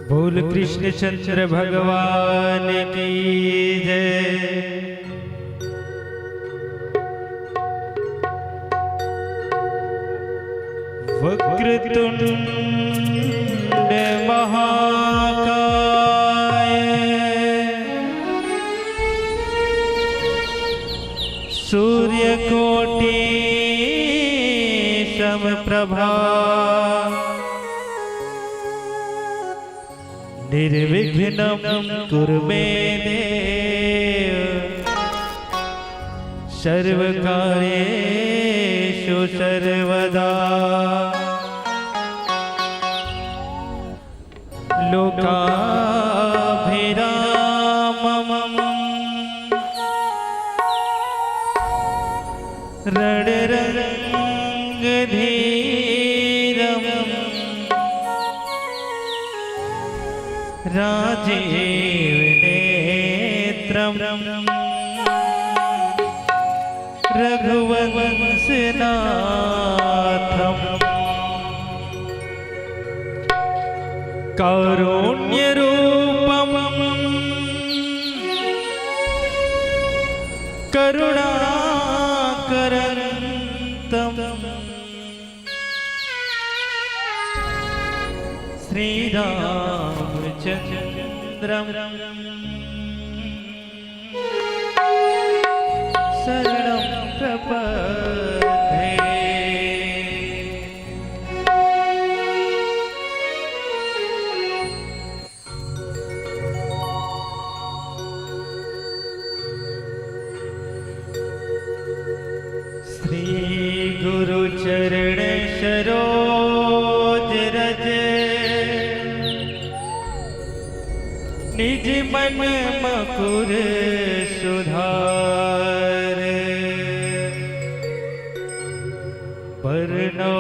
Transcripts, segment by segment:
बोल कृष्ण चंद्र भगवान की जय। वक्रतुंड महाकाय सूर्यकोटि समप्रभा निर्विघ्नं कुरु मे देव सर्वकार्येषु सर्वदा। लोकाभिरामं रणरङ्गधीरं राजीवनेत्रं रघुवंशनाथं कारुण्यरूपं करुणाकरन्तं श्रीरामचन्द्रं शरणं प्रपद्ये। श्री गुरु चरण सरोज रज निज मन मकुर सुधार। बरनौ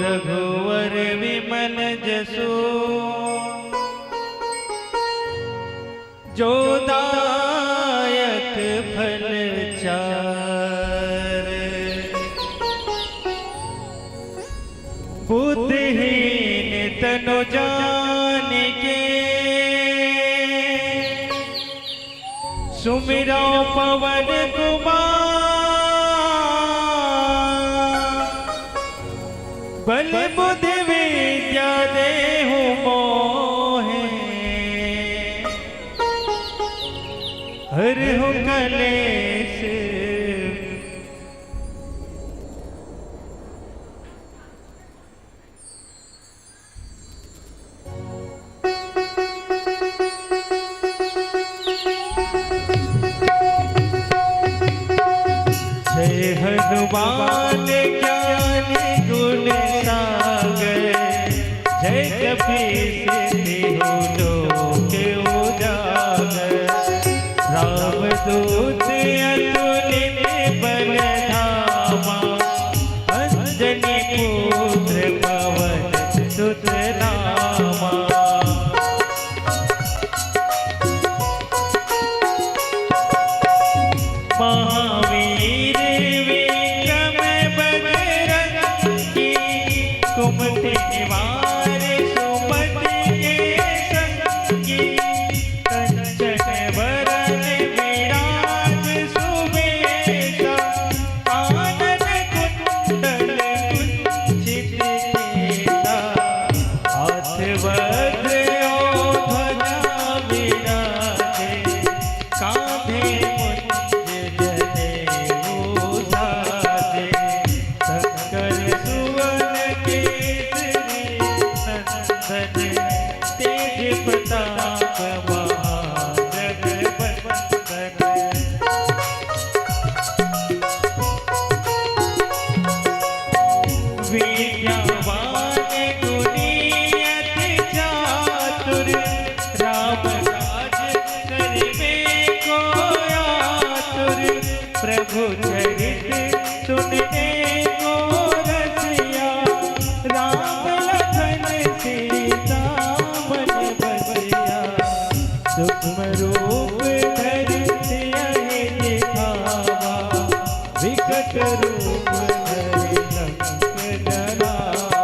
रघुवर विमल जसु जो दायक फल चार। बुद्धिहीन तनु जानिके सुमिरौ पवन कुमार। बल बुद्धि विद्या देहु मोहे हरहु कलेश। जय हनुमान ज्ञान गुण सागर जय कपीस तिहु लोक उजागर। रामदूत अतुलित बल धामा अंजनी पुत्र पवन सुत नामा। महावीर विक्रम बजरंगी कुमति निवार सुमति के संगी। कंचन वरन विराज सुवेशा कानन कुंडल कुंचित केसा। हाथ वज्र और ध्वजा विराजे कांधे तेज प्रताप महाजगवंदन। विद्यावान गुणी अति चातुर राम काज करिबे को आतुर। प्रभु चरित सुनने को रसिया राम लखन सीता मन बसिया। सूक्ष्म रूप धरि यहि दिखावा विकट रूप धरि लंक जरावा।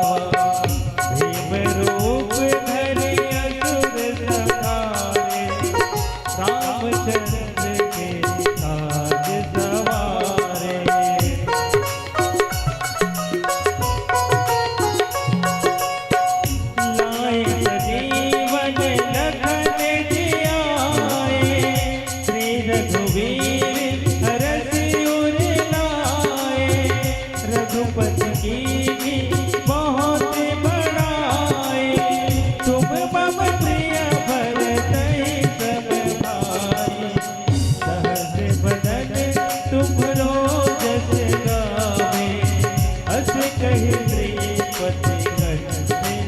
पति कंठ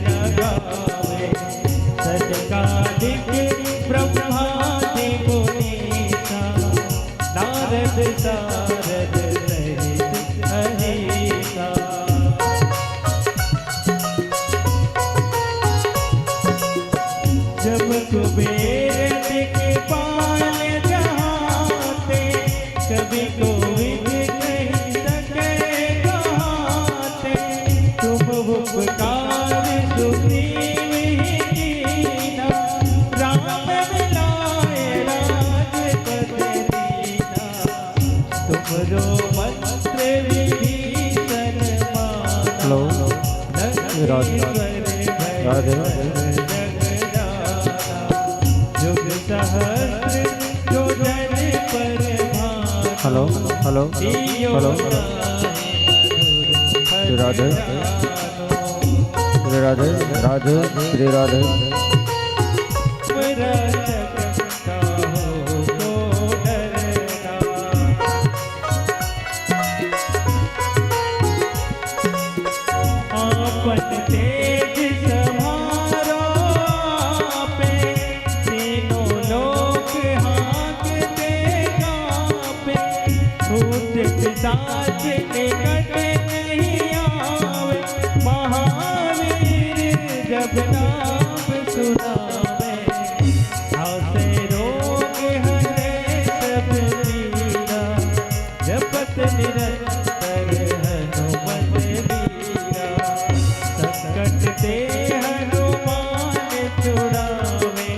लगावे सनकादिक ब्रह्मादि मुनीसा नारद सारद सहित अहिसा जब कुबेर दिक्पाल जहाते कभी कोविद नहीं सके कहाते तुम उपकार सुग्रीवहीना राम मिलाए राजपद दीना तुमरो मंत्र विभीषण माना राधे राधे जुग सहस्र जो जन पर hello hello hello Shri Radhe Shri Radhe Radhe Shri Radhe तेज समारो पे तीनों लोक हाँकते कांपे भूत पिशाच निकट नहीं आवे महावीर जब नाम सुनावे हासे रोग हरे सब पीरा जपत निरंतर हनुमत वीरा संकट ते हनुमान छुड़ावे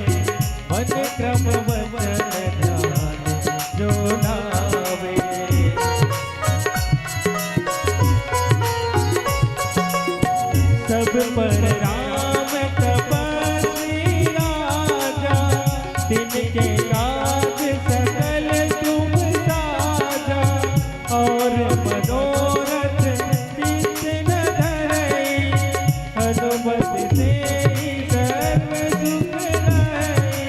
मन क्रम वचन ध्यान जो लावे सब पर राम तपस्वी राजा तिनके काज सकल तुम साजा और मनोरथ चित्त न धरई हनुमत से सर्व सुख रहे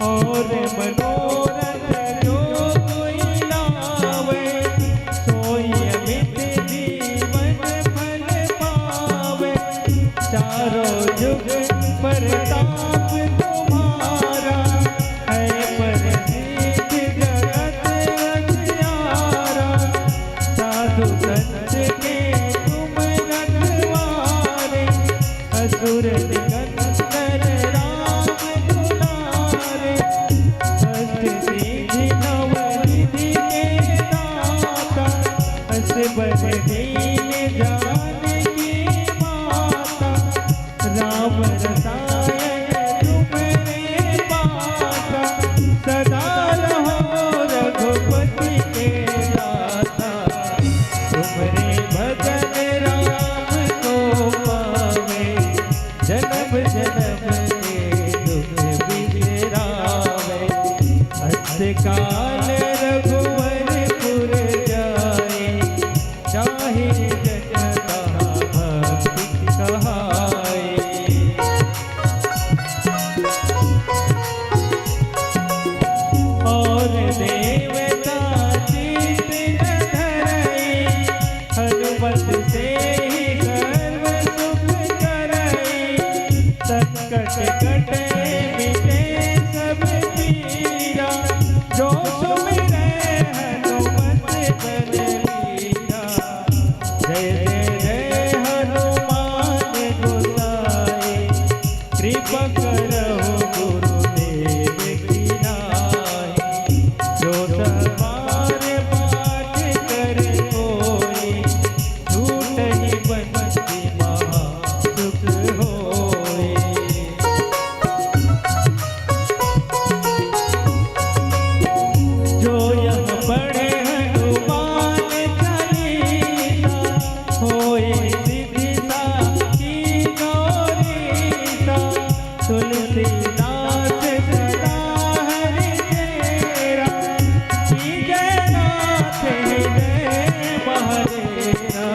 और मनोरथ जो कोई लावे सोई अमित जीवन फल पावे चारों जुग परताप तुम्हारा है प्रसिद्ध जगत रखियारा साधु संत के तुम रखवारे असुर निकंदन राम दुलारे अष्ट सिद्धि नवनिधि के दाता असबर दीन जानकी माता राम रसायन तुम्हारे पासा सदा रहो रघुपति के दाता तुम्हारे भजन राम को पावे जन्म जन्म के दुख बिसरावे अंत काल रघुवरपुर जाए चाहे जगता भक्ति कहाए और देवता चित्त न धरई हनुमत से ही सर्व सुख करई संकट कटे मिटे सब पीरा जो सुमिरै हनुमत बलवीरा जय जय जय हनुमान गोसाई कृपा करहु गुरुदेव की नाई जो सवार पाठ कर कोई छूटहि बंसी महा सुख होई जो यह पढ़े हनुमान चालीसा होए सिद्धि साखी गौरीसा तुलसीदास सदा हरि तेरा की जय नाथ हृदय महरेरा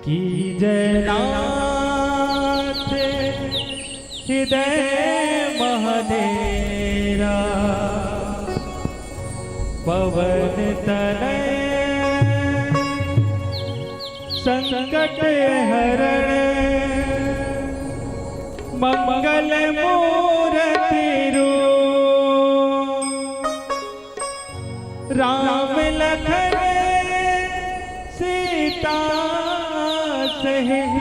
की जय नाथ हृदय महदेरा पवन तनय संकट हरण मंगल मूर्ति रूप राम लखन सीता सहित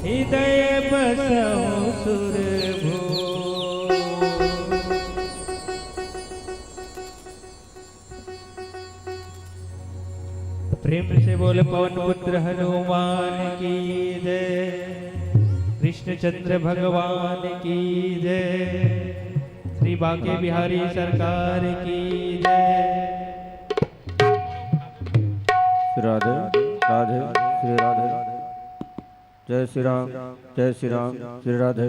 हृदय बसहु सुरभूप। प्रेम से बोल पवन पुत्र हनुमान की जय, कृष्णचंद्र भगवान की जय, श्री बांके बिहारी सरकार की जय। श्री राधे राधे श्री राधे, जय श्री राम जय श्री राम श्री राधे।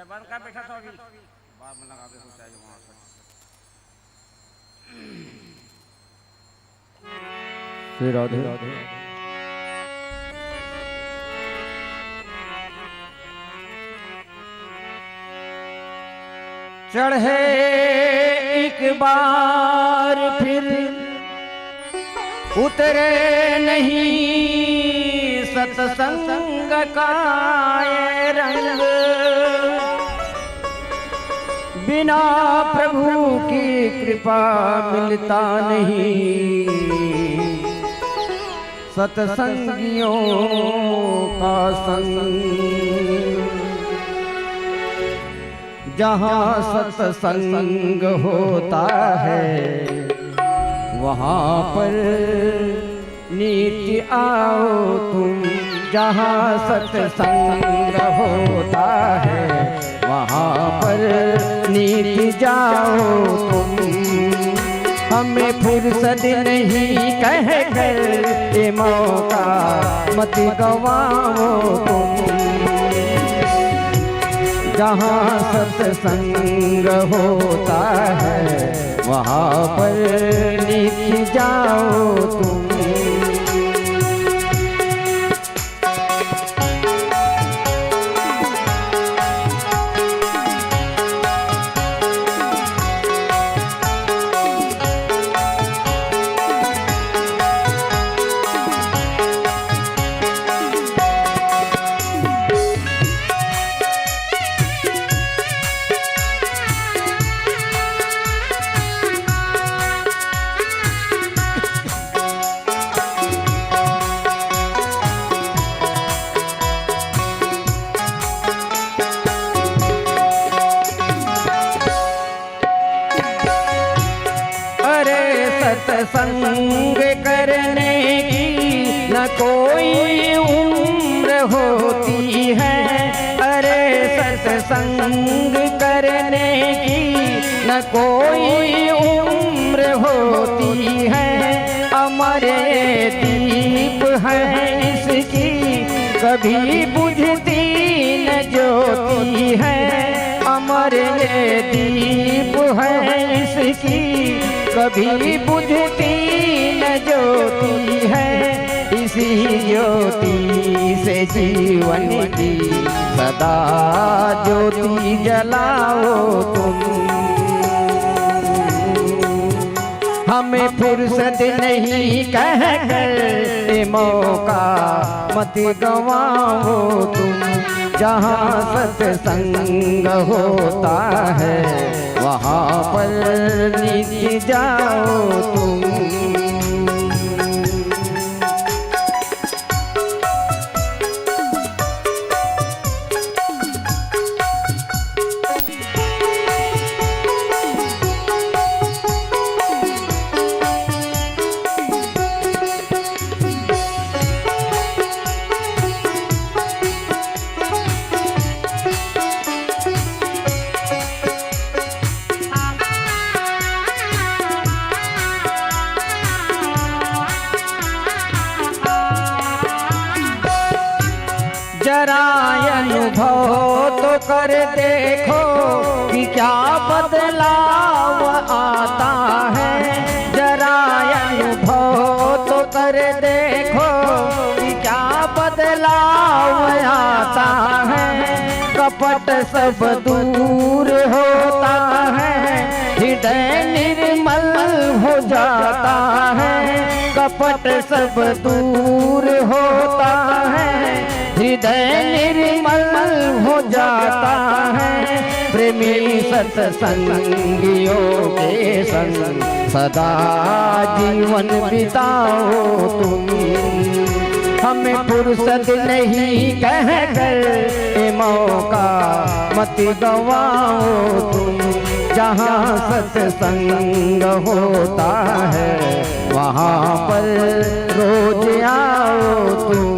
बंद कर बैठा था अभी बाद में लगा के सोचा है वहां से। श्री राधे राधे चढ़े एक बार फिर उतरे नहीं सत्संग का ये रंग, बिना प्रभु की कृपा मिलता नहीं सत्संगियों का संग। जहाँ सत्संग होता है वहाँ पर नीति आओ तुम, जहाँ सत्संग होता है वहाँ पर नीति जाओ तुम। हमें फुर्सत नहीं कह कर ये मौका मत गवाओ तुम, जहाँ सत्संग होता है वहाँ पर नीति जाओ तुम। सत्संग करने की न कोई उम्र होती है, अरे सत्संग करने की न कोई उम्र होती है। अमरे दीप है इसकी कभी बुझती न ज्योति है, अमरे दीप है इसकी कभी बुझती न ज्योति है। इसी ज्योति से जीवन की सदा ज्योति जलाओ तुम। हमें फुर्सत नहीं कह कर मौका मत गवाओ तुम। जहाँ सत्संग होता है वहाँ पर नित्य जाओ तुम। जरा अनुभव तो कर देखो कि क्या बदलाव आता है। जरा अनुभव तो कर देखो कि क्या बदलाव आता है। कपट सब दूर होता है, हृदय निर्मल हो जाता है। कपट सब दूर होता है, हृदय निर्मल हो जाता है। प्रेमी सत्संगियों के संग सदा जीवन बिताओ तुम। हमें फुर्सत नहीं कह कर मौका मत गवाओ तुम। जहाँ सत्संग होता है वहाँ पर रोज आओ तुम।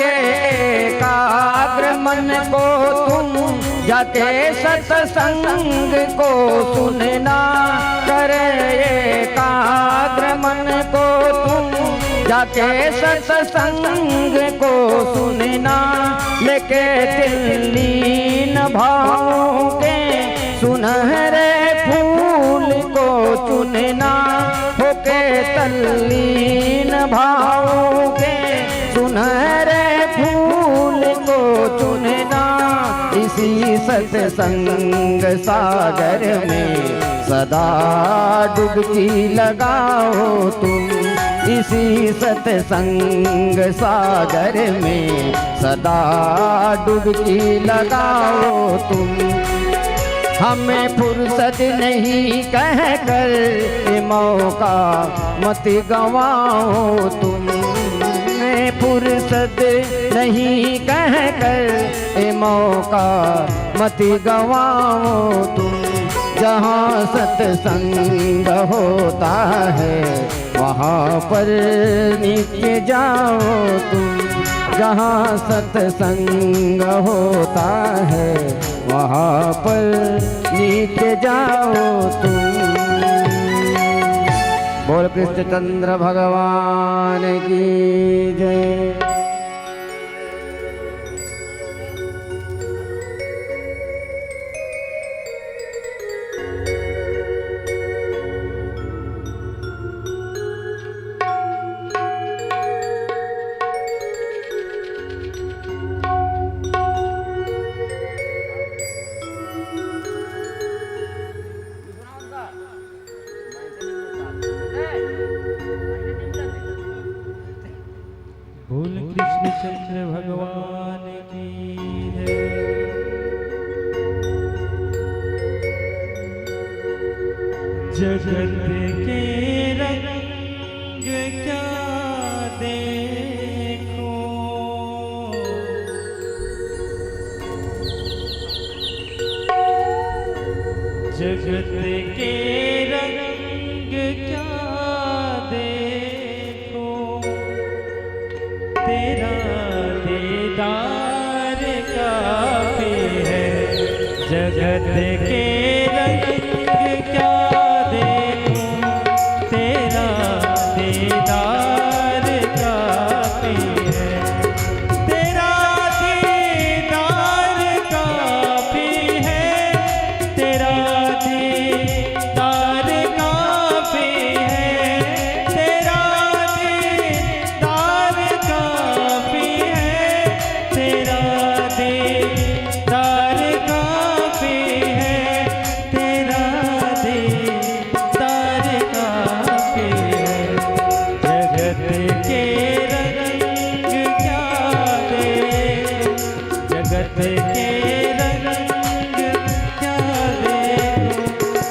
एकाग्र मन को तुम जाके सत्संग को सुनना। करे एकाग्र मन को तुम जाके सत्संग को सुनना। लेके तल्लीन भावों के सुनहरे फूल को चुनना। होके तल्लीन भावों के सुनहरे फूल को चुनना। इसी सत्संग सागर में सदा डुबकी लगाओ तुम। इसी सत्संग सागर में सदा डुबकी लगाओ तुम। हमें फुर्सत नहीं कह कर मौका मत गवाओ तुम। फुर्सत नहीं कह कर मौका मत गवाओ तुम। जहाँ सत्संग होता है वहाँ पर नित्य जाओ तुम। जहाँ सत्संग होता है वहाँ पर नित्य जाओ तुम। बोल कृष्णचंद्र भगवान की जय। बोल कृष्णचंद्र भगवान की जय। जगत के रंग क्या देखो, जगत के रंग क्या देखो। तेरा दीदार काफी है। जगत के रंग क्या देखूं, तेरा दीदार काफी है। तेरा दीदार काफी है, तेरा दीदार काफी है, तेरा दीदार काफी है, तेरा दीदार काफी है, तेरा दीदार काफी है। जगत के रंग क्या देखूं, जगत के रंग क्या देखूं,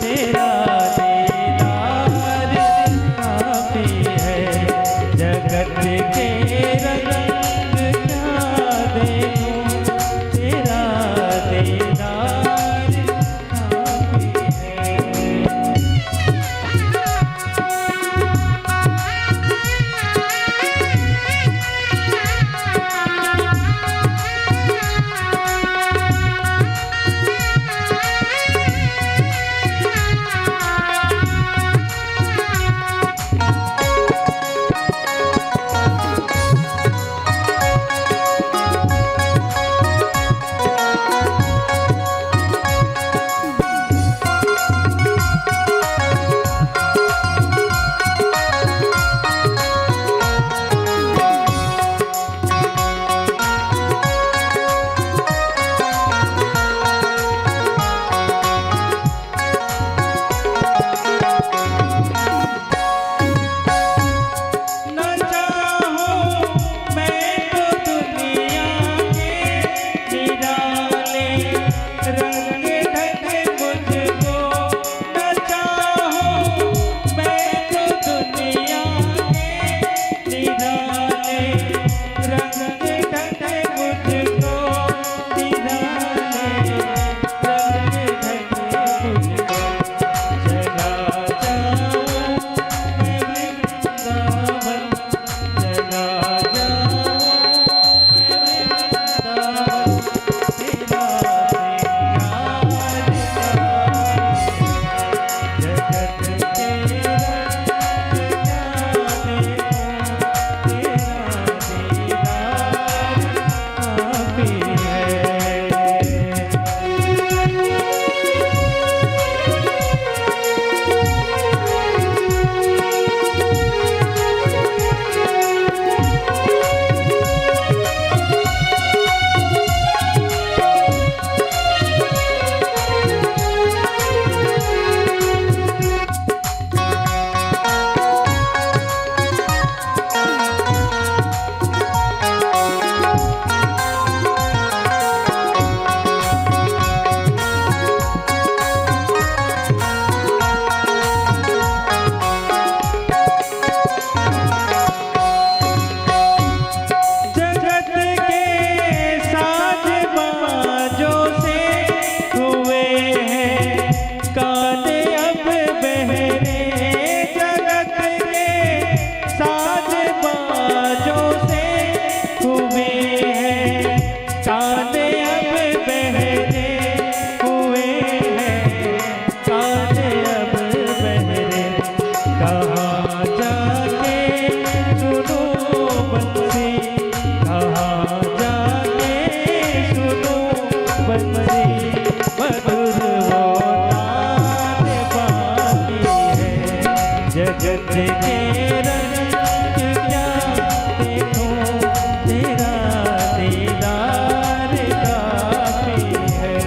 तेरा दीदार काफी है। जगत के रंग क्या देखूं, तेरा दीदार काफी है। न चाहूं मैं तो दुनिया के निराले रंग ढंग मुझको, न चाहूं मैं तो दुनिया के निराले रंग ढंग मुझको, निराले रंग ढंग मुझको। चला जाऊं मैं वृंदावन, चला जाऊं मैं वृंदावन, तेरा दीदार काफी है। जगत के रंग क्या देखूं, तेरा दीदार काफी है। जगत के साज बाजों से हुए हैं कान अब बहरे। जगत के साज बाजों से हुए हैं कान अब बहरे, हुए हैं कान अब बहरे। कहाँ जाके सुनो बंसी, कहाँ जाके सुनो बंसी, मधुर वो तान बाकी है। जगत के रंग क्या देखूं, तेरा दीदार काफी है।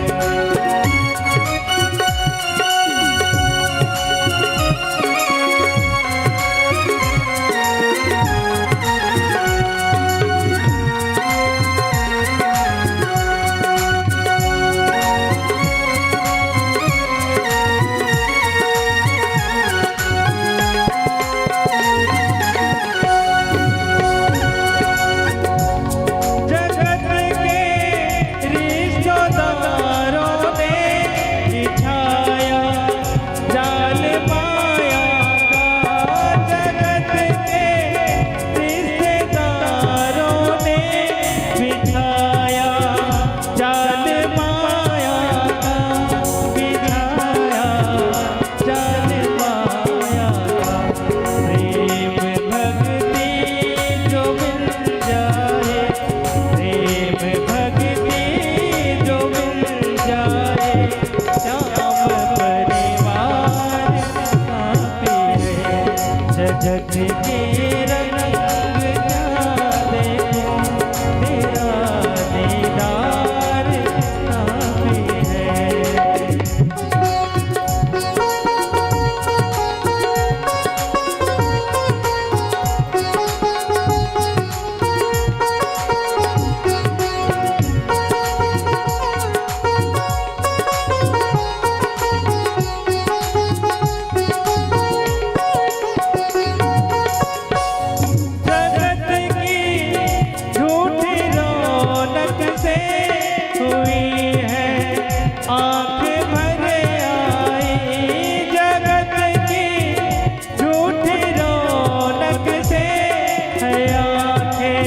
है आंखें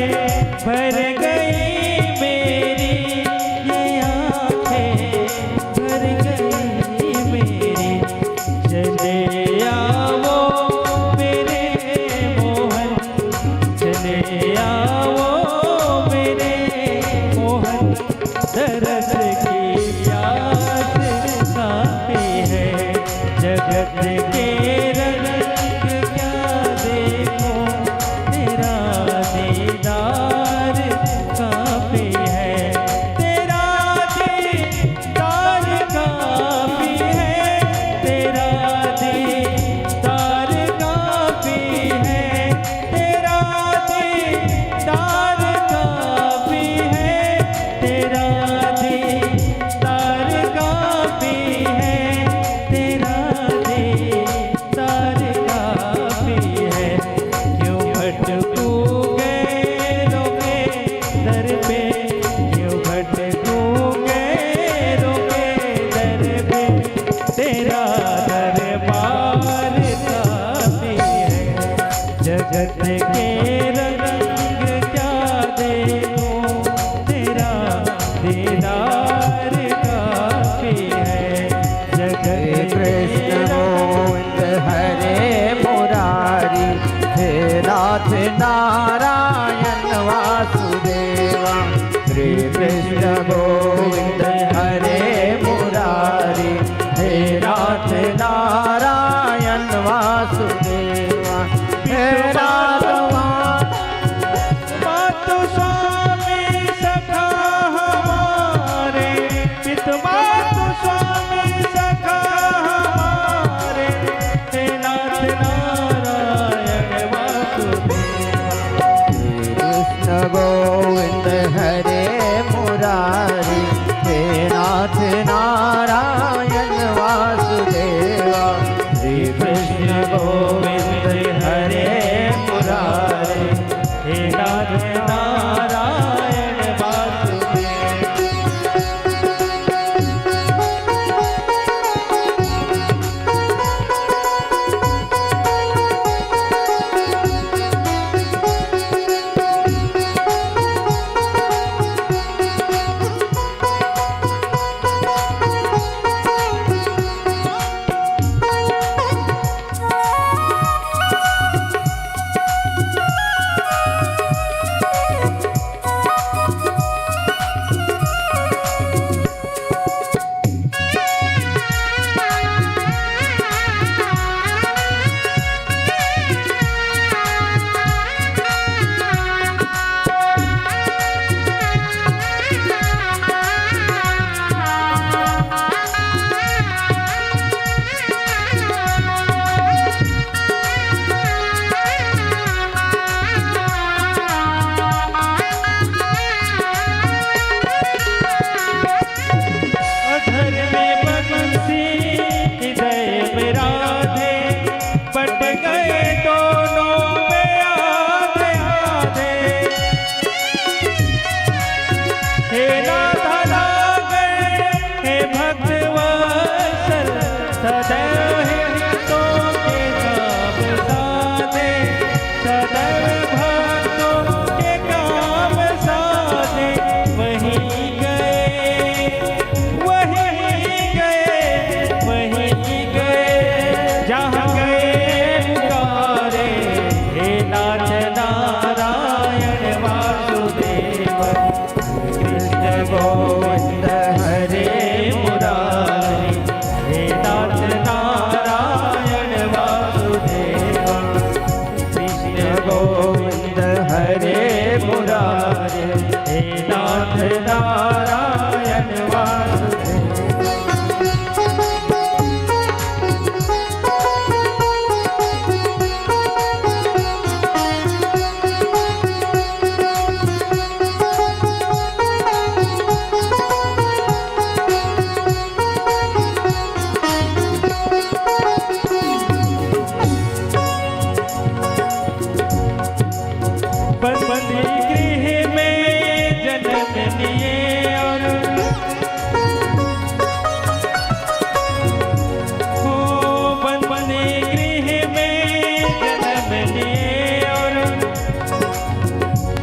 भर गई मेरी, ये आंखें भर गई मेरी। चले आओ मेरे मोहन, चले आओ मेरे मोहन, दरस की प्यास काफी है। जगत के रंग क्या देखो, तेरा दीदार काफी है। तेरा दीदार काफी है, तेरा दीदार काफी है, तेरा दीदार काफी है, तेरा दीदार काफी है, तेरा दीदार काफी है। क्यों भटकूंगे रोके दर पे, क्यों भटकूंगे रोके दर पे, तेरा दरबार काफी है। जगत के रंग क्या देखो, तेरा दीदार काफी है। जगत हे के कृष्ण गोविंद हरे मुरारी, हे नाथ नारायण वासुदेवा। श्री कृष्ण गोविंद हरे मुरारी, हे नाथ नारायण वासुदेवा। हे राघवा मातु स्वामी सखा हमारे, पित मातु स्वामी सखा हमारे, हे नाथ नारायण वासुदेवा। कृष्ण गोविंद हरे मुरारी,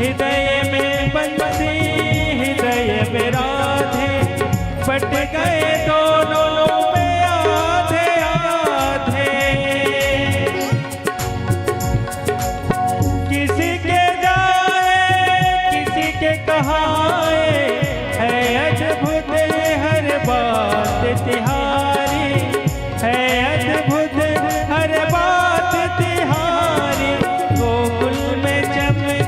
हृदय में बंसी हृदय में राधे, बट गए दोनों में आधे आधे। किसी के जाए किसी के कहाए, है अद्भुत हर बात तिहारी, है अद्भुत हर बात तिहारी। गोकुल में चमके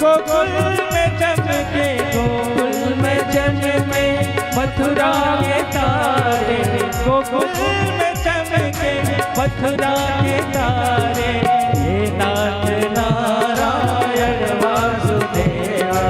गोकुल में चमके गोकुल में चमके मथुरा के तारे, गोकुल में चमके मथुरा के तारे। हे नाथ नारायण वासुदेवा,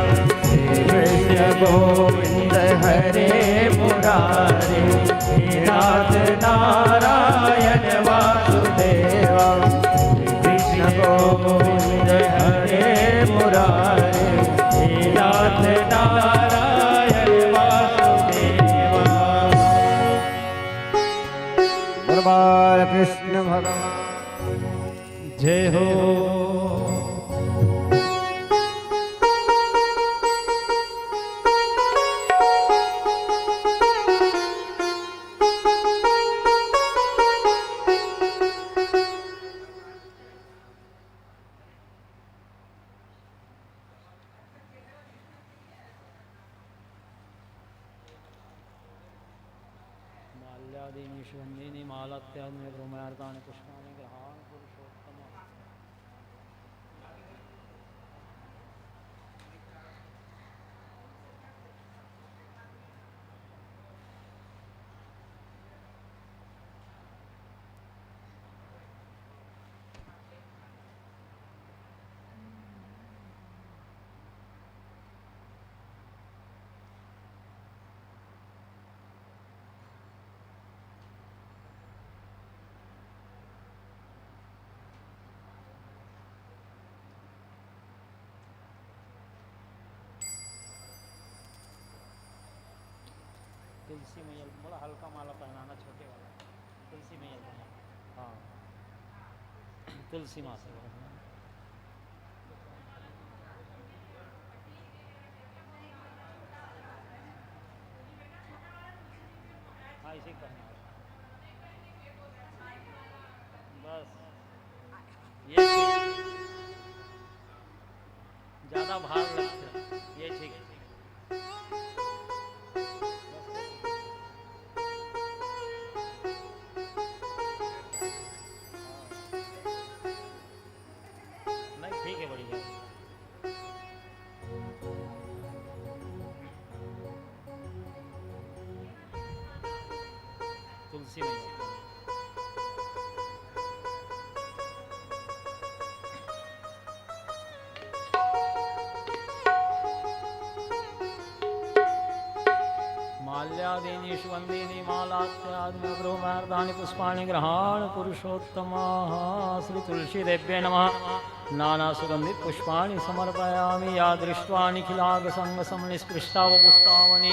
हे कृष्ण गोविंद हरे मुरारे। हे नाथ नारायण वासुदेवा, हे कृष्ण गोविंद हरे मुरारे। हे नाथ नारायण वासुदेवा। बोल बाल कृष्ण भगवान जय हो। माल्यादीनि सुगन्धीनि मालात्यादि ब्रह्मार्तानि पुष्पाणि ग्रहाणि पुरुषोत्तम। तुलसी मैया बड़ा हल्का माला पहनाना, छोटे वाला तुलसी मैया बना। हाँ तुलसी माँ से हाँ इसी करना बस। ये ज़्यादा भार लगता है, ये ठीक है। ठीक है बढ़िया। तुलसी मैया माल्यादीनि सुगन्धीनि मालात्यादि ब्रह्मार्तानि पुष्पाणि ग्रहाण पुरुषोत्तमः। श्री तुलसी देव्यै नमः। नाना सुगंधित पुष्पाणि समर्पयामि। या दृष्ट्वा निखिलाग संग समनिष्पृष्टा वपुस्तावनि,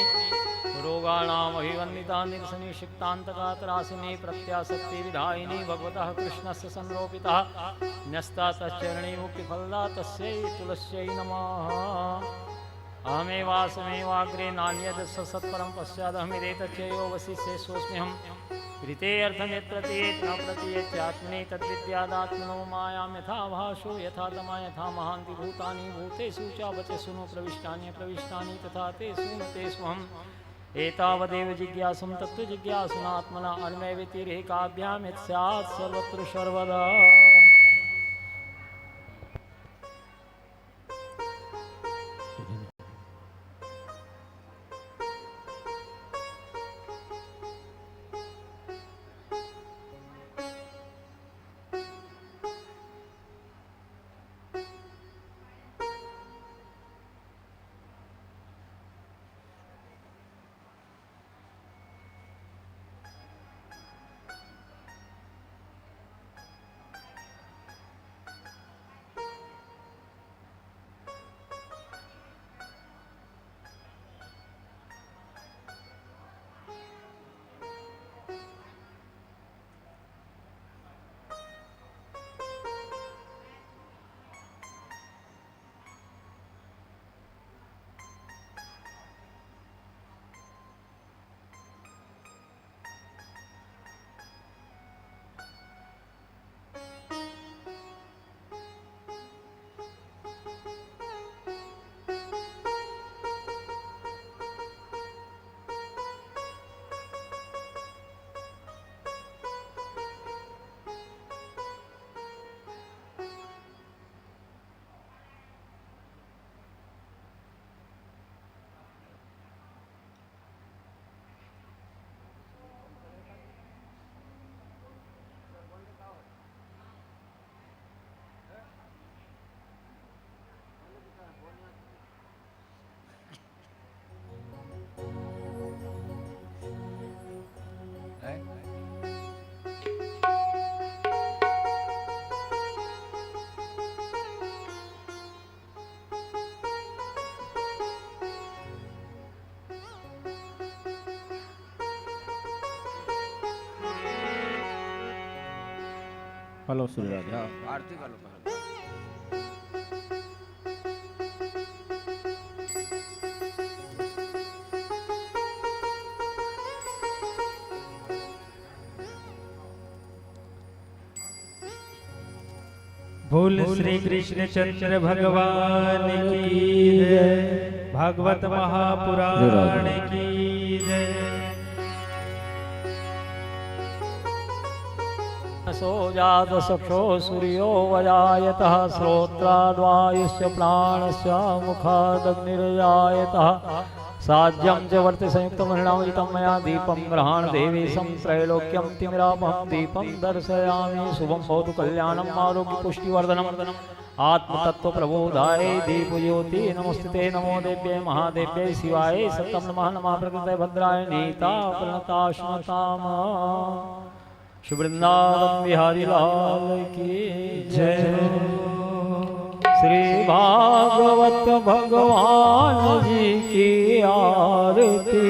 रोगाणामभिवन्दिता निरसनी क्षिप्तान्तकातरासिनी, प्रत्यासक्ति विधायिनी भगवतः कृष्णस्य संरोपितः, न्यस्ता तच्चरणी मुक्तिफलदा तस्यै तुलस्यै नमः। अहमेवासमेवाग्रे नान्यद् सत्परं पश्चादहमिदेतच्चैव वसिष्ठेषोऽस्म्यहम्। कृते अर्थमेत्रतीयेत् न प्रतीयेत्यात्मने तद्विद्यादात्मनो मायां यथा भाषो यथा तमा यथा महान्ति भूतानि भूतेषु च वचसु नो प्रविष्टानि तथा तेषु न तेष्वहम्। एतावदेव जिज्ञासुं तत्त्वजिज्ञासुनात्मना अन्वयव्यतिरेकाभ्यां यत् स्यात् सर्वत्र सर्वदा। हेलो श्री राधे। हाँ। आरती कर लो पहले। बोल श्री कृष्ण चंद्र भगवान की जय। भागवत महापुराण की जय। सो जात सक्षो सूर्यो वजायतः श्रोत्राद्वायुश्च प्राणस्य मुखादग्निर्जायतः साज्यं च वर्ति संयुक्तमहिणामजितं मया दीपं ग्रहाण देवी संत्रैलोक्यं तिमिरापहं दीपं दर्शयामि शुभं भवतु कल्याणम् आरोग्य पुष्टिवर्धनम् आत्मतत्त्वप्रबोधाय दीपज्योति नमस्ते नमो देव्ये महादेव्ये शिवाय सत्यं नमः नमः प्रकृते भद्राय नीता प्रणताश्मताम श्री वृंदावन बिहारी लाल की जय। श्री भागवत भगवान जी की आरती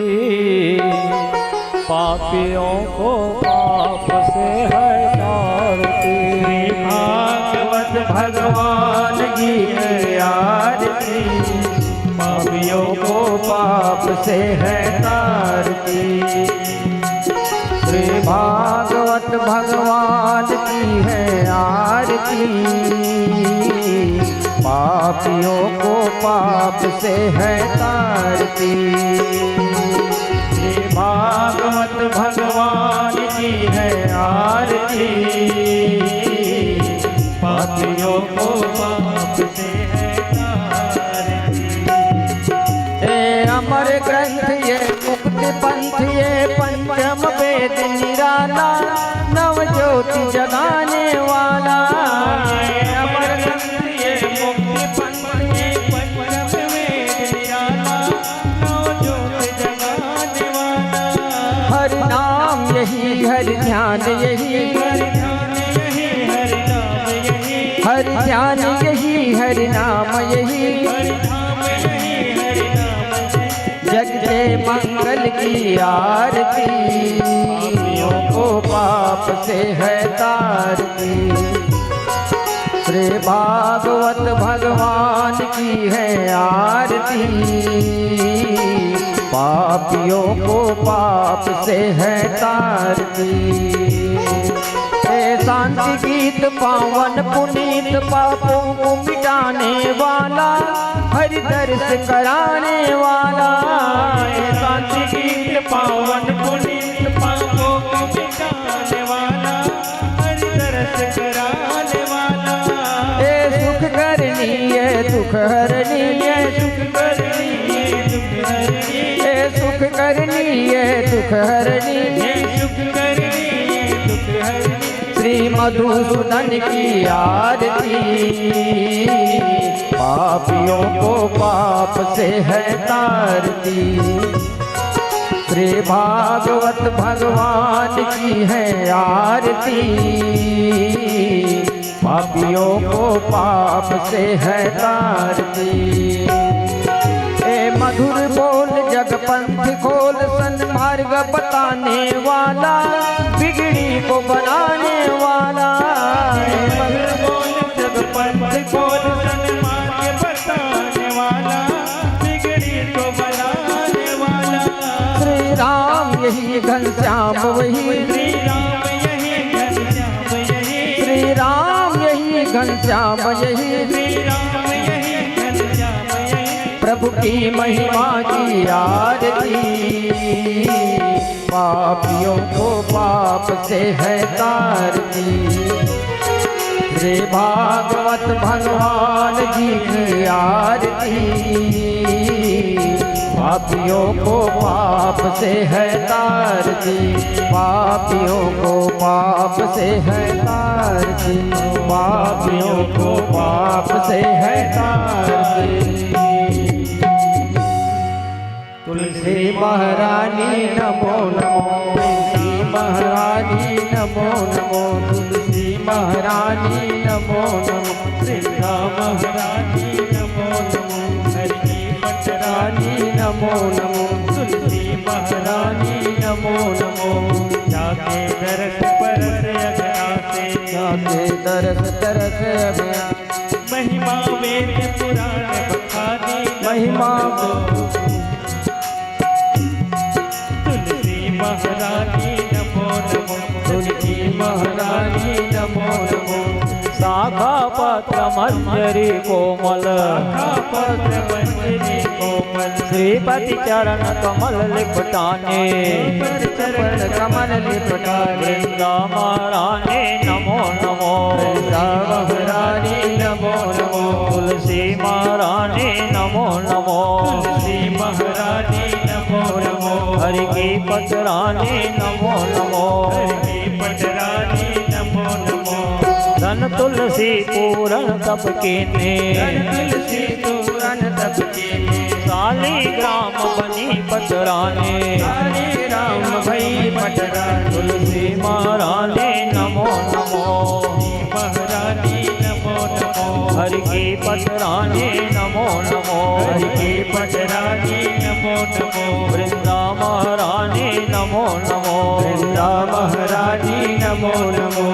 पापियों को पाप से हटाती। श्री भागवत भगवान की आरती पापियों को पाप से है तारती। श्री भागवत भगवान की है आरती पापियों को पाप से है तारती। श्री भागवत भगवान की है आरती पापियों को पाप से है तारती। अमर ग्रंथ ये मुक्ति पंथ ये पंचम वेद निराला नव ज्योति जगाने वाला। अमर ग्रंथ ये मुक्ति पंथ ये पंचम वेद निराला नव ज्योति जगाने वाला। हरि नाम यही हरि ध्यान यही हरि ध्यान यही हरि नाम यही हरि ध्यान यही हरि नाम यही जगते मंगल की आरती पापियों को पाप से है तारती। श्री भागवत भगवान की है आरती पापियों को पाप से है तारती। शांति गीत पावन पुनीत पापों को मिटाने वाला हरि दर्श कराने वाला। शांति गीत पावन पुनीत पापों को मिटाने वाला हरि दर्श कराने वाला। सुख करनी है दुख हरनी है सुख करनी है दुख हरनी है सुख करनी है दुख हरनी है सुख करनी है दुख हरनी। श्री मधुसूदन की आरती पापियों को पाप से है तारती। श्री भागवत भगवान की है आरती पापियों को पाप से है तारती। मधुर बोल जगपंथ खोल सन्मार्ग बताने वाला बिगड़ी को बनाने वाला। मधुर बोल जगपंथ खोल सन्मार्ग बताने वाला बिगड़ी को बनाने वाला। श्री राम यही घनश्याम वही श्री राम यही घनश्याम यही श्री राम यही घनश्याम यही श्री राम यही घनश्याम यही। प्रभु की महिमा की आरती पापियों को पाप से है तारती। श्री भागवत भगवान जी की आरती पापियों को पाप से है तारती। पापियों को पाप से है तारती पापियों को पाप से है तारती। तुलसी महारानी नमो नमो तुलसी महारानी नमो नमो तुलसी महारानी नमो नमो वृंदा महारानी नमो नमो हरि पटरानी नमो नमो तुलसी महारानी नमो नमो जाके दरस परस अगरा से जाके नमो तुलसी महारानी नमो नमो तुलसी महारानी नमो नमो शाखा पत्र मंजरी कोमल पत्र मंजरी कोमल श्रीपति चरण कमल लिपटाने चरण कमल लिपटाने वृंदा महारानी नमो नमो महारानी नमो नमो तुलसी महारानी नमो नमो तुलसी महारानी नमो नमो हरि की पचरानी नमो नमो हरि की पटरानी नमो नमो धन तुलसी पूरण तप कीने तुलसी तूरन तप कीने शालिग्राम बनी पचराने हरे राम भई पटरानी तुलसी महारानी नमो नमो महारानी नमो नमो हरि की पचरानी नमो नमो हरि की पटरानी नमो नमो वृंदा महारानी नमो नमो वृंदा महारानी नमो नमो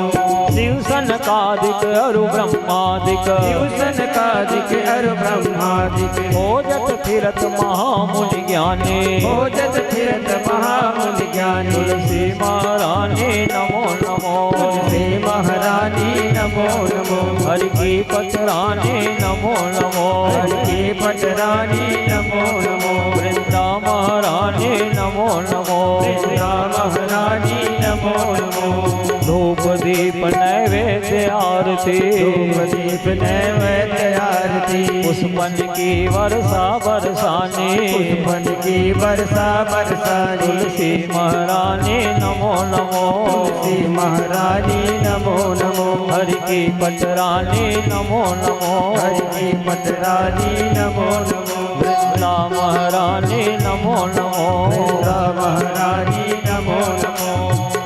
शिव सनकादिक अरु ब्रह्मादिक शिवसन कादिक अरु ब्रह्मादिक भोजत फिरत महामुनि ज्ञानी भोजत फिरत महामुनि ज्ञानी तुलसी महारानी नमो नमो तुलसी महारानी नमो नमो हरि की पचरानी नमो नमो हरि की पटरानी नमो नमो वृंदा महारानी नमो नमो वृंदा महारानी नमो नमो धूप दीप नैवेद्य आरती दीप नैवेद्य आरती पुष्पन की वर्षा बरसानी पुष्पन की वर्षा बरसानी तुलसी महारानी नमो नमो तुलसी महारानी नमो नमो हरि की पचरानी नमो नमो हरि की पटरानी नमो नमो वृंदा महारानी नमो नमो वृंदा महारानी नमो नमो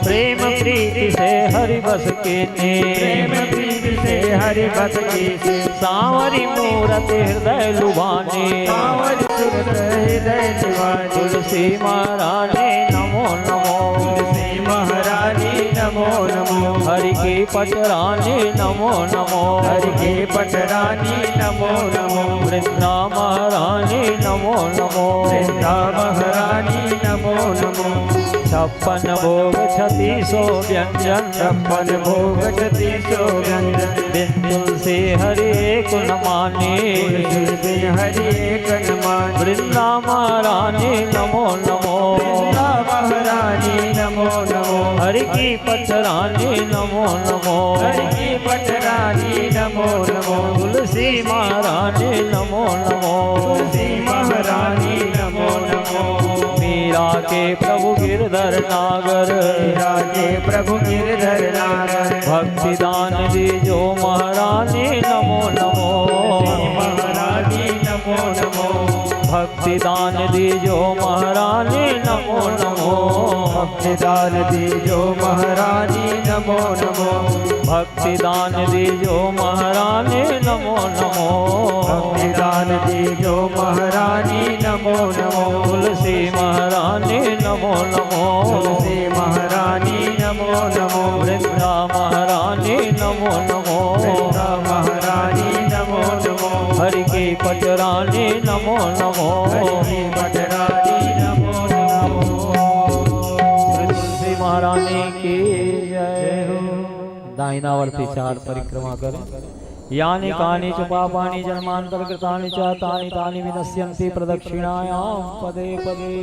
प्रेम प्रीति से हरि बस के प्रेम प्रीति से हरि भक्त की से सांवरी मूरत हृदय लुभाने पावन सुरत हृदय निवानी तुलसी महारानी नमो नमो तुलसी महारानी नमो नमो हरि की पचरानी नमो नमो हरि की पटरानी नमो नमो वृंदा महारानी नमो नमो वृंदा महारानी नमो नमो छप्पन भोग 3600 व्यंजन छप्पन भोग 3600 व्यंजन बिन तुलसी हरि एक न माने तुलसी हरि एक न माने वृंदा महारानी नमो नमो वृंदा महारानी नमो नमो हरि की पचरानी नमो नमो हरि की पटरानी नमो नमो तुलसी महारानी नमो नमो तुलसी महारानी नमो नमो मीरा के प्रभु गिरधर नागर मीरा के प्रभु गिरधर नागर भक्ति दान दीजो महारानी नमो नमो महारानी नमो नमो भक्ति दान दीजो महारानी नमो नमो भक्ति दान दीजो महारानी नमो नमो भक्ति दान दीजो महारानी नमो नमो भक्ति दान दीजो महारानी नमो नमो तुलसी महारानी नमो नमो तुलसी महारानी नमो नमो वृंदा महारानी नमो नमो वृंदा महारानी नमो नमो हरि की पचरानी नमो नमो हरि की पटरानी नमो नमो तुलसी महारानी की जय हो। दाहिनावर्ती 4 परिक्रमा करें। यानि कानि च पापानि जन्मान्तरकृतानि च तानि तानि विनश्यन्ति प्रदक्षिणायां पदे पदे।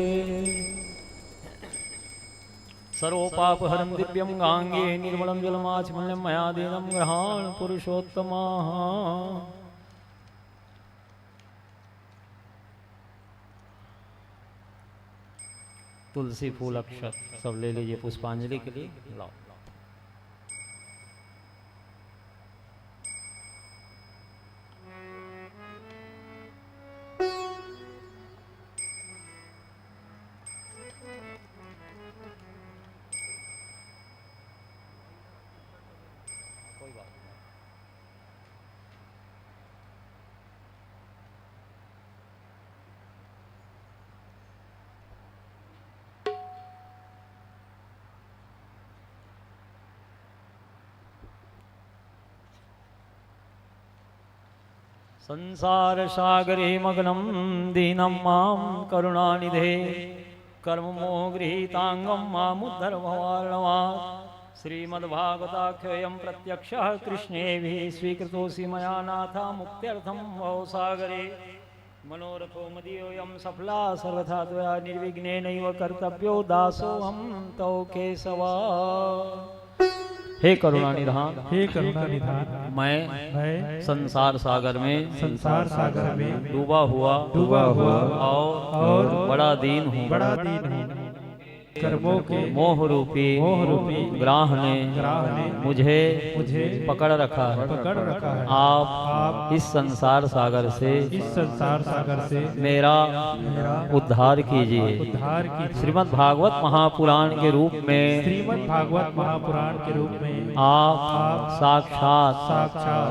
सर्वपापहरं दिव्यं गांगे निर्मलं जलमाचमल्यं मया दीनं गृहाण पुरुषोत्तमाः। तुलसी फूल अक्षत सब ले लीजिए पुष्पांजलि के लिए। लाओ संसार सागरे मग्नं दीनं मां करुणानिधे कर्ममोहगृहीतांगं मामुद्धर भवार्णवात् श्रीमद्भागवताख्योऽयं प्रत्यक्षः कृष्णेभिः स्वीकृतोऽसि मया नाथा मुक्त्यर्थं भवसागरे मनोरथो मदीयोऽयं सफला सर्वथा त्वया निर्विघ्नेनैव कर्तव्यो दासोऽहं तव केशवा। हे करुणानिधान, हे करुणानिधान, मैं संसार सागर में डूबा हुआ और बड़ा दीन हूँ। कर्मों के मोह रूपी ग्राह ने मुझे पकड़ रखा है। आप इस संसार सागर से मेरा उद्धार कीजिए। श्रीमद् भागवत महापुराण के रूप में आप साक्षात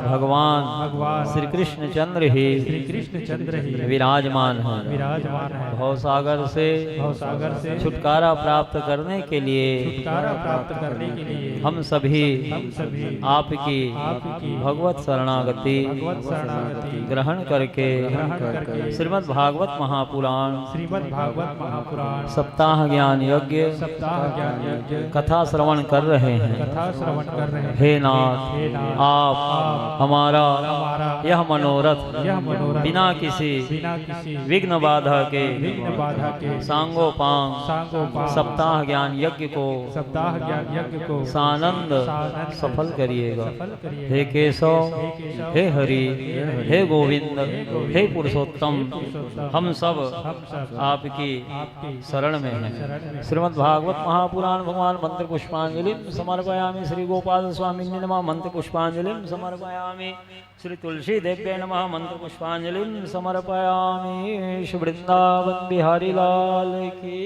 भगवान श्री कृष्णचंद्र ही विराजमान हैं। भवसागर से छुटकारा प्राप्त करने के लिए हम सभी आपकी भगवत शरणागति ग्रहण करके श्रीमद् भागवत महापुराण सप्ताह ज्ञान यज्ञ कथा श्रवण कर रहे हैं। हे नाथ, आप हमारा यह मनोरथ बिना किसी विघ्न बाधा के सांगोपांग सप्ताह ज्ञान यज्ञ को सानंद सफल करिएगा। हे केशव, हे हरि, हे गोविंद, हे पुरुषोत्तम, हम सब आपकी शरण में हैं। श्रीमद् भागवत महापुराण भगवान मंत्र पुष्पांजलि समर्पयामि। श्री गोपाल स्वामी नमः मंत्र पुष्पांजलि समर्पयामि। श्री तुलसी देव्य नमः मंत्र पुष्पांजलि समर्पयामि। श्री वृंदावन बिहारी लाल की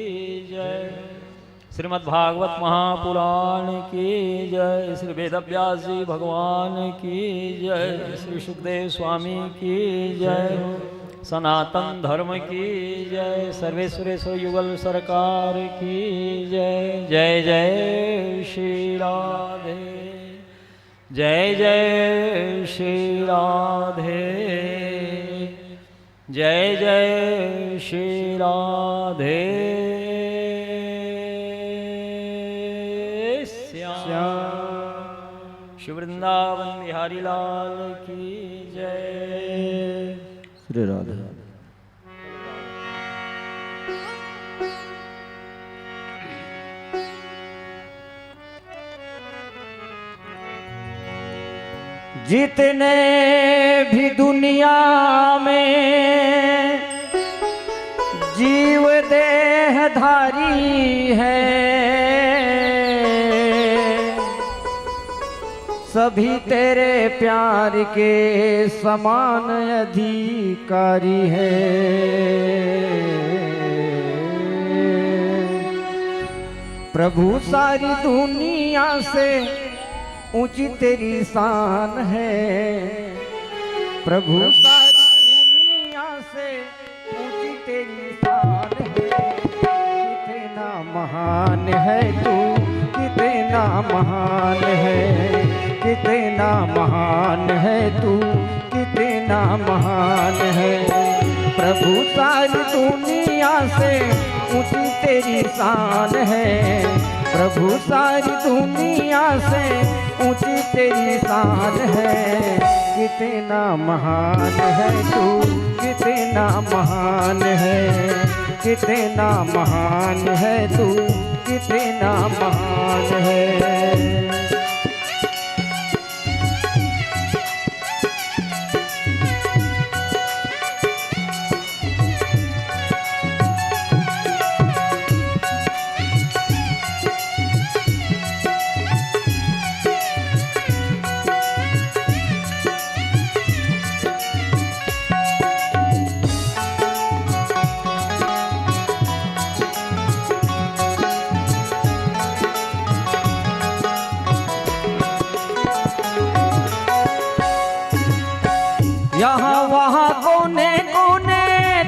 जय। श्रीमद् भागवत महापुराण की जय। श्री वेदव्यास जी भगवान की जय। श्री सुखदेव स्वामी की जय। सनातन धर्म की जय। सर्वेश्वरेश्वर युगल सरकार की जय। जय जय श्री राधे, जय जय श्री राधे, जय जय श्री राधे। श्री वृंदावन बिहारी लाल की जय। श्री राधे। जितने भी दुनिया में जीव देहधारी है, सभी तेरे प्यार के समान अधिकारी है। प्रभु सारी दुनिया से ऊंची तेरी शान है। प्रभु सारी दुनिया से ऊंची तेरी शान है। कितना महान है तू, कितना महान है, कितना महान है तू, कितना महान है। प्रभु सारी दुनिया से ऊंची तेरी शान है। प्रभु सारी दुनिया से ऊंची तेरी शान है। कितना महान है तू, कितना महान है, कितना महान है तू, कितना महान है। यहाँ वहाँ कोने कोने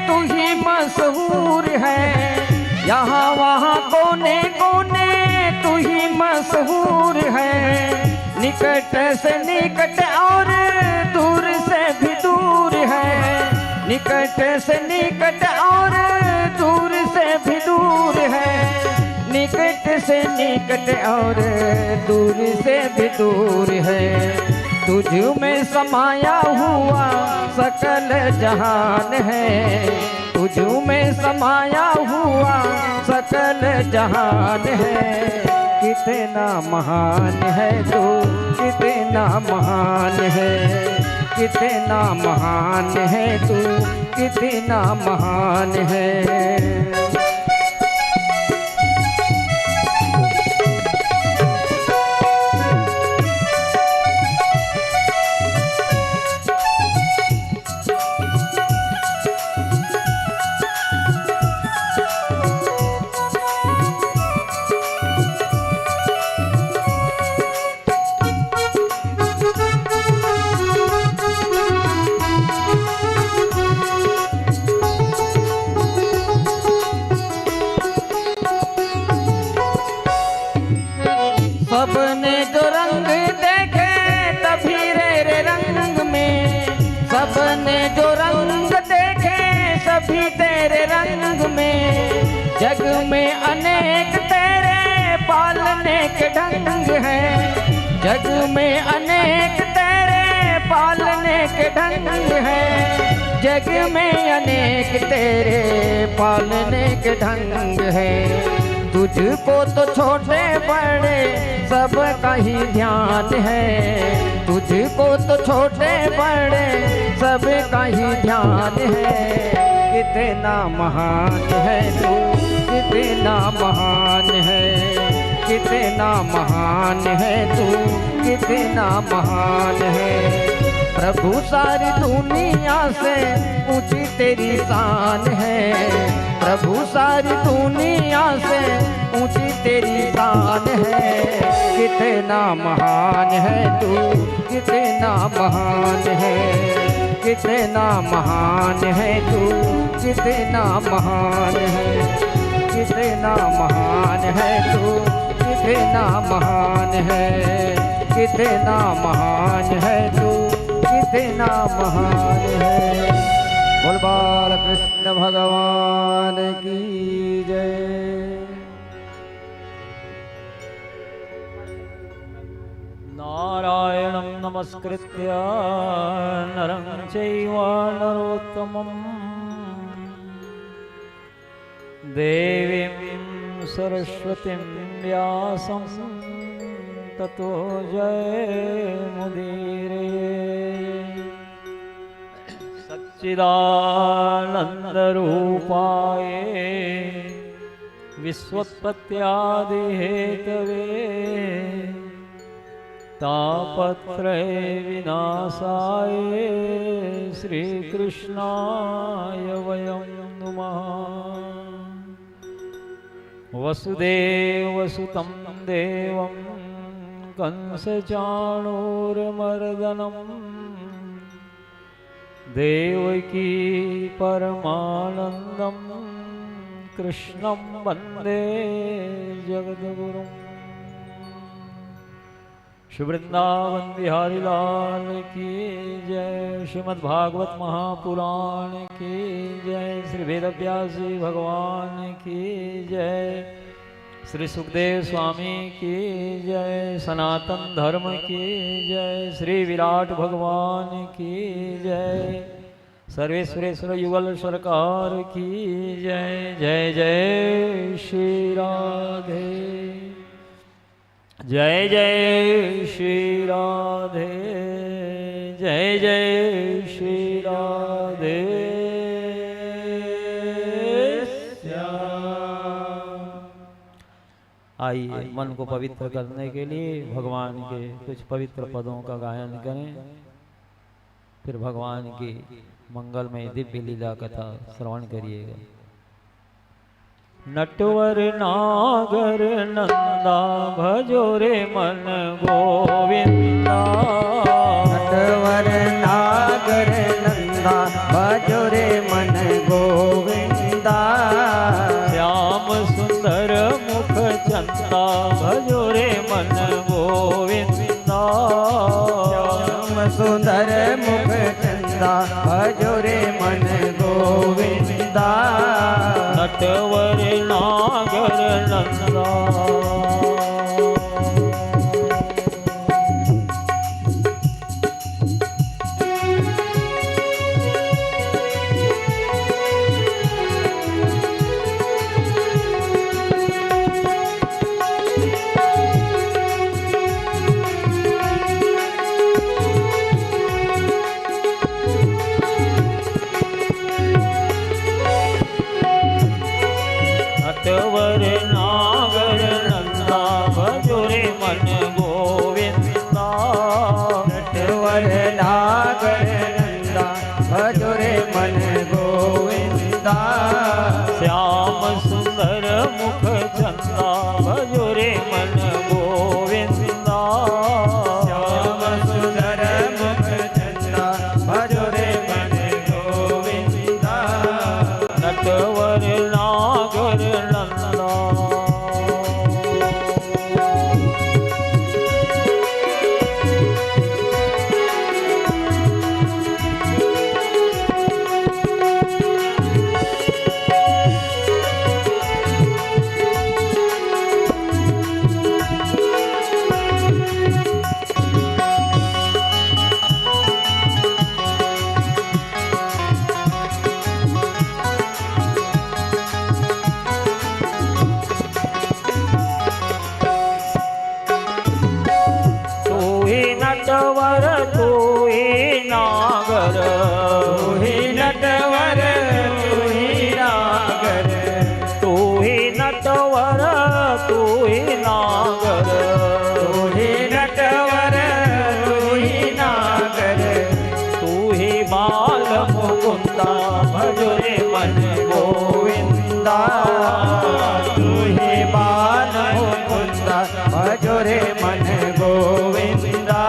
तू ही मशहूर है। यहाँ वहाँ कोने कोने तू ही मशहूर है। निकट से निकट और दूर से भी दूर है। निकट से निकट और दूर से भी दूर है, निकट से निकट और दूर से भी दूर है। तुझ में समाया हुआ सकल जहान है, तुझ में समाया हुआ सकल जहान है। कितना महान है तू, कितना महान है, कितना महान है तू, कितना महान है। सबने जो रंग देखे तभी रे रंग में, सबने जो रंग देखे सभी तेरे रंग में। जग में अनेक तेरे पालने के ढंग हैं, जग में अनेक तेरे पालने के ढंग हैं, जग में अनेक तेरे पालने के ढंग हैं। तुझको तो छोटे बड़े सबका ही ध्यान है, तुझको तो छोटे बड़े सबका ही ध्यान है। कितना महान है तू, कितना महान है, कितना महान है तू, कितना महान है। प्रभु सारी दुनिया से ऊंची तेरी शान है, प्रभु सारी दुनिया से ऊंची तेरी शान है। कितना महान है तू, कितना महान है, कितना महान है तू, कितना महान है, कितना महान है तू, कितना महान है, कितना महान है तू, कितना महान है। बोल बाल कृष्ण भगवान की जय। नारायणं नमस्कृत्य नरं चैव नरोत्तमं देवीं सरस्वतीं व्यासं ततो जयमुदीरये। सच्चिदानन्दरूपाय विश्वोत्पत्त्यादिहेतवे तापत्रय विनाशाय श्रीकृष्णाय वयं नुमः। वसुदेवसुतं देवं कंसचाणूरमर्दनं देवकी परमानन्दं कृष्णं वन्दे जगद्गुरुम्। श्री वृंदावन बिहारी लाल की जय। श्रीमद्भागवत महापुराण की जय। श्री वेदव्यास जी भगवान की जय। श्री सुखदेव स्वामी की जय। सनातन धर्म की जय। श्री विराट भगवान की जय। सर्वेश्वरेश्वर युगल सरकार की जय। जय जय श्री राधे। जय जय श्री राधे। जय जय श्री राधे श्याम। आइए मन को पवित्र करने के लिए भगवान के कुछ पवित्र पदों का गायन करें, फिर भगवान की मंगलमय दिव्य लीला कथा श्रवण करिएगा। नटवर नागर नंदा भजो रे मन गोविंदा। नटवर नागर नंदा भजो रे मन गोविंदा। श्याम सुंदर मुख चंदा भजो रे मन गोविंदा। श्याम सुंदर मुख चंदा भजो रे मन गोविंदा। नटवर तू ही नागर, तू ही नटवर तू ही नागर, तू ही नटवर तू ही नागर, तू ही नटवर तू ही नागर, तू ही बाल मुकुंदा भजो रे मन गोविंदा, तू ही बाल मुकुंदा भजो रे मन गोविंदा,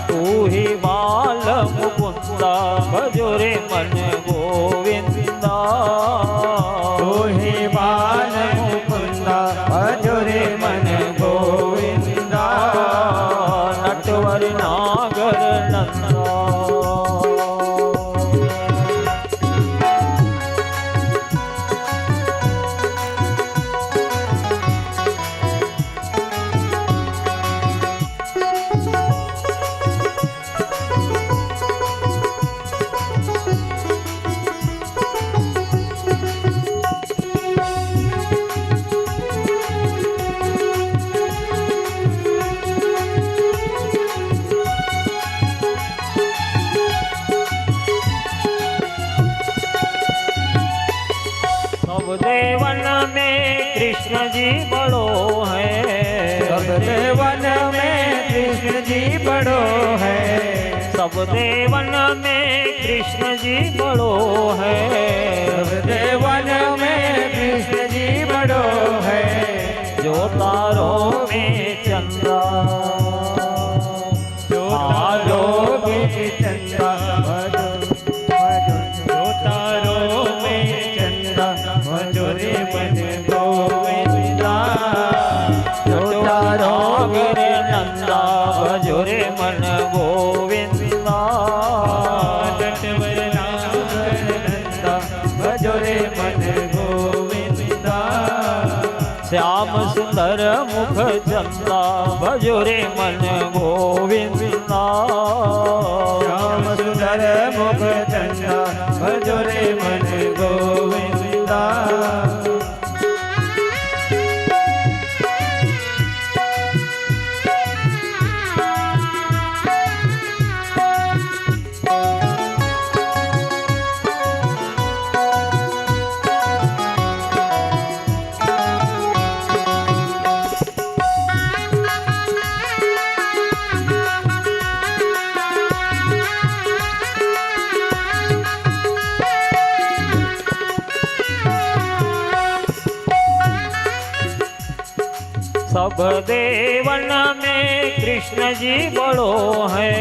तू ही बाल मुकुंदा भजो रे मन गोविंदा, तू ही बाल मुकुंदा भजो रे मन गोविंदा, नटवर नागर नंदा। सब देवन में कृष्ण जी बड़ो है, सब देवन में कृष्ण जी बड़ो है, सब देवन में कृष्ण जी बड़ो है, सब देवन में कृष्ण जी बड़ो है, जो तारों में चंद्रा, जो तारों में चंदा भजो भजो, जो तारों में चंदा भजो रे मन गोविंदा, जो तारों में नंदा भजो रे मन गोविंदा, नटवर नागर नंदा भजो रे मन गोविंदा, श्याम सुंदर मुख चंदा भजो रे मन गोविंदा, श्याम सुंदर मुख चंदा भजो रे मन गोविंदा, सब देवन में कृष्ण जी बड़ो है,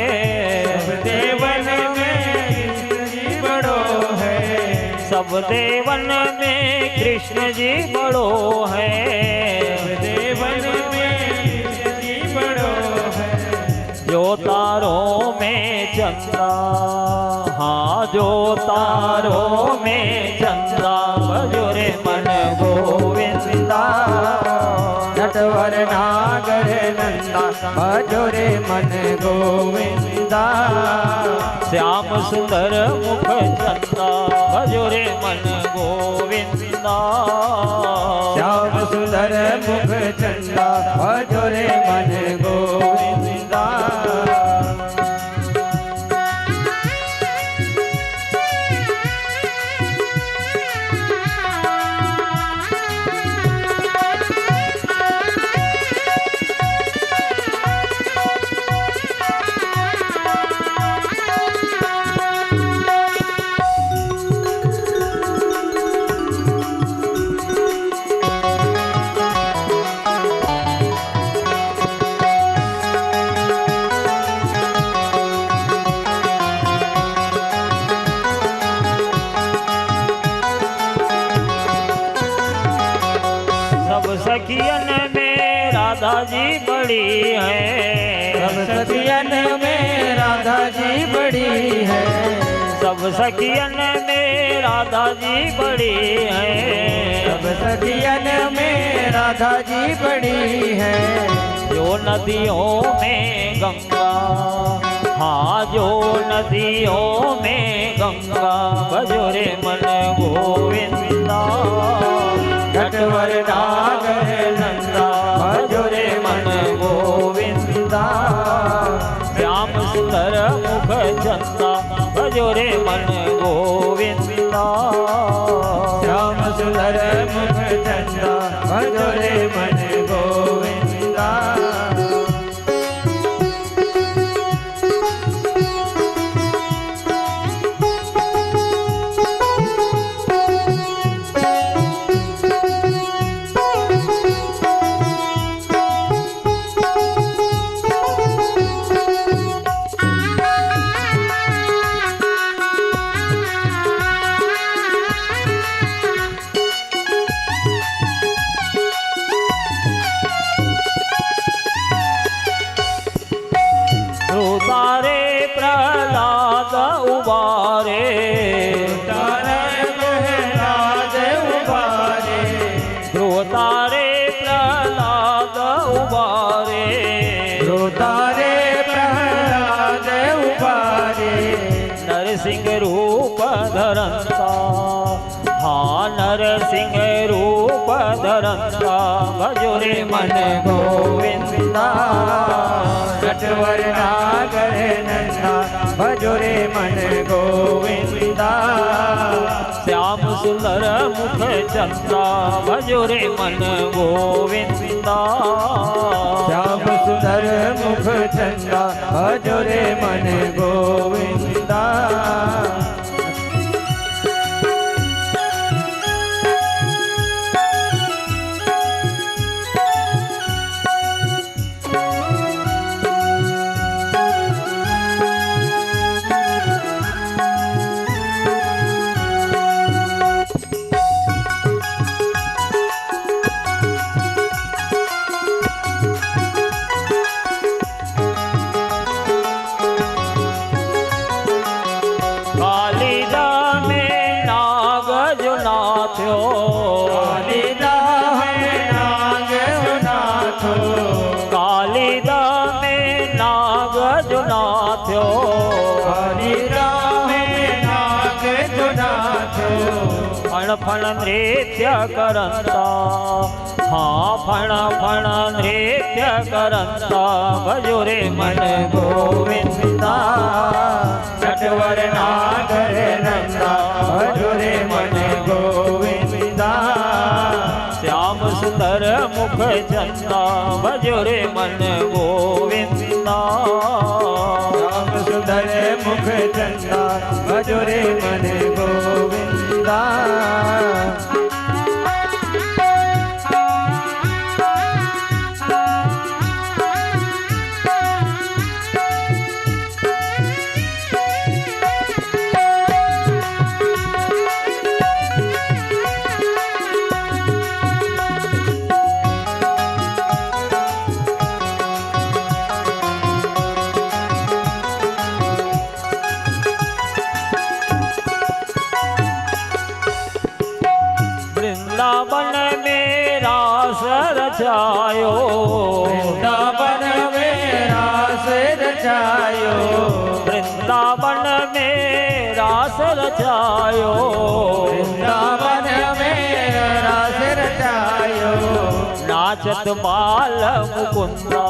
सब देवन में कृष्ण जी बड़ो है, सब देवन में कृष्ण जी बड़ो है, सब देवन में कृष्ण जी बड़ो है, जो तारों में चंदा, हाँ जो तारों में चंदा भजो रे मन गोविंदा, नटवर नागर नंदा भजो रे मन गोविंदा, श्याम सुंदर मुख चंदा भजो रे मन गोविंदा, श्याम सुंदर मुख चंदा भजो रे मन गोविंदा, सखियन में राधा जी बड़ी है, सब सखियन में राधा जी बड़ी है, सब सखियन में राधा जी बड़ी है, सब सखियन में राधा जी बड़ी है, जो नदियों में गंगा, हाँ जो नदियों में गंगा भजो रे मन गोविंदा, नटवर नागर नंदा भजो रे मन गोविंदा, चंदा भजो रे मन गोविंदा। श्याम सुंदर मुख चंदा भजो रे मन गोविंदा। तारे प्रहलाद उबारे तारे प्रहलाद उबारे। तारे प्रहलाद उबारे तारे प्रहलाद उबारे। नरसिंह रूप धरंता हाँ नरसिंह रूप धरंता भजो रे मन गोविंदा। नटवर नागर नंदा भजो रे मन गोविंदा। श्याम सुंदर मुख चंदा भजो रे मन गोविंदा। श्याम सुंदर मुख चंदा भजो रे मन गोविंदा। कालिदा में नाग जुनाथ्यो कालिदा में नाग जुनाथ्यो। फण फण नृत्य करंता हाँ फण फण नृत्य करंता भजो रे मन गोविंदा। नटवर नागर नंदा भजो रे मन गोविंदा। श्याम सुंदर मुख चंदा भजो रे मन गोविंदा। श्याम सुंदर मुख चंदा भजो रे मन गोविंदा। वृंदावन में रास रचायो वृंदावन में रास रचायो। वृंदावन में रास रचायो वृंदावन में रास रचायो। नाचत बाल मुकुंदा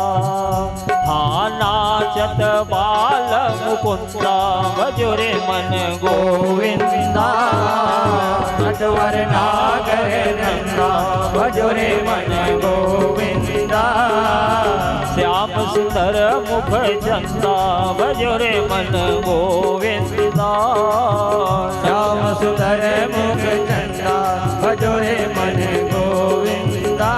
हाँ नाचत बाल मुकुंदा भजो रे मन गोविंदा। नटवर नागर नंदा भजो रे मन गोविंदा। श्याम सुंदर मुख चंदा भजो रे मन गोविंदा। श्याम सुंदर मुख चंदा भजो रे मन गोविंदा।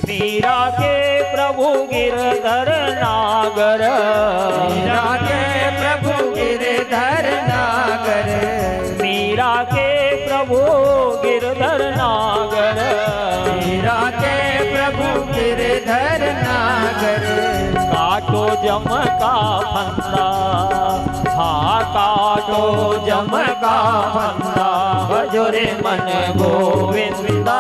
मीरा के प्रभु गिरधर नागर मीरा के प्रभु गिरधर नागर। मीरा के प्रभु गिरधर नागर गिरधर नागर काटो जम का फंदा, हाँ काटो जम का फंदा, भजोरे मन गोविंदा।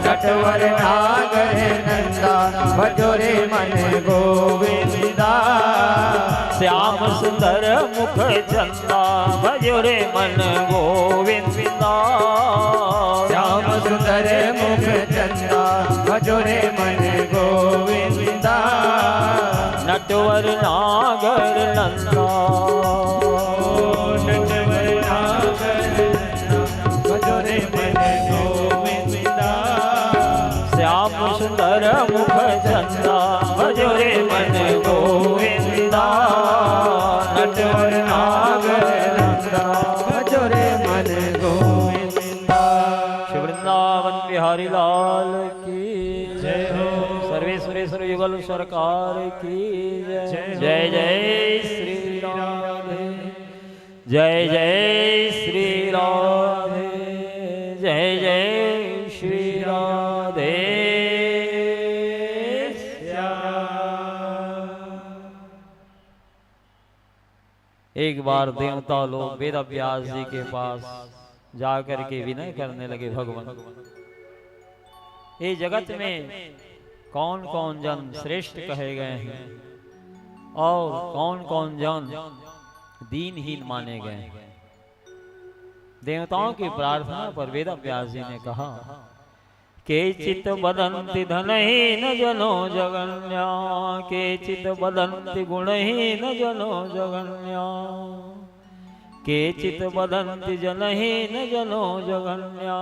नटवर नागर नंदा भजोरे मन गोविंदा। श्याम सुंदर मुख चंदा, भजोरे मन गोविंदा। श्याम सुंदर मुख चंदा भजोरे मन गोविंदा। नटवर नागर नंदा, नटवर नागर नंदा भजोरे मन गोविंदा। श्याम सुंदर मुख चंदा, भजोरे मन गोविंदा। नटवर नागर नंदा भजोरे मन गोविंदा। श्री वृंदावन बिहारी लाल की जय हो। सर्वेश्वरेश्वर युगल सरकार की जय। जय जय श्री राधे, जय जय श्री राधे, जय जय श्री राधे। एक बार देवता लोग वेद व्यास जी के पास जाकर के विनय करने लगे, भगवान ये जगत में कौन कौन जन श्रेष्ठ कहे गए हैं और कौन कौन जन दीनहीन माने गए हैं। देवताओं की प्रार्थना पर वेद व्यास जी ने कहा, केचित बदन्ति धनहीन जनो जगन्या, केचित बदन्ति गुणहीन जनो जगन्या, केचित बदन्ति जनहीन जनो जगन्या।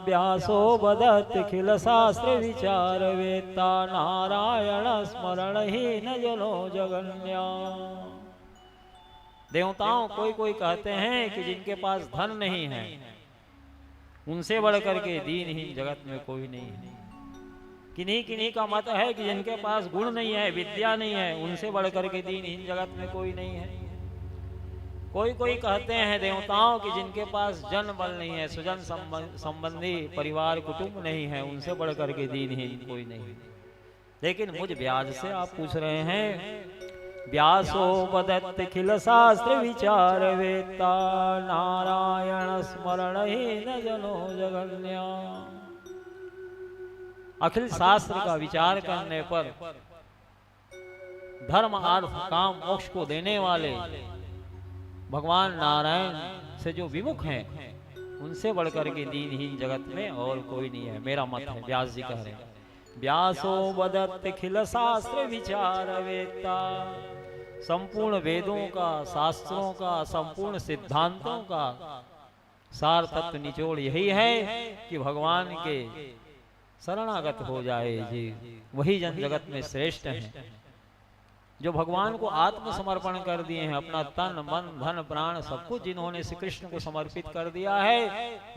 व्यासो बदत् खिल शास्त्र विचार वेत्ता, नारायण स्मरणहीन जनो जगन्या। देवताओं कोई कोई कहते हैं कि जिनके पास धन नहीं है उनसे बढ़ करके दीनहीन जगत में कोई नहीं है। किन्हीं किन्हीं का मत है कि जिनके पास गुण नहीं है, विद्या नहीं है, उनसे बढ़ करके दीनहीन जगत में कोई नहीं है। कोई कोई कहते हैं देवताओं कि जिनके पास जन बल नहीं है, सुजन संबंधी परिवार कुटुंब नहीं है, उनसे बढ़ करके दीनहीन कोई नहीं है। लेकिन मुझ व्यास से आप पूछ रहे हैं, व्यासो बदत्त खिल शास्त्र विचार वेत्ता, नारायण स्मरणहीन जनो जगन्या। अखिल शास्त्र का विचार करने पर धर्म अर्थ काम मोक्ष को देने वाले भगवान नारायण से जो विमुख हैं उनसे बढ़कर के दीनहीन जगत में और कोई नहीं है, मेरा मत है। व्यास जी कह रहे हैं, व्यासो बदत्त खिल शास्त्र विचार वेत्ता। संपूर्ण वेदों का, शास्त्रों का, संपूर्ण सिद्धांतों का सार तत्व निचोड़ यही है कि भगवान के शरणागत हो जाए जी, वही जन जगत में श्रेष्ठ हैं। जो भगवान को आत्मसमर्पण कर दिए हैं, अपना तन मन धन प्राण सब कुछ जिन्होंने श्री कृष्ण को समर्पित कर दिया है,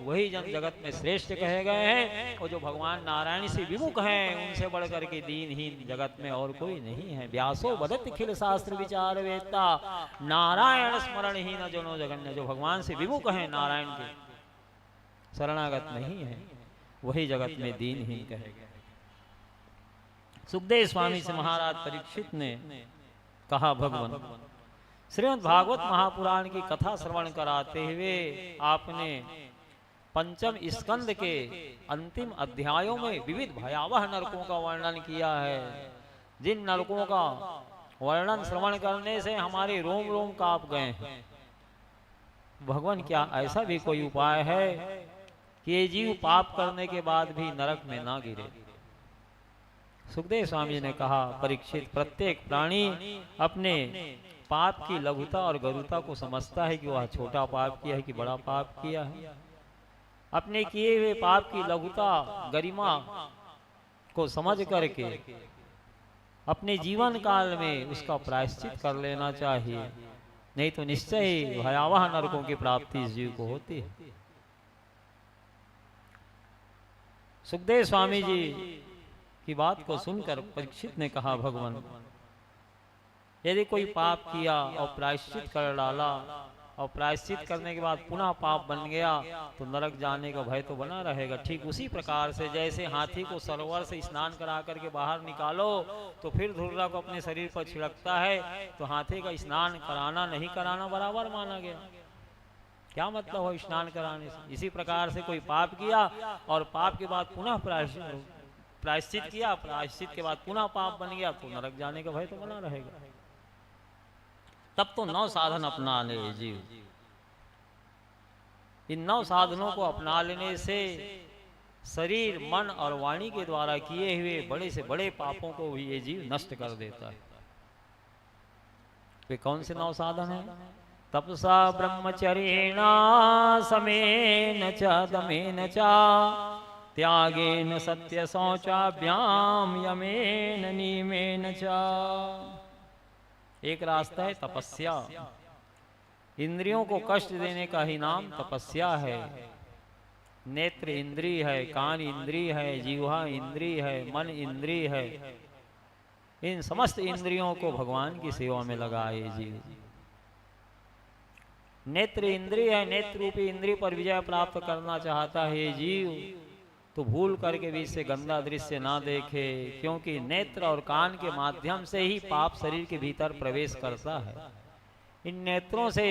वही जन जगत में श्रेष्ठ कहे गए हैं। और जो भगवान नारायण से विमुख हैं उनसे बढ़कर के दीनहीन जगत में और कोई नहीं है। व्यासो बदत्त खिल शास्त्र विचार वेत्ता, नारायण स्मरणहीन जनो जगन्य। जो भगवान से विमुख हैं, नारायण के शरणागत नहीं है, वही जगत में दीनहीन कहे गए। सुखदेव स्वामी से महाराज परीक्षित ने कहा, भगवान श्रीमद् भागवत महापुराण की कथा श्रवण कराते हुए आपने पंचम स्कंद के अंतिम अध्यायों में विविध भयावह नरकों का वर्णन किया है। जिन नरकों का वर्णन श्रवण करने से हमारे रोम रोम कांप गए हैं। भगवान क्या ऐसा भी कोई उपाय है कि ये जीव पाप करने के बाद भी नरक में ना गिरे? सुखदेव स्वामी ने कहा, परीक्षित प्रत्येक प्राणी अपने पाप की लघुता और गरुता को समझता है कि वह छोटा पाप किया है कि बड़ा पाप किया है। अपने किए हुए पाप की लघुता गरिमा को समझ करके अपने जीवन काल में उसका प्रायश्चित कर लेना चाहिए, नहीं तो निश्चय ही भयावह नरकों की प्राप्ति इस जीव को होती है। सुखदेव स्वामी जी की बात को सुनकर परीक्षित ने कहा, भगवान यदि कोई पाप किया और प्रायश्चित कर डाला और प्रायश्चित करने के बाद पुनः पाप बन गया तो नरक जाने का भय तो बना रहेगा। ठीक उसी प्रकार से जैसे हाथी को सरोवर से स्नान करा करके बाहर निकालो तो फिर धुर्रा को अपने शरीर पर छिड़कता है, तो हाथी का स्नान कराना नहीं कराना बराबर माना गया। क्या मतलब हो स्नान कराने से? इसी प्रकार से कोई पाप किया और पाप के बाद पुनः प्रायश्चित किया, प्रायश्चित के बाद पुनः पाप बन गया तो नरक जाने का भय तो बना रहेगा। तब तो 9 साधन अपना ले जीव। इन 9 साधनों को अपना लेने से शरीर, मन और वाणी के द्वारा किए हुए बड़े से बड़े पापों को भी ये जीव नष्ट कर देता है। वे कौन से 9 साधन हैं? तपसा ब्रह्मचर्येण समेन च दमेन च त्यागेन सत्य शौचाभ्याम यमेन नियमेन च। एक रास्ता है तपस्या। इंद्रियों को कष्ट देने का ही नाम तपस्या है। नेत्र इंद्रिय है, कान इंद्रिय है, जिह्वा इंद्रिय है, मन इंद्रिय है। इन समस्त इंद्रियों को भगवान की सेवा में लगाए जीव। नेत्र इंद्रिय है, नेत्र रूपी इंद्रिय पर विजय प्राप्त करना चाहता है जीव तो भूल करके भी इससे गंदा दृश्य ना देखे, क्योंकि नेत्र और कान के माध्यम से ही पाप शरीर के भीतर प्रवेश करता है। इन नेत्रों से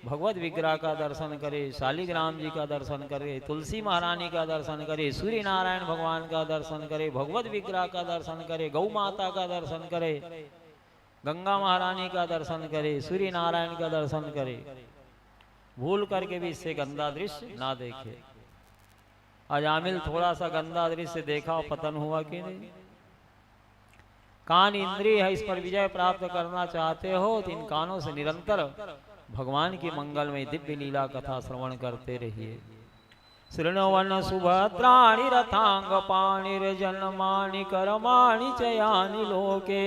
भगवत विग्रह का दर्शन करे, शालिग्राम जी का दर्शन करे, तुलसी महारानी का दर्शन करे, सूर्य नारायण भगवान का दर्शन करे, भगवत विग्रह का दर्शन करे, गौ माता का दर्शन करे, गंगा महारानी का दर्शन करे, सूर्य नारायण का दर्शन करे। भूल करके भी इससे गंदा दृश्य ना देखे। अजामिल थोड़ा सा गंदा दृश्य देखा और पतन हुआ कि नहीं? कान इंद्रिय है, इस पर विजय प्राप्त करना चाहते हो तो इन कानों से निरंतर भगवान की मंगलमय दिव्य लीला कथा श्रवण करते रहिए। शृण्वन् सुभद्राणि रथांग पाणिर्जन्मानि कर्माणि चयानि लोके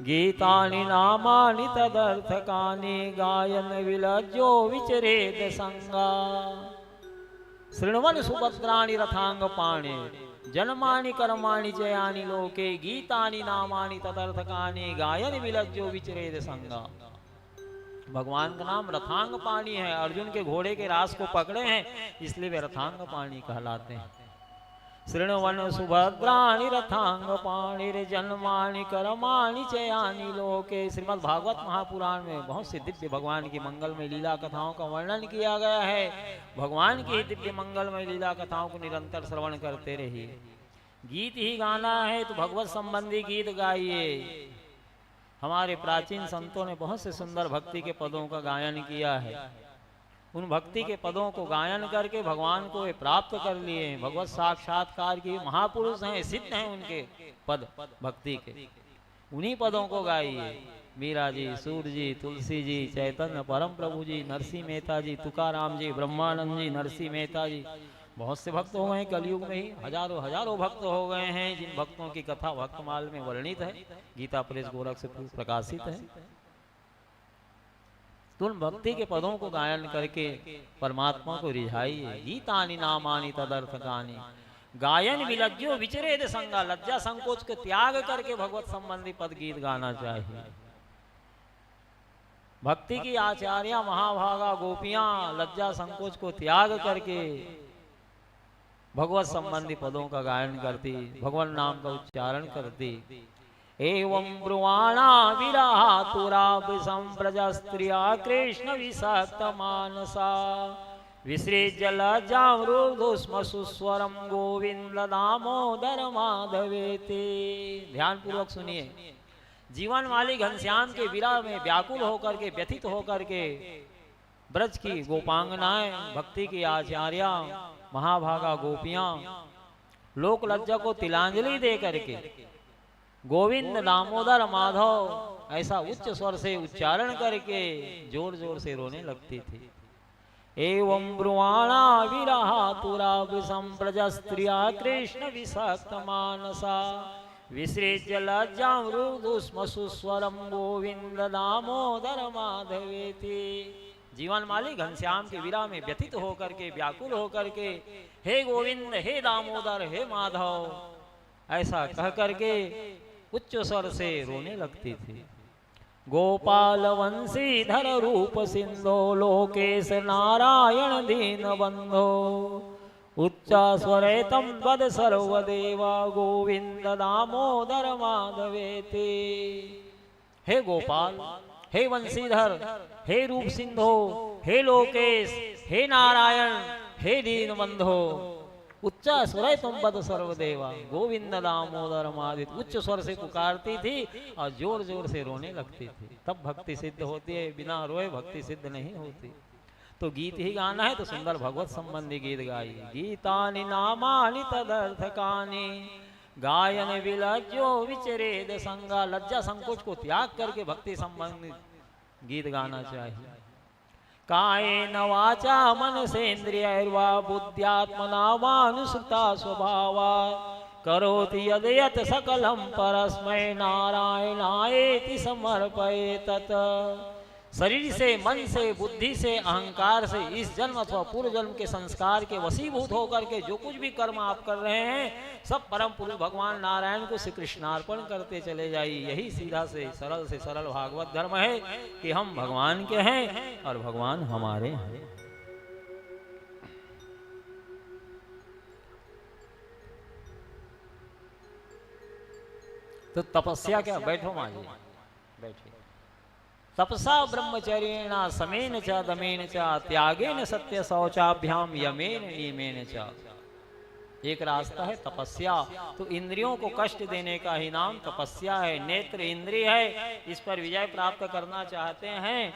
गीतानि नामानि तदर्थकानि गायन विलज्जो विचरेद संगा। शृण्वन् सुभद्राणि रथांग पाणि जन्मानि कर्माणि चयानि लोके गीतानि नामानि तदर्थकानि गायन विलज्जो विचरेद संगा। भगवान का नाम रथांग पाणि है। अर्जुन के घोड़े के रास को पकड़े हैं इसलिए वे रथांग पाणि कहलाते हैं। शृण्वन् सुभद्राणि रथांग पाणिर्जन्मानि कर्माणि चयानि लोके। श्रीमद् भागवत महापुराण में बहुत से दिव्य भगवान की मंगलमय लीला कथाओं का वर्णन किया गया है। भगवान की दिव्य मंगलमय लीला कथाओं को निरंतर श्रवण करते रहिए। गीत ही गाना है तो भगवत संबंधी गीत गाइए। हमारे प्राचीन संतों ने बहुत से सुंदर भक्ति के पदों का गायन किया है। उन भक्ति के पदों को गायन करके भगवान को वे प्राप्त कर लिए हैं। भगवत साक्षात्कार की महापुरुष हैं, सिद्ध हैं उनके पद भक्ति के। उन्हीं पदों को गाइए। मीरा जी, सूर जी, तुलसी जी, चैतन्य परम प्रभु जी, नरसिंह मेहता जी, तुकाराम जी, ब्रह्मानंद जी, नरसिंह मेहता जी, बहुत से भक्त हो गए हैं। कलयुग में ही हजारों हजारों भक्त हो गए हैं जिन भक्तों की कथा भक्तमाल में वर्णित है, गीता प्रेस गोरख से प्रकाशित है। तुम भक्ति के पदों को गायन करके परमात्मा को रिझाइए। गीतानि नामानि तदर्थकानि गायन विलज्जो विचरेद संगा। लज्जा संकोच के त्याग करके भगवत संबंधी पद गीत गाना चाहिए। भक्ति की आचार्या महाभागा गोपियां लज्जा संकोच को त्याग करके भगवत संबंधी पदों का गायन करती, भगवान नाम का उच्चारण करती। एवं ब्रुवाणा विरातुरा विसंप्रजा स्त्रिया कृष्ण विषक्त मानसा विसृज्य लज्जामृदुस्म सुस्वरम गोविंद दामोदर माधवेति। ध्यान पूर्वक सुनिए। जीवन वाली घनश्याम के विरह में व्याकुल होकर के, व्यथित होकर के ब्रज की गोपांगनाएं, भक्ति की आचार्या महाभागा गोपियां लोक लज्जा को तिलांजलि दे करके गोविंद दामोदर माधव ऐसा उच्च स्वर से उच्चारण करके जोर जोर से रोने लगती थी। एवं ब्रुवाणा विरहातुरा विसंप्रजा स्त्रिया कृष्ण विषक्त मानसा विसृज्य लज्जामृदुस्म सुस्वरम गोविंद दामोदर माधवेति। जीवन माली घनश्याम के विरह में व्यथित होकर के, व्याकुल होकर के, हे गोविंद, हे दामोदर, हे माधव ऐसा कह करके उच्च स्वर से रोने लगती थी। गोपाल वंशीधर रूप सिंधो लोकेश नारायण दीन बंधो उच्चा स्वरे तम वद सर्वदेवा गोविंद दामोदर माधवेति। हे गोपाल, हे वंशीधर, हे रूप सिंधो, हे लोकेश, हे नारायण, हे दीन बंधो उच्चा स्वर तुम पद सर्वदेवा गोविंद दामोदर मादित। उच्च स्वर से पुकारती थी और जोर जोर से रोने लगती थी, तब भक्ति सिद्ध होती है, बिना रोए भक्ति सिद्ध नहीं होती। तो गीत ही गाना है तो सुंदर भगवत संबंधी गीत गाइए। गीतानि नामानि तदर्थकानि गायन विलज्जो विचरेद संगा। लज्जा संकोच को त्याग करके भक्ति संबंधित गीत गाना चाहिए। कायेन वाचा मनसेन्द्रियैर्वा बुद्ध्यात्मना वानुसृता स्वभावा करोति यद् यत् सकलं परस्मै नारायणायेति समर्पयेतत्। शरीर से, मन से, बुद्धि से, अहंकार से इस जन्म अथवा पूर्व जन्म के संस्कार के वशीभूत होकर के जो कुछ भी कर्म आप कर रहे हैं सब परम पुरुष भगवान नारायण को श्री कृष्णार्पण करते चले जाइए। यही सीधा से सरल भागवत धर्म है कि हम भगवान के हैं और भगवान हमारे हैं। तो तपस्या क्या, बैठो माँ जी, बैठिए। तपसा ब्रह्मचर्येण समेन च दमेन च त्यागेन सत्य शौचाभ्याम यमेन नियमेन च। एक रास्ता है तपस्या, तो इंद्रियों को कष्ट देने का ही नाम तपस्या है। नेत्र इंद्रिय है, इस पर विजय प्राप्त करना चाहते हैं,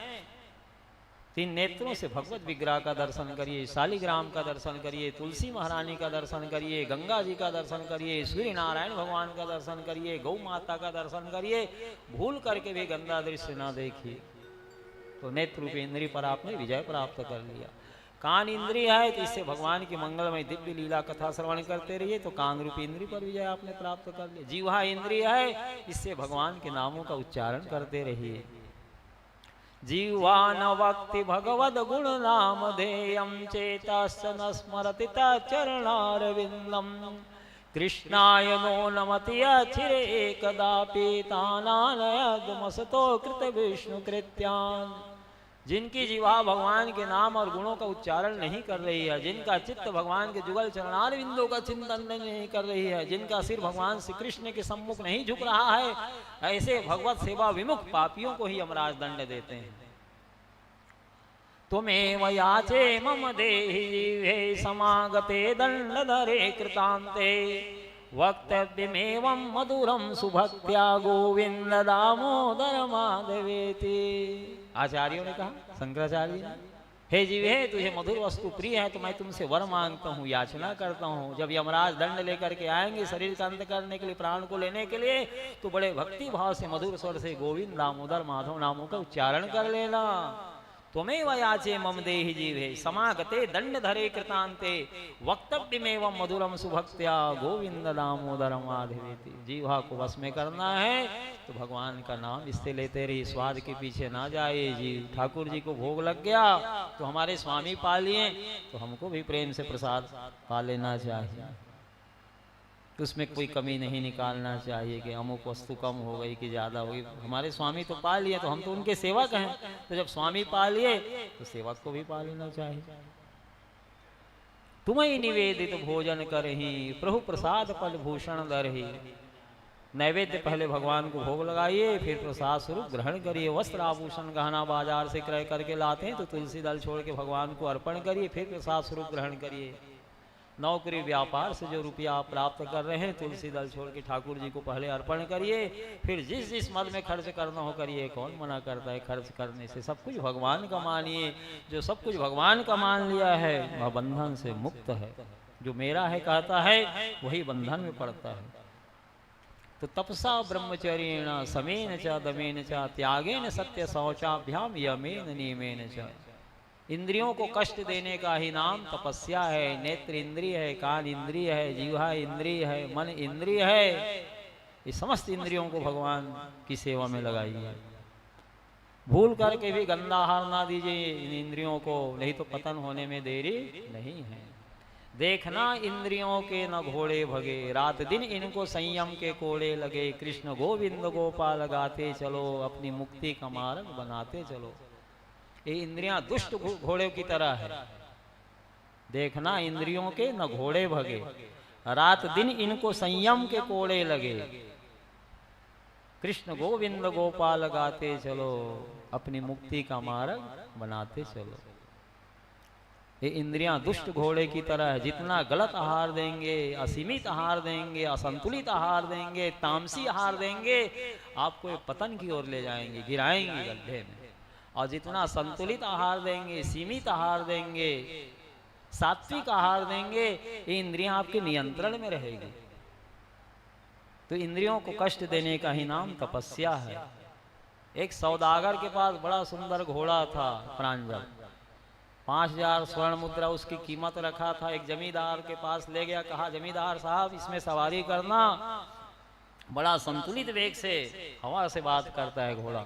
3 नेत्रों से भगवत विग्रह का दर्शन करिए, शालिग्राम का दर्शन करिए, तुलसी महारानी का दर्शन करिए, गंगा जी का दर्शन करिए, सूर्य नारायण भगवान का दर्शन करिए, गौ माता का दर्शन करिए। भूल करके भी गंदा दृश्य ना देखिए। तो नेत्र रूपी इंद्रिय पर आपने विजय प्राप्त कर लिया। कान इंद्रिय है तो इससे भगवान की मंगलमय दिव्य लीला कथा श्रवण करते रहिए, तो कान रूपी इंद्रिय पर विजय आपने प्राप्त कर लिया। जीवा इंद्रिय है, इससे भगवान के नामों का उच्चारण करते रहिए। जीवान वक्ति भगवद गुण नाम धेयम चेतस्य न स्मरति चरणारविंदम कृष्णाय नो नमति अचिरे एकदापि तानानयदमसतो कृत विष्णु कृत्यान। जिनकी जीवा भगवान के नाम और गुणों का उच्चारण नहीं कर रही है, जिनका चित्त भगवान के जुगल चरणारविंदों का चिंतन नहीं कर रही है, जिनका सिर भगवान श्री कृष्ण के सम्मुख नहीं झुक रहा है, ऐसे भगवत सेवा विमुख पापियों को ही यमराज दंड देते हैं। त्वमेव याचे मम देहि जीवे समागते दंडधरे कृतान्ते वक्तव्यमेवं मधुरं सुभक्त्या गोविंद दामोदर माधवेति। आचार्यों ने कहा, शंकराचार्य, हे जीवे, तुझे मधुर वस्तु प्रिय है तो मैं तुमसे वर मांगता हूँ, याचना करता हूँ। जब यमराज दंड लेकर के आएंगे शरीर का अंत करने के लिए, प्राण को लेने के लिए, तो बड़े भक्ति भाव से मधुर स्वर से गोविंद दामोदर माधव नामों का उच्चारण कर लेना। त्वमेव याचे मम देहि जीवे समागते दंडधरे कृतान्ते वक्तव्यमेवं मधुरम सुभक्त्या गोविंद दामोदर माधवेति। जीवा को वश में करना है तो भगवान का नाम इससे लेते रहिए, स्वाद के पीछे ना जाए। जी ठाकुर जी को भोग लग गया तो हमारे स्वामी पा लिए, तो हमको भी प्रेम से प्रसाद पा लेना चाहिए। उसमें कोई कमी नहीं निकालना चाहिए कि अमुक वस्तु कम हो गई कि ज़्यादा हो गई। हमारे स्वामी तो पा लिए तो हम तो उनके सेवक हैं, तो जब स्वामी पा लिए तो सेवक को भी पा लेना चाहिए। तुम्हें निवेदित भोजन करही प्रभु प्रसाद पद भूषण दरही। नैवेद्य पहले भगवान को भोग लगाइए, फिर प्रसाद स्वरूप ग्रहण करिए। वस्त्र आभूषण गहना बाजार से क्रय करके लाते हैं तो तुलसी दल छोड़ के भगवान को अर्पण करिए, फिर प्रसाद स्वरूप ग्रहण करिए। नौकरी व्यापार से जो रुपया आप प्राप्त कर रहे हैं, तुलसी दल छोड़ के ठाकुर जी को पहले अर्पण करिए, फिर जिस जिस मद में खर्च करना हो करिए। कौन मना करता है खर्च करने से? सब कुछ भगवान का मानिए। जो सब कुछ भगवान का मान लिया है वह बंधन से मुक्त है। जो मेरा है कहता है वही बंधन में पड़ता है। तो तपसा ब्रह्मचर्येण समेन च दमेन च त्यागेन सत्य शौचाभ्याम यमेन नियमेन च। इंद्रियों को कष्ट देने का ही नाम तपस्या है। नेत्र इंद्रिय है, कान इंद्रिय है, जीवा इंद्रिय है, मन इंद्रिय है। ये समस्त इंद्रियों को भगवान की सेवा में लगाइए। भूल करके भी गंदा आहार ना दीजिए इन इंद्रियों को, नहीं तो पतन होने में देरी नहीं है। देखना इंद्रियों के न घोड़े भगे, रात दिन इनको संयम के कोड़े लगे। कृष्ण गोविंद गोपाल गाते चलो, अपनी मुक्ति का मार्ग बनाते चलो। ये इंद्रियां दुष्ट घोड़े की तरह है। देखना इंद्रियों के न घोड़े भगे, रात दिन इनको संयम के कोड़े लगे। कृष्ण गोविंद गोपाल गाते चलो, अपनी मुक्ति का मार्ग बनाते चलो। ये इंद्रियां दुष्ट घोड़े की तरह है। जितना गलत आहार देंगे, असीमित आहार देंगे, असंतुलित आहार देंगे, तामसी आहार देंगे, आपको ये पतन की ओर ले जाएंगे, गिराएंगे गड्ढे में। और जितना संतुलित आहार देंगे, सीमित आहार देंगे, सात्विक आहार देंगे, ये इंद्रियां आपके नियंत्रण में रहेगी। तो इंद्रियों को कष्ट देने का ही नाम तपस्या है। एक सौदागर के पास बड़ा सुंदर घोड़ा था प्रांजल, 5000 स्वर्ण मुद्रा उसकी कीमत रखा था। एक जमींदार के पास ले गया, कहा जमींदार साहब इसमें सवारी करना। बड़ा संतुलित वेग से हवा से बात करता है घोड़ा।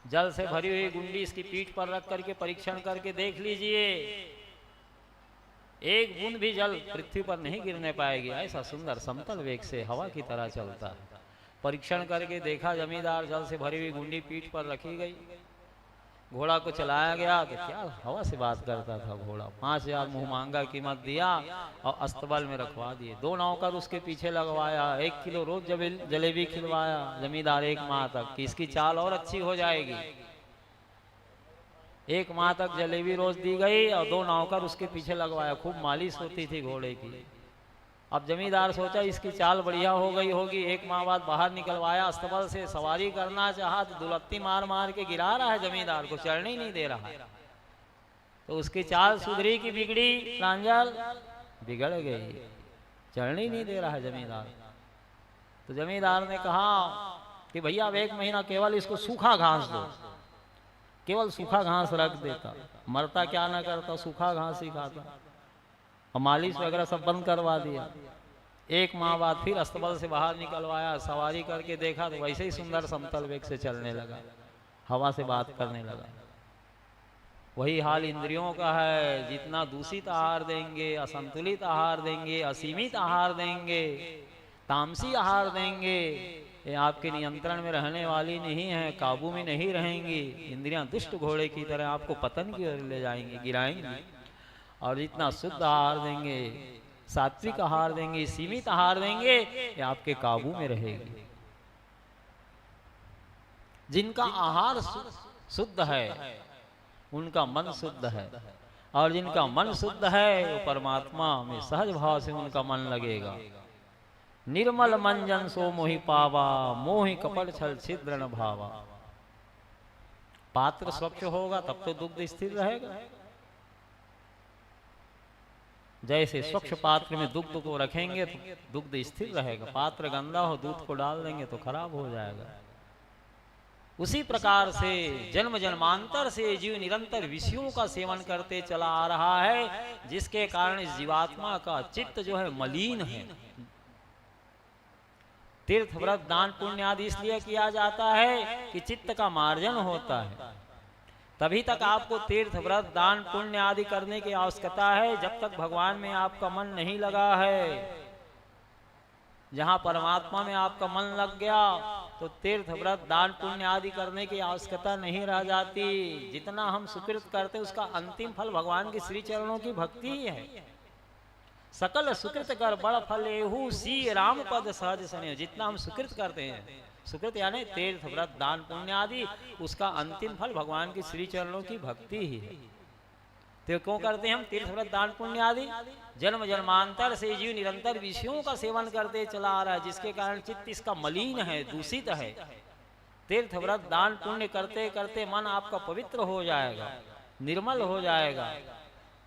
जल से भरी हुई गुंडी इसकी पीठ पर रख करके परीक्षण करके देख लीजिए, एक बूंद भी जल पृथ्वी पर नहीं गिरने पाएगी। ऐसा सुंदर समतल वेग से हवा की तरह चलता है। परीक्षण करके देखा जमींदार, जल से भरी हुई गुंडी पीठ पर रखी गई, घोड़ा को चलाया गया तो क्या हवा से बात करता था घोड़ा। 5000 मुंह मांगा कीमत दिया और अस्तबल में रखवा दिए। 2 नौकर उसके पीछे लगवाया, 1 किलो रोज जलेबी खिलवाया जमींदार 1 माह तक कि इसकी चाल और अच्छी हो जाएगी। 1 माह तक जलेबी रोज दी गई और 2 नौकर उसके पीछे लगवाया। खूब मालिश होती थी घोड़े की। अब जमींदार सोचा इसकी चाल बढ़िया हो गई होगी, 1 माह बाद बाहर निकलवाया अस्तबल से, सवारी करना चाहा तो दुलत्ती मार मार के गिरा रहा है जमींदार को, चढ़ने ही नहीं दे रहा है। तो उसकी चाल सुधरी की बिगड़ी, प्रांजल बिगड़ गई, चढ़ने ही नहीं दे रहा है जमींदार। तो जमींदार ने कहा कि भैया अब 1 महीना केवल इसको सूखा घास दो, केवल सूखा घास रख देता, मरता क्या ना करता, सूखा घास ही खाता। और मालिश वगैरह सब बंद करवा दिया। 1 माह बाद फिर अस्तबल से बाहर निकलवाया, सवारी करके देखा तो वैसे ही सुंदर समतल वेग से चलने लगा, हवा से बात करने लगा। वही हाल इंद्रियों का है। जितना दूषित आहार देंगे, असंतुलित आहार देंगे, असीमित आहार देंगे, तामसी आहार देंगे, ये आपके नियंत्रण में रहने वाली नहीं है, काबू में नहीं रहेंगी। इंद्रियां दुष्ट घोड़े की तरह आपको पतन की ओर ले जाएंगी, गिराएंगी। और जितना शुद्ध आहार देंगे, सात्विक आहार देंगे, सीमित आहार देंगे, ये आपके काबू में रहेगी। जिनका आहार शुद्ध है उनका मन शुद्ध है, और जिनका मन शुद्ध है वो परमात्मा में सहज भाव से उनका मन लगेगा। निर्मल मन जन सो मोहि पावा, मोहि कपट छल छिद्र न भावा। पात्र स्वच्छ होगा तब तो दुग्ध स्थिर रहेगा। जैसे स्वच्छ पात्र में दुग्ध को रखेंगे तो दुग्ध स्थिर रहेगा, पात्र गंदा हो दूध को डाल देंगे तो खराब हो जाएगा। उसी प्रकार से जन्म जन्मांतर से जीव निरंतर विषयों का सेवन करते चला आ रहा है, जिसके कारण इस जीवात्मा का चित्त जो है मलिन है। तीर्थ व्रत दान पुण्य आदि इसलिए किया जाता है कि चित्त का मार्जन होता है। तभी तक आपको तीर्थ व्रत दान पुण्य आदि करने की आवश्यकता है, जब तक भगवान में आपका मन नहीं लगा है। जहां परमात्मा में आपका मन लग गया तो तीर्थ व्रत दान पुण्य आदि करने की आवश्यकता नहीं रह जाती। जितना हम सुकृत करते उसका अंतिम फल भगवान के श्री चरणों की भक्ति ही है। सकल सुकृत कर बड़ फल एहू, सी राम पद सहज सने। जितना हम सुकृत करते हैं, सुकृत यानी तीर्थ व्रत दान पुण्य आदि, उसका अंतिम फल भगवान की श्री चरणों की भक्ति ही है। तो क्यों करते हैं हम तीर्थ व्रत दान पुण्य आदि? जन्म जन्मांतर से जीव निरंतर विषयों का सेवन करते चला आ रहा है, जिसके कारण चित्त इसका मलिन है, दूषित है। तीर्थ व्रत दान पुण्य करते करते मन आपका पवित्र हो जाएगा, निर्मल हो जाएगा,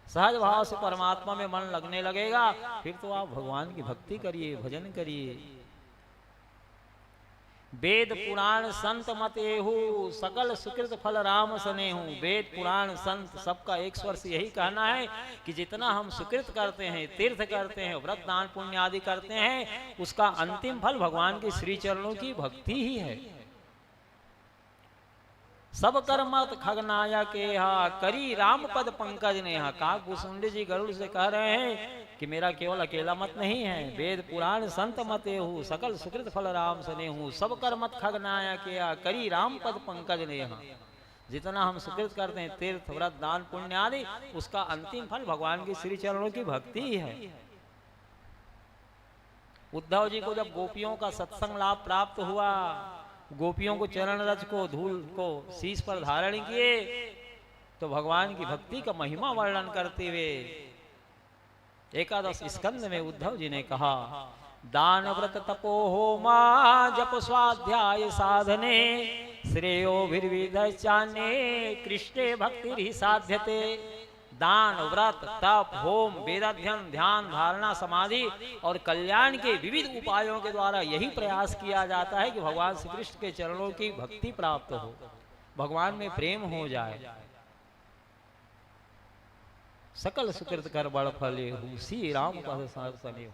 सहज भाव से परमात्मा में मन लगने लगेगा। फिर तो आप भगवान की भक्ति करिए, भजन करिए। वेद पुराण संत मत एहू, सकल सुकृत फल राम सनेहू। वेद पुराण संत सबका एक स्वर से यही कहना है कि जितना हम सुकृत करते हैं, तीर्थ करते हैं, व्रत दान पुण्य आदि करते हैं, उसका अंतिम फल भगवान के श्री चरणों की भक्ति ही है। सब कर मत खगनाया के हा करी राम पद पंकज ने हा। काकभूषुंड जी गरुड़ से कह रहे हैं कि मेरा केवल अकेला मत नहीं है, वेद पुराण संत मते हूँ, सकल सुकृत फल राम सने हूँ। सब कर मत खगनाया के हा करी राम पद पंकज ने हा। जितना हम सुकृत करते हैं, तीर्थ व्रत दान पुण्य आदि, उसका अंतिम फल भगवान के श्री चरणों की भक्ति ही है। उद्धव जी को जब गोपियों का सत्संग लाभ प्राप्त हुआ, गोपियों को चरण रज को धूल को शीश पर धारण किए, तो भगवान की भक्ति का महिमा वर्णन करते हुए एकादश स्कंद में उद्धव जी ने कहा, दान व्रत तपो होमा जप स्वाध्याय साधने श्रेयो विविधचाने कृष्णे भक्ति ही साध्यते। दान व्रत तप होम वेदाध्ययन ध्यान धारणा समाधि और कल्याण के विविध उपायों के द्वारा यही प्रयास किया जाता है कि भगवान श्री कृष्ण के चरणों की भक्ति प्राप्त हो, भगवान में प्रेम हो जाए। सकल सुकृत कर बड़ फले हूँ श्री राम पद सने।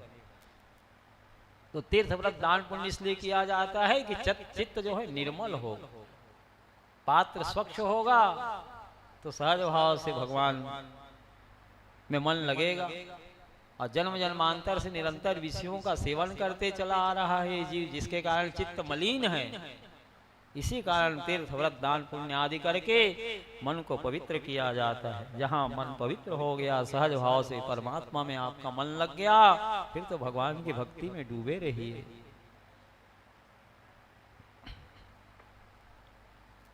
तो तीर्थ व्रत दान पुण्य इसलिए किया जाता है कि चित्त जो है निर्मल हो, पात्र स्वच्छ होगा तो सहज भाव से भगवान में मन लगेगा। और जन्म जन्मांतर से निरंतर विषयों का सेवन करते चला आ रहा है जीव, जिसके कारण चित्त मलिन है। इसी कारण तीर्थ व्रत दान पुण्य आदि करके मन को पवित्र किया जाता है। जहाँ मन पवित्र हो गया, सहज भाव से परमात्मा में आपका मन लग गया, फिर तो भगवान की भक्ति में डूबे रहिए।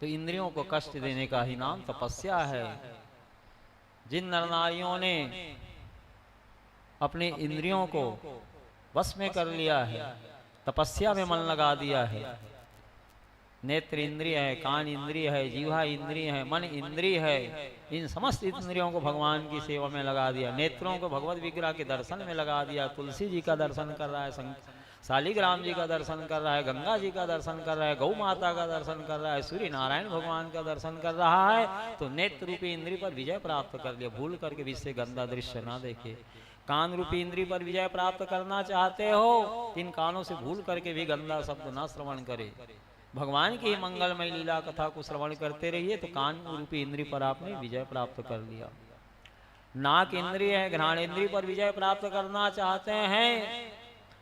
तो इंद्रियों को कष्ट देने का ही नाम तपस्या है। जिन नर नारियों ने अपने इंद्रियों को वश में कर लिया है, तपस्या में मन लगा दिया है, नेत्र इंद्रिय है, कान इंद्रिय है, जीवा इंद्रिय है, मन इंद्रिय है, इन समस्त इंद्रियों को भगवान की सेवा में लगा दिया। नेत्रों को भगवत विग्रह के दर्शन में लगा दिया। तुलसी जी का दर्शन कर रहा है, शालिग्राम जी का दर्शन कर रहा है, गंगा जी का दर्शन कर रहा है, गौ माता का दर्शन कर रहा है, सूर्य नारायण भगवान का दर्शन कर रहा है, तो नेत्र रूपी इंद्रिय पर विजय प्राप्त कर लिया। भूल करके भी इससे गंदा दृश्य ना देखे। कान रूपी इंद्रिय पर विजय प्राप्त करना चाहते हो, इन कानों से भूल करके भी गंदा शब्द ना श्रवण करे। भगवान की मंगलमय लीला कथा को श्रवण करते रहिए, तो कान रूपी इंद्रिय पर आपने विजय प्राप्त कर लिया। नाक इंद्रिय है, घ्राण इंद्रिय पर विजय प्राप्त करना चाहते हैं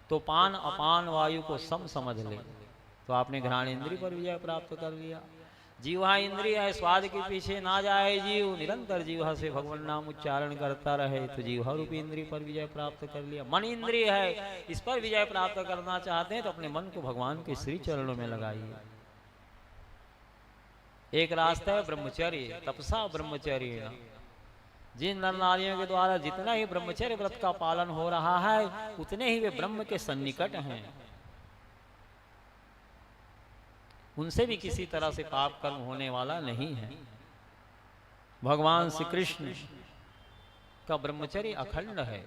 तो पान अपान वायु को सम समझ ले, तो आपने घ्राण इंद्रिय पर विजय प्राप्त कर लिया। जीवा इंद्रिय है, स्वाद के पीछे ना जाए जीव, निरंतर जीवा से भगवान नाम उच्चारण करता रहे, तो जीवा रूपी इंद्रिय पर विजय प्राप्त कर लिया। मन इंद्रिय है, इस पर विजय प्राप्त करना चाहते हैं तो अपने मन को भगवान के श्री चरणों में लगाइए। एक रास्ता है ब्रह्मचर्य, तपसा ब्रह्मचर्य। जिन नर नारियों के द्वारा जितना ही ब्रह्मचर्य व्रत का पालन हो रहा है, उतने ही वे ब्रह्म के सन्निकट हैं। उनसे भी किसी तरह से पाप कर्म होने वाला नहीं है। भगवान श्री कृष्ण का ब्रह्मचर्य अखंड है।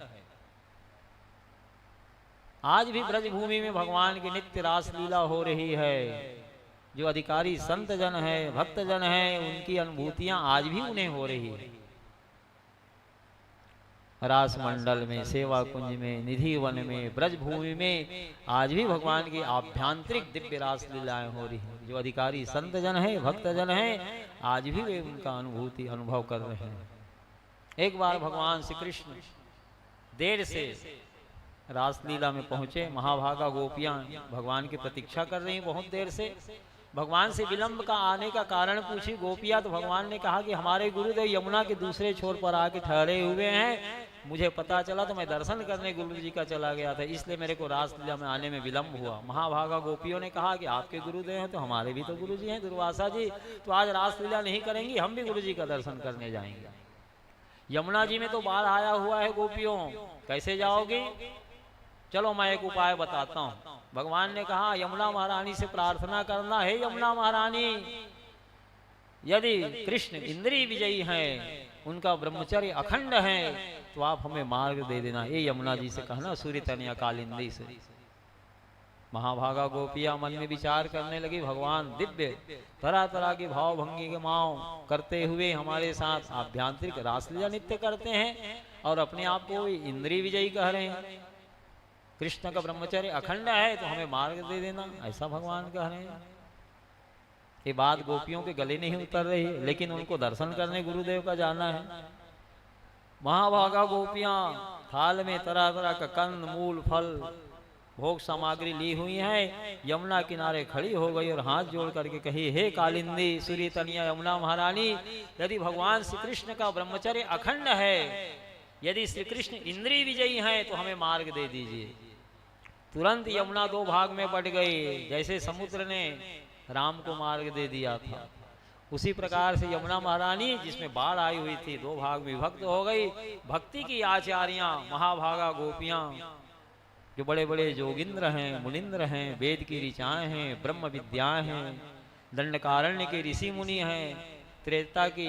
आज भी ब्रजभूमि में भगवान की नित्य रास लीला हो रही है। जो अधिकारी संत जन है, भक्त जन है, उनकी अनुभूतियां आज भी उन्हें हो रही है। रास मंडल में, सेवा कुंज में, निधि वन में, ब्रजभूमि में आज भी भगवान की आभ्यंतरिक दिव्य रास लीलाएं हो रही हैं। जो अधिकारी संत जन है, भक्त जन है, आज भी वे उनका अनुभूति अनुभव कर रहे हैं। एक बार भगवान श्री कृष्ण देर से रासलीला में पहुंचे। महाभागा गोपियां भगवान की प्रतीक्षा कर रही बहुत देर से। भगवान से विलंब का आने का कारण पूछी गोपियां, तो भगवान ने कहा कि हमारे गुरुदेव यमुना के दूसरे छोर पर आके ठहरे हुए हैं। मुझे पता चला तो मैं दर्शन करने गुरु जी का चला गया था, इसलिए मेरे को रासलीला में आने में विलंब हुआ। महाभागा गोपियों ने कहा कि आपके गुरुदेव हैं तो हमारे भी तो गुरु जी हैं दुर्वासा जी, तो आज रासलीला नहीं करेंगी, हम भी गुरु जी का दर्शन करने जाएंगे। यमुना जी में तो बाढ़ आया हुआ है गोपियों, कैसे जाओगी? चलो मैं एक उपाय बताता हूँ। भगवान ने कहा यमुना महारानी से प्रार्थना करना है, यमुना महारानी यदि कृष्ण इंद्रिय विजयी हैं, उनका ब्रह्मचर्य अखंड है, तो आप हमें मार्ग दे देना। ये यमुना जी से कहना, सूर्य तनया कालिंदी से। महाभागा गोपिया मन में विचार करने लगी, भगवान दिव्य तरह तरह के भाव भंगी के माओ करते हुए हमारे साथ आभ्यंतरिक रासलीला नित्य करते हैं और अपने आप को इंद्रिय विजयी कह रहे हैं। कृष्ण का ब्रह्मचर्य अखंड है तो हमें मार्ग दे देना, ऐसा भगवान कह रहे हैं। ये बात गोपियों के गले नहीं उतर रही है, लेकिन उनको दर्शन करने गुरुदेव का जाना है। महाभागा गोपियां थाल में तरह तरह का कंद मूल फल भोग सामग्री ली हुई है, यमुना किनारे खड़ी हो गई और हाथ जोड़ करके कही, हे कालिंदी सूर्य तनिया यमुना महारानी, यदि भगवान श्री कृष्ण का ब्रह्मचर्य अखंड है, यदि श्री कृष्ण इंद्रिय विजयी हैं, तो हमें मार्ग दे दीजिए। तुरंत यमुना दो भाग में बट गई। जैसे समुद्र ने राम को मार्ग दे दिया था, उसी प्रकार से यमुना महारानी जिसमें बाढ़ आई हुई थी, दो भाग में विभक्त हो गई। भक्ति की आचार्यां महाभागा गोपियां, जो बड़े बड़े जोगिंद्र हैं, मुनिंद्र हैं, वेद की ऋचाएं हैं, ब्रह्म विद्याएं हैं, दंडकारण्य के ऋषि मुनि हैं, त्रेता की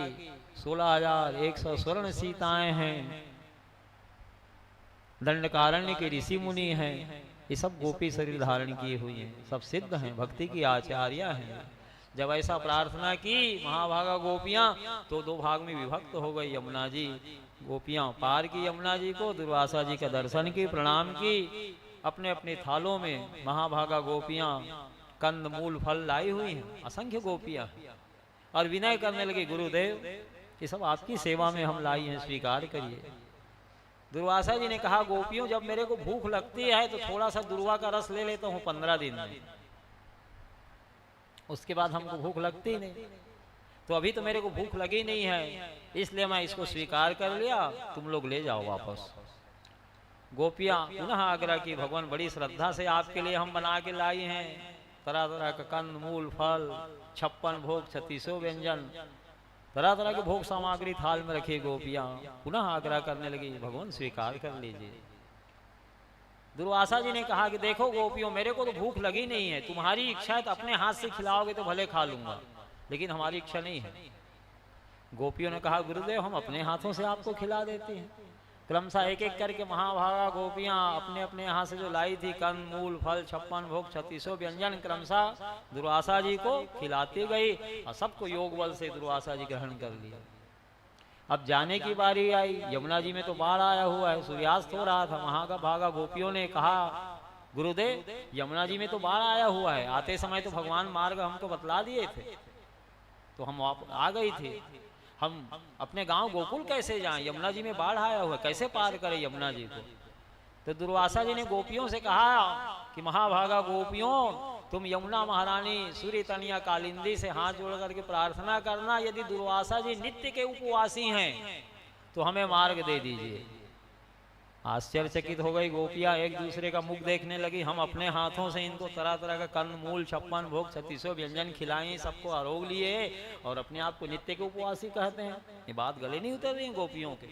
16,100 स्वर्ण सीताएं हैं, दंडकारण्य के ऋषि मुनि हैं, ये सब गोपी शरीर धारण किए हुए हैं, सब सिद्ध हैं, भक्ति की आचार्या हैं। जब ऐसा प्रार्थना की महाभागा गोपियां, तो दो भाग में विभक्त हो गई। यमुना जी गोपियां पार की यमुना जी को, दुर्वासा जी का दर्शन की, प्रणाम की, अपने अपने थालों में महाभागा गोपियां कंद मूल फल लाई हुई हैं, असंख्य गोपियां, और विनय करने लगे, गुरुदेव ये सब आपकी सेवा में हम लाई हैं, स्वीकार करिए। दुर्वासा जी ने कहा, गोपियों जब मेरे को भूख लगती है तो थोड़ा सा दुर्वा का रस ले लेता हूँ 15 दिन में, उसके बाद हमको भूख लगती नहीं। तो अभी तो मेरे को भूख लगी नहीं है, इसलिए मैं इसको स्वीकार कर लिया, तुम लोग ले जाओ वापस। गोपियां पुनः आग्रह की, भगवान बड़ी श्रद्धा से आपके लिए हम बना के लाई हैं, तरह तरह का कंद मूल फल, 56 भोग, 3600 व्यंजन, तरह तरह के भोग सामग्री थाल में रखी। गोपियां पुनः आग्रह करने लगी, भगवान स्वीकार कर लीजिए। दुर्वासा जी ने कहा कि देखो गोपियों, मेरे को तो भूख लगी नहीं है, तुम्हारी इच्छा है तो अपने हाथ से खिलाओगे तो भले खा लूंगा, लेकिन हमारी इच्छा नहीं है। गोपियों ने कहा, गुरुदेव हम अपने हाथों से आपको खिला देते हैं। क्रमशः एक एक करके महाभागा गोपियां अपने अपने हाथ से जो लाई थी कंद मूल फल, 56 भोग, 3600 व्यंजन, क्रमशः दुर्वासा जी को खिलाती गई, और सबको योग बल से दुर्वासा जी ग्रहण कर लिया। अब जाने की बारी आई, यमुना जी में तो बाढ़ आया हुआ है, सूर्यास्त हो रहा था। महाभागा गोपियों ने कहा, गुरुदेव यमुना जी में तो बाढ़ आया हुआ है, आते समय तो भगवान मार्ग हमको बतला दिए थे, तो हम आ गई थी, हम अपने गांव गोकुल कैसे जाएं, यमुना जी में बाढ़ आया हुआ है, कैसे पार करें यमुना जी को। तो दुर्वासा जी ने गोपियों से कहा कि महाभागा गोपियों, तुम यमुना महारानी सूर्य तनिया कालिंदी से हाथ जोड़ करके प्रार्थना करना, यदि दुर्वासा जी नित्य के उपवासी हैं तो हमें मार्ग दे दीजिए। आश्चर्यचकित हो गई गोपियां, एक दूसरे का मुख देखने लगी। हम अपने हाथों से इनको तरह तरह का कंद मूल, 56 भोग, 3600 व्यंजन खिलाएं, सबको आरोग लिए, और अपने आप को नित्य के उपवासी कहते हैं। ये बात गले नहीं उतर रही गोपियों के,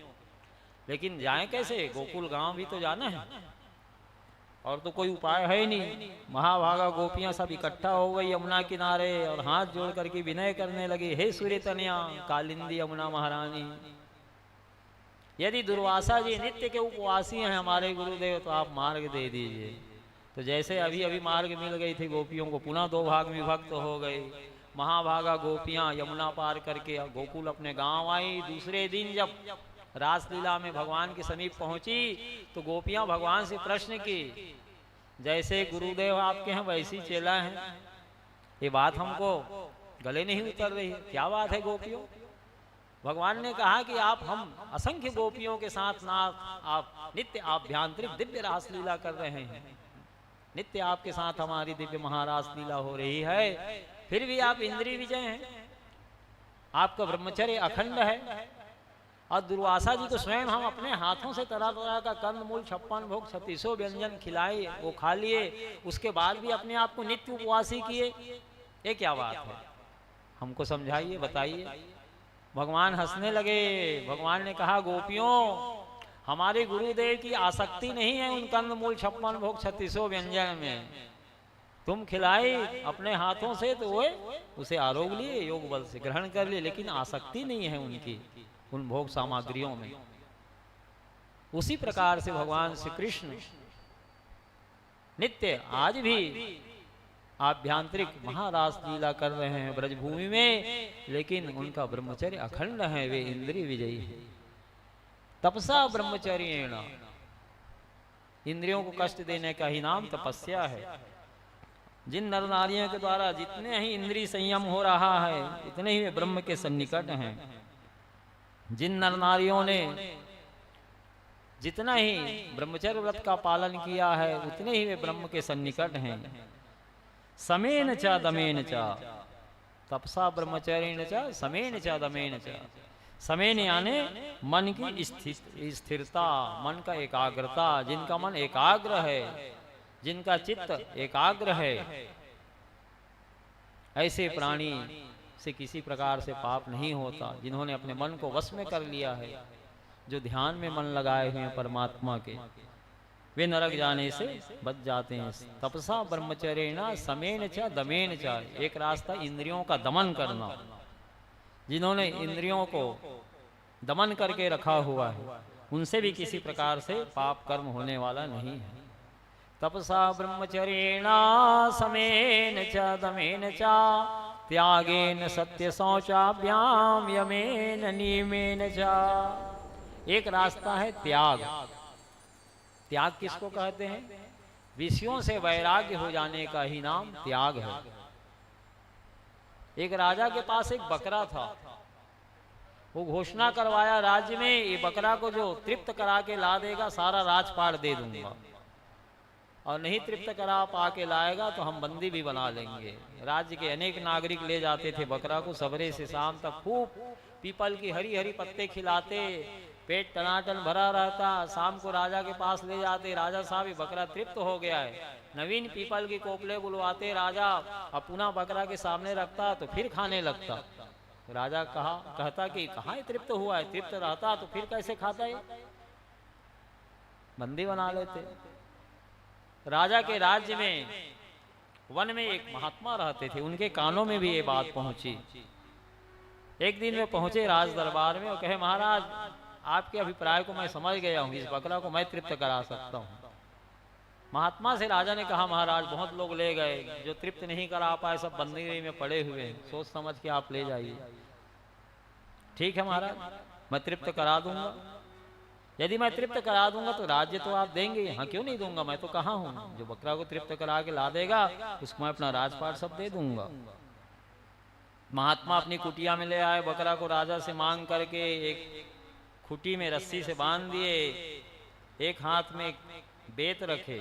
लेकिन जाएं कैसे, गोकुल गांव भी तो जाना है, और तो कोई उपाय है ही नहीं। महाभागा गोपियां सब इकट्ठा हो गई यमुना किनारे, और हाथ जोड़ करके विनय करने लगी, हे सूर्य तनया कालिंदी यमुना महारानी, यदि दुर्वासा जी नित्य के उपवासी हैं हमारे गुरुदेव, तो आप मार्ग दे दीजिए। तो जैसे अभी अभी मार्ग मिल गई थी गोपियों को, पुनः दो भाग में विभक्त हो गई। महाभागा गोपियां यमुना पार करके गोकुल अपने गांव आई। दूसरे दिन जब रासलीला में भगवान के समीप पहुंची, तो गोपियां भगवान से प्रश्न की, जैसे गुरुदेव आपके हैं वैसी चेला हैं, ये बात हमको गले नहीं उतर रही है, क्या बात है गोपियों। भगवान ने कहा कि हम असंख्य गोपियों के साथ आप नित्य आभ्यंतरिक दिव्य रासलीला कर रहे हैं, नित्य आपके साथ हमारी दिव्य महारासलीला हो रही है, फिर भी आप इंद्रिय विजय हैं, आपका ब्रह्मचर्य अखंड है। और दुर्वासा जी को स्वयं हम अपने हाथों से तरह तरह का कंद मूल, 56 भोग, 3600 व्यंजन खिलाए, वो खा लिए, उसके बाद भी अपने आप को नित्य उपवासी किए, ये क्या बात है, हमको समझाइए, बताइए। भगवान हंसने लगे। भगवान ने कहा, गोपियों हमारे गुरुदेव की आसक्ति नहीं है उन कंद मूल, 56 भोग, 3600 व्यंजन में, तुम खिलाए अपने हाथों से तो वो उसे आरोग लिए, योग बल से ग्रहण कर लिए, लेकिन आसक्ति नहीं है उनकी उन भोग सामग्रियों में। उसी प्रकार से भगवान श्री कृष्ण नित्य आज भी आभ्यंतरिक महारास लीला कर रहे हैं ब्रजभूमि में, लेकिन उनका ब्रह्मचर्य अखंड है, वे इंद्रिय विजयी है। तपसा ब्रह्मचर्येण, इंद्रियों को कष्ट देने का ही नाम तपस्या है। जिन नर नारियों के द्वारा जितने ही इंद्रिय संयम हो रहा है इतने ही वे ब्रह्म के सन्निकट हैं। जिन नर नारियों ने जितना ही ब्रह्मचर्य व्रत का पालन किया है उतने ही वे ब्रह्म के सन्निकट हैं। समेन च दमेन च तपसा ब्रह्मचर्येण च समेन च दमेन च। समेन यानी मन की स्थिरता, मन का एकाग्रता। जिनका मन एकाग्र है, जिनका चित्त एकाग्र है, ऐसे प्राणी से किसी प्रकार से पाप नहीं होता। जिन्होंने अपने मन को वश में कर लिया है, जो ध्यान में मन लगाए हुए हैं परमात्मा के, वे नरक जाने से बच जाते हैं। तपसा ब्रह्मचर्येण समेन च दमेन च। एक रास्ता इंद्रियों का दमन करना। जिन्होंने इंद्रियों को दमन करके रखा हुआ है उनसे भी किसी प्रकार से पाप कर्म होने वाला नहीं है। तपसा ब्रह्मचर्येण समेन च दमेन च त्यागेन सत्य शौचाभ्याम यमेन नियमेन च। एक रास्ता है त्याग। त्याग किसको कहते हैं? विषयों से वैराग्य हो जाने का ही नाम त्याग है। एक राजा के पास एक बकरा था। वो घोषणा करवाया राज्य में, ये बकरा को जो तृप्त करा के ला देगा सारा राजपाट दे दूंगा, और नहीं तृप्त करा पाके लाएगा तो हम बंदी भी बना लेंगे। राज्य के अनेक नागरिक ले जाते थे बकरा को, सवेरे से शाम तक खूब पीपल की हरी हरी पत्ते खिलाते, पेट टनाटन भरा रहता। शाम को राजा के पास ले जाते, राजा साहब ये बकरा तृप्त हो गया है। नवीन पीपल की कोपले बुलवाते राजा, अब पुनः बकरा के सामने रखता तो फिर खाने लगता। राजा कहता कि कहाँ तृप्त हुआ है, तृप्त रहता तो फिर कैसे खाता है? बंदी बना लेते। राजा के राज्य में वन में एक महात्मा रहते थे, उनके कानों में भी ये बात पहुंची। एक दिन वे पहुंचे राज दरबार में और कहे, महाराज आपके अभिप्राय को मैं समझ गया हूं, इस बकरा को मैं तृप्त करा सकता हूं। महात्मा से राजा ने कहा, महाराज बहुत लोग ले गए, जो तृप्त नहीं करा पाए सब बंदी में पड़े हुए हैं, सोच समझ के आप ले जाइए। ठीक है महाराज, मैं तृप्त करा दूंगा। यदि मैं तृप्त करा दूंगा तो राज्य तो आप देंगे। हाँ क्यों नहीं दूंगा, मैं तो कहाँ हूँ, जो बकरा को तृप्त करा के ला देगा उसको मैं अपना राजपाट सब दे दूंगा। महात्मा अपनी कुटिया में ले आए, बकरा को राजा से मांग करके एक खुटी में रस्सी से बांध दिए, एक हाथ में बेत रखे,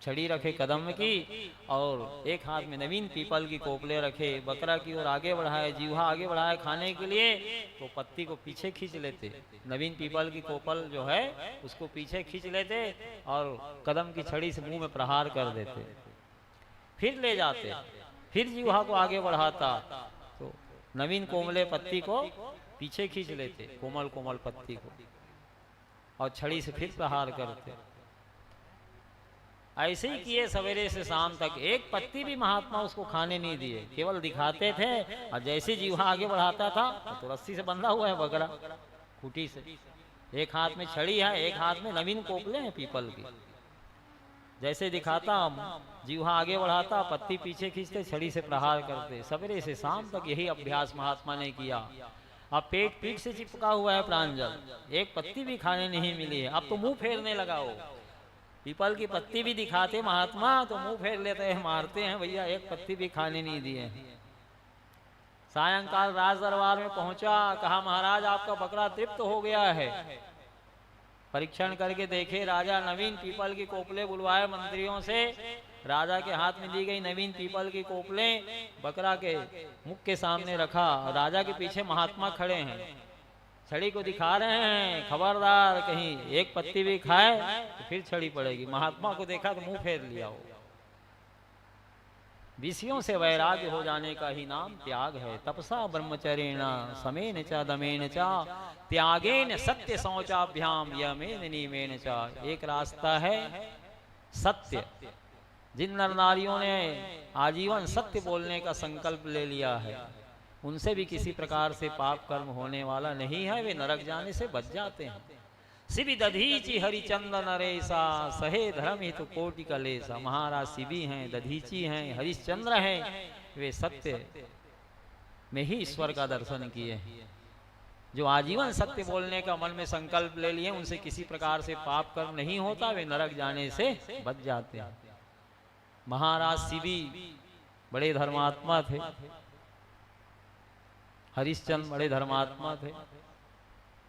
छड़ी रखे कदम की, और एक हाथ में नवीन पीपल की कोपले रखे। बकरा की ओर आगे बढ़ाए, जीवा आगे बढ़ाए खाने के लिए, तो पत्ती को पीछे खींच लेते। नवीन पीपल की कोपल जो है उसको पीछे खींच लेते और कदम की छड़ी से मुंह में प्रहार कर देते। फिर ले जाते, फिर जीवा को आगे बढ़ाता तो नवीन कोमले पत्ती को पीछे खींच लेते, कोमल कोमल पत्ती को, और छड़ी से फिर प्रहार करते। ऐसे ही किए सवेरे से शाम तक। एक पत्ती भी महात्मा उसको खाने नहीं दिए, केवल दिखाते थे। और जैसे जीवा आगे बढ़ाता था तो रस्सी से बंधा हुआ है बकरा खूटी से, एक हाथ में छड़ी है, एक हाथ में नवीन कोपले हैं पीपल की। जैसे दिखाता जीवा आगे बढ़ाता, पत्ती पीछे खींचते, छड़ी से प्रहार करते। सवेरे से शाम तक यही अभ्यास महात्मा ने किया। अब पेट पीठ से चिपका हुआ है प्रांजल, एक पत्ती भी खाने नहीं मिली है। अब तो मुंह फेरने लगा हो, पीपल की पत्ती भी दिखाते महात्मा तो मुंह फेर लेते हैं, मारते हैं, भैया एक पत्ती भी खाने नहीं दिए। सायंकाल राज दरबार में पहुंचा, कहा महाराज आपका बकरा तृप्त हो गया है। परीक्षण करके देखे राजा, नवीन पीपल की कोपले बुलवाए मंत्रियों से, राजा के हाथ में दी गई नवीन पीपल की कोपले बकरा के मुख के सामने रखा। राजा के पीछे महात्मा खड़े हैं, छड़ी को दिखा रहे हैं, खबरदार कहीं एक पत्ती भी खाए तो फिर छड़ी पड़ेगी। महात्मा को देखा तो मुंह फेर लिया हो। विषयों से वैराग्य हो जाने का ही नाम त्याग है। तपसा ब्रह्मचर्येण समेन च दमेन च त्यागेन सत्य शौचाभ्याम यमेन नियमेन च। एक रास्ता है सत्य। जिन नर नारियों ने आजीवन सत्य बोलने का संकल्प ले लिया है उनसे भी किसी प्रकार से पाप कर्म होने वाला नहीं है, वे नरक जाने से बच जाते हैं। शिवि दधीची हरिचंद्र नरेशा सहे धर्म हित कोटि कलेसा। महाराज शिवी हैं, दधीची हैं, हरिश्चंद्र हैं, वे सत्य में ही ईश्वर का दर्शन किए हैं। जो आजीवन सत्य बोलने का मन में संकल्प ले लिए उनसे किसी प्रकार से पाप कर्म नहीं होता, वे नरक जाने से बच जाते हैं। महाराज शिवी बड़े धर्मात्मा थे, हरिश्चंद्र बड़े धर्मात्मा थे।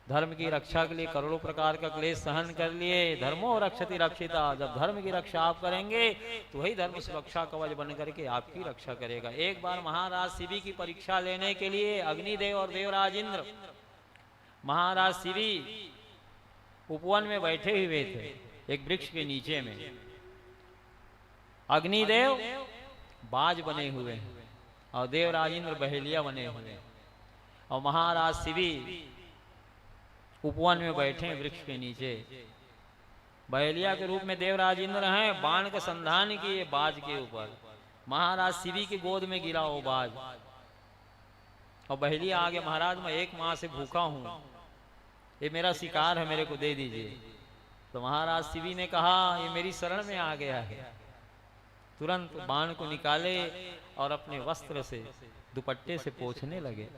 धर्म की रक्षा के लिए करोड़ों प्रकार का क्लेश सहन कर लिए। धर्मो रक्षति रक्षिता, जब धर्म की रक्षा आप करेंगे तो वही धर्म सुरक्षा कवच बन करके आपकी रक्षा करेगा। एक बार महाराज शिवी की परीक्षा लेने के लिए अग्निदेव और देवराज इंद्र महाराज शिवी उपवन में बैठे हुए थे, एक वृक्ष के नीचे में। अग्निदेव बाज बने हुए हैं और देवराज इंद्र बहेलिया बने हुए हैं, और महाराज शिवी उपवन में बैठे वृक्ष के नीचे। बहेलिया के रूप में देवराज इंद्र हैं, बाण का संधान किए बाज के ऊपर। महाराज शिवी की गोद में गिरा वो बाज, और बहेलिया आगे, महाराज मैं 1 माह से भूखा हूं, ये मेरा शिकार है, मेरे को दे दीजिए। तो महाराज शिवी ने कहा ये मेरी शरण में आ गया है। तुरंत बाण को निकाले और अपने वस्त्र से दुपट्टे से पोंछने लगे।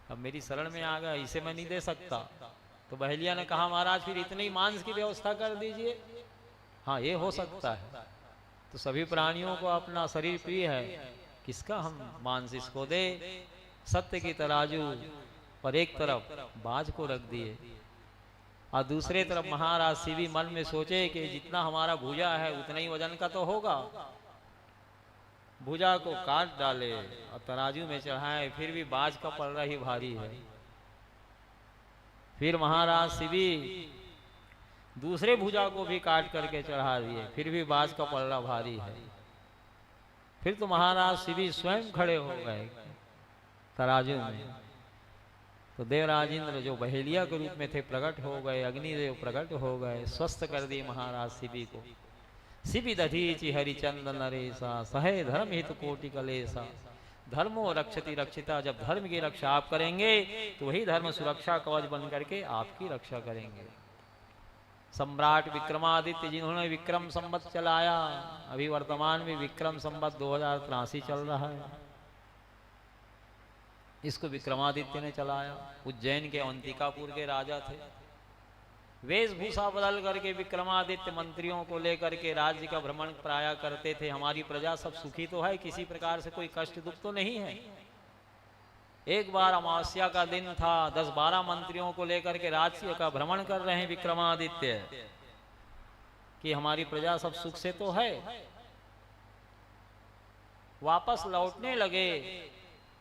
अब मेरी शरण में आ गया, इसे मैं नहीं दे सकता। तो बहेलिया ने कहा महाराज फिर इतने ही मांस की व्यवस्था कर दीजिए। हाँ ये हो सकता है। तो सभी प्राणियों को अपना शरीर प्रिय है, किसका हम मांस इसको दे। सत्य की तराजू पर एक तरफ बाज को रख दिए और दूसरे तरफ महाराज शिवी मन में सोचे कि जितना हमारा भुजा है उतना ही वजन का तो होगा। भुजा को काट डाले और तराजू में चढ़ाए, फिर भी बाज का पलड़ा ही भारी है। फिर महाराज शिवी दूसरे भुजा को भी काट करके चढ़ा दिए, फिर भी बाज का पलड़ा भारी है। फिर तो महाराज शिवी स्वयं खड़े हो गए तराजू में। तो देवराज इंद्र जो बहेलिया के रूप में थे प्रकट हो गए, अग्निदेव प्रकट हो गए, स्वस्थ कर दिए महाराज शिवी को। शिवी दधीचि हरिचंद नरेशा, सहे धर्म हित कोटि कलेशा, धर्मो रक्षति रक्षिता। जब धर्म की रक्षा आप करेंगे तो वही धर्म सुरक्षा कवच बन करके आपकी रक्षा करेंगे। सम्राट विक्रमादित्य जिन्होंने विक्रम संवत चलाया, अभी वर्तमान में विक्रम संवत 2083 चल रहा है, इसको विक्रमादित्य ने चलाया। उज्जैन के अवंतिकापुर के राजा थे। वेशभूषा बदल करके विक्रमादित्य मंत्रियों को लेकर के राज्य का भ्रमण प्राय करते थे। हमारी प्रजा सब सुखी तो है, किसी प्रकार से कोई कष्ट दुख तो नहीं है। एक बार अमावस्या का दिन था, 10-12 मंत्रियों को लेकर के राज्य का भ्रमण कर रहे हैं विक्रमादित्य कि हमारी प्रजा सब सुख से तो है। वापस लौटने लगे,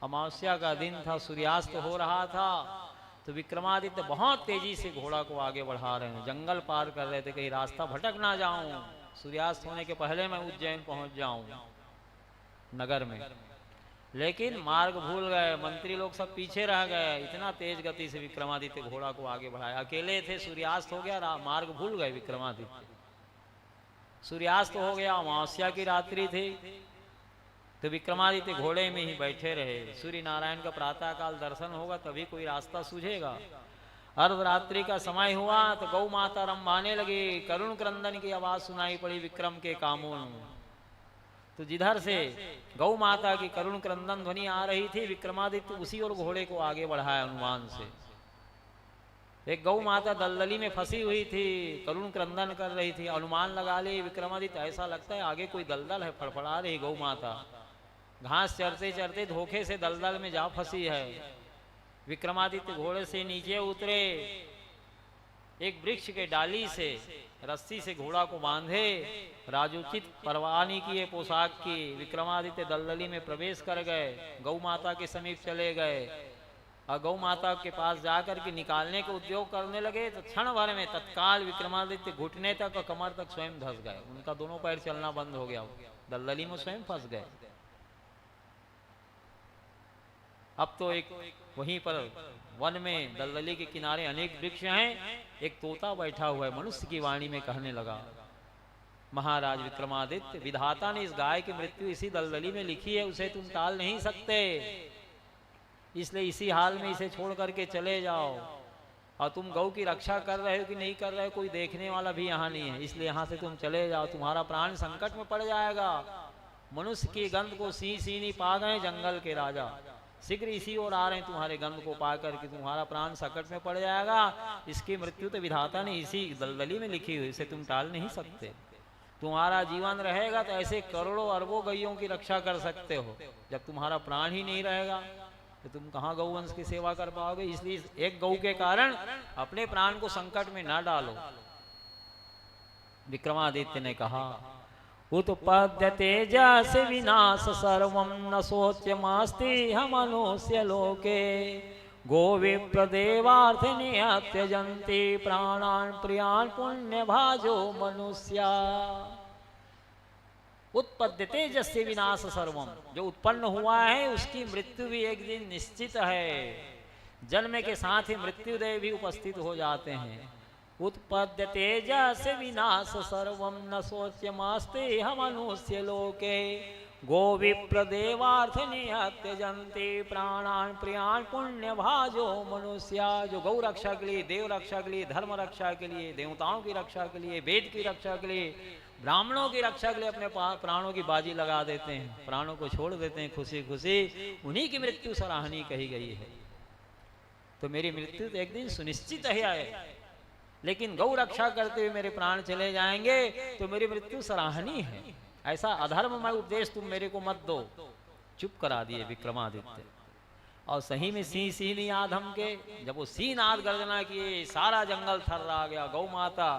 अमावस्या का दिन था, सूर्यास्त हो रहा था। तो विक्रमादित्य बहुत तेजी से घोड़ा को आगे बढ़ा रहे हैं, जंगल पार कर रहे थे, कहीं रास्ता भटक ना जाऊं, सूर्यास्त होने के पहले मैं उज्जैन पहुंच जाऊं नगर में। लेकिन मार्ग भूल गए, मंत्री लोग सब पीछे रह गए। इतना तेज गति से विक्रमादित्य घोड़ा को आगे बढ़ाया, अकेले थे, सूर्यास्त हो गया, मार्ग भूल गए विक्रमादित्य। सूर्यास्त हो गया, अमावस्या की रात्रि थी। तो विक्रमादित्य घोड़े में ही बैठे रहे। सूर्य नारायण का प्रातः काल दर्शन होगा तभी कोई रास्ता सूझेगा। अर्धरात्रि का समय हुआ तो गौ माता रंभाने लगी, करुण क्रंदन की आवाज सुनाई पड़ी विक्रम के कामों में। तो जिधर से गौ माता की करुण क्रंदन ध्वनि आ रही थी, विक्रमादित्य उसी और घोड़े को आगे बढ़ाया अनुमान से। एक गौ माता दलदली में फंसी हुई थी, करुण क्रंदन कर रही थी। अनुमान लगा ले विक्रमादित्य, ऐसा लगता है आगे कोई दलदल है, फड़फड़ा रही गौ माता। घास चरते चरते धोखे से दलदल में जा फंसी है। विक्रमादित्य घोड़े से नीचे उतरे, एक वृक्ष के डाली से रस्सी से घोड़ा को बांधे, राजोचित परवानी किए पोशाक की विक्रमादित्य दलदली में प्रवेश कर गए। गौ माता के समीप चले गए और गौ माता के पास जाकर के निकालने के उद्योग करने लगे। तो क्षण भर में तत्काल विक्रमादित्य घुटने तक और कमर तक स्वयं धंस गए। उनका दोनों पैर चलना बंद हो गया, दलदली में स्वयं फंस गए। अब तो एक वहीं पर वन में दलदली के किनारे अनेक वृक्ष हैं, एक तोता बैठा हुआ है, मनुष्य की वाणी में कहने लगा, महाराज विक्रमादित्य, विधाता ने इस गाय की मृत्यु इसी दलदली में लिखी है, उसे तुम टाल नहीं सकते, इसलिए इसी हाल में इसे छोड़ करके चले जाओ। और तुम गौ की रक्षा कर रहे हो कि नहीं कर रहे हो, कोई देखने वाला भी यहाँ नहीं है, इसलिए यहाँ से तुम चले जाओ, तुम्हारा प्राण संकट में पड़ जाएगा। मनुष्य की गंध को सीनी पा गए जंगल के राजा, शीघ्र इसी ओर आ रहे हैं, तुम्हारे गंध को पाकर कि तुम्हारा प्राण संकट में पड़ जाएगा। इसकी मृत्यु तो विधाता ने इसी दलदली में लिखी हुई, इसे तुम टाल नहीं सकते। तुम्हारा जीवन रहेगा तो ऐसे करोड़ों अरबों गैयों की रक्षा कर सकते हो। जब तुम्हारा प्राण ही नहीं रहेगा तो तुम कहाँ गौवंश की सेवा कर पाओगे। इसलिए एक गौ के कारण अपने प्राण को संकट में ना डालो। विक्रमादित्य ने कहा, उत्पद्य तेजस विनाश सर्वं न शोच्यमास्ति मनुष्य लोके गो विप्रदेवार्थ त्यजन्ति प्राणान् प्रियान् पुण्य भाजो मनुष्या। उत्पद्य तेजस विनाश सर्वम, जो उत्पन्न हुआ है उसकी मृत्यु भी एक दिन निश्चित है। जन्म के साथ ही मृत्युदेव भी उपस्थित हो जाते हैं। उत्पद्य तेजस विनाश सर्वम न शोच्यमास्ति मनुष्य लोके गो विप्रदेवार्थ त्यजन्ति प्राणान् प्रियान् पुण्य भाजो मनुष्या। जो गौ रक्षा के लिए, देव रक्षा के लिए, धर्म रक्षा के लिए, देवताओं की रक्षा के लिए, वेद की रक्षा के लिए, ब्राह्मणों की रक्षा के लिए अपने प्राणों की बाजी लगा देते हैं, प्राणों को छोड़ देते हैं खुशी खुशी, उन्हीं की मृत्यु सराहनीय कही गई है। तो मेरी मृत्यु तो एक दिन सुनिश्चित है, लेकिन गौ रक्षा करते हुए मेरे प्राण चले जाएंगे तो मेरी मृत्यु सराहनीय है। ऐसा अधर्ममय उपदेश तुम मेरे को मत दो। चुप करा दिए विक्रमादित्य। और सही में सिंह सिंह आधम के जब वो सिंह नाद गर्जना किए, सारा जंगल थर्रा गया। गौ माता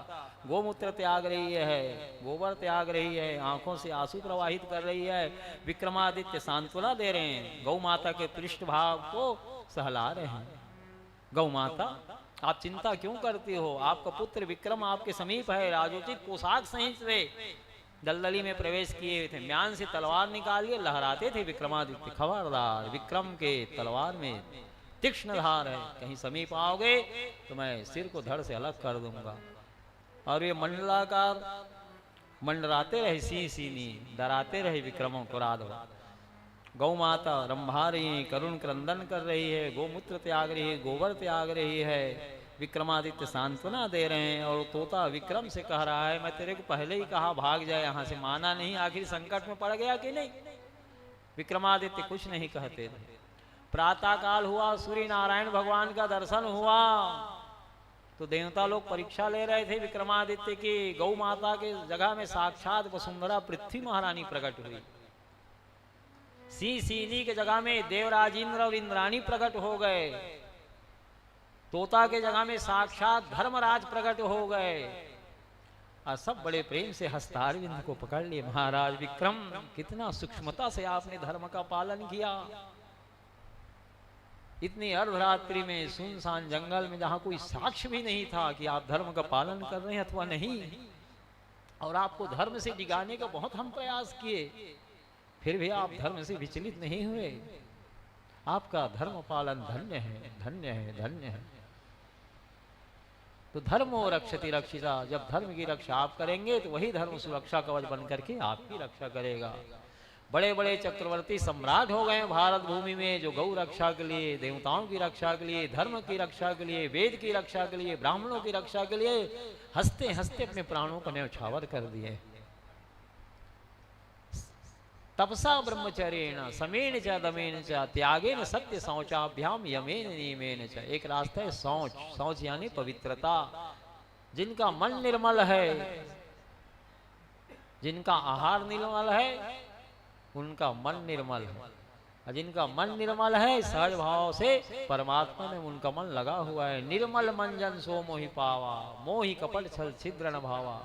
गोमूत्र त्याग रही है, गोबर त्याग रही है, आंखों से आंसू प्रवाहित कर रही है। विक्रमादित्य सांत्वना दे रहे हैं, गौ माता के पृष्ठभाग को सहला रहे हैं। गौ माता, आप चिंता क्यों करती हो? आपका पुत्र विक्रम आपके समीप है। राजोचित पोशाक सहित वे दलदली में प्रवेश किए हुए थे। म्यान से तलवार निकालिए, लहराते थे विक्रमादित्य। खबरदार, विक्रम के तलवार में तीक्ष्ण धार है, कहीं समीप आओगे तो मैं सिर को धड़ से अलग कर दूंगा। और ये मंडलाकार मंडराते रहे सिंह सीनी, डराते रहे विक्रमों को। राधव गौ माता रंभा रही है, करुण क्रंदन कर रही है, गोमूत्र त्याग रही है, गोबर त्याग रही है। विक्रमादित्य सांत्वना दे रहे हैं। और तोता विक्रम से कह रहा है, मैं तेरे को पहले ही कहा भाग जाए यहाँ से, माना नहीं, आखिर संकट में पड़ गया कि नहीं। विक्रमादित्य कुछ नहीं कहते थे। प्रातः काल हुआ, सूर्य नारायण भगवान का दर्शन हुआ तो देवता लोग परीक्षा ले रहे थे विक्रमादित्य की। गौ माता के जगह में साक्षात वसुंधरा पृथ्वी महारानी प्रकट हुई। सिंह सीनी के जगह में देवराज इंद्र और इंद्राणी प्रकट हो गए। तोता के जगह में साक्षात धर्मराज प्रकट हो गए। और सब बड़े प्रेम से हस्तारविंद को पकड़ लिए। महाराज विक्रम, कितना सूक्ष्मता से आपने धर्म का पालन किया। इतनी अर्धरात्रि में सुनसान जंगल में, जहां कोई साक्ष्य भी नहीं था कि आप धर्म का पालन कर रहे हैं अथवा नहीं, और आपको धर्म से डिगाने का बहुत हम प्रयास किए, फिर भी आप धर्म से विचलित नहीं हुए। आपका धर्म पालन धन्य है, धन्य है, धन्य है। तो धर्मो रक्षति रक्षिता, जब धर्म की रक्षा आप करेंगे तो वही धर्म सुरक्षा कवच बन करके आपकी रक्षा करेगा। बड़े बड़े चक्रवर्ती सम्राट हो गए भारत भूमि में, जो गौ रक्षा के लिए, देवताओं की रक्षा के लिए, धर्म की रक्षा के लिए, वेद की रक्षा के लिए, ब्राह्मणों की रक्षा के लिए हंसते हंसते अपने प्राणों को न्यौछावर कर दिए। तपसा ब्रह्मचर्येण समेन च दमेन च त्यागेन सत्य शौचाभ्याम यमेन नियमेन च। एक रास्ता है शौच, शौच यानी पवित्रता। जिनका मन निर्मल है, जिनका आहार निर्मल है, उनका मन निर्मल है। और जिनका मन निर्मल है, सहज भाव से परमात्मा में उनका मन लगा हुआ है। निर्मल मन जन सो मोहि पावा, मोहि कपट छल छिद्र न भावा।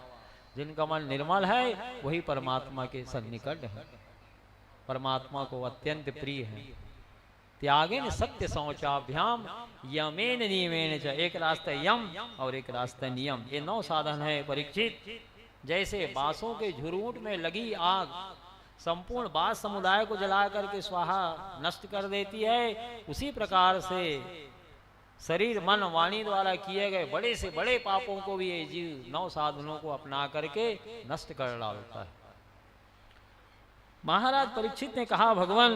जिनका मन निर्मल है वही परमात्मा के सन्निकट है, परमात्मा को अत्यंत प्रिय है। त्यागेन सत्य शौचाभ्याम यमेन नियमेन च। एक रास्ता यम और एक रास्ता नियम, ये 9 साधन है परीक्षित। जैसे बांसों के झुरमुट में लगी आग संपूर्ण बांस समुदाय को जला करके स्वाहा नष्ट कर देती है, उसी प्रकार से शरीर मन वाणी द्वारा किए गए बड़े से बड़े पापों को भी ये जीव 9 साधनों को अपना करके नष्ट कर डालता है। महाराज परीक्षित ने कहा, भगवान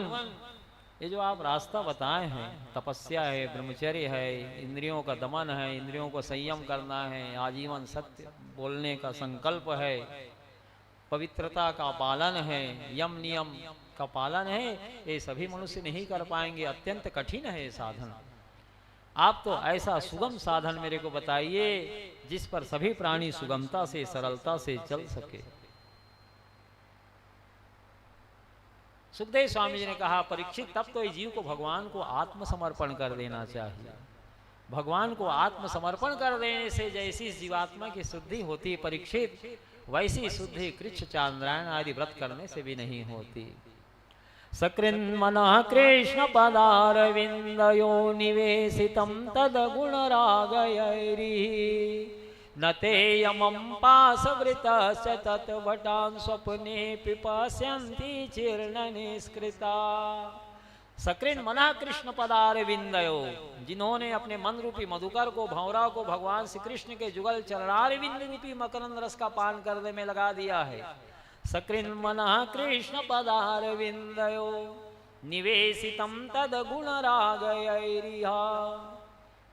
ये जो आप रास्ता बताए हैं, तपस्या है, ब्रह्मचर्य है, इंद्रियों का दमन है, इंद्रियों को संयम करना है, आजीवन सत्य बोलने का संकल्प है, पवित्रता का पालन है, यम नियम का पालन है, ये सभी मनुष्य नहीं कर पाएंगे। अत्यंत कठिन है ये साधन। आप तो ऐसा सुगम साधन मेरे को बताइए जिस पर सभी प्राणी सुगमता से, सरलता से चल सके। सुखदेव स्वामी जी ने कहा, परीक्षित तब तो इस जीव को भगवान को आत्मसमर्पण कर देना चाहिए। भगवान को आत्मसमर्पण कर देने से जैसी इस जीवात्मा की शुद्धि होती है परीक्षित, वैसी शुद्धि कृच्छ चांद्रायण आदि व्रत करने से भी नहीं होती। सकृन् मनः कृष्ण पदारविंदयो निवेशितं तद गुण रागयैरी न ते यमं पाशवृतस्य तत्वटान् स्वप्ने पिपास्यन्ति चीर्ण निष्कृता। सकृन् मनः कृष्ण पदारविंदयो, जिन्होंने अपने मन रूपी मधुकर को, भंवरा को भगवान श्री कृष्ण के जुगल चरणारविंद रूपी मकरंद रस का पान करने में लगा दिया है। सकृन् मनः कृष्ण पदारविंदयो निवेशितं तद गुण रागयैरिहा।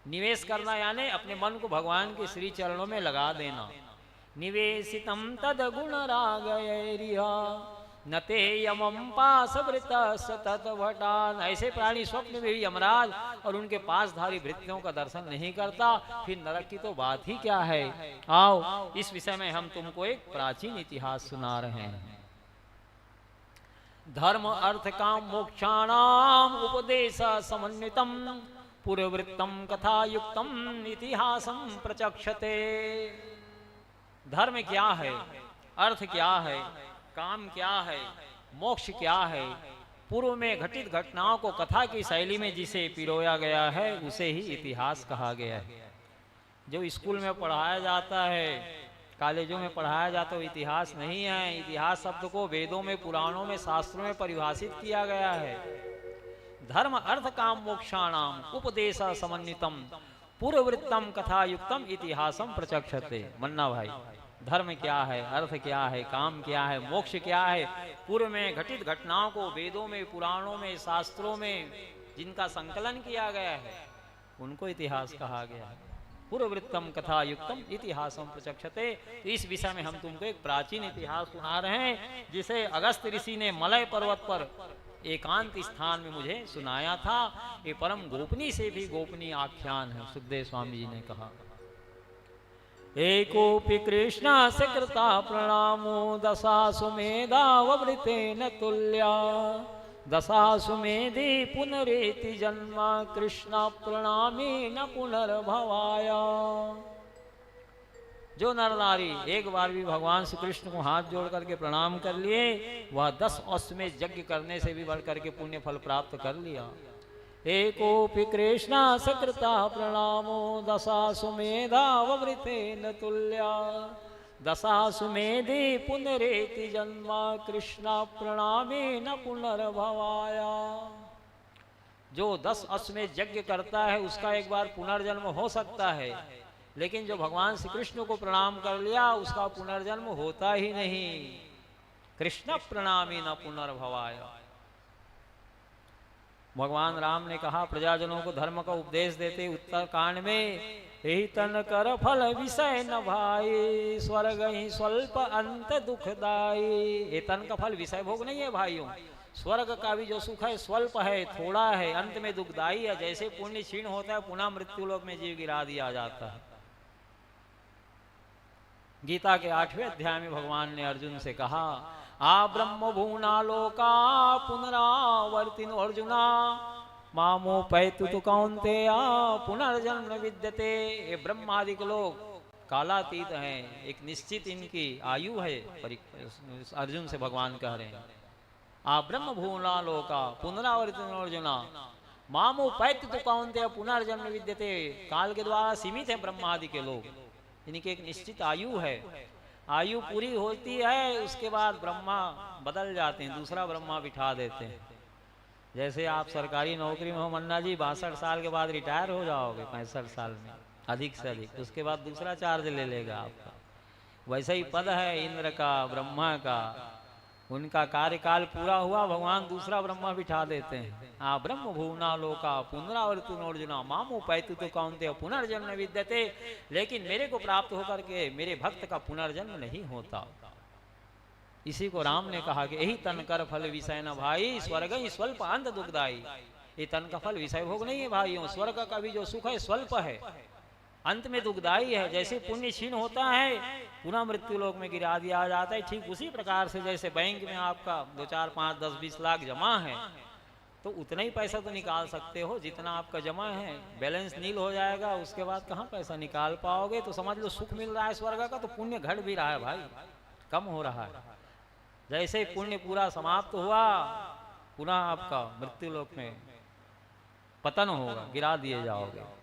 निवेश करना यानी अपने मन को भगवान के श्री चरणों में लगा देना। निवेशितं तद गुण रागयैरिहा न ते यमं पाशवृतस्य तत्वटान्। ऐसे प्राणी स्वप्न में भी यमराज और उनके पासधारी भृत्यों का दर्शन नहीं करता, फिर नरक की तो बात ही क्या है। आओ इस विषय में हम तुमको एक प्राचीन इतिहास सुना रहे हैं। धर्म अर्थ काम मोक्षाणाम उपदेश समन्वितम पूर्ववृत्तम कथा युक्तम इतिहासम प्रचक्षते। धर्म क्या है, अर्थ क्या है, काम क्या है, मोक्ष क्या है, पूर्व में घटित घटनाओं को कथा की शैली में जिसे पिरोया गया है उसे ही इतिहास कहा गया है। जो स्कूल में पढ़ाया जाता है, कॉलेजों में पढ़ाया जाता है, इतिहास नहीं है। इतिहास शब्द को वेदों में, पुराणों में, शास्त्रों में परिभाषित किया गया है। धर्म अर्थ काम मोक्षाणाम उपदेश समन्वितम पूर्ववृत्तम कथा युक्तम इतिहासम प्रचक्षते। मन्ना भाई, धर्म क्या है, अर्थ क्या है, काम क्या है, मोक्ष क्या है, पूर्व में घटित घटनाओं को वेदों में, पुराणों में, शास्त्रों में जिनका संकलन किया गया है उनको इतिहास कहा गया है। पूर्ववृत्तम कथा युक्तम इतिहासम प्रचक्षते। तो इस विषय में हम तुमको एक प्राचीन इतिहास सुना रहे हैं जिसे अगस्त ऋषि ने मलय पर्वत पर एकांत स्थान में मुझे सुनाया था। ये परम गोपनीय से भी गोपनीय आख्यान है। सुखदेव स्वामी जी ने कहा, एकोपि कृष्ण से कृता प्रणामो दशासु मेधावृतेन तुल्या दशासु मेधि पुनरेति जन्म कृष्ण प्रणामी न पुनर्भवाया। जो नर नारी एक बार भी भगवान श्री कृष्ण को हाथ जोड़ करके प्रणाम कर लिए, वह 10 अश्वमेध यज्ञ करने से भी बढ़ करके पुण्य फल प्राप्त कर लिया। एकोपि कृष्ण सकृता प्रणामो दशासु मेधावृतेन तुल्या दशासु मेधि पुनरेति जन्म कृष्ण प्रणामे न पुनर्भवाया। जो 10 अश्वमेध यज्ञ करता है उसका एक बार पुनर्जन्म हो सकता है, लेकिन जो भगवान श्री कृष्ण को प्रणाम कर लिया उसका पुनर्जन्म होता ही नहीं। कृष्ण प्रणामी न पुनर्भवाया। भगवान राम ने कहा, प्रजाजनों को धर्म का उपदेश देते उत्तरकांड में, यही तन कर फल विषय न भाई स्वर्ग ही स्वल्प अंत दुखदाई। ये तन का फल विषय भोग नहीं है भाइयों। स्वर्ग का भी जो सुख है स्वल्प है, थोड़ा है, अंत में दुखदाई है। जैसे पुण्य क्षीण होता है पुनः मृत्यु लोक में जीव गिरा दिया जाता है। गीता के 8वें अध्याय में भगवान ने अर्जुन से कहा, आ ब्रह्म भूना लोका पुनरावर्तिनो अर्जुना मामोपैतु तु कौन्तेय पुनर्जन्म विद्यते। ये ब्रह्मादिक लोग कालातीत हैं, एक निश्चित इनकी आयु है। अर्जुन से भगवान कह रहे हैं, आ ब्रह्म भूना लोका पुनरावर्तिनो अर्जुना मामोपैतु तु कौन्तेय पुनर्जन्म विद्यते। काल के द्वारा सीमित है ब्रह्मादि के लोग, इनकी एक निश्चित आयु है। आयु पूरी होती है उसके बाद ब्रह्मा बदल जाते हैं, दूसरा ब्रह्मा बिठा देते हैं। जैसे आप सरकारी नौकरी में हो मन्ना जी, 62 साल के बाद रिटायर हो जाओगे, 65 साल में अधिक से अधिक, उसके बाद दूसरा चार्ज ले लेगा आपका। वैसे ही पद है इंद्र का, ब्रह्मा का, उनका कार्यकाल पूरा हुआ, भगवान दूसरा ब्रह्मा बिठा देते हैं। आ ब्रह्म भुवना लोका पुनरावर्तिनो अर्जुना मामोपैतु तु कौन्तेय पुनर्जन्म विद्यते। लेकिन मेरे को प्राप्त होकर के मेरे भक्त का पुनर्जन्म नहीं होता। इसी को राम ने कहा कि यही तन कर फल विषय न भाई स्वर्ग ही स्वल्प अंत दुखदाई। ये तन का फल विषय भोग नहीं है भाइयों। स्वर्ग का भी जो सुख है स्वल्प है, अंत में दुखदाई है। जैसे पुण्य क्षीण होता है पुनः मृत्यु लोक में गिरा दिया जाता है, ठीक उसी प्रकार से जैसे बैंक में आपका 2, 4, 5, 10, 20 लाख जमा है तो उतना ही पैसा तो निकाल सकते हो जितना आपका जमा है। बैलेंस नील हो जाएगा उसके बाद कहाँ पैसा निकाल पाओगे। तो समझ लो सुख मिल रहा है स्वर्ग का तो पुण्य घट भी रहा है भाई, कम हो रहा है। जैसे पुण्य पूरा समाप्त हुआ पुनः आपका मृत्यु लोक में पतन होगा, गिरा दिए जाओगे।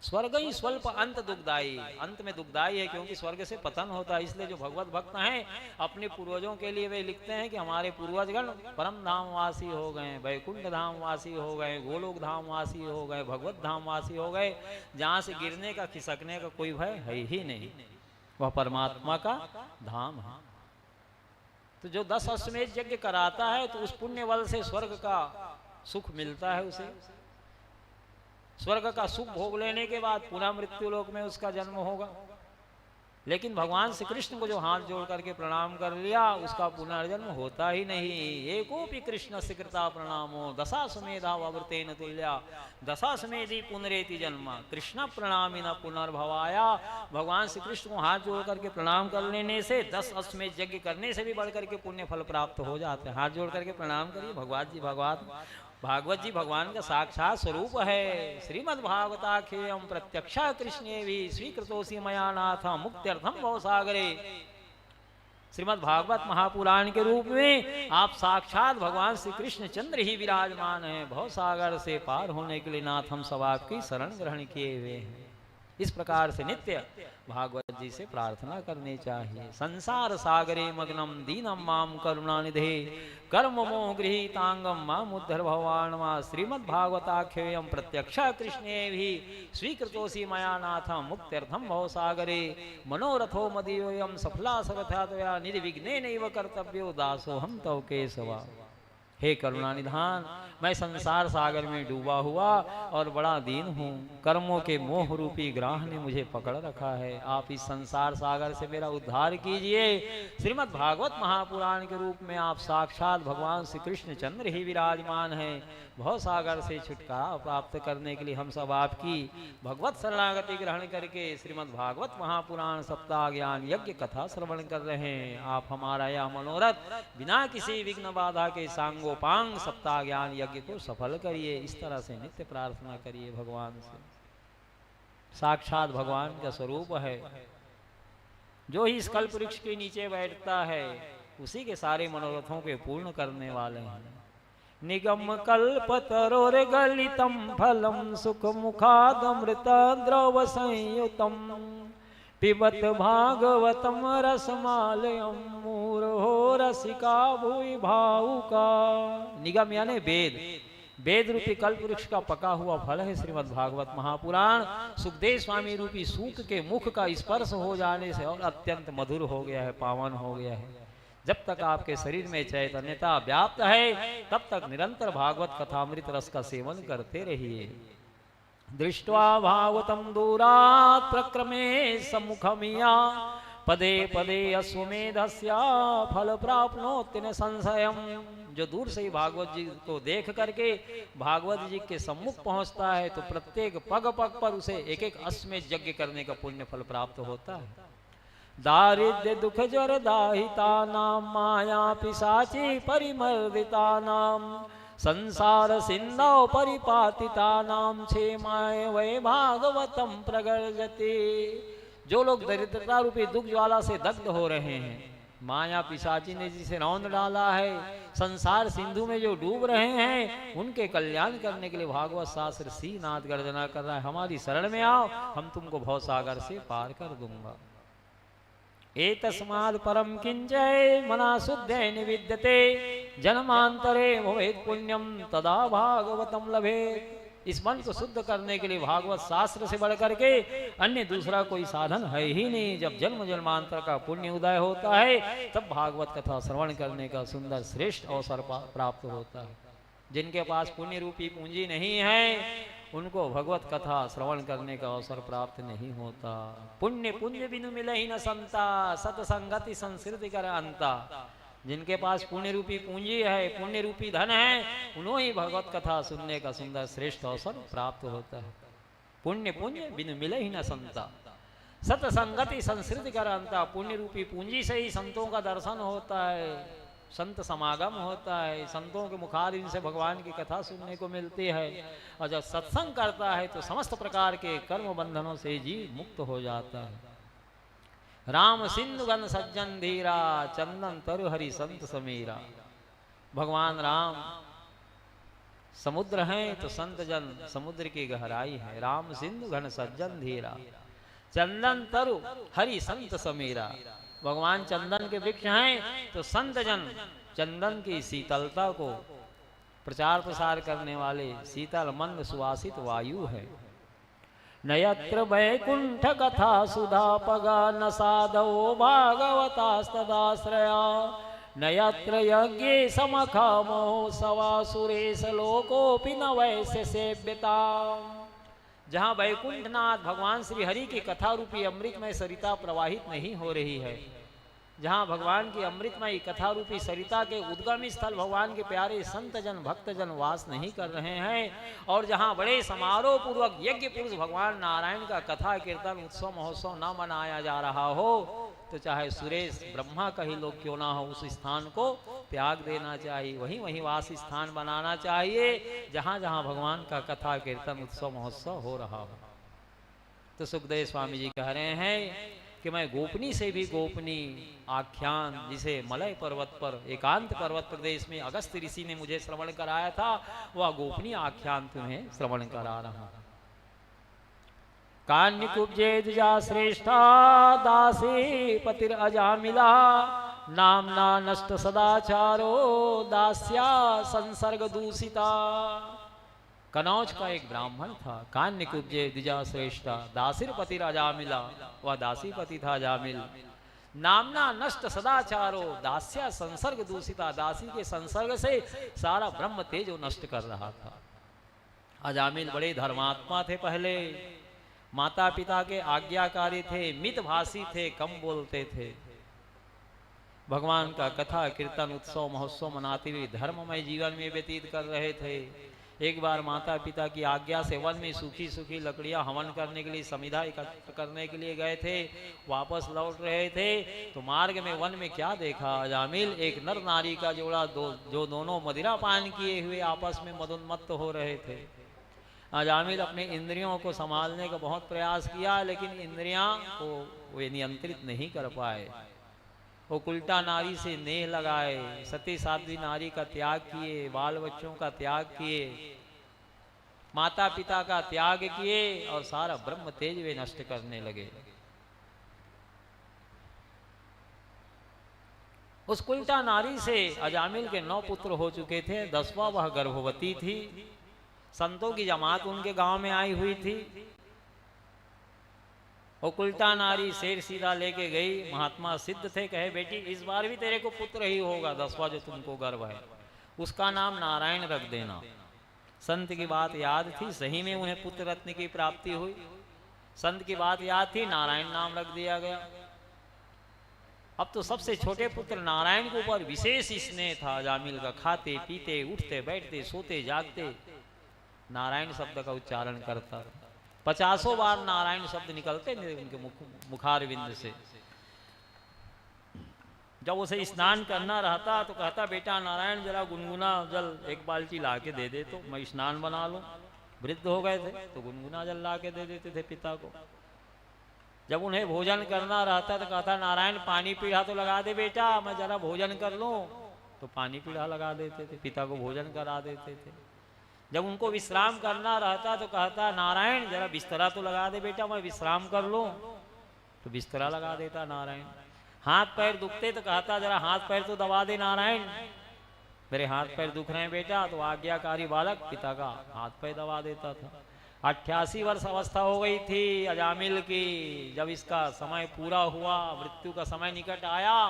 स्वर्ग ही स्वल्प अंत दुखदाई, अंत में दुखदाई है क्योंकि स्वर्ग से पतन होता है। इसलिए जो भगवत भक्त हैं अपने पूर्वजों के लिए वे लिखते हैं कि हमारे पूर्वजगण परम धामवासी हो गए, वैकुंठ धामवासी हो गए, गोलोक धामवासी हो गए, भगवत धामवासी हो गए, जहाँ से गिरने का खिसकने का कोई भय है ही नहीं, वह परमात्मा का धाम है। तो जो 10 अश्वमेध यज्ञ कराता है तो उस पुण्य बल से स्वर्ग का सुख मिलता है उसे। स्वर्ग का सुख भोग लेने के बाद पुनः मृत्यु लोक में उसका जन्म होगा। लेकिन भगवान श्री कृष्ण को जो हाथ जोड़ करके प्रणाम कर लिया उसका पुनर्जन्म होता ही नहीं। एकोपि कृष्ण से कृता प्रणामो दशाश्वमेधा ववृतेन तुल्या दशाश्वमेधि पुनरेति जन्म कृष्ण प्रणामी न पुनर्भवाया। भगवान श्री कृष्ण को हाथ जोड़ करके प्रणाम कर लेने से 10 अश्वमेध यज्ञ करने से भी बढ़ करके पुण्य फल प्राप्त हो जाते हैं। हाथ जोड़ करके प्रणाम करिए। भागवत जी भगवान का साक्षात स्वरूप है। श्रीमद् भागवताख्यम प्रत्यक्षा कृष्णे भी स्वीकृतोसी मया नाथ मुक्त्यर्थम भवसागरे। श्रीमद् भागवत महापुराण के रूप में आप साक्षात भगवान श्री कृष्ण चंद्र ही विराजमान हैं। भवसागर से पार होने के लिए नाथ हम सब आपकी शरण ग्रहण किए हुए हैं। इस प्रकार से नित्य भागवत जी से प्रार्थना करनी चाहिए। संसार सागरे मग्नम दीनम माम करुणानिधे कर्म मोह गृहीतांगम माम उद्धर भगवान मा श्रीमद् भागवताख्यम प्रत्यक्षा कृष्णे भी स्वीकृतोसी मया नाथ मुक्त्यर्थम भवसागरे मनोरथो मदीयोयम सफला सगथया निर्विघ्नेनैव कर्तव्यो दासोहम तव केशवा। हे करुणानिधान, मैं संसार सागर में डूबा हुआ और बड़ा दीन हूँ। कर्मों के मोह रूपी ग्राह ने मुझे पकड़ रखा है। आप इस संसार सागर से मेरा उद्धार कीजिए। श्रीमद् भागवत महापुराण के रूप में आप साक्षात भगवान श्री कृष्ण चंद्र ही विराजमान हैं। भव सागर से छुटकारा प्राप्त करने के लिए हम सब आपकी भगवत शरणागति ग्रहण करके श्रीमद् भागवत महापुराण सप्ताह ज्ञान यज्ञ कथा श्रवण कर रहे हैं। आप हमारा यह मनोरथ बिना किसी विघ्न बाधा के सांगोपांग सप्ताह ज्ञान यज्ञ को सफल करिए। इस तरह से नित्य प्रार्थना करिए भगवान से। साक्षात भगवान का स्वरूप है। जो ही इस कल्प वृक्ष के नीचे बैठता है उसी के सारे मनोरथों के पूर्ण करने वाले हैं। निगम कल्पतरोर गलितम फलम सुख मुखादमृत द्रव संयुतम पिबत भागवतम रसमालयम मूर्हो रसिका भूइ भावुका। निगम यानी वेद, वेद रूपी कल्प वृक्ष का पका हुआ फल है श्रीमद् भागवत महापुराण। सुखदेव स्वामी रूपी सूक के मुख का स्पर्श हो जाने से और अत्यंत मधुर हो गया है, पावन हो गया है। जब तक आपके शरीर में चैतन्यता व्याप्त है तब तक निरंतर भागवत कथामृत रस का सेवन करते रहिए। दृष्ट्वा भागवतम दूरात् प्रक्रमे सम्मुखमिया पदे पदे अश्वमेधस्या फल प्राप्नोति न संशयम। जो दूर से ही भागवत जी को देख करके भागवत जी के सम्मुख पहुंचता है तो प्रत्येक पग पग पर उसे एक एक अश्वमेध यज्ञ करने का पुण्य फल प्राप्त होता है। दारिद्र्य दुख जर दाहिता नाम माया पिशाची परिमर्दिता नाम संसार सिंधौ परिपातिता नाम क्षेमाय वै भागवतम प्रगर्जते। जो लोग दरिद्रता रूपी दुख ज्वाला से दग्ध हो रहे हैं, माया पिशाची ने जिसे रौंद डाला है, संसार सिंधु में जो डूब रहे हैं, उनके कल्याण करने के लिए भागवत शास्त्र सी नाद गर्जना कर रहा है। हमारी शरण में आओ, हम तुमको भवसागर से पार कर दूंगा। एतस्माद् परम किंचय मना शुद्धे निविद्यते जन्मांतरे भवेत् पुण्यम तदा भागवतम लभेत्। इस मन को शुद्ध करने के लिए भागवत शास्त्र से बढ़कर के अन्य दूसरा कोई साधन है ही नहीं। जब जन्म जन्मांतर का पुण्य उदय होता है तब भागवत कथा श्रवण करने का सुंदर श्रेष्ठ अवसर प्राप्त होता है। जिनके पास पुण्य रूपी पूंजी नहीं है उनको भगवत कथा श्रवण करने का अवसर प्राप्त नहीं होता। पुण्य पुण्य बिनु मिले ही न संता सतसंगति संस्कृति कर अंता। जिनके पास पुण्य रूपी पूंजी है, पुण्य रूपी धन है, उन्होंने ही भगवत कथा सुनने का सुंदर श्रेष्ठ अवसर प्राप्त होता है। पुण्य पुण्य बिन मिले ही न संता, सतसंगति संस्कृति करंता। पुण्य रूपी पूंजी से ही संतों का दर्शन होता है, संत समागम होता है, संतों के मुखारविंद से भगवान की कथा सुनने को मिलती है। और जब सत्संग करता है तो समस्त प्रकार के कर्म बंधनों से जीव मुक्त हो जाता है। राम सिंधु गण सज्जन धीरा, चंदन तरु हरि संत समीरा। भगवान राम समुद्र हैं तो संत जन समुद्र की गहराई है। राम सिंधु घन सज्जन धीरा, चंदन तरु हरि संत समीरा। भगवान चंदन के वृक्ष हैं तो संत जन चंदन की शीतलता को प्रचार प्रसार करने वाले शीतल मंद सुवासित वायु है। नयत्र वैकुंठ कथा सुधा पगा न साधवो भागवतास्तदाश्रया, नयत्र यज्ञे समखामो सवा सुरेश लोकोपि न वैश्य सेव्यता। जहाँ वैकुंठनाथ भगवान श्री हरि की कथा रूपी अमृतमय सरिता प्रवाहित नहीं हो रही है, जहाँ भगवान की अमृतमय कथा रूपी सरिता के उद्गम स्थल भगवान के प्यारे संत जन भक्त जन वास नहीं कर रहे हैं, और जहाँ बड़े समारोह पूर्वक यज्ञ पुरुष भगवान नारायण का कथा कीर्तन उत्सव महोत्सव न मनाया जा रहा हो, तो चाहे सुरेश ब्रह्मा का ही लोग क्यों ना हो, उस स्थान को त्याग देना चाहिए, वहीं वहीं वास स्थान बनाना चाहिए जहाँ जहाँ भगवान का कथा कीर्तन उत्सव महोत्सव हो रहा हो। तो सुखदेव स्वामी जी कह रहे हैं कि मैं गोपनी से भी गोपनी आख्यान, जिसे मलय पर्वत पर एकांत पर्वत प्रदेश में अगस्त ऋषि ने मुझे श्रवण कराया था, वह गोपनी आख्यान तुम्हें श्रवण करा रहा हूं। कान्यकुब्जे द्विजा श्रेष्ठा दासी पतिर अजामिला, नामना नष्ट सदाचारो दास्या संसर्ग दूषिता। कनौज का एक ब्राह्मण था, कान्यकुब्जे द्विजा श्रेष्ठा दासिर पतिर अजामिला, वह दासी पति था अजामिल। नामना नष्ट सदाचारो दास्या संसर्ग दूषिता, दासी के संसर्ग से सारा ब्रह्म तेज वो नष्ट कर रहा था। अजामिल बड़े धर्मात्मा थे, पहले माता पिता के आज्ञाकारी थे, मितभाषी थे, कम बोलते थे, भगवान का कथा कीर्तन उत्सव महोत्सव मनाते हुए धर्ममय जीवन में व्यतीत कर रहे थे। एक बार माता पिता की आज्ञा से वन में सूखी सूखी लकड़ियां हवन करने के लिए समिधा एकत्र करने के लिए गए थे, वापस लौट रहे थे तो मार्ग में वन में क्या देखा अजामिल, एक नर नारी का जोड़ा जो दोनों मदिरा पान किए हुए आपस में मदोन्मत्त हो रहे थे। अजामिल अपने इंद्रियों को संभालने का बहुत प्रयास किया, लेकिन इंद्रियां को वे नियंत्रित नहीं कर पाए। वो उल्टा नारी से नेह लगाए, सती साध्वी नारी का त्याग किए, बाल बच्चों का त्याग किए, माता पिता का त्याग किए और सारा ब्रह्म तेज वे नष्ट करने लगे। उस उल्टा नारी से अजामिल के 9 पुत्र हो चुके थे, 10वां वह गर्भवती थी। संतों की जमात उनके गांव में आई हुई थी। उल्टा नारी शेर सीधा लेके गई, महात्मा सिद्ध थे, कहे बेटी इस बार भी तेरे को पुत्र ही होगा, 10वां जो तुमको गर्भ है उसका नाम नारायण रख देना। संत की बात याद थी, सही में उन्हें पुत्र रत्न की प्राप्ति हुई। संत की बात याद थी, नारायण नाम रख दिया गया। अब तो सबसे छोटे पुत्र नारायण के ऊपर विशेष स्नेह था अजामिल का, खाते पीते उठते बैठते सोते जागते नारायण शब्द का उच्चारण करता, 50 बार नारायण शब्द निकलते थे उनके मुखारविंद से। जब उसे स्नान करना रहता तो कहता बेटा नारायण जरा गुनगुना जल एक बाल्टी ला के दे दे तो मैं स्नान बना लूं। वृद्ध हो गए थे तो गुनगुना जल ला के दे देते थे पिता को। जब उन्हें भोजन करना रहता तो कहता नारायण पानी पीढ़ा तो लगा दे बेटा, मैं जरा भोजन कर लूं, तो पानी पीढ़ा लगा देते थे, पिता को भोजन करा देते थे। जब उनको विश्राम करना रहता तो कहता नारायण जरा बिस्तरा तो लगा दे बेटा, मैं विश्राम कर लूं, तो बिस्तरा लगा देता नारायण। हाथ पैर दुखते तो कहता जरा हाथ पैर तो दबा दे नारायण, मेरे हाथ पैर दुख रहे हैं बेटा, तो आज्ञाकारी बालक पिता का हाथ पैर दबा देता था। 88 वर्ष अवस्था हो गई थी अजामिल की। जब इसका समय पूरा हुआ, मृत्यु का समय निकट आया,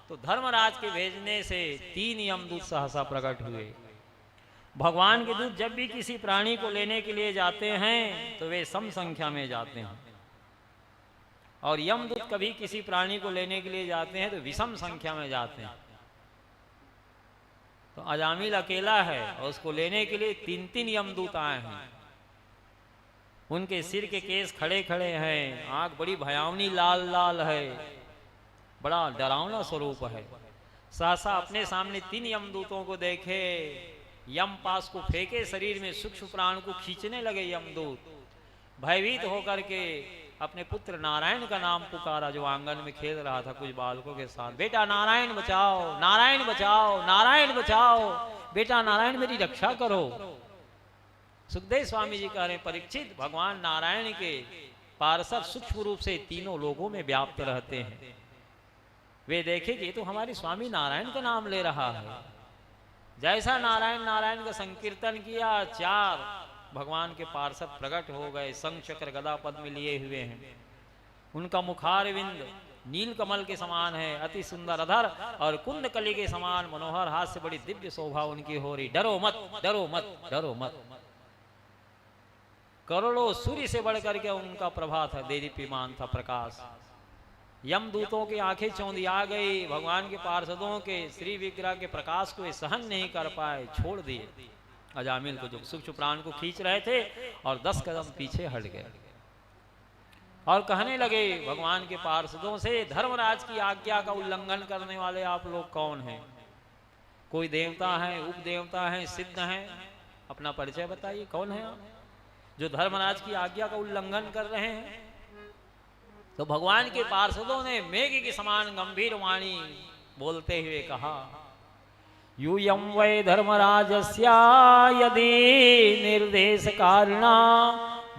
तो धर्मराज के भेजने से 3 यमदूत सहसा प्रकट हुए। भगवान के दूत जब भी किसी प्राणी को लेने के लिए जाते हैं तो वे सम संख्या में जाते हैं, और यमदूत कभी किसी प्राणी को लेने के लिए जाते हैं तो विषम संख्या में जाते हैं। तो अजामिल अकेला है और उसको लेने के लिए 3-3 यमदूत आए हैं। उनके सिर के केस खड़े खड़े हैं, आंख बड़ी भयावनी लाल लाल है, बड़ा डरावना स्वरूप है। सहसा अपने सामने 3 यमदूतों को देखे, यम पास को फेंके, शरीर में सूक्ष्म प्राण को खींचने लगे यमदूत। भयभीत होकर के अपने पुत्र नारायण का नाम पुकारा, जो आंगन में खेल रहा था कुछ बालकों के साथ। बेटा नारायण बचाओ, नारायण बचाओ, नारायण बचाओ, बेटा नारायण मेरी रक्षा करो। सुखदेव स्वामी जी कह रहे हैं, परीक्षित, भगवान नारायण के पार्षद सूक्ष्म रूप से तीनों लोगों में व्याप्त रहते हैं। वे देखे कि तो हमारे स्वामी नारायण का नाम ले रहा है। जैसा नारायण नारायण का संकीर्तन किया, 4 भगवान के पार्षद प्रकट हो गए, शंख चक्र गदा पद्म लिए हुए हैं। उनका मुखारविंद नील कमल के समान है, अति सुंदर अधर और कुंद कली के समान मनोहर हाथ से बड़ी दिव्य शोभा उनकी हो रही। डरो मत, डरो मत, डरो मत। करोड़ों सूर्य से बढ़कर के उनका प्रभा था, देदीप्यमान था प्रकाश। यमदूतों की आंखें चौंधी आ गई, भगवान के पार्षदों के श्री विग्रह के प्रकाश को सहन नहीं कर पाए, छोड़ दिए अजामिल को, जो सूक्ष्म प्राण को खींच रहे थे, और 10 कदम पीछे हट गए और कहने लगे भगवान के पार्षदों से, धर्मराज की आज्ञा का उल्लंघन करने वाले आप लोग कौन हैं? कोई देवता है, उपदेवता है, सिद्ध हैं? अपना परिचय बताइए, कौन है आप जो धर्मराज की आज्ञा का उल्लंघन कर रहे हैं? तो भगवान के पार्षदों ने मेघ के समान गंभीर वाणी बोलते हुए कहा, यूयं वै धर्मराजस्य यदि निर्देश कारणा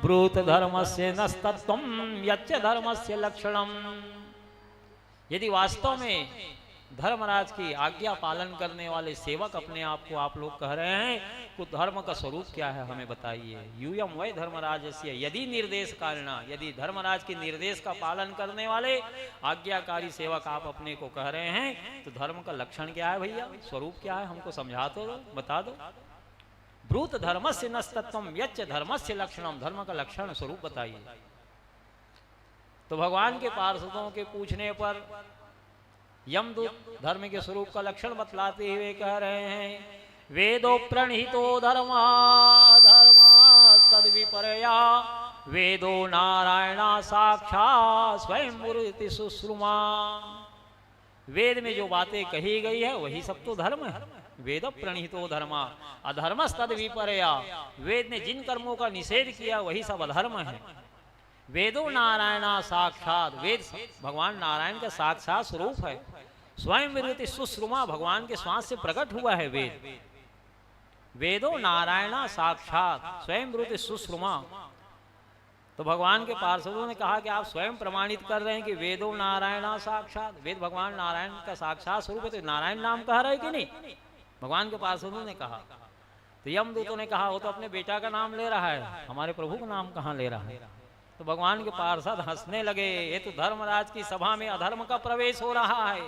ब्रूत धर्मस्य नस्तत्वं यच्च धर्मस्य लक्षणम। यदि वास्तव में धर्मराज की आज्ञा पालन करने वाले सेवक अपने आप को आप लोग कह रहे हैं, तो धर्म का स्वरूप क्या है हमें बताइए। यूयं वै धर्मराजस्य यदि निर्देश कारणा, यदि धर्मराज के निर्देश का पालन करने वाले आज्ञाकारी सेवक आप अपने को कह रहे हैं, तो धर्म का लक्षण क्या है भैया, स्वरूप क्या है, हमको समझा तो दो, बता दो। ब्रूत धर्मस्य नस्तत्वं यच्च धर्मस्य लक्षणम, धर्म का लक्षण स्वरूप बताइए। तो भगवान के पार्षदों के पूछने पर यमदूत धर्म के स्वरूप का लक्षण बतलाते हुए कह रहे हैं, वेदो प्रणहितो धर्मा धर्मा सद्विपर्या वेदो नारायणा साक्षात् स्वयं मूर्ति सुश्रुमा। वेद में जो बातें कही गई है वही सब तो धर्म है। वेद प्रणहितो धर्मा अधर्मस्तद विपर्या, वेद ने जिन कर्मों का निषेध किया वही सब अधर्म है। वेदो नारायणा साक्षात, वेद भगवान नारायण का साक्षात स्वरूप है। स्वयं विरुति सुश्रुमा, भगवान के श्वास से प्रकट हुआ है वेद। वेदो नारायणा साक्षात स्वयं विरुति सुश्रुमा। तो भगवान के पार्षदों ने कहा कि आप स्वयं प्रमाणित कर रहे हैं कि वेदो नारायणा साक्षात, वेद भगवान नारायण का साक्षात स्वरूप है, तो नारायण नाम कह रहे कि नहीं? भगवान के पार्षदों ने कहा। तो यमदूतों ने कहा वो तो अपने बेटा का नाम ले रहा है, हमारे प्रभु का नाम कहाँ ले रहा है? तो भगवान के पार्षद हंसने लगे, ये तो धर्मराज की सभा में अधर्म का प्रवेश हो रहा है।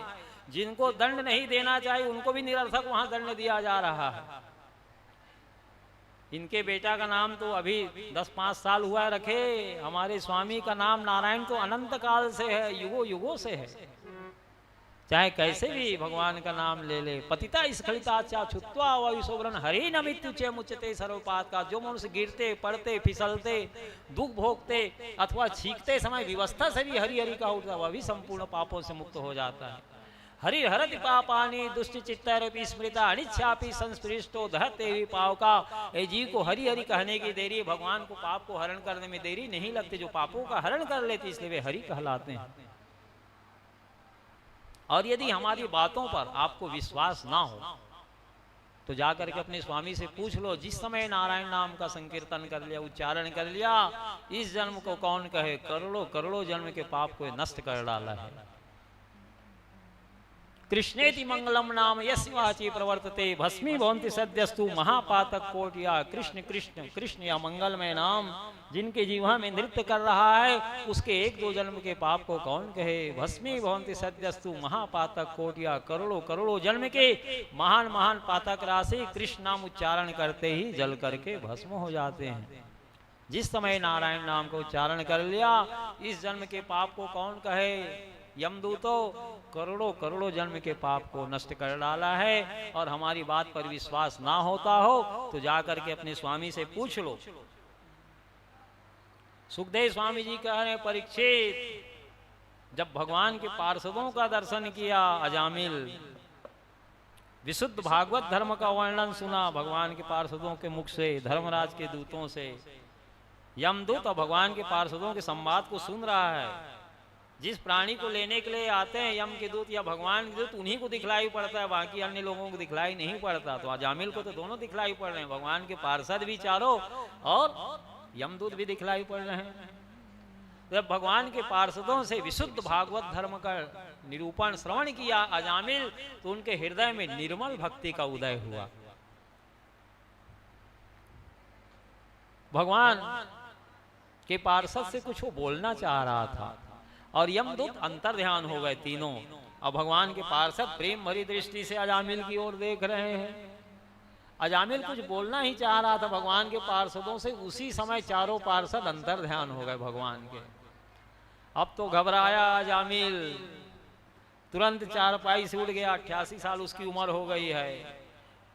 जिनको दंड नहीं देना चाहिए उनको भी निरर्थक वहां दंड दिया जा रहा है। इनके बेटा का नाम तो अभी 10-5 साल हुआ रखे, हमारे स्वामी का नाम नारायण तो अनंत काल से है, युगों युगों से है। चाहे कैसे भी भगवान का नाम ले ले। पतिता स्खलिता छुत्वा वायुशोभरन हरि नमित्युचे मुच्यते सर्वपात का। जो मनुष्य गिरते पड़ते फिसलते दुख भोगते अथवा छींकते समय व्यवस्था से भी हरि हरि का उठता, वह भी संपूर्ण पापों से मुक्त हो जाता है। हरि हरति पापानि दुष्ट चित्तरपि स्मृता अनिच्छापि संस्पृष्टो दहते भी पाव का। ए जीव को हरि हरि कहने की देरी, भगवान को पाप को हरण करने में देरी नहीं लगती। जो पापों का हरण कर लेते इसलिए वे हरि कहलाते हैं। और यदि हमारी बातों पर आपको विश्वास ना हो तो जाकर के अपने स्वामी से पूछ लो, जिस समय नारायण नाम का संकीर्तन कर लिया, उच्चारण कर लिया, इस जन्म को कौन कहे करोड़ों करोड़ों जन्म के पाप को नष्ट कर डाला है। कृष्णेति मंगलम नाम यस्वाचि प्रवर्तते भस्मी भवन्ति सद्यस्तु महापातक कोटिया। कृष्ण कृष्ण कृष्ण या मंगलमय नाम जिनके जीवा में नृत्य कर रहा है, उसके 1-2 जन्म के पाप को कौन कहे। भस्मी भवन्ति सद्यस्तु महापातक कोटिया, करोड़ों करोड़ों जन्म के महान महान पातक राशि कृष्ण नाम उच्चारण करते ही जल करके भस्म हो जाते हैं। जिस समय नारायण नाम को उच्चारण कर लिया, इस जन्म के पाप को कौन कहे। यमदूतों करोड़ों करोड़ों जन्म के पाप को नष्ट कर डाला है। और हमारी बात पर विश्वास ना होता हो तो जाकर के अपने स्वामी से पूछ लो। सुखदेव स्वामी जी कह रहे हैं, परीक्षित जब भगवान के पार्षदों का दर्शन किया, अजामिल विशुद्ध भागवत धर्म का वर्णन सुना भगवान के पार्षदों के मुख से, धर्मराज के दूतों से, यमदूत और भगवान के पार्षदों के संवाद को सुन रहा है। जिस प्राणी को लेने के लिए आते हैं यम के दूत या भगवान के दूत, उन्हीं को दिखलाई पड़ता है, बाकी अन्य लोगों को दिखलाई नहीं पड़ता। तो अजामिल को तो दोनों दिखलाई पड़ रहे हैं, भगवान के पार्षद भी चारों और यमदूत भी दिखलाई पड़ रहे हैं। जब भगवान के पार्षदों से विशुद्ध भागवत धर्म का निरूपण श्रवण किया अजामिल, तो उनके हृदय में निर्मल भक्ति का उदय हुआ। भगवान के पार्षद से कुछ वो बोलना चाह रहा था और यमदूत अंतर ध्यान हो गए तीनों, और भगवान के पार्षद प्रेम भरी दृष्टि से अजामिल की ओर देख रहे हैं। अजामिल कुछ बोलना ही चाह रहा था भगवान के पार्षदों से, उसी समय चारों पार्षद अंतर ध्यान हो गए भगवान के। अब तो घबराया अजामिल, तुरंत चारपाई से उठ गया। 88 साल उसकी उम्र हो गई है।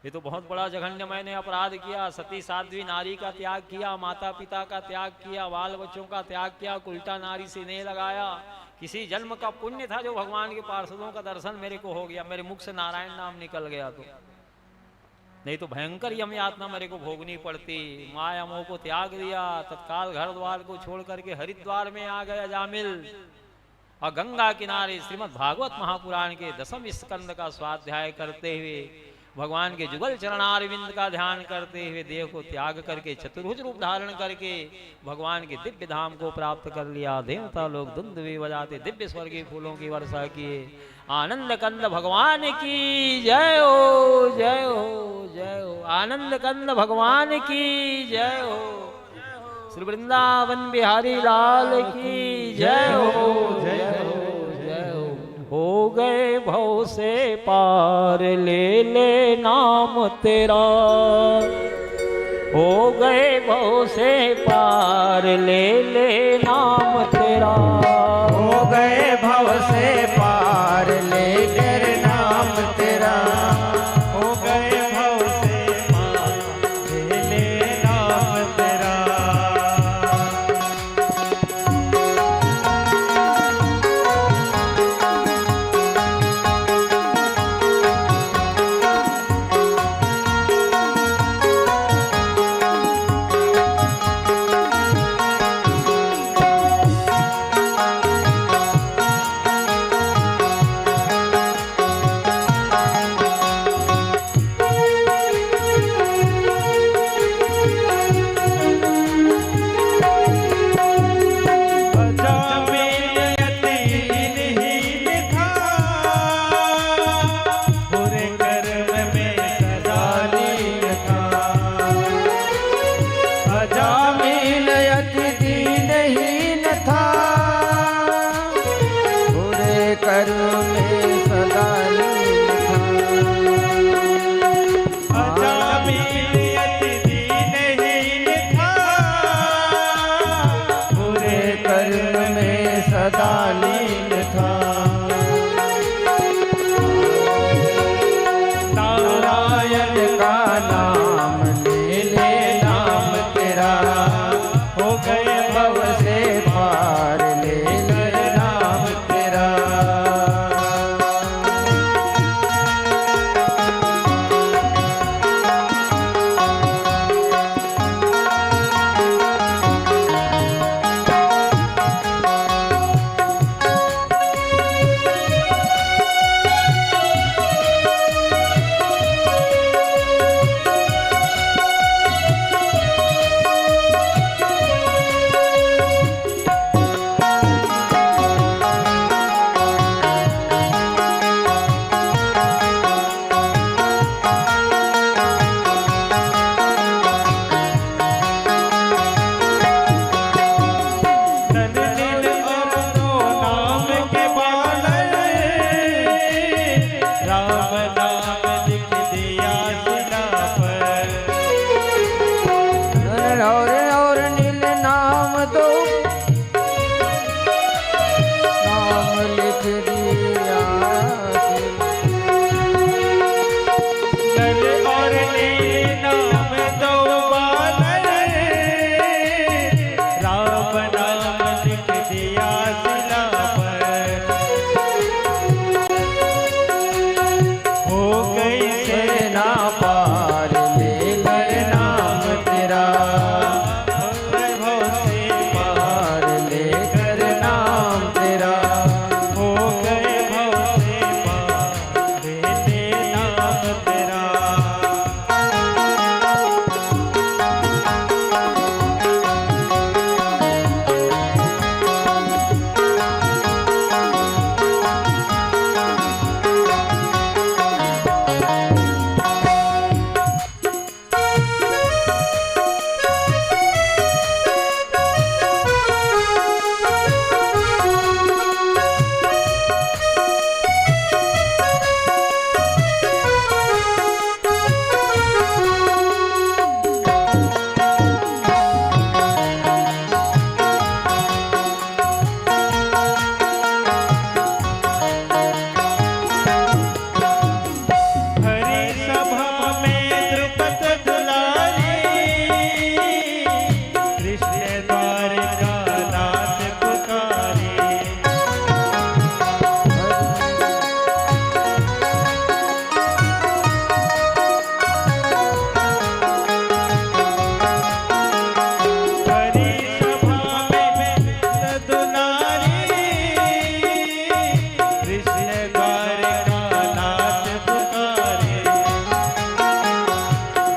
ये तो बहुत बड़ा जघन्य मैंने अपराध किया, सती साध्वी नारी का त्याग किया, माता पिता का त्याग किया, बाल बच्चों का त्याग किया, उल्टा नारी से नहीं लगाया। किसी जन्म का पुण्य था जो भगवान के पार्षदों का दर्शन मेरे को हो गया, मेरे मुख से नारायण नाम निकल गया, तो नहीं तो भयंकर यम यातना मेरे को भोगनी पड़ती। माया मोह को त्याग दिया, तत्काल घर द्वार को छोड़ करके हरिद्वार में आ गया अजामिल, और गंगा किनारे श्रीमद् भागवत महापुराण के 10वें स्कंद का स्वाध्याय करते हुए, भगवान के जुगल चरणारविंद का ध्यान करते हुए देह को त्याग करके चतुर्भुज रूप धारण करके भगवान के दिव्य धाम को प्राप्त कर लिया। देवता लोग धुंध भी बजाते, दिव्य स्वर्गीय फूलों की वर्षा किए। आनंद कंद भगवान की जय हो, जय हो, जय हो। आनंद कंद भगवान की जय हो। श्री वृंदावन बिहारी लाल की जय हो, जय हो, जय हो। हो गए भव से पार, ले ले नाम तेरा। हो गए भव से पार, ले ले नाम तेरा। हो गए भव से पार, ले ले नाम तेरा। हो गए भव से पार, ले ले नाम तेरा।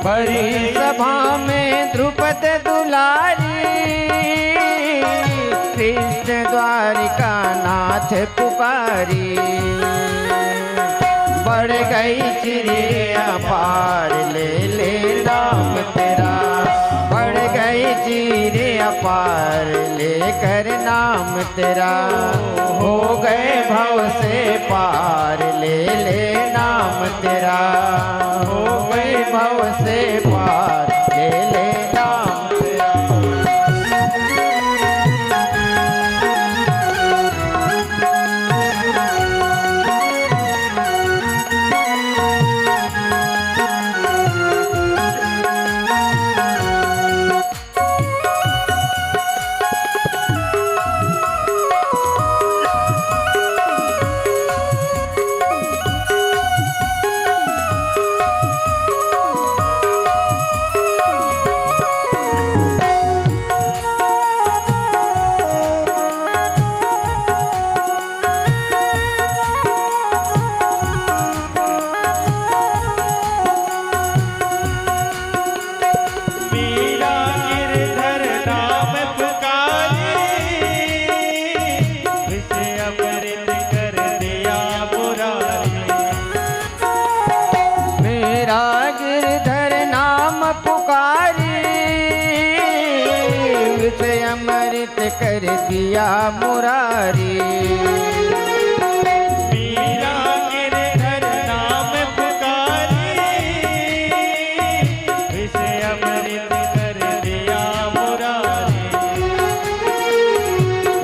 बड़ी सभा में द्रुपद दुलारी कृष्ण द्वारिका नाथ पुकारी बढ़ गई चिड़िया पार ले नाम तेरा बढ़ गई चिड़िया पार लेकर नाम तेरा हो गए भव से पार ले नाम तेरा हो गए भव से पार ले नाम तेरा। अमृत कर दिया मुरारी मीरा गिरधर नाम पुकारी विषय अमृत कर दिया मुरारी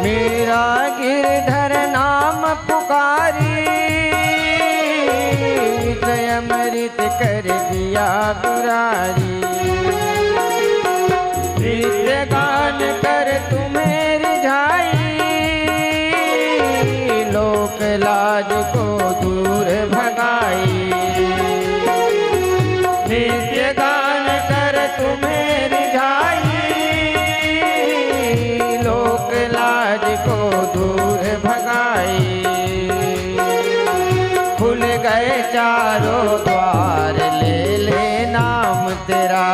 मेरा गिरधर नाम पुकारी विषय अमृत कर दिया मुरारी नित्य गान कर तुम्हें रिझाई लोक लाज को दूर भगाई नित्य गान कर तुम्हें रिझाई लोक लाज को दूर भगाई खुल गए चारों द्वार ले नाम तेरा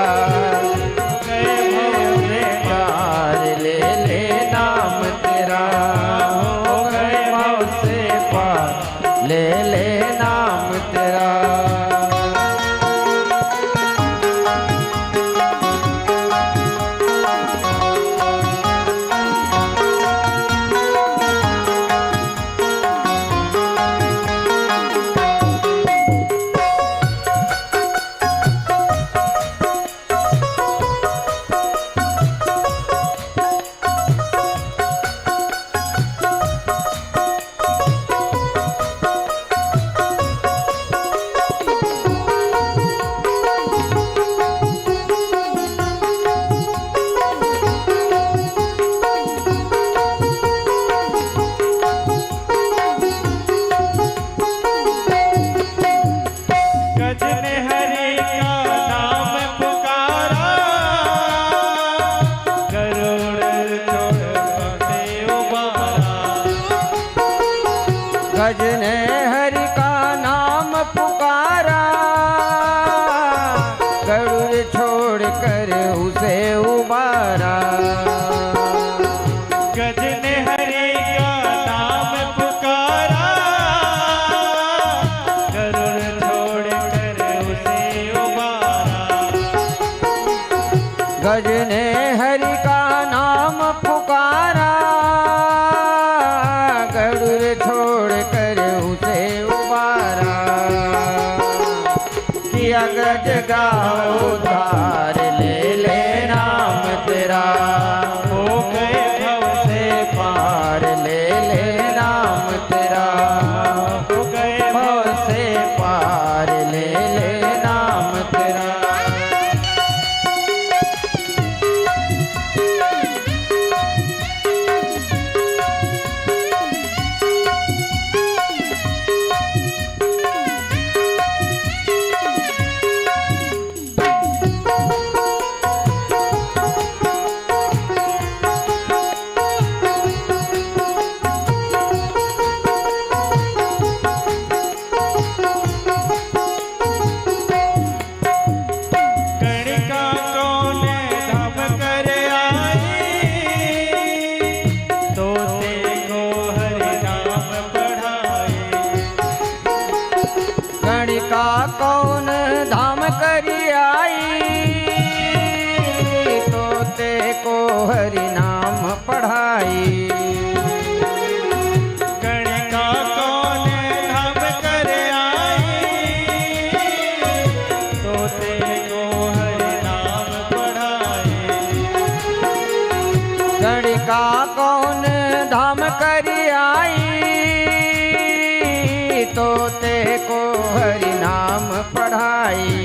ले नाम तेरा। गज ने हरि का नाम पुकारा गरुड़ छोड़ कर उसे उबारा गज ने हरि का नाम पुकारा गरुड़ छोड़ कर उसे उबारा गज ने हरि का नाम पुकारा गरुड़ छोड़ कर उसे उबारा किया गज गाओ उधार ले नाम तेरा हो गए भव से पार ले नाम तेरा हो गए भव से पार ले नाम तेरा। कौन धाम करी आई, तोते को हरि नाम पढ़ाई। गणिका कौन धाम कर आई, तोते को हरि नाम पढ़ाई। गणिका कौन धाम करी आई, तोते को हरि नाम पढ़ाई।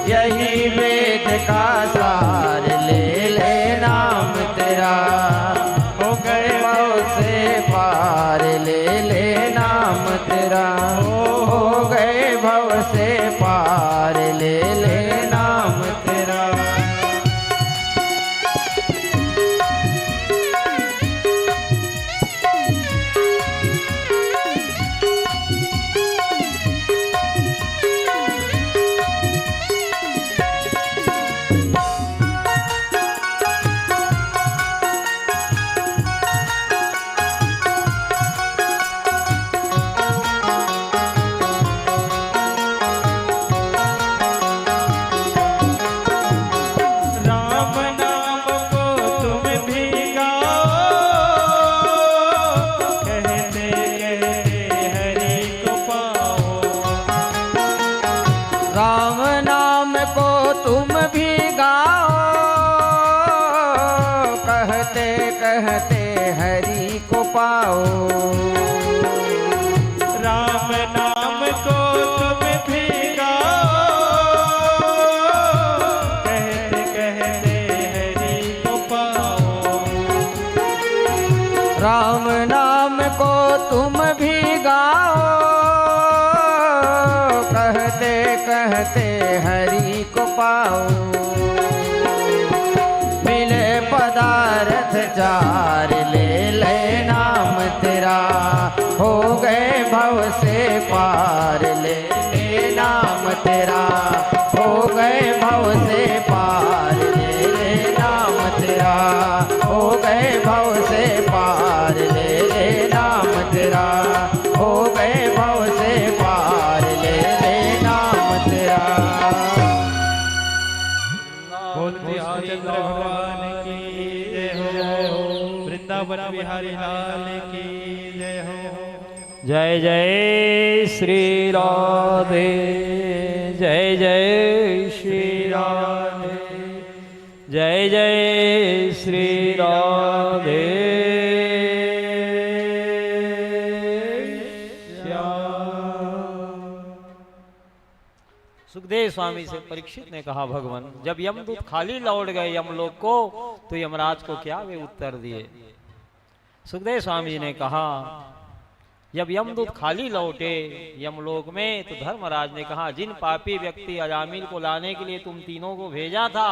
यही वेद का सार ले ले नाम तेरा, हो गए भव से पार ले ले नाम तेरा, हो गए भव से पार ले ले नाम तेरा। राम नाम को तुम भी गाओ, कहते कहते हरि को पाओ। राम नाम को तुम भी गाओ, कहते कहते हरि को पाओ। राम नाम को तुम भी गाओ, कहते कहते हरि को पाओ। राम नाम को तुम भी गाओ, कहते कहते हरि को पाओ। मिले पदार्थ चार ले ले नाम तेरा, हो गए भव से पार ले ले नाम तेरा, हो गए भव से पार ले ले नाम तेरा, हो गए भव से पार ले ले नाम तेरा, हो गए भव से पार ले ले नाम तेरा। बोल चंद्र भगवान की जय हो, वृंदावन बिहारी लाल की जय हो। जय जय श्री राधे, जय जय श्री राधे, जय जय श्री राधे सुखदेव स्वामी से परीक्षित ने कहा, भगवान जब यमदूत खाली लौट गए यमलोक को तो यमराज को क्या वे उत्तर दिए। सुखदेव स्वामी जी ने कहा, जब यमदूत खाली लौटे यमलोक में तो धर्मराज ने कहा, जिन पापी व्यक्ति अजामिल को लाने के लिए तुम तीनों को भेजा था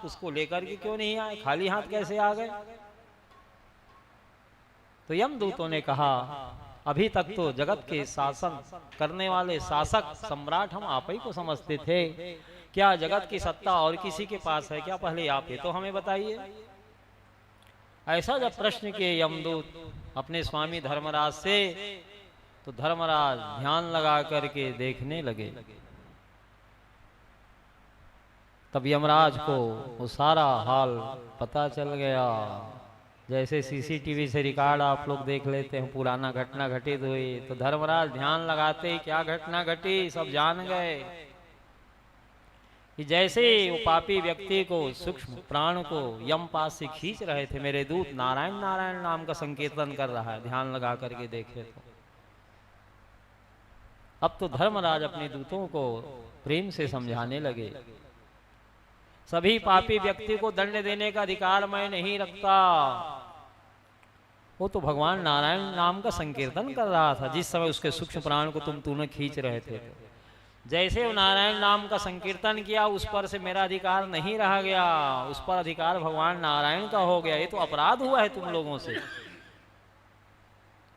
उसको लेकर के क्यों नहीं आए, खाली हाथ कैसे आ गए। तो यमदूतों ने कहा, अभी तक तो जगत के शासन करने वाले शासक सम्राट हम आप ही को समझते थे, क्या जगत की सत्ता और किसी के पास है क्या, पहले आप ये तो हमें बताइए। ऐसा जब प्रश्न किए यमदूत अपने स्वामी धर्मराज से, तो धर्मराज ध्यान लगा करके देखने लगे। तब यमराज को वो सारा हाल पता चल गया। जैसे सीसीटीवी से रिकॉर्ड आप लोग देख लेते हैं, पुराना घटना घटित हुई तो धर्मराज ध्यान लगाते ही क्या घटना घटी सब जान गए कि जैसे वो पापी व्यक्ति को सूक्ष्म प्राण को यम पास से खींच रहे थे, मेरे दूत नारायण नारायण नाम का संकीर्तन कर रहा है, ध्यान लगा करके देखे तो अब तो धर्मराज अपने दूतों को प्रेम से समझाने लगे, सभी पापी व्यक्ति को दंड देने का अधिकार मैं नहीं रखता। वो तो भगवान नारायण नाम का संकीर्तन कर रहा था जिस समय उसके सूक्ष्म प्राण को तूने खींच रहे थे। जैसे वो नारायण नाम का संकीर्तन किया उस पर से मेरा अधिकार नहीं रह गया, उस पर अधिकार भगवान नारायण का हो गया। ये तो अपराध हुआ है तुम लोगों से।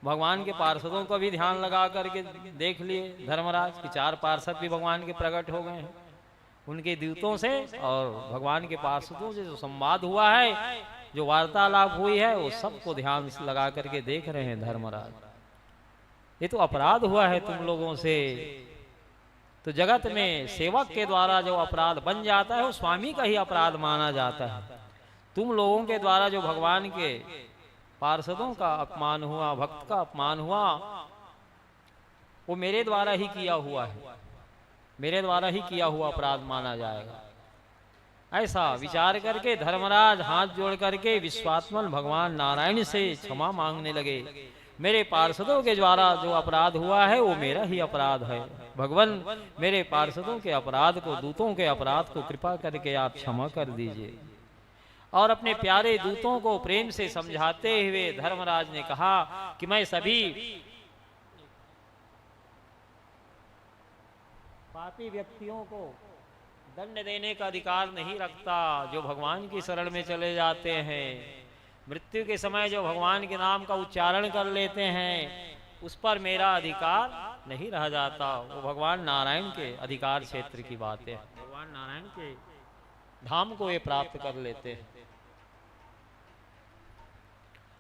भगवान के पार्षदों को भी ध्यान लगा करके देख लिए धर्मराज की 4 पार्षद भी भगवान के प्रकट हो गए हैं, उनके दूतों से और भगवान के पार्षदों से जो संवाद हुआ है, जो वार्तालाप हुई है, वो सबको ध्यान से लगा करके देख रहे हैं धर्मराज। ये तो अपराध हुआ है तुम लोगों से तो जगत में सेवक के द्वारा जो अपराध बन जाता है वो स्वामी का ही अपराध माना जाता है। तुम लोगों के द्वारा जो भगवान के पार्षदों का अपमान हुआ, भक्त का अपमान हुआ, वो मेरे द्वारा ही किया हुआ है, मेरे द्वारा ही किया हुआ अपराध माना जाएगा। ऐसा विचार करके धर्मराज हाथ जोड़ करके विश्वात्मन भगवान नारायण से क्षमा मांगने लगे। मेरे पार्षदों के द्वारा जो अपराध हुआ है वो मेरा ही अपराध है। भगवान मेरे पार्षदों के अपराध को, दूतों के अपराध को कृपा करके आप क्षमा कर दीजिए। और अपने प्यारे दूतों को प्रेम से समझाते हुए धर्मराज ने कहा कि मैं सभी पापी व्यक्तियों को दंड देने का अधिकार नहीं रखता जो भगवान की शरण में चले जाते हैं। मृत्यु के समय जो भगवान के नाम का उच्चारण कर लेते हैं उस पर मेरा अधिकार नहीं रह जाता। वो भगवान नारायण के अधिकार क्षेत्र की बात है, भगवान नारायण के धाम को ये प्राप्त कर लेते हैं।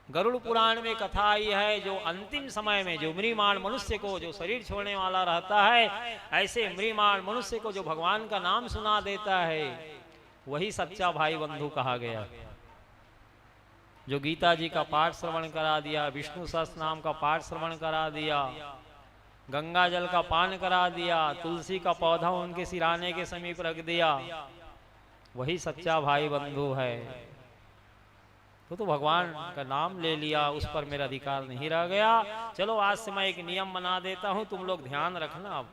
गरुड़ पुराण में कथा आई है, जो अंतिम समय में जो म्रियमाण मनुष्य को जो शरीर छोड़ने वाला रहता है, ऐसे म्रियमाण मनुष्य को जो भगवान का नाम सुना देता है वही सच्चा भाई बंधु कहा गया। जो गीता जी का पाठ श्रवण करा दिया, विष्णु सहस्त्र नाम का पाठ श्रवण करा दिया, गंगा जल का पान करा दिया, तुलसी का पौधा उनके सिराने के समीप रख दिया, वही सच्चा भाई बंधु है। तो भगवान का नाम ले लिया, उस पर मेरा अधिकार नहीं रह गया। चलो आज से मैं एक नियम बना देता हूं, तुम लोग ध्यान रखना।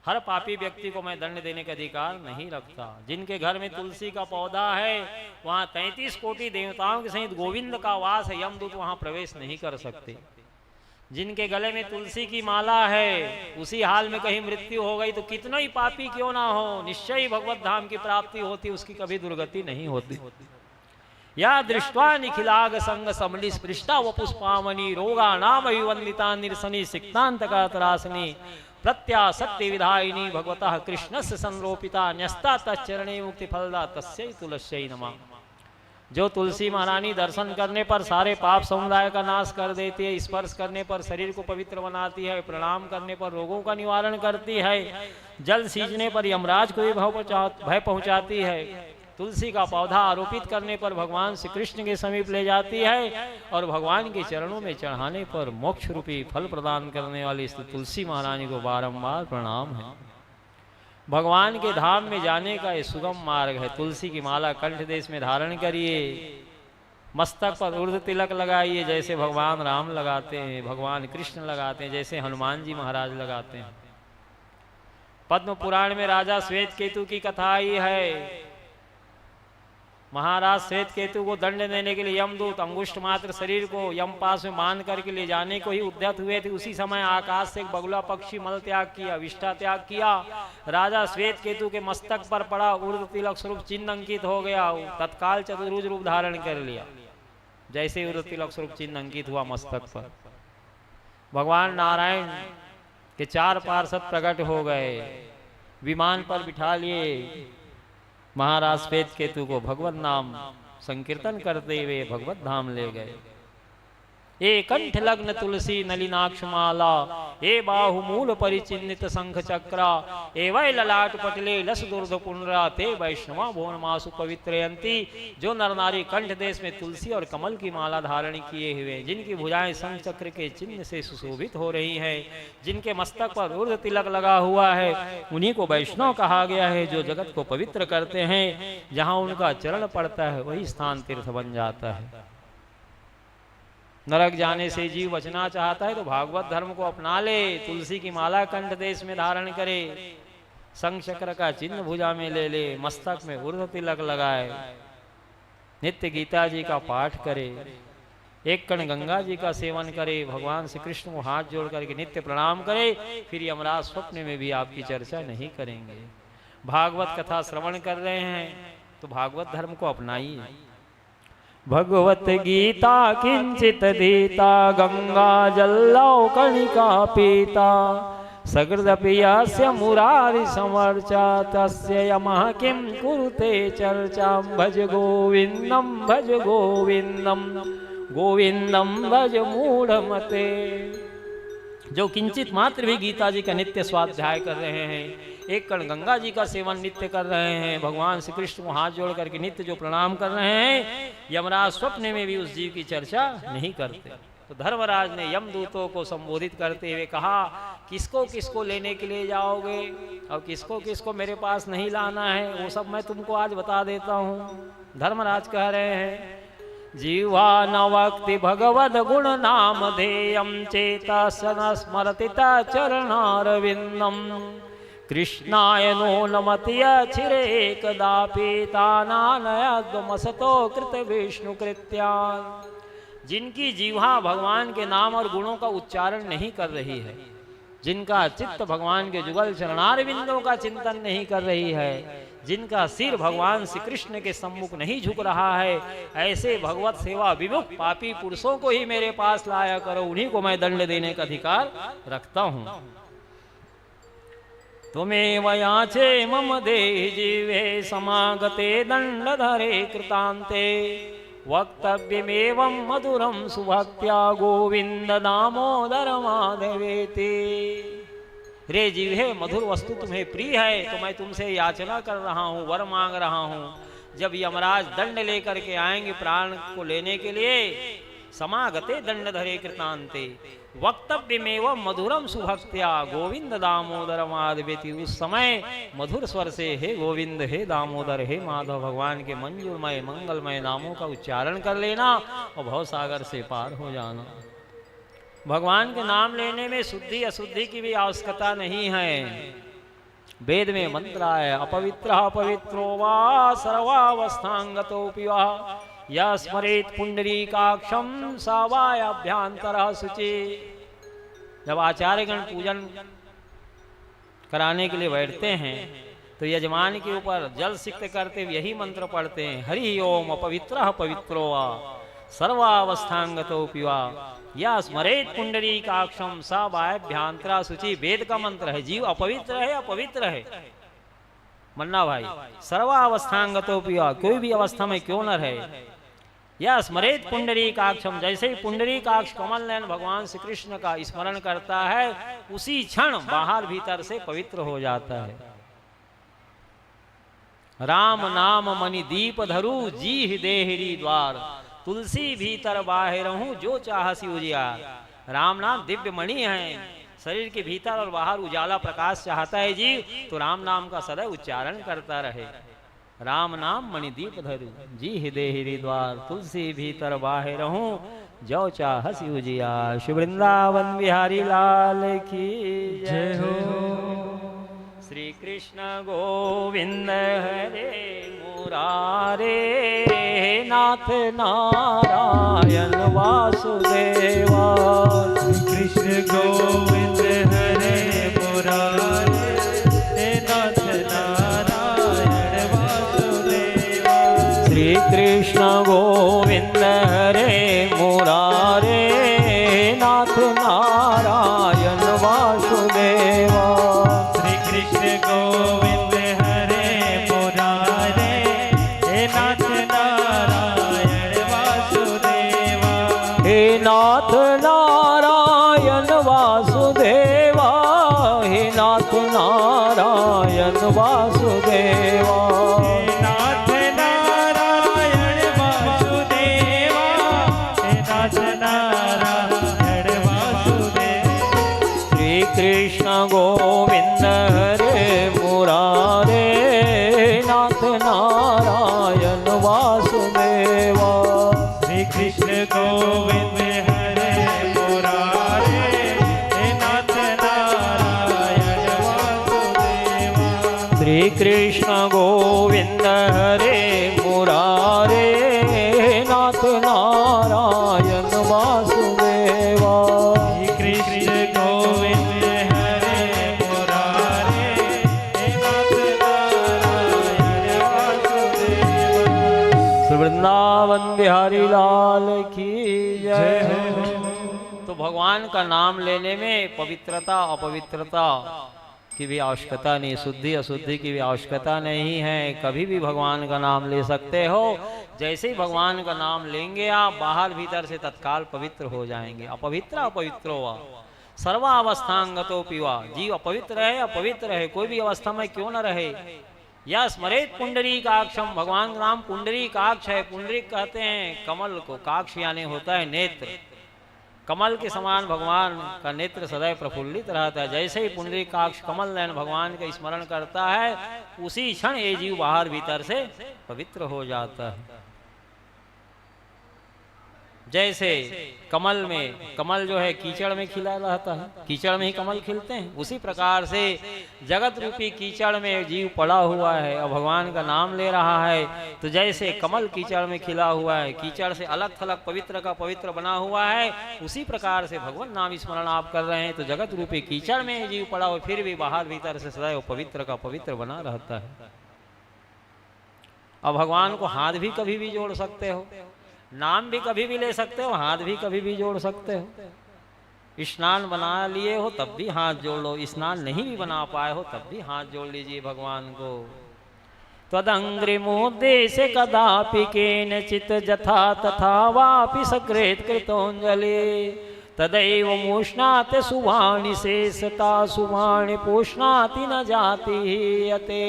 हर पापी व्यक्ति को मैं दंड देने का अधिकार नहीं रखता। जिनके घर में तुलसी का पौधा है वहां 33 कोटि देवताओं के सहित गोविंद का वास है, यमदूत वहां प्रवेश नहीं कर सकते। जिनके गले में तुलसी की माला है उसी हाल में कहीं मृत्यु हो गई तो कितना ही पापी क्यों ना हो, निश्चय ही भगवत धाम की प्राप्ति होती, उसकी कभी दुर्गति नहीं होती। या दृष्ट्वा निखिलाग संग समली स्पृष्टा व पुष्पामणि रोगा नाम विवंदिता निरसनी सिक्तांत का तरासनी प्रत्या सत्य विधायिनी भगवतः कृष्णस्य संरोपिता न्यस्ता तच्चरणे मुक्ति फलदा तस्यै तुलस्यै नमः। जो तुलसी महारानी दर्शन करने पर सारे पाप समुदाय का नाश कर देती है, स्पर्श करने पर शरीर को पवित्र बनाती है, प्रणाम करने पर रोगों का निवारण करती है, जल सींचने पर यमराज को भी भय पहुंचाती है, तुलसी का पौधा आरोपित करने पर भगवान श्री कृष्ण के समीप ले जाती है, और भगवान के चरणों में चढ़ाने पर मोक्ष रूपी फल प्रदान करने वाली इस तुलसी महारानी को बारंबार प्रणाम है। भगवान के धाम में जाने का ये सुगम मार्ग है। तुलसी की माला कंठ देश में धारण करिए, मस्तक पर उर्ध तिलक लगाइए जैसे भगवान राम लगाते हैं, भगवान कृष्ण लगाते हैं, जैसे हनुमान जी महाराज लगाते हैं। पद्म पुराण में राजा श्वेत केतु की कथा आई है। महाराज श्वेत केतु को दंड देने के लिए यमदूत अंगुष्ठ मात्र शरीर को यम पास में मान करके ले जाने को ही उद्यत हुए थे। उसी समय आकाश से एक बगुला पक्षी मल त्याग किया, विष्ठा त्याग किया। राजा श्वेत केतु के मस्तक पर पड़ा उर्ध तिलक स्वरूप चिन्ह अंकित हो गया, तत्काल चतुर्भुज रूप धारण कर लिया। जैसे उर्ध तिलक स्वरूप चिन्ह अंकित हुआ मस्तक पर, भगवान नारायण के 4 पार्षद प्रकट हो गए, विमान पर बिठा लिए, महाराज श्वेत केतु को भगवत नाम संकीर्तन करते हुए भगवत धाम ले गए। ए कंठ लग्न तुलसी नलिनाक्ष माला, ए बाहु मूल परिचिन्नित शंख चक्रा, ए वै ललाट पटले लस दुर्ध पुनरा, ते वैष्णवा भुवन मासु पवित्रयंती। जो नर नारी कंठ देश में तुलसी और कमल की माला धारण किए हुए, जिनकी भुजाएं शंख चक्र के चिन्ह से सुशोभित हो रही है, जिनके मस्तक पर उर्ध तिलक लगा हुआ है, उन्हीं को वैष्णव कहा गया है। जो जगत को पवित्र करते हैं, जहाँ उनका चरण पड़ता है वही स्थान तीर्थ बन जाता है। नरक जाने से जीव बचना चाहता है तो भागवत धर्म को अपना ले, तुलसी की माला कंठ देश में धारण करे, शंख चक्र का चिन्ह भुजा में ले ले, मस्तक में उर्ध तिलक लगाए, नित्य गीता जी का पाठ करे, एक कण गंगा जी का सेवन करे, भगवान श्री कृष्ण को हाथ जोड़ करके नित्य प्रणाम करे। फिर यमराज स्वप्न में भी आपकी चर्चा नहीं करेंगे। भागवत कथा श्रवण कर रहे हैं तो भागवत धर्म को अपनाइए। भगवत गीता किंचित दीता, गंगा जल्लौ कणिका पीता, सकृदपि यस्य मुरारि समर्चा, तस्य यमः किं कुरुते चर्चां। भज गोविंदम भज गोविंदम, गोविंदम भज मूढ़मते। जो किंचित मात्र भी गीता जी का नित्य स्वाध्याय कर रहे हैं, एक कण गंगा जी का सेवन नित्य कर रहे हैं, भगवान श्री कृष्ण को हाथ जोड़ करके नित्य जो प्रणाम कर रहे हैं, यमराज स्वप्न में भी उस जीव की चर्चा नहीं करते। तो धर्मराज ने यमदूतों को संबोधित करते हुए कहा, किसको किसको लेने के लिए जाओगे और किसको किसको मेरे पास नहीं लाना है, वो सब मैं तुमको आज बता देता हूँ। धर्मराज कह रहे हैं, जीवा न वक्ति भगवद गुण नाम धेयम चेता सन स्मरति चरणारविंदम कृष्णाय नो नमति छिरे एकदापि तानानयद्वमसतो कृत विष्णु कृत्यान्। जिनकी जीवा भगवान के नाम और गुणों का उच्चारण नहीं कर रही है, जिनका चित्त भगवान के जुगल चरणारविंदों का चिंतन नहीं कर रही है, जिनका सिर भगवान श्री कृष्ण के सम्मुख नहीं झुक रहा है, ऐसे भगवत सेवा विमुख पापी पुरुषों को ही मेरे पास लाया करो, उन्हीं को मैं दंड देने का अधिकार रखता हूं। तुम्हें याचे मम देहि जीवे समागते दंडधरे कृतांते वक्तव्यमेवं मधुरं सुभक्त्या गोविंद दामोदर माधवेति। रे जीवे, मधुर वस्तु तुम्हें प्रिय है तो मैं तुमसे याचना कर रहा हूँ, वर मांग रहा हूँ। जब यमराज दंड लेकर के आएंगे प्राण को लेने के लिए, समागते दंडधरे कृतांते वक्तव्यमेव मधुरम सुभक्त्या गोविंद दामोदर माधवेति। उस समय मधुर स्वर से हे गोविंद, हे दामोदर, हे माधव, भगवान के मंजूरमय मंगलमय नामों का उच्चारण कर लेना और भवसागर से पार हो जाना। भगवान के नाम लेने में शुद्धि अशुद्धि की भी आवश्यकता नहीं है। वेद में मंत्र है, अपवित्र अपवित्रो वा सर्वावस्थांगतोऽपि वा या स्मरेत पुंडरीकाक्षम सावायाभ्यांतरः शुचि। जब आचार्यगण पूजन कराने के लिए बैठते हैं तो यजमान के ऊपर जल सिक्त करते हुए यही मंत्र पढ़ते हैं, हरि ओम अपवित्रः पवित्रो वा सर्वावस्थांगतोऽपि वा या स्मरेत पुंडरीकाक्षम सावायाभ्यांतरः शुचि। वेद का मंत्र है, जीव अपवित्र है, अपवित्र है मन्ना भाई, सर्वावस्थांगतोऽपि वा, कोई भी अवस्था में क्यों न रहे, या स्मरेत पुंडरीकाक्षम, जैसे ही पुंडरीकाक्ष कमल नयन भगवान श्री कृष्ण का स्मरण करता है उसी क्षण बाहर भीतर से पवित्र हो जाता है। राम नाम मणि दीप धरु जी देहरी द्वार, तुलसी भीतर बाहर हूं जो चाहसी उजियार। राम नाम दिव्य मणि है, शरीर के भीतर और बाहर उजाला प्रकाश चाहता है जीव, तो राम नाम का सदैव उच्चारण करता रहे। राम नाम मणिदीप धरु जी हृदय द्वार, तुलसी भीतर बाहर हूँ जो चाहसी उजियार। श्री वृंदावन बिहारी लाल की जय हो। श्री कृष्ण गोविंद हरे मुरारे, नाथ नारायण वासुदेवा। श्री कृष्ण गोविंद हरे मुरारे, नाथ नारायण वासुदेवा। श्री कृष्ण गोविंद हरे मुरारे, नाथ नारायण वासुदेवा। श्री कृष्ण गोविंद हरे मुरारे, नाथ नारायण वासुदेवा। हे नाथ नारायण वासुदेवा, हे नाथ नारायण वासुदेवा। नाथ नारायण वासुदेवा, नाथ नारायण वासुदेवा। श्री कृष्ण गोविंद हरे मुरारे, नाथ नारायण वासुदेवा। श्री कृष्ण गोविंद हरे मुरारे, नाथ नारायण वासुदेवा। श्री कृष्ण गोविंद हरे मुरारे, नाथ नारायण वासुदेवा। श्री कृष्ण गोविंद हरे मुरारे, नाथ नारायण वासुदेवा। श्री वृंदावन बिहारी लाल की जय हो। तो भगवान का नाम लेने में पवित्रता अपवित्रता की भी आवश्यकता नहीं, शुद्धि अशुद्धि की भी आवश्यकता नहीं है। कभी भी भगवान का नाम ले सकते हो। जैसे ही भगवान का नाम लेंगे आप, बाहर भीतर से तत्काल पवित्र हो जाएंगे। अपवित्र अपवित्रो वा सर्वावस्थांगतो पीवा, जीव अपवित्र है, अपवित्र है, कोई भी अवस्था में क्यों न रहे। या स्मरेत पुंडरीकाक्षम, भगवान का नाम पुंडरीकाक्ष है। पुंडरीक कहते हैं कमल को, काक्ष यानी होता है नेत्र। कमल के समान भगवान का नेत्र सदैव प्रफुल्लित रहता है। जैसे ही पुंडरीकाक्ष कमल नयन भगवान का स्मरण करता है, उसी क्षण ये जीव बाहर भीतर से पवित्र हो जाता है। जैसे कमल में, कमल जो है कीचड़ में खिला रहता है, कीचड़ में ही कमल खिलते हैं, उसी प्रकार से जगत रूपी कीचड़ में जीव पड़ा हुआ है और भगवान का नाम ले रहा है। तो जैसे कमल कीचड़ में खिला हुआ है, कीचड़ से अलग थलग पवित्र का पवित्र बना हुआ है, उसी प्रकार से भगवान नाम स्मरण आप कर रहे हैं तो जगत रूपी कीचड़ में जीव पड़ा हुआ फिर भी बाहर भीतर से सदैव पवित्र का पवित्र बना रहता है। अब भगवान को हाथ भी कभी भी जोड़ सकते हो, नाम भी कभी भी ले सकते हो, हाथ भी कभी भी जोड़ सकते हो। स्नान बना लिए हो तब भी हाथ जोड़ लो, स्नान नहीं भी बना पाए हो तब भी हाथ जोड़ लीजिए भगवान को। त्वदंग्रिमोद्देश्य कदापि केनचित् जथा तथा वापि सकृत कृतोंजलि तदैव मोष्णाति सुवाणि शेषता सुवाणि पोष्णाति न जाति यते।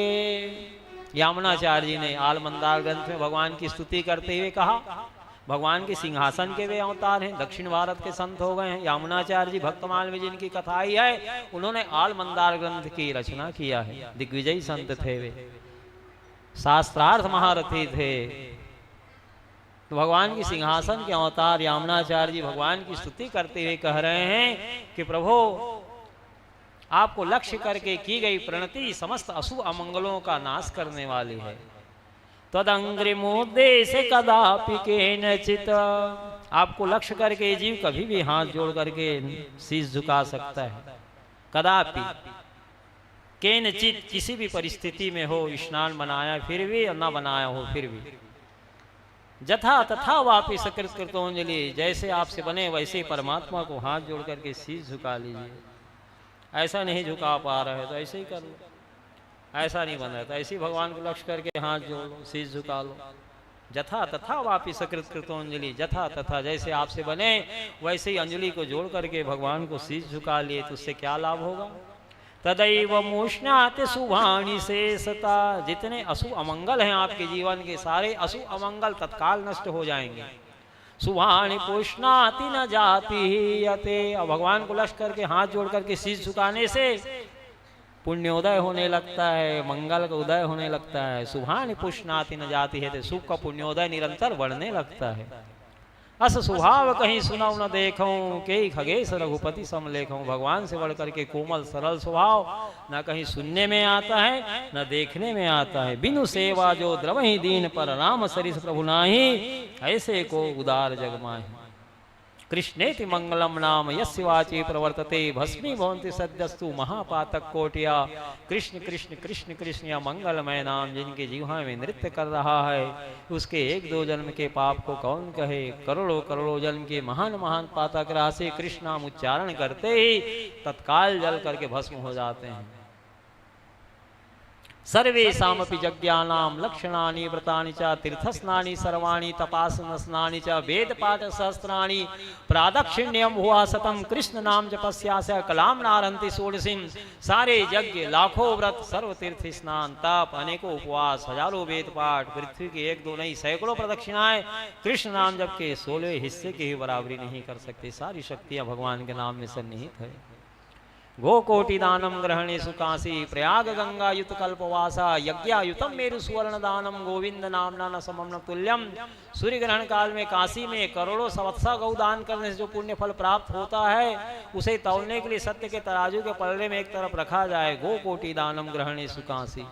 यामुनाचार्य जी ने आलमंदार ग्रंथ में भगवान की स्तुति करते हुए कहा, भगवान के सिंहासन के वे अवतार हैं, दक्षिण भारत के संत हो गए हैं। यामुनाचार्य जी भक्तमाल में जिनकी कथा आई है, उन्होंने आलमंदार ग्रंथ की रचना किया है। दिग्विजयी संत थे वे, शास्त्रार्थ महारथी थे। तो भगवान की सिंहासन के अवतार यामुनाचार्य जी भगवान की स्तुति करते हुए कह रहे हैं कि प्रभु आपको लक्ष्य करके की गई प्रणति समस्त अशुभ अमंगलों का नाश करने वाली है। तदंग्रिमोद्देश्य कदापि केनचित्, आपको लक्ष्य करके जीव कभी भी हाथ जोड़ करके शीश झुका सकता है। कदापि केनचित्, किसी भी परिस्थिति में हो, स्नान बनाया फिर भी और न बनाया हो फिर भी। जथा तथा वापि सकृत कृतोंजलि, जैसे आपसे बने वैसे परमात्मा को हाथ जोड़ करके शीश झुका लीजिए। ऐसा नहीं झुका पा रहे तो ऐसे ही कर लो, ऐसा नहीं बन रहा तो ऐसे ही भगवान को लक्ष्य करके हाथ जोड़ लो, शीश झुका लो। जथा तथा वापि सकृत कृतोंजलि, जथा तथा जैसे आपसे बने वैसे ही अंजलि को जोड़ करके भगवान को शीश झुका लिए तो उससे क्या लाभ होगा। तदैव मोष्णाति शुभानि शेषता, जितने अशुभ अमंगल हैं आपके जीवन के सारे अशुभ अमंगल तत्काल नष्ट हो जाएंगे। शुभानि पोष्णाति न जाति यते, और भगवान को लक्ष्य करके हाथ जोड़ करके शीश झुकाने से पुण्योदय होने लगता है, मंगल का उदय होने लगता है। शुभानि पुष्णाति न जाति है, शुभ का पुण्योदय निरंतर बढ़ने लगता है। अस स्वभाव कहीं सुनौ न देखूं, के खगेश रघुपति समलेखूं, भगवान से बढ़ करके कोमल सरल स्वभाव न कहीं सुनने में आता है न देखने में आता है। बिनु सेवा जो द्रवहि दीन पर राम सरिस प्रभु नाही, ऐसे को उदार जग माहि। कृष्णेति मंगलम नाम यस्य वाचि प्रवर्तते, भस्मी भवन्ति सद्यस्तु महापातक कोटिया। कृष्ण कृष्ण कृष्ण कृष्ण या मंगलमय नाम जिनके जिह्वा में नृत्य कर रहा है, उसके एक दो जन्म के पाप को कौन कहे। करोड़ों करोड़ों जन्म के महान महान पातक राशि कृष्ण नाम उच्चारण करते ही तत्काल जल करके भस्म हो जाते हैं। सर्वेषामपि यज्ञानां लक्षणानि व्रतानि च तीर्थस्नानि सर्वाणि तपासनस्नानि च वेदपाठ सहस्राणि प्रादक्षिण्यं हुआ शतम कृष्ण नाम जपस्यास्य कलां नारन्ति षोडशीं। सारे यज्ञ, लाखों व्रत, सर्व तीर्थ स्नान, तप, अनेकों उपवास, हजारों वेद पाठ, पृथ्वी के एक दो नहीं सैकड़ों प्रदक्षिणाएं कृष्ण नाम जप के 16वें हिस्से की ही बराबरी नहीं कर सकते। सारी शक्तियां भगवान के नाम में सन्निहित है। गोकोटि दानम ग्रहणेषु काशी, प्रयाग गंगा युत कल्पवासा, यज्ञायुतम मेरु सुवर्ण दानम, गोविंद नामना न समम न तुल्यम। सूर्य ग्रहण काल में काशी में करोड़ों सवत्सा गौ दान करने से जो पुण्य फल प्राप्त होता है, उसे तौलने के लिए सत्य के तराजू के पल्ले में एक तरफ रखा जाए। गोकोटि दानम ग्रहणेषु काशी,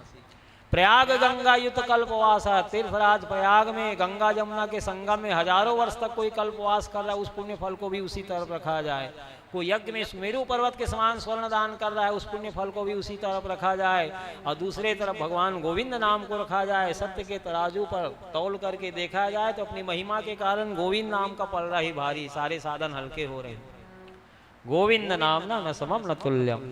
प्रयाग गंगा युत कल्पवासा, तीर्थराज प्रयाग में गंगा जमुना के संगम में हजारों वर्ष तक कोई कल्पवास कर रहा है, उस पुण्य फल को भी उसी तरफ रखा जाए। कोई यज्ञ में सुमेरु पर्वत के समान स्वर्ण दान कर रहा है, उस पुण्य फल को भी उसी तरफ रखा जाए। और दूसरे तरफ भगवान गोविंद नाम को रखा जाए, सत्य के तराजू पर तौल करके देखा जाए तो अपनी महिमा के कारण गोविंद नाम का पलड़ा ही भारी, सारे साधन हल्के हो रहे हैं। गोविंद नाम न समम न तुल्यम।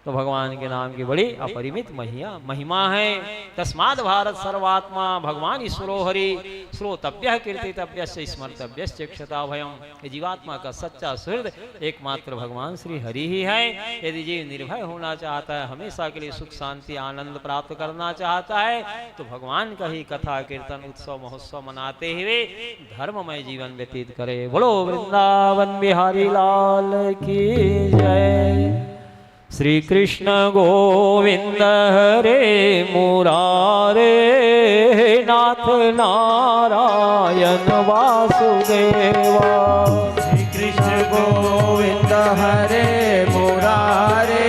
तो भगवान के नाम की बड़ी अपरिमित महिमा है। तस्माद भारत सर्वात्मा भगवान ईश्वरो हरि श्रोतव्य कीर्तितव्य स्मर्तव्य क्षता भयम। ये जीवात्मा का सच्चा सुहृद एकमात्र भगवान श्री हरि ही है। यदि जीव निर्भय होना चाहता है, हमेशा के लिए सुख शांति आनंद प्राप्त करना चाहता है, तो भगवान का ही कथा कीर्तन उत्सव महोत्सव मनाते हुए धर्ममय जीवन व्यतीत करे। बोलो वृंदावन बिहारी लाल की जय। श्री कृष्ण गोविंद हरे मुरारे नाथ नारायण वासुदेवा। श्री कृष्ण गोविंद हरे मुरारे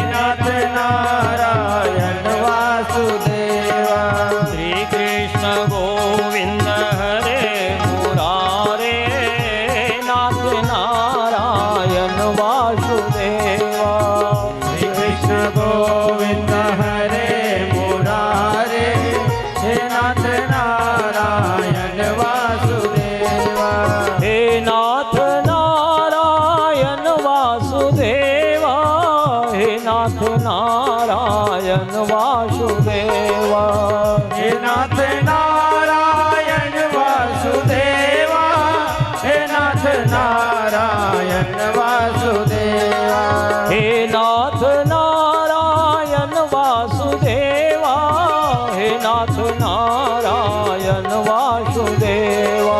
नाथ नारायण वासुदेवा। श्री कृष्ण गोविंद हरे मुरारे नाथ नारायण वासुदेवा। गोविंद हरे मुरारे हे नाथ नारायण वासुदेवा। हे नाथ नारायण वासुदेवा। हे नाथ नारायण वासुदेवा। हे नाथ नारायण वासुदेवा। हे नाथ नारायण वासुदेवा। हे नाथ नारायण वासुदेवा। हे नाथ नारायण वासुदेवा।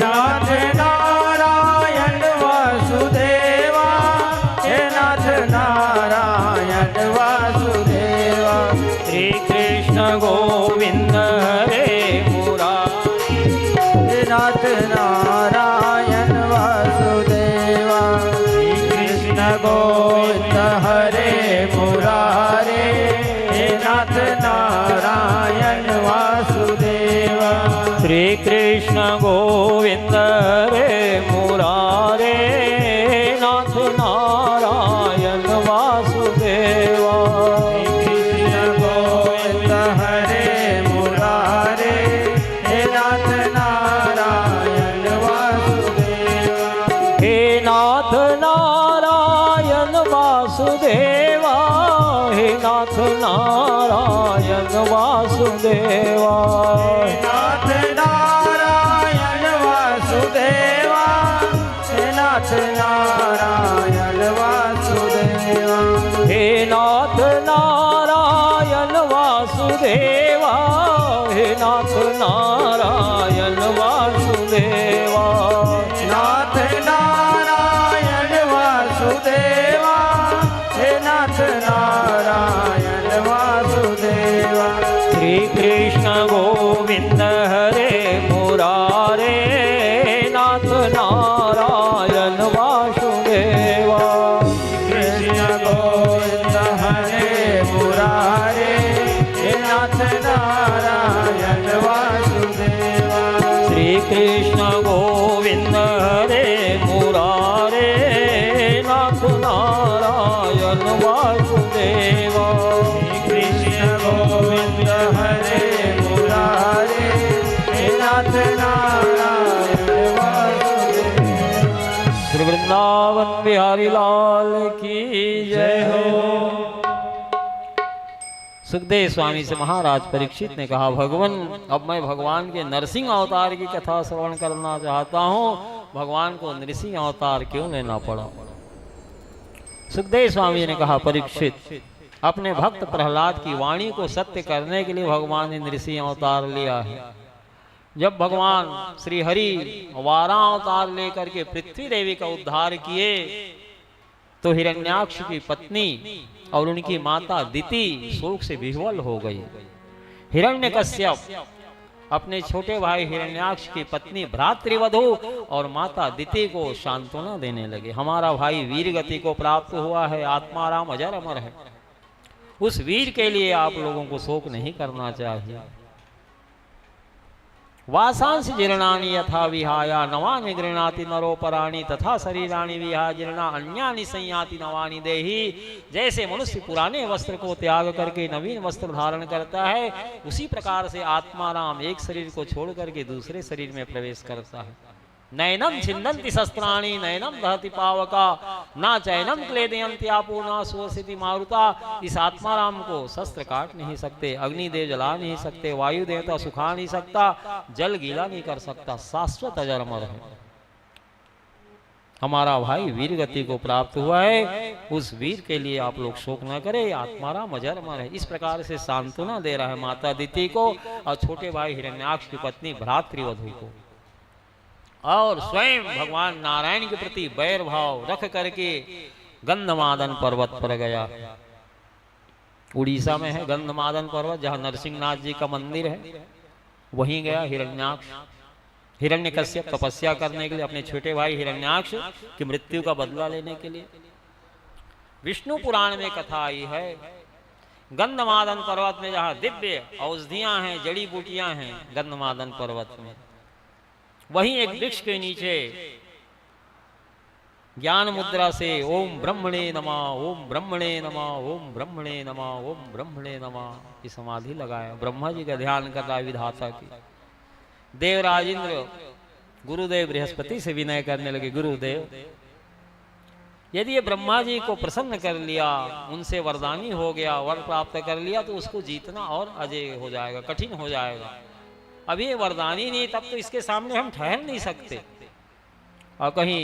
नाथ नारायण वासुदेवा। हे नाथ नारायण वासुदेवा। श्री कृष्ण गोविंद हरे मुरारे हे नाथ नारायण वासुदेवा। श्री कृष्ण गोविंद हरे मुरारे हे नाथ नारायण वासुदेवा। श्री कृष्ण गोविंद हरे मुरारे नाथ नारायण वासुदेवा। कृष्ण गोविंद हरे मुरारे हे नाथ नारायण वासुदेवा। हे नाथ नारायण वासुदेवा। हे नाथ नारायण वासुदेवा। नाथ नारायण वासुदेवा। हे नाथ नारायण वासुदेवा। हे नाथ नारायण वासुदेवा। हे नाथ नारायण वासुदेवा। नाथ नारायण वासुदेवा। हे नाथ नारायण वासुदेवा। श्री कृष्ण गोविंद हरे मुरारे नाथ नारायण वासुदेवा। कृष्ण गोविंद हरे मुरारे हे नाथ नारायण वासुदेवा। श्री कृष्ण गोविंद हरे मुरारे नाथ नारायण वासुदेवा। कृष्ण गोविंद हरे मुरारे हे नाथ नारायण वासुदेवा। श्री वृंदावन बिहारी लाल की जय हो। सुखदेव स्वामी से महाराज परीक्षित ने कहा, भगवान अब मैं भगवान के नरसिंह अवतार की कथा श्रवण करना चाहता हूँ। भगवान को नरसिंह अवतार क्यों लेना पड़ा? सुखदेव स्वामी ने कहा, परीक्षित अपने भक्त प्रहलाद की वाणी को सत्य करने के लिए भगवान ने नरसिंह अवतार लिया है। जब भगवान श्री हरि वारा अवतार लेकर के पृथ्वी देवी का उद्धार किए तो हिरण्याक्ष की पत्नी और उनकी माता दिति शोक से विह्वल हो गई। हिरण्यकश्यप अपने छोटे भाई हिरण्याक्ष की पत्नी भ्रातृवधू और माता दिति को सांत्वना देने लगे। हमारा भाई वीर गति को प्राप्त हुआ है, आत्माराम अजर अमर है। उस वीर के लिए आप लोगों को शोक नहीं करना चाहिए। वासांस जीर्णानि यथा विहाया नवानि गृह्णाति नरोपराणि तथा शरीराणि विहाय जीर्णा अन्यानि संयाति नवानि देहि। जैसे मनुष्य पुराने वस्त्र को त्याग करके नवीन वस्त्र धारण करता है, उसी प्रकार से आत्माराम एक शरीर को छोड़ करके दूसरे शरीर में प्रवेश करता है। नैनम छिन्दन्ति शस्त्राणि नैनम दहति पावका ना चैनम क्लेदयन्ति आपो ना सुवसिति मारुता। इस आत्माराम को शस्त्र काट नहीं सकते, अग्निदेव जला नहीं सकते, वायु देवता सुखा नहीं सकता, जल गीला नहीं कर सकता, शाश्वत अजर अमर है। हमारा भाई वीर गति को प्राप्त हुआ है, उस वीर के लिए आप लोग शोक न करें, आत्माराम अजर अमर है। इस प्रकार से सांत्वना दे रहा है माता अदिति को और छोटे भाई हिरण्याक्ष की पत्नी भ्रातृवधू को, और स्वयं भगवान नारायण के प्रति बैर भाव रख करके गंधमादन पर्वत पर गया। उड़ीसा में है गंधमादन पर्वत, जहाँ नरसिंहनाथ जी का मंदिर है, वहीं गया हिरण्याक्ष। हिरण्यकश्यप तपस्या करने के लिए अपने छोटे भाई हिरण्याक्ष की मृत्यु का बदला लेने के लिए। विष्णु पुराण में कथा आई है, गंधमादन पर्वत में जहाँ दिव्य औषधियां हैं, जड़ी बूटियां हैं, गंधमादन पर्वत में, वहीं एक वृक्ष के नीचे ज्ञान मुद्रा से ओम ब्रह्मणे नमः, ओम ब्रह्मणे नमः, ओम ब्रह्मणे नमः, ओम ब्रह्मणे नमः की समाधि लगाया। ब्रह्मा जी का ध्यान कर रहा है विधाता की। देवराज इंद्र गुरुदेव बृहस्पति से विनय करने लगे, गुरुदेव यदि ये ब्रह्मा जी को प्रसन्न कर लिया, उनसे वरदानी हो गया, वर प्राप्त कर लिया, तो उसको जीतना और अजय हो जाएगा, कठिन हो जाएगा। अभी ये वरदानी नहीं, तब तो इसके सामने हम ठहर नहीं सकते, और कहीं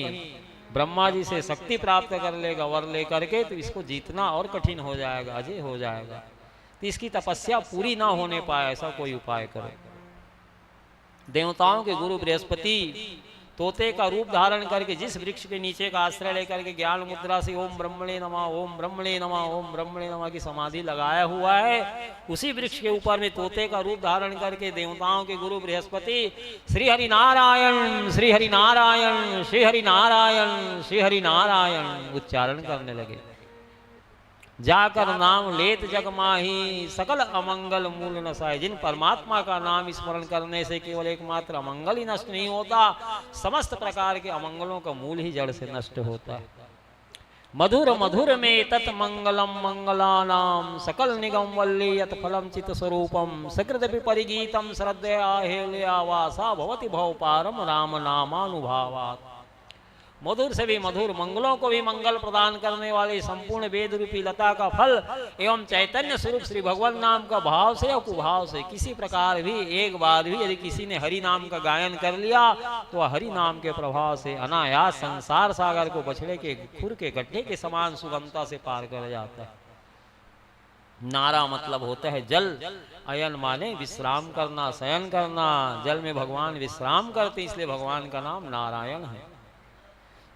ब्रह्मा जी से शक्ति प्राप्त कर लेगा वर लेकर के, तो इसको जीतना और कठिन हो जाएगा, अजय हो जाएगा। तो इसकी तपस्या पूरी ना होने पाए, ऐसा कोई उपाय करो। देवताओं के गुरु बृहस्पति तोते का रूप धारण करके जिस वृक्ष के नीचे का आश्रय लेकर के ज्ञान मुद्रा से ओम ब्रह्मणे नमः, ओम ब्रह्मणे नमः, ओम ब्रह्मणे नमः की समाधि लगाया हुआ है, उसी वृक्ष के ऊपर में तोते का रूप धारण करके देवताओं के गुरु बृहस्पति श्री हरि नारायण, श्री हरि नारायण, श्री हरि नारायण, श्री हरि नारायण उच्चारण करने लगे। जाकर नाम लेत जग माही, सकल अमंगल मूल नसाए। जिन परमात्मा का नाम स्मरण करने से केवल एकमात्र अमंगल ही नष्ट नहीं होता, समस्त प्रकार के अमंगलों का मूल ही जड़ से नष्ट होता है। मधुर मधुर में तत् मंगलम मंगलानाम, सकल निगम वल्ली यत फलम चित स्वरूपम, सकृत परिगीतम श्रद्धया हेलया वासा भवति भव पारम राम नामानुभावात्। मधुर से भी मधुर, मंगलों को भी मंगल प्रदान करने वाले संपूर्ण वेद रूपी लता का फल एवं चैतन्य स्वरूप श्री भगवान नाम का भाव से और कुभाव से किसी प्रकार भी एक बार भी यदि किसी ने हरि नाम का गायन कर लिया, तो हरि नाम के प्रभाव से अनायास संसार सागर को बछड़े के खुर के गड्ढे के समान सुगमता से पार कर जाता है। नारा मतलब होता है जल, अयन माने विश्राम करना, शयन करना। जल में भगवान विश्राम करते, इसलिए भगवान का नाम नारायण है।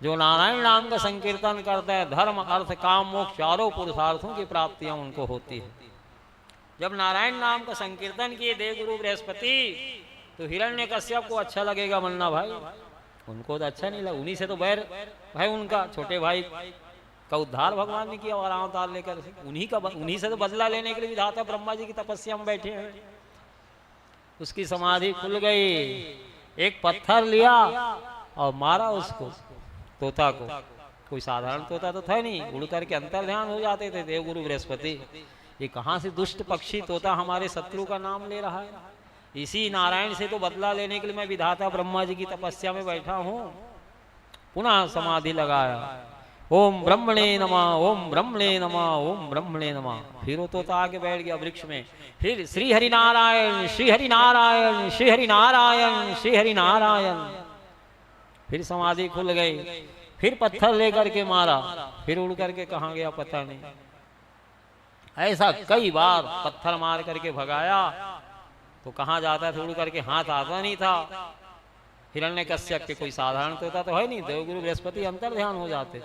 जो नारायण नाम का संकीर्तन करता है, धर्म अर्थ काम मोक्ष चारों पुरुषार्थों की प्राप्तियां उनको होती है। जब नारायण नाम का संकीर्तन किए देवगुरु बृहस्पति, तो हिरण्यकश्यप को अच्छा लगेगा मन्ना भाई, उनको तो अच्छा नहीं लगा। उन्हीं से तो बैर है उनका, छोटे भाई का उद्धार भगवान ने किया और अवतार लेकर, उन्हीं से तो बदला लेने के लिए विधाता ब्रह्मा जी की तपस्या में बैठे हैं। उसकी समाधि खुल गई, एक पत्थर लिया और मारा उसको, तोता को। कोई साधारण तोता तो था नहीं, उड़ करके अंतर ध्यान हो जाते थे देवगुरु बृहस्पति। ये कहाँ से दुष्ट पक्षी तोता हमारे शत्रु का नाम ले रहा है। इसी नारायण से तो बदला लेने के लिए मैं विधाता ब्रह्मा जी की तपस्या में बैठा हूँ। पुनः समाधि लगाया, ओम ब्रह्मणे नमः, ओम ब्रह्मणे नमः, ओम ब्रह्मणे नमः। फिर वो तोता आके बैठ गया वृक्ष में। फिर श्री हरि नारायण, श्री हरि नारायण, श्री हरि नारायण, श्री हरि नारायण। फिर समाधि खुल गई। फिर पत्थर लेकर के मारा, फिर उड़ करके कहाँ गया पता नहीं। ऐसा कई बार पत्थर मार करके भगाया, तो कहाँ जाता था, उड़ करके हाथ आता नहीं था। हिरण्यकश्यप के कोई साधारण तोता तो है नहीं, देवगुरु बृहस्पति अंतर ध्यान हो जाते थे।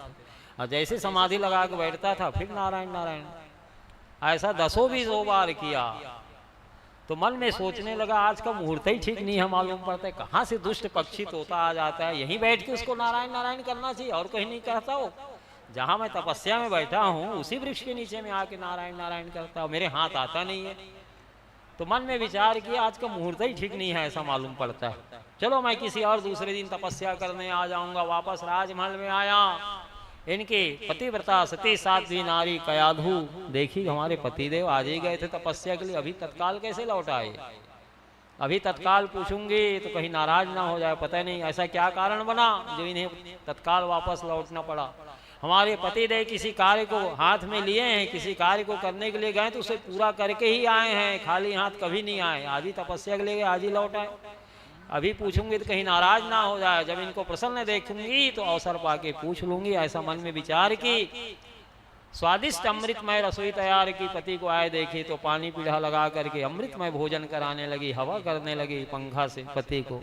और जैसे समाधि लगा के बैठता था, फिर नारायण नारायण। ऐसा 10-20 बार किया, तो मन में सोचने लगा आज का मुहूर्त ही ठीक नहीं है। मालूम पड़ता है कहाँ से दुष्ट पक्षी तोता आ जाता है, यहीं बैठ के उसको नारायण नारायण करना चाहिए, और कहीं नहीं करता हो। जहाँ मैं तपस्या में बैठा हूँ, उसी वृक्ष के नीचे में आके नारायण नारायण करता हूँ, मेरे हाथ आता नहीं है। तो मन में विचार किया आज का मुहूर्त ही ठीक नहीं है, ऐसा मालूम पड़ता है। चलो मैं किसी और दूसरे दिन तपस्या करने आ जाऊंगा। वापस राजमहल में आया। इनके पतिव्रता सती साध्वी नारी कयाधु देखी, हमारे पतिदेव आज ही गए थे तपस्या के लिए, अभी तत्काल कैसे लौट आए। अभी तत्काल पूछूंगी तो कहीं नाराज ना हो जाए, पता नहीं ऐसा क्या कारण बना जो इन्हें तत्काल वापस लौटना पड़ा। हमारे पतिदेव किसी कार्य को हाथ में लिए हैं, किसी कार्य को करने के लिए गए तो उसे पूरा करके ही आए हैं, खाली हाथ कभी नहीं आए। आज ही तपस्या के लिए गए, आज ही लौट आए। अभी पूछूंगी तो कहीं नाराज ना हो जाए। जब इनको प्रसन्न देखूंगी तो अवसर पाके पूछ लूंगी। ऐसा मन में विचार की स्वादिष्ट अमृतमय रसोई तैयार की, पति को आए देखी तो पानी पीढ़ा लगा करके अमृतमय भोजन कराने लगी, हवा करने लगी पंखा से पति को।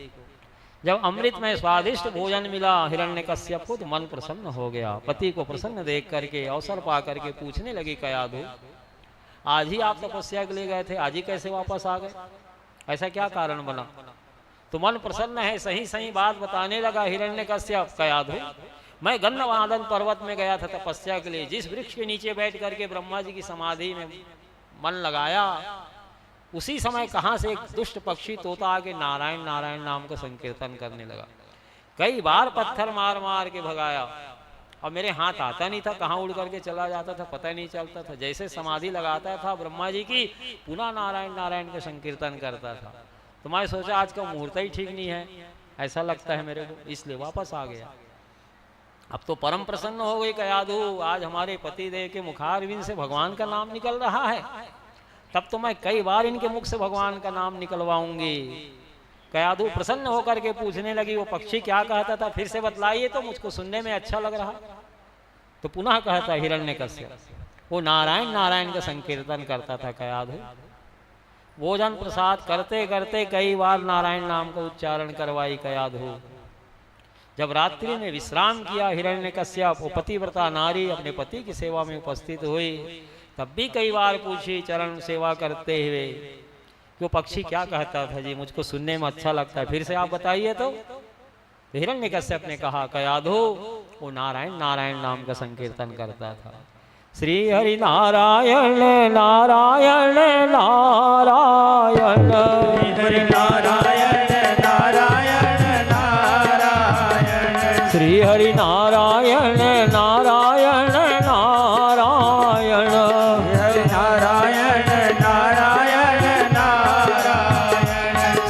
जब अमृतमय स्वादिष्ट भोजन मिला हिरण्यकश्यप को तो मन प्रसन्न हो गया। पति को प्रसन्न देख करके अवसर पा करके पूछने लगी, कयाधु आज ही आप तपस्या के लिए गए थे, आज ही कैसे वापस आ गए? ऐसा क्या कारण बना? तो मन प्रसन्न है, सही सही बात बताने लगा हिरण्यकश्यप। कयाधु मैं गन्धमादन पर्वत में गया था तपस्या के लिए। जिस वृक्ष के नीचे बैठ करके ब्रह्मा जी की समाधि में मन लगाया, उसी समय कहाँ से एक दुष्ट पक्षी तोता आके नारायण नारायण नाम का संकीर्तन करने लगा। कई बार पत्थर मार मार के भगाया और मेरे हाथ आता नहीं था, कहाँ उड़ करके चला जाता था पता नहीं चलता था। जैसे समाधि लगाता था ब्रह्मा जी की, पुनः नारायण नारायण का संकीर्तन करता था। तो मैं सोचा आज का मुहूर्त ही ठीक नहीं है, ऐसा लगता है मेरे को, इसलिए वापस आ गया। अब तो परम प्रसन्न हो गई कयाधु, आज हमारे पति देव के मुखारविंद से भगवान का नाम निकल रहा है, तब तो मैं कई बार इनके मुख से भगवान का नाम निकलवाऊंगी। कयाधु प्रसन्न होकर के पूछने लगी, वो पक्षी क्या कहता था, फिर से बतलाइए तो मुझको सुनने में अच्छा लग रहा। तो पुनः कहता हिरण्यकश्यप, वो नारायण नारायण का संकीर्तन करता था कयाधु। भोजन प्रसाद करते करते कई बार नारायण नाम का उच्चारण करवाई कयाधु। जब रात्रि में विश्राम किया हिरण्यकश्यप, वो पतिव्रता नारी अपने पति की सेवा में उपस्थित हुई, तब भी कई बार पूछी चरण सेवा करते हुए कि वो पक्षी क्या कहता था जी, मुझको सुनने में अच्छा लगता है, फिर से आप बताइए। तो हिरण्यकश्यप ने कहा, कयाधु वो नारायण नारायण नाम का संकीर्तन करता था। श्री हरि नारायण नारायण नारायण, हरि नारायण नारायण नारायण, श्री हरि नारायण नारायण नारायण, हरि नारायण नारायण नारायण,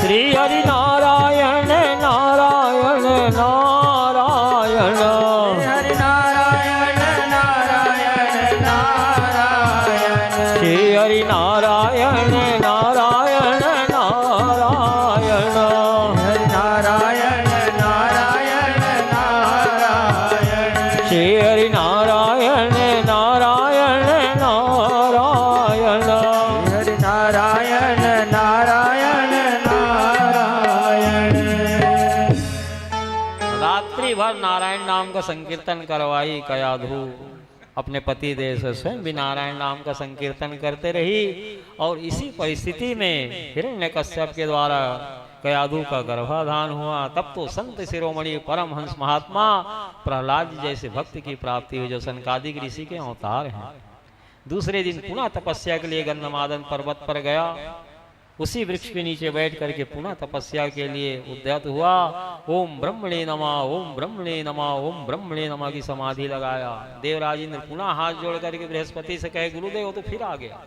श्री हरि नारायण नारायण नारायण, हरि नारायण नारायण नारायण, श्री हरि नारायण नारायण नारायण, हरि नारायण नारायण नारायण, श्री हरि नारायण नारायण नारायण, हरि नारायण नारायण नारायण। रात्रि भर नारायण नाम का संकीर्तन करवाई कयाधु। अपने पति देव से स्वयं भी नारायण नाम का संकीर्तन करते रही। और इसी परिस्थिति में हिरण्यकश्यप के द्वारा कयाधु का गर्भाधान हुआ। तब तो संत शिरोमणि परमहंस महात्मा प्रहलाद जी जैसे भक्त की प्राप्ति हुई, जो सनकादिक ऋषि के अवतार हैं। दूसरे दिन पुनः तपस्या के लिए गंधमादन पर्वत पर गया। उसी वृक्ष के नीचे बैठ करके पुनः तपस्या के लिए उद्यत हुआ। ओम ब्रह्मणे नमः, ओम ब्रह्मणे नमः, ओम ब्रह्मणे नमः की समाधि लगाया। देवराज इंद्र पुनः हाथ जोड़ करके बृहस्पति से कहे, गुरुदेव तो फिर आ गया।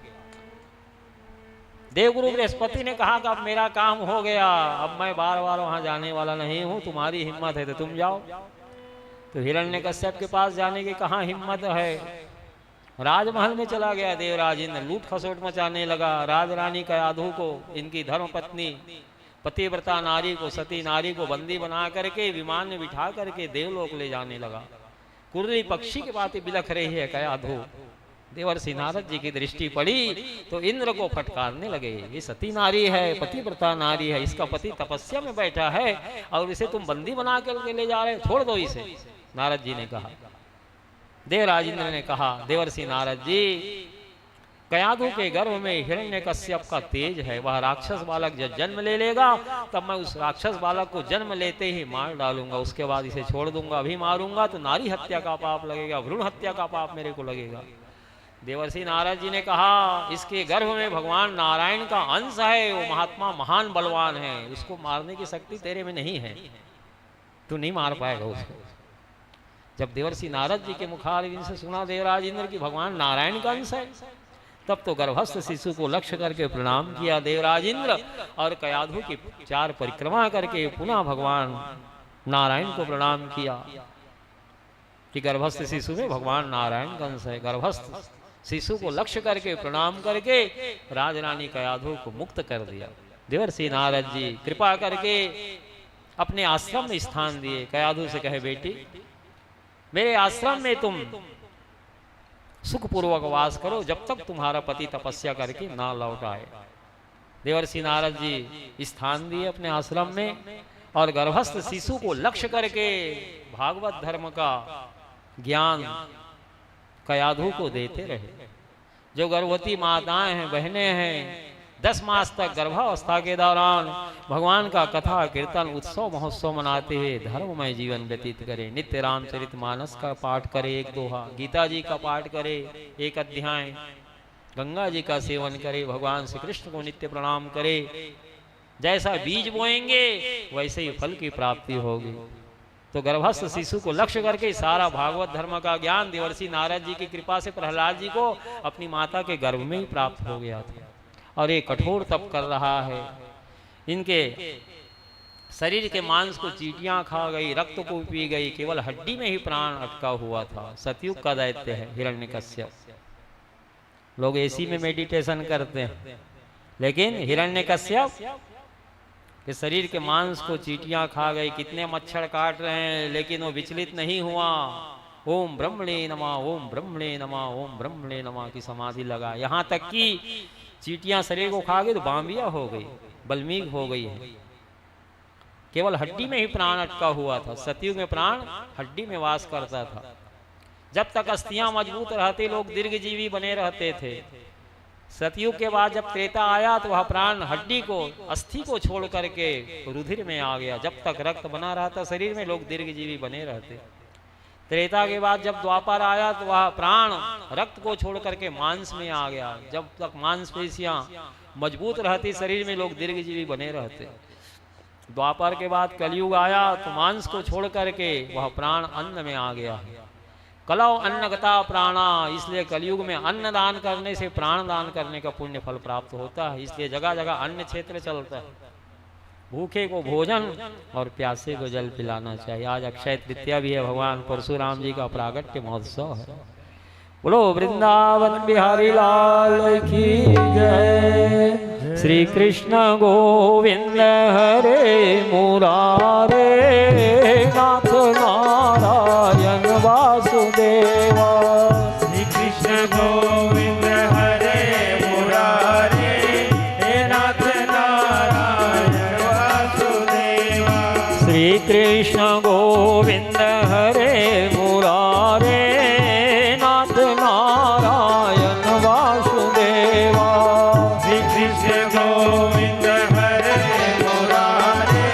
देवगुरु बृहस्पति ने कहा कि अब मेरा काम हो गया, अब मैं बार बार वहां जाने वाला नहीं हूं, तुम्हारी हिम्मत है तो तुम जाओ। तो हिरण्यकश्यप के पास जाने की कहाँ हिम्मत है। राजमहल में चला गया देवराज इंद्र, लूट खसोट मचाने लगा। राजरानी कयाधु को, इनकी धर्मपत्नी पतिव्रता नारी को, सती नारी को बंदी बना करके विमान में बिठा करके देवलोक ले जाने लगा। कुर्री पक्षी के बातें बिलख रही है कयाधु। देवर्षि नारद जी की दृष्टि पड़ी तो इंद्र को फटकारने लगे, ये सती नारी है, पतिव्रता नारी है, इसका पति तपस्या में बैठा है और इसे तुम बंदी बना करके ले जा रहे, छोड़ दो इसे। नारद जी ने कहा, देवराज इंद्र ने कहा, देवर्षि नारद जी, कयाधु के गर्भ में हिरण्यकश्यप का तेज है, वह राक्षस बालक जब जन्म ले लेगा तब मैं उस राक्षस बालक को जन्म लेते ही मार डालूंगा, उसके बाद इसे छोड़ दूंगा। अभी मारूंगा तो नारी हत्या का पाप लगेगा, भ्रूण हत्या का पाप मेरे को लगेगा। देवर्षि नारद जी ने कहा, इसके गर्भ में भगवान नारायण का अंश है, वो महात्मा महान बलवान है, उसको मारने की शक्ति तेरे में नहीं है, तू नहीं मार पाएगा उसको। जब देवर्षि नारद जी के मुखारविंद से सुना देवराज इंद्र की भगवान नारायण का अंश है, तब तो गर्भस्थ शिशु को लक्ष्य करके प्रणाम किया देवराज इंद्र, और कयाधु की 4 परिक्रमा करके पुनः भगवान नारायण को प्रणाम किया कि गर्भस्थ शिशु में भगवान नारायण का अंश है। गर्भस्थ शिशु को लक्ष्य करके प्रणाम करके राजरानी कयाधु को मुक्त कर दिया। देवर्षि नारद जी कृपा करके अपने आश्रम में स्थान दिए। कयाधु से कहे, बेटी मेरे आश्रम में तुम सुखपूर्वक वास करो जब तक तुम्हारा पति तपस्या करके ना लौट आए। देवर्षि नारद जी स्थान दिए अपने आश्रम में, और गर्भस्थ शिशु को लक्ष्य करके भागवत धर्म का ज्ञान कयाधु को देते रहे। जो गर्भवती माताएं हैं, बहनें हैं, 10 मास तक गर्भावस्था के दौरान भगवान का कथा कीर्तन उत्सव महोत्सव मनाते हुए धर्ममय जीवन व्यतीत करें। नित्य रामचरितमानस का पाठ करे 1 दोहा, गीता जी का पाठ करे 1 अध्याय, गंगा जी का सेवन करे, भगवान श्री कृष्ण को नित्य प्रणाम करे। जैसा बीज बोएंगे वैसे ही फल की प्राप्ति होगी। तो गर्भस्थ शिशु को लक्ष्य करके सारा भागवत धर्म का ज्ञान देवर्षि नारद जी की कृपा से प्रहलाद जी को अपनी माता के गर्भ में ही प्राप्त हो गया था। और ये कठोर तप कर रहा है। इनके शरीर के मांस को चींटियां खा गई, रक्त को पी गई, केवल हड्डी में ही प्राण अटका हुआ था। सतयुग का दैत्य है हिरण्यकश्यप। लोग एसी में मेडिटेशन करते हैं, लेकिन हिरण्यकश्यप के शरीर के मांस को चींटियां खा गई, कितने मच्छर काट रहे हैं, लेकिन वो विचलित नहीं हुआ। ओम ब्रह्मणे नमः, ओम ब्रह्मणे नमः, ओम ब्रह्मणे नमः की समाधि लगा। यहाँ तक कि चींटियां शरीर को खा गई तो बांबिया हो गई, बल्मीक हो गई है। केवल हड्डी में ही प्राण अटका हुआ था। सतयुग में प्राण हड्डी में वास करता था। जब तक अस्थियां मजबूत रहती लोग दीर्घजीवी बने रहते थे। सतयुग के बाद जब त्रेता आया तो वह प्राण हड्डी को, अस्थि को छोड़ करके रुधिर में आ गया। जब तक रक्त बना रहता शरीर में लोग दीर्घजीवी बने रहते। त्रेता के बाद जब द्वापर आया तो वह प्राण रक्त को छोड़ करके मांस में आ गया। जब तक मांसपेशियां मजबूत रहती शरीर में लोग दीर्घजीवी बने रहते। द्वापर के बाद कलयुग आया तो मांस को छोड़ करके वह प्राण अन्न में आ गया। कलौ अन्नगता प्राणा, इसलिए कलयुग में अन्न दान करने से प्राण दान करने का पुण्य फल प्राप्त होता है। इसलिए जगह जगह अन्न क्षेत्र चलता है। भूखे को भोजन और प्यासे को जल पिलाना चाहिए। आज अक्षय तृतीया भी है, भगवान परशुराम जी का प्रागट्य महोत्सव है। बोलो वृंदावन बिहारी लाल की जय। श्री कृष्ण गोविंद हरे मुरारे, नाथ नारायण वासुदेवा। श्री कृष्ण गोविंद हरे मुरारे, हे नाथ नारायण वासुदेवा। श्री कृष्ण गोविंद हरे मुरारे, नाथ नारायण वासुदेवा। श्री कृष्ण गोविंद हरे मुरारे,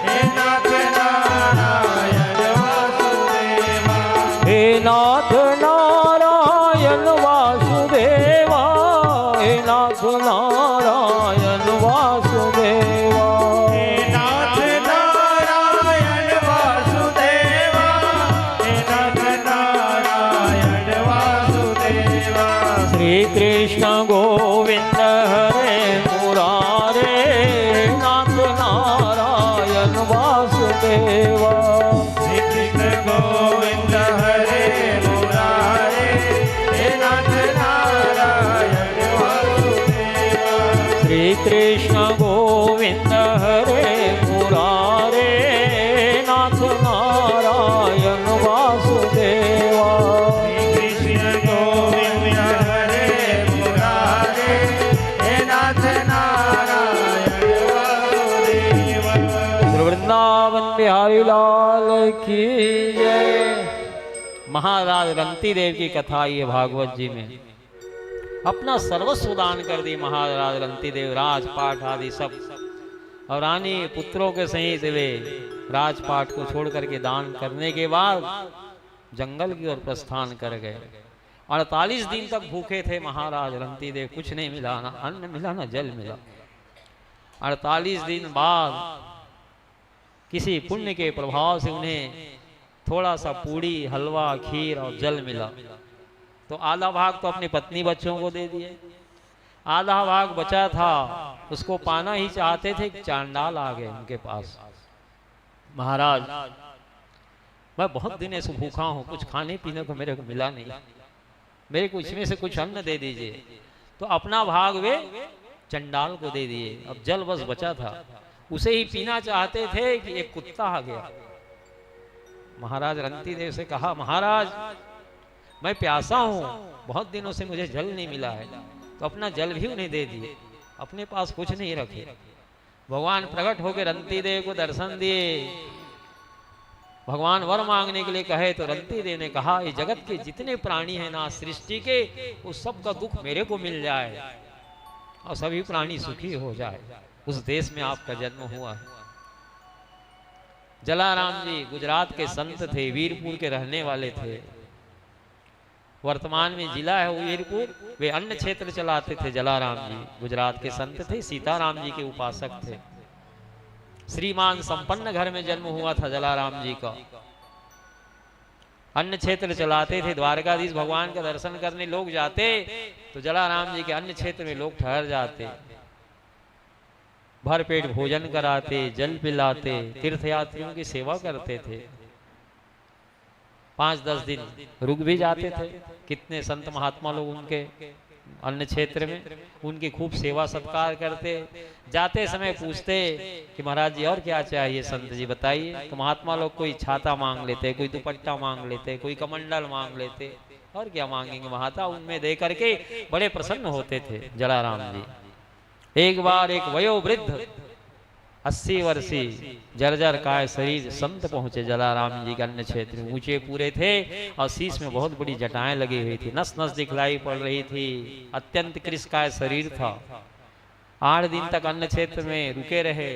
हे नाथ नारायण वासुदेवा। हे नाथ नारायण वासुदेवा, हे नाथ नारायण वासुदेवा। हे नाथ नारायण वासुदेवा, हे नाथ नारायण वासुदेवा। श्री कृष्ण गोविंद हरे मुरारे, नाथ नारायण वासुदेवा। श्री कृष्ण गोविंद हरे मुरारे, हे नाथ नारायण वासुदेवा। श्री कृष्ण गोविंद हरे मुरारे, नाथ नारायण वासुदेवा। श्री कृष्ण गोविंद हरे मुरारे, हे नाथ नारायण वासुदेवा। वृंदावन बिहारी लाल की जय। महाराज रंती देव की कथा ये भागवत जी में अपना सर्वस्व दान कर दी महाराज रंती देव। राजपाट आदि सब और रानी पुत्रों के सहित वे राजपाट को छोड़ करके दान करने के बाद जंगल की ओर प्रस्थान कर गए। 48 दिन तक भूखे थे महाराज रंती देव। कुछ नहीं मिला, ना अन्न मिला ना जल मिला। 48 दिन बाद किसी पुण्य के प्रभाव से उन्हें थोड़ा सा पूड़ी, हलवा, खीर और जल मिला। तो आधा भाग तो अपनी पत्नी बच्चों को दे दिए, आधा भाग बचा था उसको पाना ही चाहते थे, चांडाल आ गए उनके पास। महाराज मैं बहुत दिन ऐसे भूखा हूँ, कुछ खाने पीने को मेरे को मिला नहीं, मेरे को इसमें से कुछ अन्न दे दीजिए। तो अपना भाग वे चंडाल को दे दिए। अब जल बस बचा था, उसे ही पीना चाहते थे कि एक कुत्ता आ गया। महाराज रंती देव से कहा, महाराज मैं प्यासा हूँ, बहुत दिनों से मुझे जल नहीं मिला है। तो अपना जल भी उन्हें दे दिए, अपने पास कुछ नहीं रखे। भगवान प्रकट होकर रंती देव को दर्शन दिए, भगवान वर मांगने के लिए कहे तो रंती देव ने कहा, ये जगत के जितने प्राणी हैं ना सृष्टि के, उस सब का दुख मेरे को मिल जाए और सभी प्राणी सुखी हो जाए। उस देश में आपका जन्म हुआ है। जलाराम जी गुजरात के संत थे, वीरपुर के रहने वाले थे। वर्तमान में जिला है वीरपुर, वे अन्य क्षेत्र चलाते थे। जलाराम जी गुजरात के संत थे, सीताराम जी के उपासक थे। श्रीमान संपन्न घर में जन्म हुआ था जलाराम जी का। अन्य क्षेत्र चलाते थे, द्वारकाधीश भगवान का दर्शन करने लोग जाते तो जलाराम जी के अन्य क्षेत्र में लोग ठहर जाते, भर पेट भोजन कराते, जल पिलाते, तीर्थयात्रियों की सेवा करते थे। 5-10 दिन रुक भी जाते थे। कितने संत महात्मा लोग उनके अन्य क्षेत्र में उनकी खूब सेवा सत्कार करते। जाते समय पूछते कि महाराज जी और क्या चाहिए, संत जी बताइए। तो महात्मा लोग कोई छाता मांग लेते, कोई दुपट्टा मांग लेते, कोई कमंडल मांग लेते, और क्या मांगेंगे महात्मा, उनमें दे करके बड़े प्रसन्न होते थे जलाराम जी। एक बार एक वयोवृद्ध 80 वर्षीय जर्जर काय शरीर संत पहुंचे जलाराम जी के अन्य क्षेत्र में। ऊंचे पूरे थे और शीश में बहुत बड़ी जटाएं लगी हुई थी, नस नस दिखलाई पड़ रही थी, अत्यंत कृशकाय शरीर था। 8 दिन तक अन्य क्षेत्र में रुके रहे।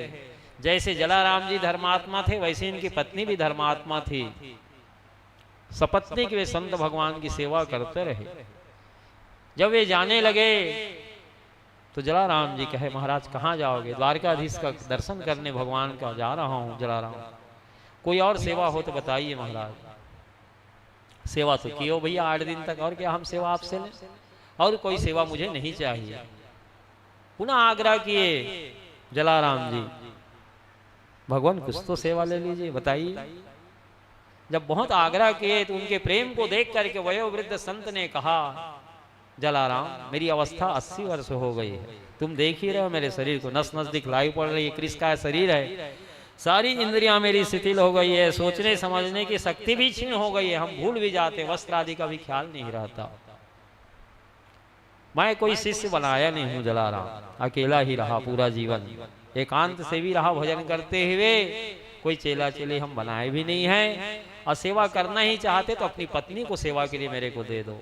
जैसे जलाराम जी धर्मात्मा थे, वैसे इनकी पत्नी भी धर्मात्मा थी। सपत्नी के वे संत भगवान की सेवा करते रहे। जब वे जाने लगे तो जलाराम जी कहे, महाराज कहाँ जाओगे? द्वारकाधीश का दर्शन करने भगवान का जा रहा हूँ जलाराम। कोई और सेवा हो तो बताइए महाराज। सेवा तो की हो भैया 8 दिन तक, और क्या हम सेवा आपसे लें? और कोई सेवा मुझे नहीं चाहिए। पुनः आग्रह किए जलाराम जी, भगवान कुछ तो सेवा ले लीजिए, बताइए। जब बहुत आग्रह किए तो उनके प्रेम को देख करके वयोवृद्ध संत ने कहा, जलाराम मेरी अवस्था 80 वर्ष हो गई है, तुम देख ही रहे हो मेरे शरीर को, नस नस दिखलाई पड़ रही है, कृशकाय शरीर है, सारी इंद्रियां मेरी शिथिल हो गई है, सोचने समझने की शक्ति भी क्षीण हो गई है, हम भूल भी जाते, वस्त्र आदि का भी ख्याल नहीं रहता। मैं कोई शिष्य बनाया नहीं हूँ जलाराम, अकेला ही रहा पूरा जीवन, एकांत से भी रहा भजन करते हुए, कोई चेला चेले हम बनाए भी नहीं है। और सेवा करना ही चाहते तो अपनी पत्नी को सेवा के लिए मेरे को दे दो।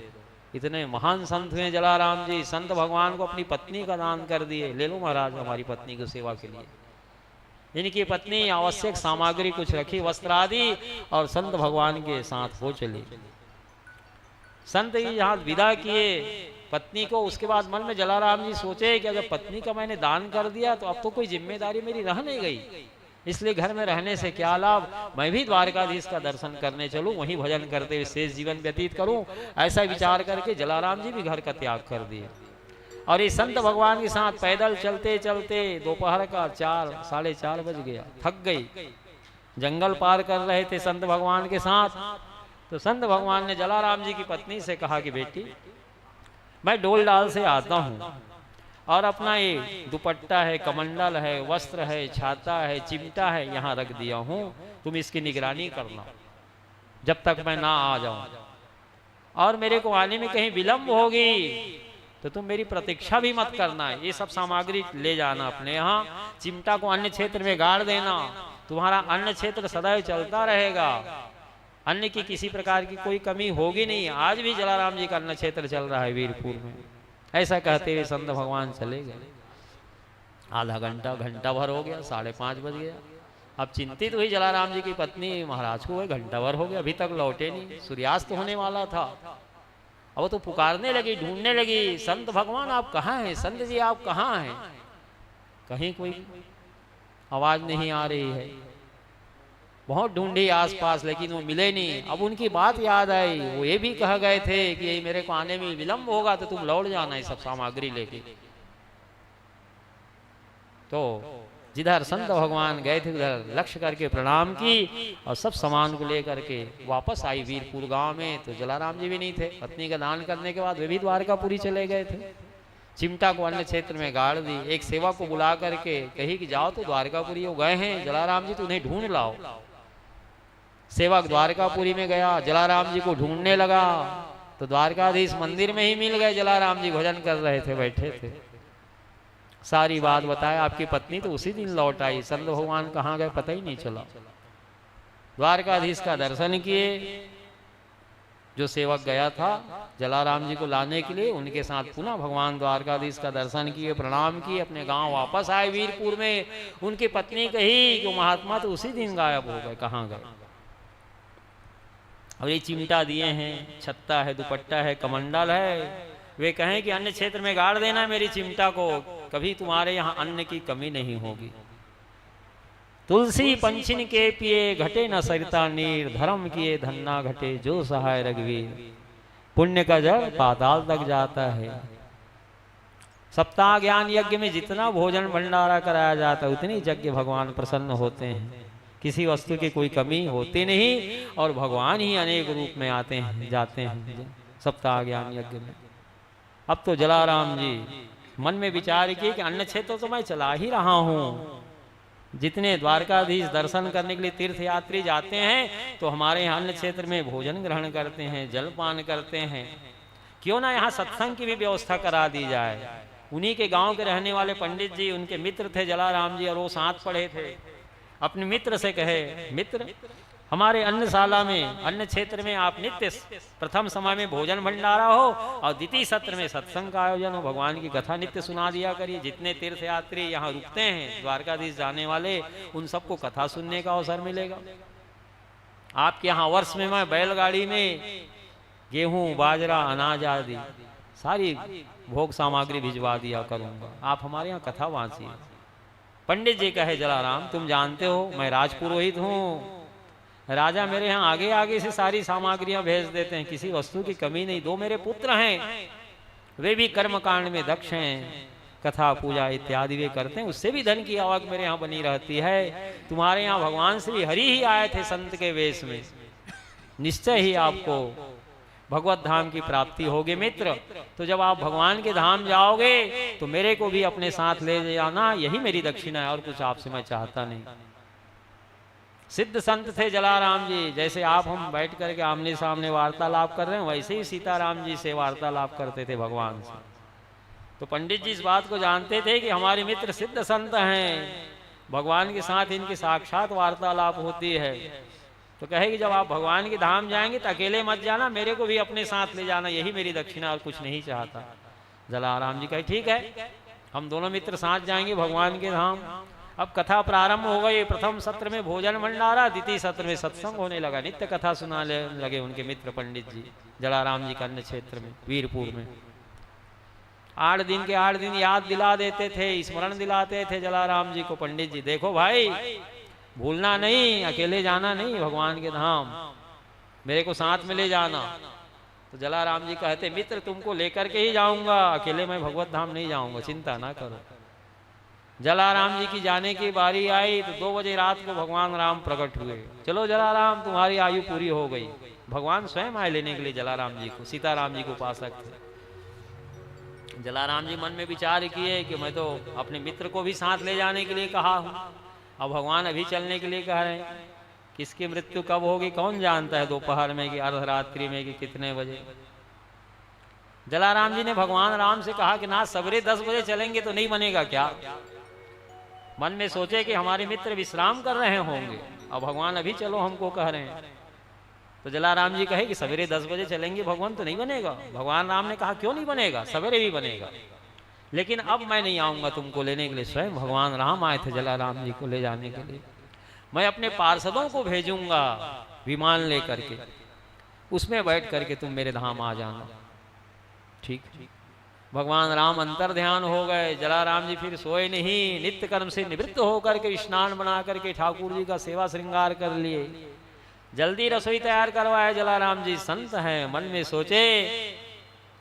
इतने महान संत हैं जलाराम जी, संत भगवान को अपनी पत्नी का दान कर दिए, ले लो महाराज हमारी पत्नी को सेवा के लिए। इनकी पत्नी आवश्यक सामग्री कुछ रखी, वस्त्र आदि, और संत भगवान के साथ हो चली। संत जी यहाँ विदा किए पत्नी को। उसके बाद मन में जलाराम जी सोचे कि अगर पत्नी का मैंने दान कर दिया तो अब तो कोई जिम्मेदारी मेरी रह नहीं गई, इसलिए घर में रहने से क्या लाभ, मैं भी द्वारकाधीश का दर्शन करने चलूं, वहीं भजन करते हुए शेष जीवन व्यतीत करूं। ऐसा विचार करके जलाराम जी भी घर का त्याग कर दिए और इस संत भगवान के साथ पैदल चलते चलते दोपहर का 4-4:30 बज गया। थक गई, जंगल पार कर रहे थे संत भगवान के साथ। तो संत भगवान ने जलाराम जी की पत्नी से कहा कि बेटी मैं डोल डाल से आता हूँ और अपना ये दुपट्टा है, कमंडल है, वस्त्र है, छाता है, चिमटा है, यहाँ रख दिया हूँ, तुम इसकी निगरानी करना जब तक मैं ना आ जाऊं, और मेरे को आने में कहीं विलंब होगी तो तुम मेरी प्रतीक्षा भी मत करना है। ये सब सामग्री ले जाना अपने यहाँ, चिमटा को अन्य क्षेत्र में गाड़ देना, तुम्हारा अन्य क्षेत्र सदैव चलता रहेगा, अन्न की किसी प्रकार की कोई कमी होगी नहीं। आज भी जलाराम जी का अन्न क्षेत्र चल रहा है वीरपुर में। ऐसा कहते हुए संत भगवान चले गए। आधा घंटा घंटा भर हो गया, 5:30 बज गया। अब चिंतित हुई जलाराम जी की पत्नी, महाराज को 1 घंटा भर हो गया, अभी तक लौटे नहीं, सूर्यास्त होने वाला था। अब तो पुकारने लगी, ढूंढने लगी, संत भगवान आप कहाँ हैं, संत जी आप कहाँ हैं? कहीं कोई आवाज नहीं आ रही है। बहुत ढूंढी आसपास, लेकिन वो मिले नहीं। अब उनकी बात याद आई, वो ये भी कह गए थे कि यही मेरे को आने में विलंब होगा तो तुम लौट जाना ये सब सामग्री लेके। तो जिधर संत भगवान गए थे उधर लक्ष्य करके प्रणाम की और सब सामान को लेकर के वापस आई वीरपुर गांव में। तो जलाराम जी भी नहीं थे। पत्नी का दान करने के बाद वे भी द्वारकापुरी चले गए थे। चिमटा को अन्य क्षेत्र में गाड़ दी। एक सेवक को बुला करके कही कि जाओ तो द्वारकापुरी वो गए हैं जलाराम जी, तो उन्हें ढूंढ लाओ। सेवक द्वारकापुरी में गया, जलाराम जी को ढूंढने लगा तो द्वारकाधीश मंदिर में ही मिल गए। जलाराम जी भजन कर रहे थे, बैठे थे। सारी बात बताया। आपकी पत्नी तो उसी दिन लौट आई, संत भगवान कहाँ गए पता ही नहीं चला। द्वारकाधीश का दर्शन किए। जो सेवक गया था जलाराम जी को लाने के लिए, उनके साथ पुनः भगवान द्वारकाधीश का दर्शन किए, प्रणाम किए, अपने गांव वापस आए वीरपुर में। उनकी पत्नी कही कि महात्मा तो उसी दिन गायब हो गए, कहाँ गए। और ये चिमटा दिए हैं, छत्ता है, दुपट्टा है, कमंडल है। वे कहें कि अन्य क्षेत्र में गाड़ देना मेरी चिमटा को, कभी तुम्हारे यहाँ अन्न की कमी नहीं होगी। तुलसी पंचिन के पिए घटे न सरिता नीर, धर्म किए धन्ना घटे जो सहाय रघुवीर। पुण्य का जल पाताल तक जाता है। सप्ताह ज्ञान यज्ञ में जितना भोजन भंडारा कराया जाता है उतनी यज्ञ भगवान प्रसन्न होते हैं। किसी वस्तु की कोई कमी होती नहीं और भगवान ही अनेक रूप में आते हैं जाते हैं सप्ताह ज्ञान यज्ञ में। अब तो जलाराम जी मन में विचार किए कि अन्य क्षेत्र तो मैं चला ही रहा हूँ। जितने द्वारकाधीश दर्शन करने के लिए तीर्थ यात्री जाते हैं तो हमारे यहाँ अन्य क्षेत्र में भोजन ग्रहण करते हैं, जलपान करते हैं। क्यों ना यहाँ सत्संग की भी व्यवस्था करा दी जाए। उन्हीं के गांव के रहने वाले पंडित जी, उनके मित्र थे जलाराम जी, और वो साथ पढ़े थे। अपने मित्र से कहे, मित्र हमारे अन्नशाला में, अन्य क्षेत्र में आप नित्य प्रथम समय में भोजन भंडारा हो और द्वितीय सत्र में सत्संग का आयोजन हो, भगवान की कथा नित्य सुना दिया करिए। जितने तीर्थ यात्री यहाँ रुकते हैं द्वारकाधीश जाने वाले, उन सबको कथा सुनने का अवसर मिलेगा। आपके यहाँ वर्ष में मैं बैलगाड़ी में गेहूं, बाजरा, अनाज आदि सारी भोग सामग्री भिजवा दिया करूंगा, आप हमारे यहाँ कथा वांचिए। पंडित जी कहे, जलाराम तुम जानते हो मैं राजपुरोहित हूँ, राजा मेरे यहाँ आगे आगे से सारी सामग्रियां भेज देते हैं, किसी वस्तु की कमी नहीं। दो मेरे पुत्र हैं, वे भी कर्म कांड में दक्ष हैं, कथा पूजा इत्यादि वे करते हैं, उससे भी धन की आवक मेरे यहाँ बनी रहती है। तुम्हारे यहाँ भगवान श्री हरि ही आए थे संत के वेश में, निश्चय ही आपको भगवत धाम की प्राप्ति होगी मित्र। तो जब आप भगवान के धाम जाओगे तो मेरे को भी अपने साथ ले जाना, यही मेरी दक्षिणा है, और कुछ आपसे मैं चाहता नहीं। सिद्ध संत थे जलाराम जी, जैसे आप हम बैठ करके आमने सामने वार्तालाप कर रहे हैं वैसे ही सीताराम जी से वार्तालाप करते थे भगवान से। तो पंडित जी इस बात को जानते थे कि हमारे मित्र सिद्ध संत हैं, भगवान के साथ इनकी साक्षात वार्तालाप होती है। तो कहे कि जब आप भगवान के धाम जाएंगे तो अकेले मत जाना, मेरे को भी अपने साथ ले जाना, यही मेरी दक्षिणा, और कुछ नहीं चाहता। जलाराम जी कहे ठीक है, हम दोनों मित्र साथ जाएंगे भगवान के धाम। अब कथा प्रारंभ हो गई। प्रथम सत्र में भोजन भंडारा, द्वितीय सत्र में सत्संग होने लगा, नित्य कथा सुनाने लगे उनके मित्र पंडित जी जलाराम जी का अन्य क्षेत्र में वीरपुर में। 8 दिन के 8 दिन याद दिला देते थे, स्मरण दिलाते थे जलाराम जी को पंडित जी, देखो भाई भूलना नहीं, अकेले जाना नहीं भगवान के धाम, मेरे को साथ में ले जाना। तो जलाराम जी कहते, मित्र तुमको लेकर के ही जाऊंगा, अकेले मैं भगवत धाम नहीं जाऊंगा, चिंता ना करो। जलाराम जी की जाने की बारी आई तो 2 बजे रात को भगवान राम प्रकट हुए। चलो जलाराम तुम्हारी आयु पूरी हो गई। भगवान स्वयं आए लेने के लिए जलाराम जी को, सीताराम जी को उपासक थे। जलाराम जी मन में विचार किए कि मैं तो अपने मित्र को भी साथ ले जाने के लिए कहा हूँ, अब भगवान अभी चलने के लिए कह रहे हैं। किसकी मृत्यु कब होगी कौन जानता है, दोपहर में कि अर्धरात्रि में कि कितने बजे। जलाराम जी ने भगवान राम से कहा कि ना सवेरे 10 बजे चलेंगे तो नहीं बनेगा क्या। मन में सोचे कि हमारे मित्र विश्राम कर रहे होंगे और भगवान अभी चलो हमको कह रहे हैं। तो जलाराम जी कहे कि सवेरे 10 बजे चलेंगे भगवान तो नहीं बनेगा। भगवान राम ने कहा क्यों नहीं बनेगा, सवेरे भी बनेगा, लेकिन अब मैं नहीं आऊंगा तुमको लेने के लिए। स्वयं भगवान राम आए थे जलाराम जी को ले जाने के लिए। मैं अपने पार्षदों को भेजूंगा विमान लेकर के, उसमें बैठ करके तुम मेरे धाम आ जाना। ठीक। भगवान राम अंतर ध्यान हो गए। जलाराम जी फिर सोए नहीं, नित्य कर्म से निवृत्त होकर के स्नान बना करके ठाकुर जी का सेवा श्रृंगार कर लिए। जल्दी रसोई तैयार करवाए। जलाराम जी संत हैं, मन में सोचे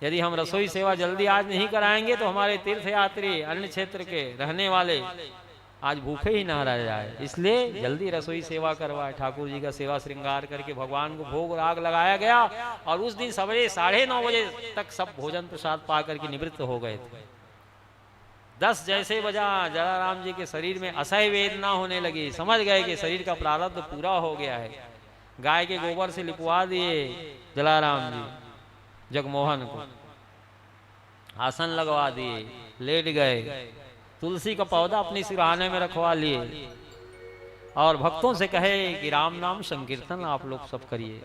यदि हम रसोई सेवा जल्दी आज नहीं कराएंगे तो हमारे तीर्थ यात्री अन्य क्षेत्र के रहने वाले आज भूखे ही ना रह जाए, इसलिए जल्दी रसोई सेवा करवाए। ठाकुर जी का सेवा श्रृंगार करके भगवान को भोग राग लगाया गया और उस दिन सवेरे 9:30 बजे तक सब भोजन प्रसाद पा करके निवृत्त हो गए थे। 10 जैसे बजा जलाराम जी के शरीर में असह्य वेदना होने लगी। समझ गए कि शरीर का प्रारब्ध पूरा हो गया है। गाय के गोबर से लिपवा दिए जलाराम जी जगमोहन को, आसन लगवा दिए, लेट गए। तुलसी का पौधा अपनी सिरहाने में रखवा लिए और भक्तों से कहे कि राम नाम संकीर्तन आप लोग सब करिए।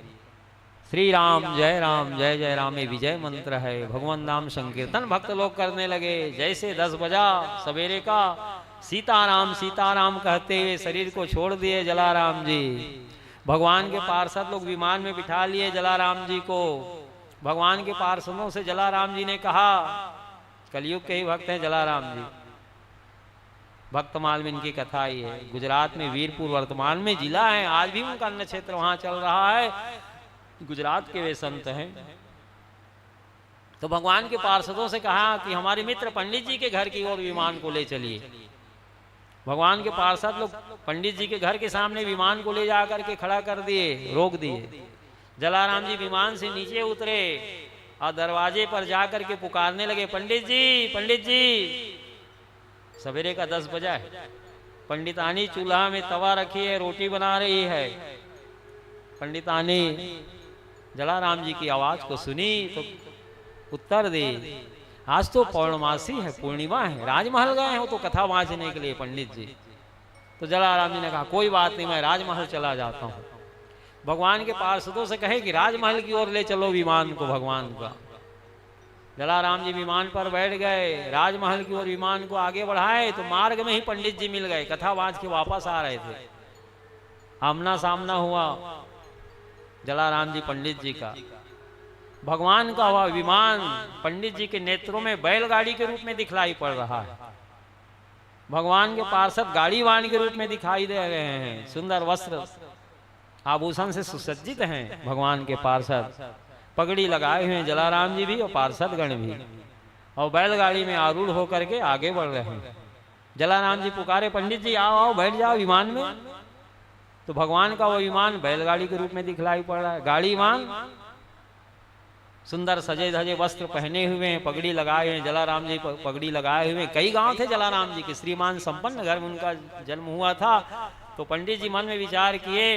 श्री राम जय राम ये विजय मंत्र है। भगवान नाम संकीर्तन भक्त लोग करने लगे। जैसे 10 बजा सवेरे का, सीताराम सीताराम कहते हुए शरीर को छोड़ दिए जलाराम जी। भगवान के पार्षद लोग विमान में बिठा लिए जलाराम जी को। भगवान के पार्षदों से जलाराम जी ने कहा, कलयुग के ही भक्त हैं जलाराम जी, भक्तमाल में इनकी कथा ही है। गुजरात में वीरपुर वर्तमान में जिला है, आज भी उनका अन्य क्षेत्र वहां चल रहा है। गुजरात के वे संत हैं। तो भगवान के पार्षदों से कहा कि हमारे मित्र पंडित जी के घर की ओर विमान को ले चलिए। भगवान के पार्षद लोग पंडित जी के घर के सामने विमान को ले जाकर के खड़ा कर दिए, रोक दिए। जलाराम जी विमान से नीचे उतरे और दरवाजे पर जाकर के पुकारने लगे, पंडित जी, पंडित जी। सवेरे का 10 बजा है। पंडितानी चूल्हा में तवा रखी है, रोटी बना रही है। पंडितानी जलाराम जी की आवाज को सुनी तो उत्तर दी, आज तो पौर्णमासी है, पूर्णिमा है, राजमहल गए हो तो कथा वांचने के लिए पंडित जी। तो जलाराम जी ने कहा कोई बात नहीं, मैं राजमहल चला जाता हूँ। भगवान के पार्षदों से कहे कि राजमहल की ओर ले चलो विमान को भगवान का। जलाराम जी विमान पर बैठ गए, राजमहल की ओर विमान को आगे बढ़ाए तो मार्ग में ही पंडित जी मिल गए। कथा वांच के वापस आ रहे थे। आमना सामना हुआ जलाराम जी पंडित जी का। भगवान का वह विमान पंडित जी के नेत्रों में बैलगाड़ी के रूप में दिखलाई पड़ रहा है। भगवान के पार्षद गाड़ीवान के रूप में दिखाई दे रहे हैं। सुंदर वस्त्र आभूषण से सुसज्जित हैं भगवान के पार्षद। पगड़ी लगाए हुए जलाराम जी भी और पार्षद गण भी, और बैलगाड़ी में आरूढ़ होकर के आगे बढ़ रहे हैं। जलाराम जी पुकारे, पंडित जी आओ आओ बैठ जाओ विमान में। तो भगवान का वो विमान बैलगाड़ी के रूप में दिखलाई पड़ रहा है। गाड़ीवान सुंदर सजे धजे वस्त्र पहने हुए हैं, पगड़ी लगाए हुए। जलाराम जी पगड़ी लगाए हुए। कई गांव थे जलाराम जी के, श्रीमान संपन्न घर में उनका जन्म हुआ था। तो पंडित जी मन में विचार किए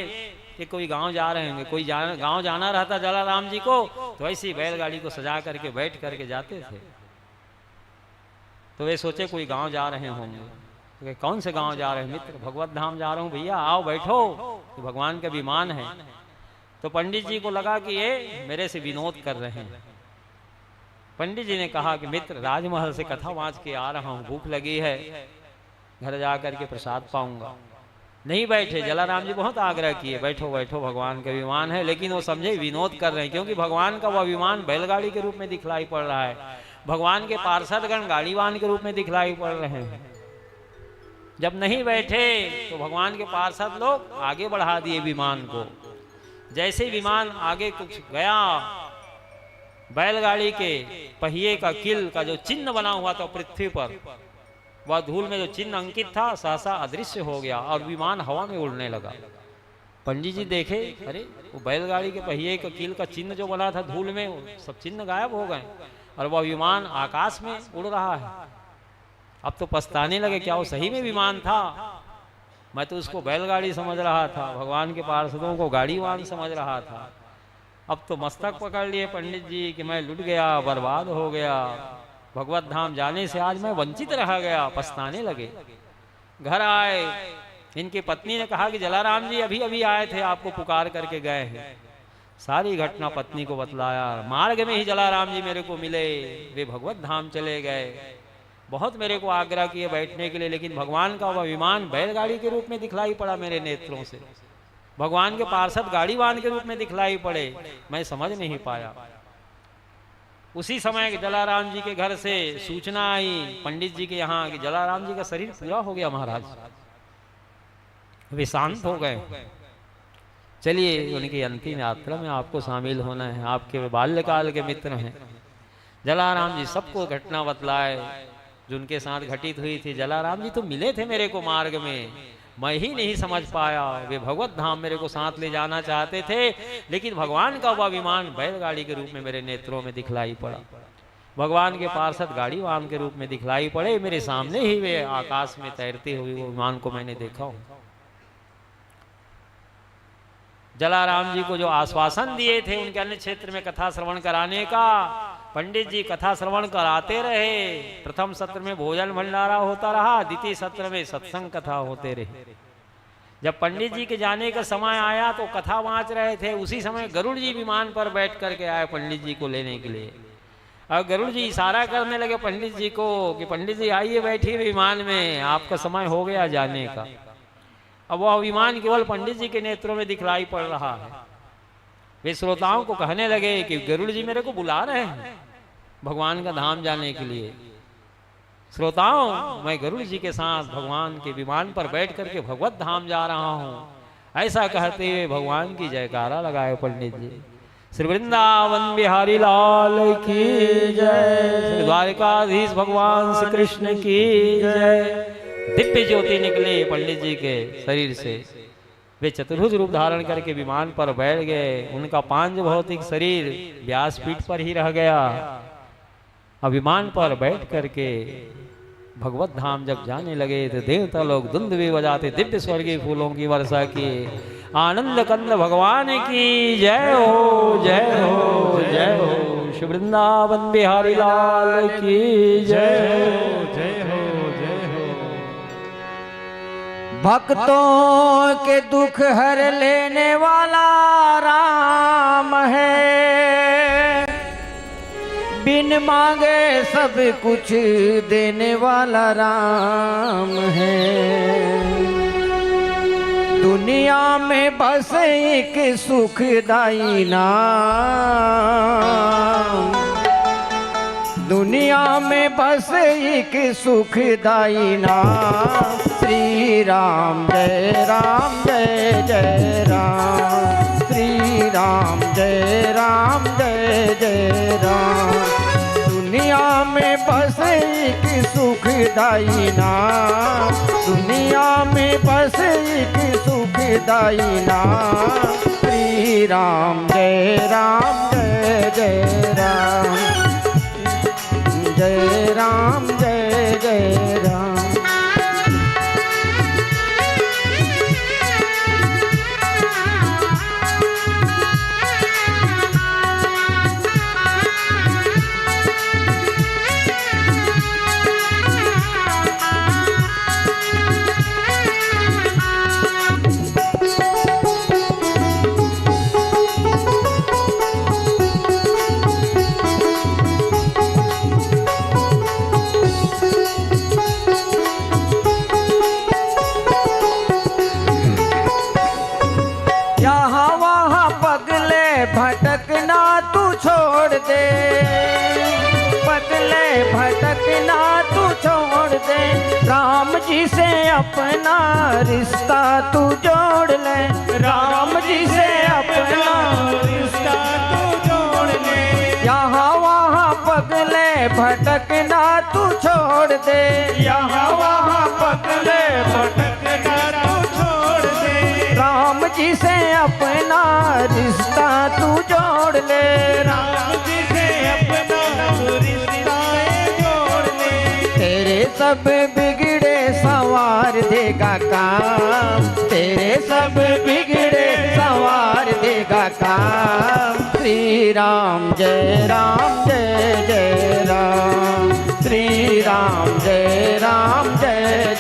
कि कोई गांव जा रहे होंगे, कोई गांव जाना रहता जलाराम जी को तो ऐसी बैलगाड़ी को सजा करके बैठ करके जाते थे। तो वे सोचे कोई गांव जा रहे होंगे। तो कौन से गांव जा रहे हैं? मित्र भगवत धाम जा रहा हूं भैया, आओ बैठो, तो भगवान का विमान है। तो पंडित जी को लगा कि ये मेरे से विनोद कर रहे हैं। पंडित जी ने कहा कि मित्र राजमहल से कथा वांच के आ रहा हूं, भूख लगी है, घर जा करके प्रसाद पाऊंगा। नहीं बैठे। जलाराम जी बहुत आग्रह किए, बैठो बैठो भगवान का विमान है, लेकिन वो समझे विनोद कर रहे हैं, क्योंकि भगवान का वह विमान बैलगाड़ी के रूप में दिखलाई पड़ रहा है। भगवान के पार्षदगण गाड़ीवान के रूप में दिखलाई पड़ रहे हैं। जब नहीं बैठे तो भगवान के पार्षद लोग आगे बढ़ा दिए विमान को। जैसे विमान आगे कुछ गया, बैलगाड़ी के पहिए का किल का जो चिन्ह बना हुआ था पृथ्वी पर, वह धूल में जो चिन्ह अंकित था सहसा अदृश्य हो गया और विमान हवा में उड़ने लगा। पंडित जी देखे, अरे वो बैलगाड़ी के पहिए का कील का चिन्ह जो बना था धूल में, वो सब चिन्ह गायब हो गए और वह विमान आकाश में उड़ रहा है। अब तो पछताने लगे, क्या वो सही में विमान था? मैं तो उसको बैलगाड़ी समझ रहा था, भगवान के पार्षदों को गाड़ीवान समझ रहा था। अब तो मस्तक पकड़ लिए पंडित जी कि मैं लुट गया, बर्बाद हो गया, भगवत धाम जाने से आज मैं वंचित रह गया। पछताने लगे। घर आए, इनकी पत्नी ने कहा कि जलाराम जी अभी अभी आए थे, आपको पुकार करके गए हैं। सारी घटना पत्नी को बतलाया। मार्ग में ही जलाराम जी मेरे को मिले, वे भगवत धाम चले गए। बहुत मेरे को आग्रह किए बैठने के लिए, लेकिन भगवान का वह विमान बैलगाड़ी के रूप में दिखलाई पड़ा मेरे नेत्रों से। भगवान के पार्षद गाड़ीवान के रूप में दिखलाई पड़े, मैं समझ नहीं पाया। उसी समय जलाराम जी के घर से सूचना आई पंडित जी के यहाँ कि जलाराम जी का शरीर पूरा हो गया महाराज, वे शांत हो गए। चलिए उनकी अंतिम यात्रा में आपको शामिल होना है, आपके बाल्यकाल के मित्र हैं। जलाराम जी सबको घटना बतलाए जो उनके साथ घटित हुई थी। जलाराम जी तो मिले थे मेरे को मार्ग में, मैं ही नहीं समझ पाया। वे भगवत धाम मेरे को साथ ले जाना चाहते थे, लेकिन भगवान का वह विमान बैलगाड़ी के रूप में मेरे नेत्रों में दिखलाई पड़ा। भगवान के पार्षद गाड़ी वाहन के रूप में दिखलाई पड़े, मेरे सामने ही वे आकाश में तैरते हुए वो विमान को मैंने देखा हूं। जलाराम जी को जो आश्वासन दिए थे उनके अन्य क्षेत्र में कथा श्रवण कराने का, पंडित जी कथा श्रवण कराते रहे। प्रथम सत्र में भोजन भंडारा होता रहा, द्वितीय सत्र में सत्संग कथा होते रहे। जब पंडित जी के जाने का समय आया तो कथा वाँच रहे थे, उसी समय गरुड़ जी विमान पर बैठ करके आए पंडित जी को लेने के लिए। और गरुड़ जी इशारा करने लगे पंडित जी को कि पंडित जी आइए बैठिए विमान में, आपका समय हो गया जाने का। अब वह विमान केवल पंडित जी के नेत्रों में दिखलाई पड़ रहा है। वे श्रोताओं को कहने लगे कि गरुड़ जी मेरे को बुला रहे हैं भगवान का धाम जाने के लिए। श्रोताओं, मैं गरुड़ जी के साथ भगवान के विमान पर बैठ करके भगवत धाम जा रहा हूं। ऐसा कहते हुए भगवान की जयकारा लगाए पंडित जी। श्री वृंदावन बिहारी लाल की जय, श्री द्वारकाधीश भगवान श्री कृष्ण की जय। दिव्य ज्योति निकले पंडित जी के शरीर से। वे चतुर्भुज रूप धारण करके विमान पर बैठ गए। उनका पांच भौतिक शरीर व्यासपीठ पर ही रह गया। अब विमान पर बैठ करके भगवत धाम जब जाने लगे तो देवता लोग धुंध भी बजाते, दिव्य स्वर्गीय फूलों की वर्षा की। आनंद कंद भगवान की जय हो, जय हो, जय हो। श्री वृंदावन बिहारी लाल की जय हो, जय हो, जय हो। भक्तों के दुख हर लेने वाला राम है, बिन मांगे सब कुछ देने वाला राम है। दुनिया में बस एक सुखदाई नाम, दुनिया में बस एक सुखदाई नाम। श्री राम जय राम जय जय राम, श्री राम जय राम जय जय राम। दुनिया में बस एक सुखदाई नाम, दुनिया में बस एक सुखदाई नाम। श्री राम जय जय राम, जय राम जय जय राम। भटकना तू छोड़ दे, पगले भटकना तू छोड़ दे। राम जी से अपना रिश्ता तू जोड़ ले, राम जी से अपना रिश्ता तू जोड़ ले। यहाँ वहाँ पगले भटकना तू छोड़ दे, यहाँ वहाँ पगले भटकना तू छोड़ दे। राम जी से अपना रिश्ता तू जोड़ ले, राम जी से अपना रिश्ता जोड़ ले। तेरे सब बिगड़े संवार देगा काम, तेरे सब बिगड़े संवार देगा काम। श्री राम जय जय राम, श्री राम जय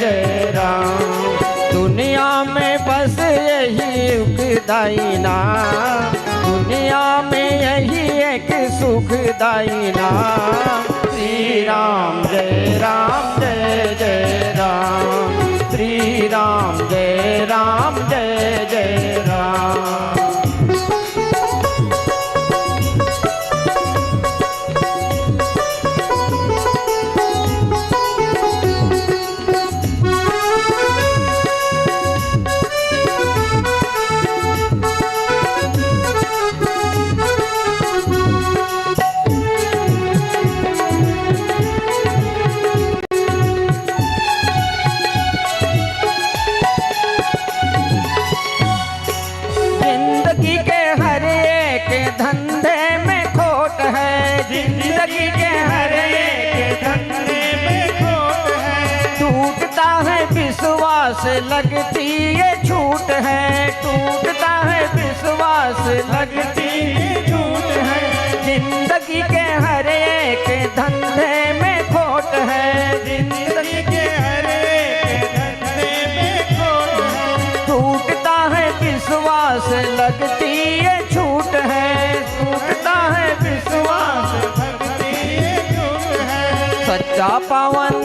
जय राम। दुनिया में बस यही उकदाई नाम, दुनिया में यही एक सुखदाई नाम। श्री राम जय जय राम, श्री राम जय जय राम। विश्वास लगती ये छूट है, टूटता है विश्वास लगती ये छूट है। जिंदगी के हर एक धंधे में खोट है, जिंदगी के हर एक धंधे में खोट है। टूटता है विश्वास लगती ये छूट है, टूटता है विश्वास लगती ये छूट है। सच्चा पावन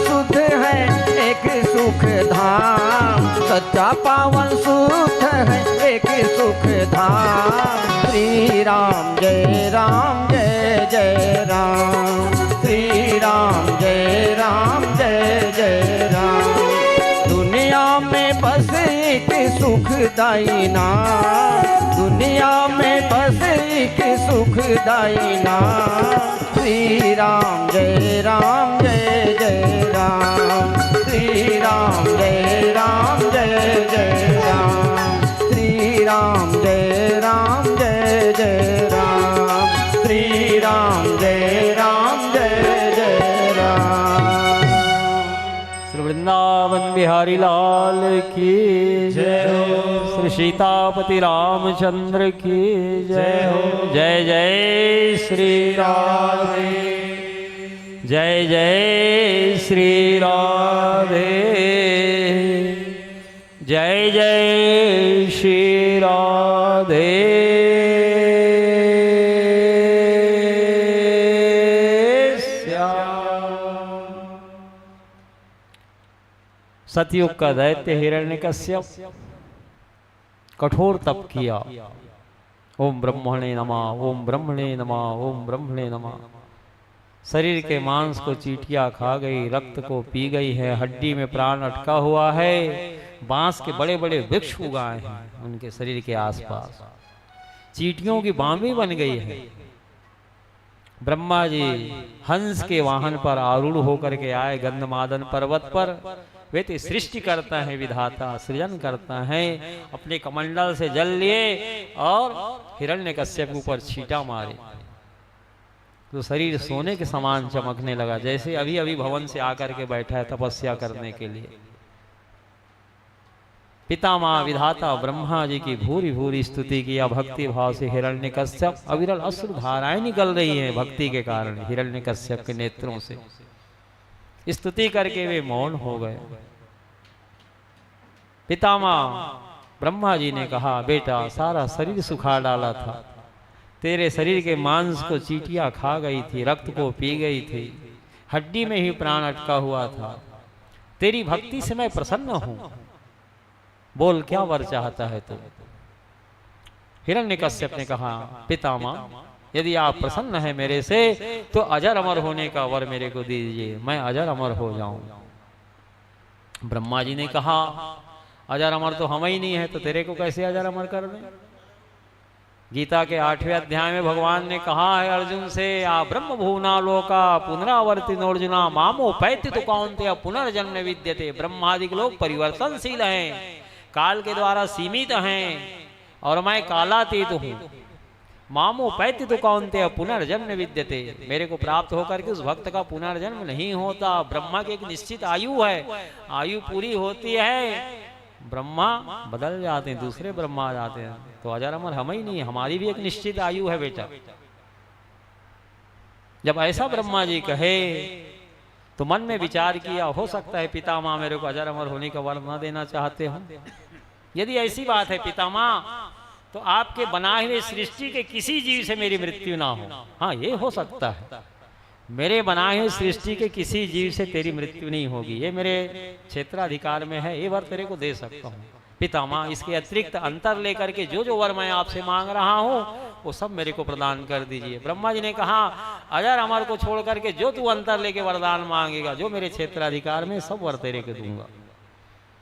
शुद्ध है एक सुख धाम, सच्चा पावन शुद्ध है एक सुख धाम। श्री राम जय राम जय जय राम, श्री राम जय राम जय जय राम। दुनिया में बस एक सुखदाई नाम, दुनिया में बस एक सुखदाई नाम। श्री राम जय राम जय जय राम, श्री राम जय राम जय जय राम, श्री राम जय राम जय जय राम, श्री राम जय राम जय जय राम। श्री वृंदावन बिहारी लाल की जय हो, श्री सीतापति रामचंद्र की जय हो। जय जय श्री राधे, जय जय श्री राधे, जय जय श्री राधे श्याम। सतयुग का दैत्य हिरण्यकश्यप कठोर तप किया। ओम ब्रह्मणे नमः, ओम ब्रह्मणे नमः, ओम ब्रह्मणे नमः। शरीर के मांस को चींटियां खा गई, रक्त को पी गई है, हड्डी में प्राण अटका हुआ है। बांस के बड़े बड़े वृक्ष उगाए हैं उनके शरीर के आसपास, चींटियों की बांबी बन गई है। ब्रह्मा जी हंस के वाहन पर आरूढ़ होकर के आए गंधमादन पर्वत पर। वे तो सृष्टि करता है, विधाता सृजन करता है। अपने कमंडल से जल लिए और हिरण्यकश्यप के ऊपर छींटा मारे तो शरीर सोने के समान चमकने लगा, जैसे अभी अभी भवन से आकर के बैठा है तपस्या करने के लिए। पितामह विधाता ब्रह्मा जी की भूरी भूरी स्तुति किया भक्ति भाव से। हिरण्यकश्यप अविरल अश्रु धाराएं निकल रही हैं भक्ति के कारण हिरण्यकश्यप के नेत्रों से। स्तुति करके वे मौन हो गए। पितामह ब्रह्मा जी ने कहा, बेटा सारा शरीर सुखा डाला था, तेरे शरीर के मांस को चींटियां खा गई थी, रक्त को पी गई थी, हड्डी में ही प्राण अटका हुआ था। तेरी भक्ति से मैं प्रसन्न हूं, बोल क्या वर चाहता है तू। हिरण्यकश्यप ने कहा, पितामह यदि आप प्रसन्न हैं मेरे से तो अजर अमर होने का वर मेरे को दीजिए, मैं अजर अमर हो जाऊं। ब्रह्मा जी ने कहा, अजर अमर तो हम ही नहीं है तो तेरे को कैसे अजर अमर कर दें। गीता के 8वें अध्याय में भगवान ने कहा है अर्जुन से, आ ब्रह्म भुवना लोका पुनरावर्ति नोर्जुना मामो पैति तो कौन्तेय पुनर्जन्म विद्यते। ब्रह्मादि लोग परिवर्तनशील हैं, काल के द्वारा सीमित हैं और मैं कालातीत हूँ। मामो पैति तो कौन्तेय पुनर्जन्म विद्यते, मेरे को प्राप्त होकर के उस भक्त का पुनर्जन्म नहीं होता। ब्रह्मा की एक निश्चित आयु है, आयु पूरी होती है ब्रह्मा बदल जाते हैं, दूसरे ब्रह्मा आ जाते हैं, तो अजर अमर हम ही नहीं, हमारी भी एक निश्चित आयु है बेटा। जब ऐसा ब्रह्मा जी कहे तो मन में विचार किया, हो सकता है पितामह मेरे को अजर अमर होने का वर न देना चाहते हो। यदि ऐसी बात है पितामह तो आपके बनाए हुए सृष्टि के किसी जीव से मेरी मृत्यु ना हो। हाँ ये हो सकता है, मेरे बनाए हुए सृष्टि के किसी जीव से तेरी मृत्यु नहीं होगी, ये मेरे क्षेत्राधिकार में है, ये वर तेरे को दे सकता हूँ। पितामह इसके अतिरिक्त अंतर लेकर के जो जो वर मैं आपसे मांग रहा हूँ वो सब मेरे को प्रदान कर दीजिए। ब्रह्मा जी ने कहा, अजर अमर को छोड़ करके जो तू अंतर लेके वरदान मांगेगा, जो मेरे क्षेत्राधिकार में, सब वर तेरे को दूंगा।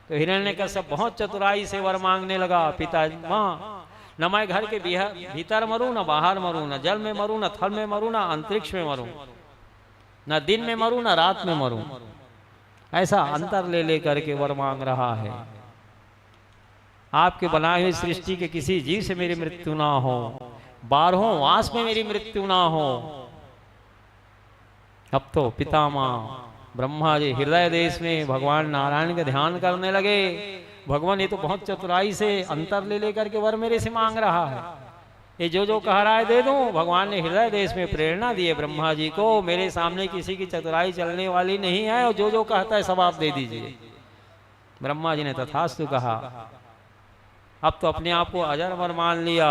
तो हिरण्यकश्यप बहुत चतुराई से वर मांगने लगा, पितामह न मैं घर के भीतर मरूं, न बाहर मरूं, न जल में मरूं, न थल में मरूं, न अंतरिक्ष में मरूं, न दिन में मरूं, न रात में मरूं। ऐसा अंतर ले लेकर के वर मांग रहा है। आपके बनाए हुए सृष्टि के किसी जीव से मेरी मृत्यु ना हो, 12वें मास में मेरी मृत्यु ना हो। अब तो पितामह ब्रह्मा जी हृदय देश में भगवान नारायण का ध्यान करने लगे। भगवान ये तो बहुत चतुराई से अंतर ले लेकर के वर मेरे से मांग रहा है, ये जो कह रहा है दे दूं। भगवान ने हृदय देश में प्रेरणा दी है ब्रह्मा जी को, मेरे सामने किसी की चतुराई चलने वाली नहीं है, और जो कहता है सब आप दे दीजिए। ब्रह्मा जी ने तथास्तु कहा। अब तो अपने आप को अजर अमर मान लिया,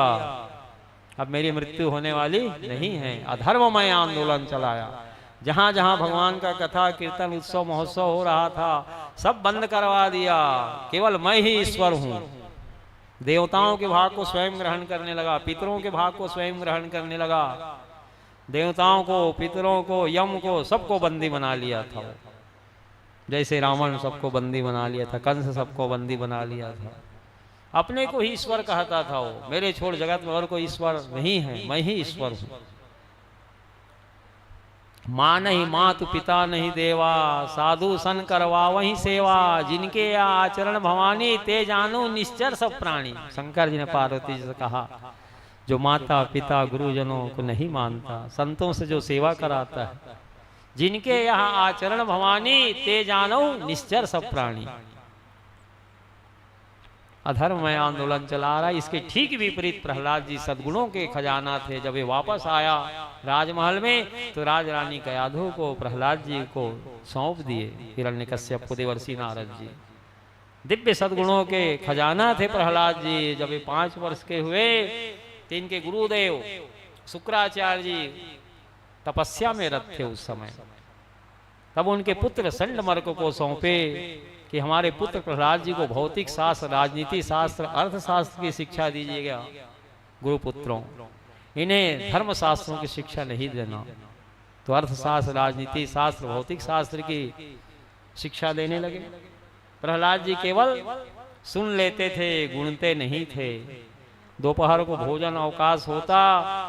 अब मेरी मृत्यु होने वाली नहीं है। अधर्ममय आंदोलन चलाया, जहां जहां भगवान का कथा कीर्तन उत्सव महोत्सव हो रहा था सब बंद करवा दिया। केवल मैं ही ईश्वर हूं। देवताओं के भाग को स्वयं ग्रहण करने लगा, पितरों के भाग को स्वयं ग्रहण करने लगा। देवताओं को, पितरों को, यम को, सबको बंदी बना लिया था। जैसे रावण सबको बंदी बना लिया था, कंस सबको बंदी बना लिया था। अपने को ही ईश्वर कहता था वो, मेरे छोड़ जगत में और कोई ईश्वर नहीं है, मैं ही ईश्वर हूं। माँ नहीं मातु पिता नहीं देवा, साधु सन करवा वही सेवा, जिनके या आचरण भवानी ते जानो निश्चर सब प्राणी। शंकर जी ने पार्वती जी से कहा, जो माता पिता गुरुजनों को नहीं मानता, संतों से जो सेवा कराता है, जिनके यहाँ आचरण भवानी ते जानो निश्चर सब प्राणी। अधर्ममय आंदोलन चला रहा है। इसके ठीक विपरीत प्रहलाद जी सद्गुणों के खजाना थे। जब ये वापस आया राजमहल में तो राजरानी कयाधु को प्रहलाद जी को सौंप दिए, हिरण्यकश्यप को देवर्षि नारद जी। दिव्य सद्गुणों के खजाना थे प्रहलाद जी। जब ये 5 वर्ष के हुए तो इनके गुरुदेव शुक्राचार्य जी तपस्या में रत थे उस समय। तब उनके पुत्र संडमर्क को सौंपे कि हमारे पुत्र प्रहलाद जी को भौतिक शास्त्र, राजनीति शास्त्र, अर्थशास्त्र की शिक्षा दीजिएगा। गुरुपुत्रों, इन्हें धर्म शास्त्रों की शिक्षा नहीं देना। तो अर्थशास्त्र, राजनीति शास्त्र, भौतिक शास्त्र की शिक्षा देने लगे। प्रहलाद जी केवल सुन लेते थे, गुणते नहीं थे। दोपहर को भोजन अवकाश होता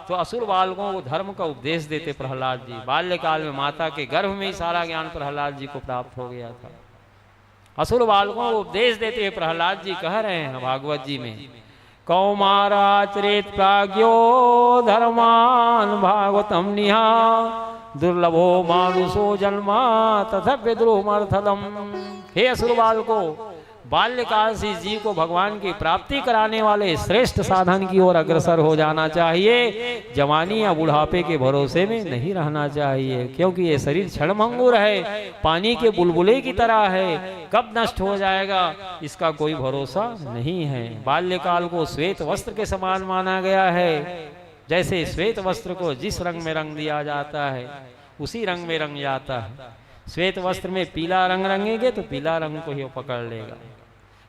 तो असुर बालकों को धर्म का उपदेश देते प्रहलाद जी। बाल्यकाल में माता के गर्भ में ही सारा ज्ञान प्रहलाद जी को प्राप्त हो गया था। असुर बालकों को उपदेश देते हुए प्रहलाद जी कह रहे हैं भागवत जी में, कौमाराचरेत प्राज्ञो धर्मान भागवतम निहा, दुर्लभो मानुषो जन्मा तथा विद्रोमर्थदम। हे असुर बालको, बाल्यकाल से जीव को भगवान की प्राप्ति कराने वाले श्रेष्ठ साधन की ओर अग्रसर हो जाना चाहिए। जवानी या बुढ़ापे के भरोसे में नहीं रहना चाहिए, क्योंकि ये शरीर क्षणभंगुर है, पानी के बुलबुले की तरह है, कब नष्ट हो जाएगा इसका कोई भरोसा नहीं है। बाल्यकाल को श्वेत वस्त्र के समान माना गया है। जैसे श्वेत वस्त्र को जिस रंग में रंग दिया जाता है उसी रंग में रंग जाता है। श्वेत वस्त्र में पीला रंग रंगेंगे तो पीला रंग को ही पकड़ लेगा,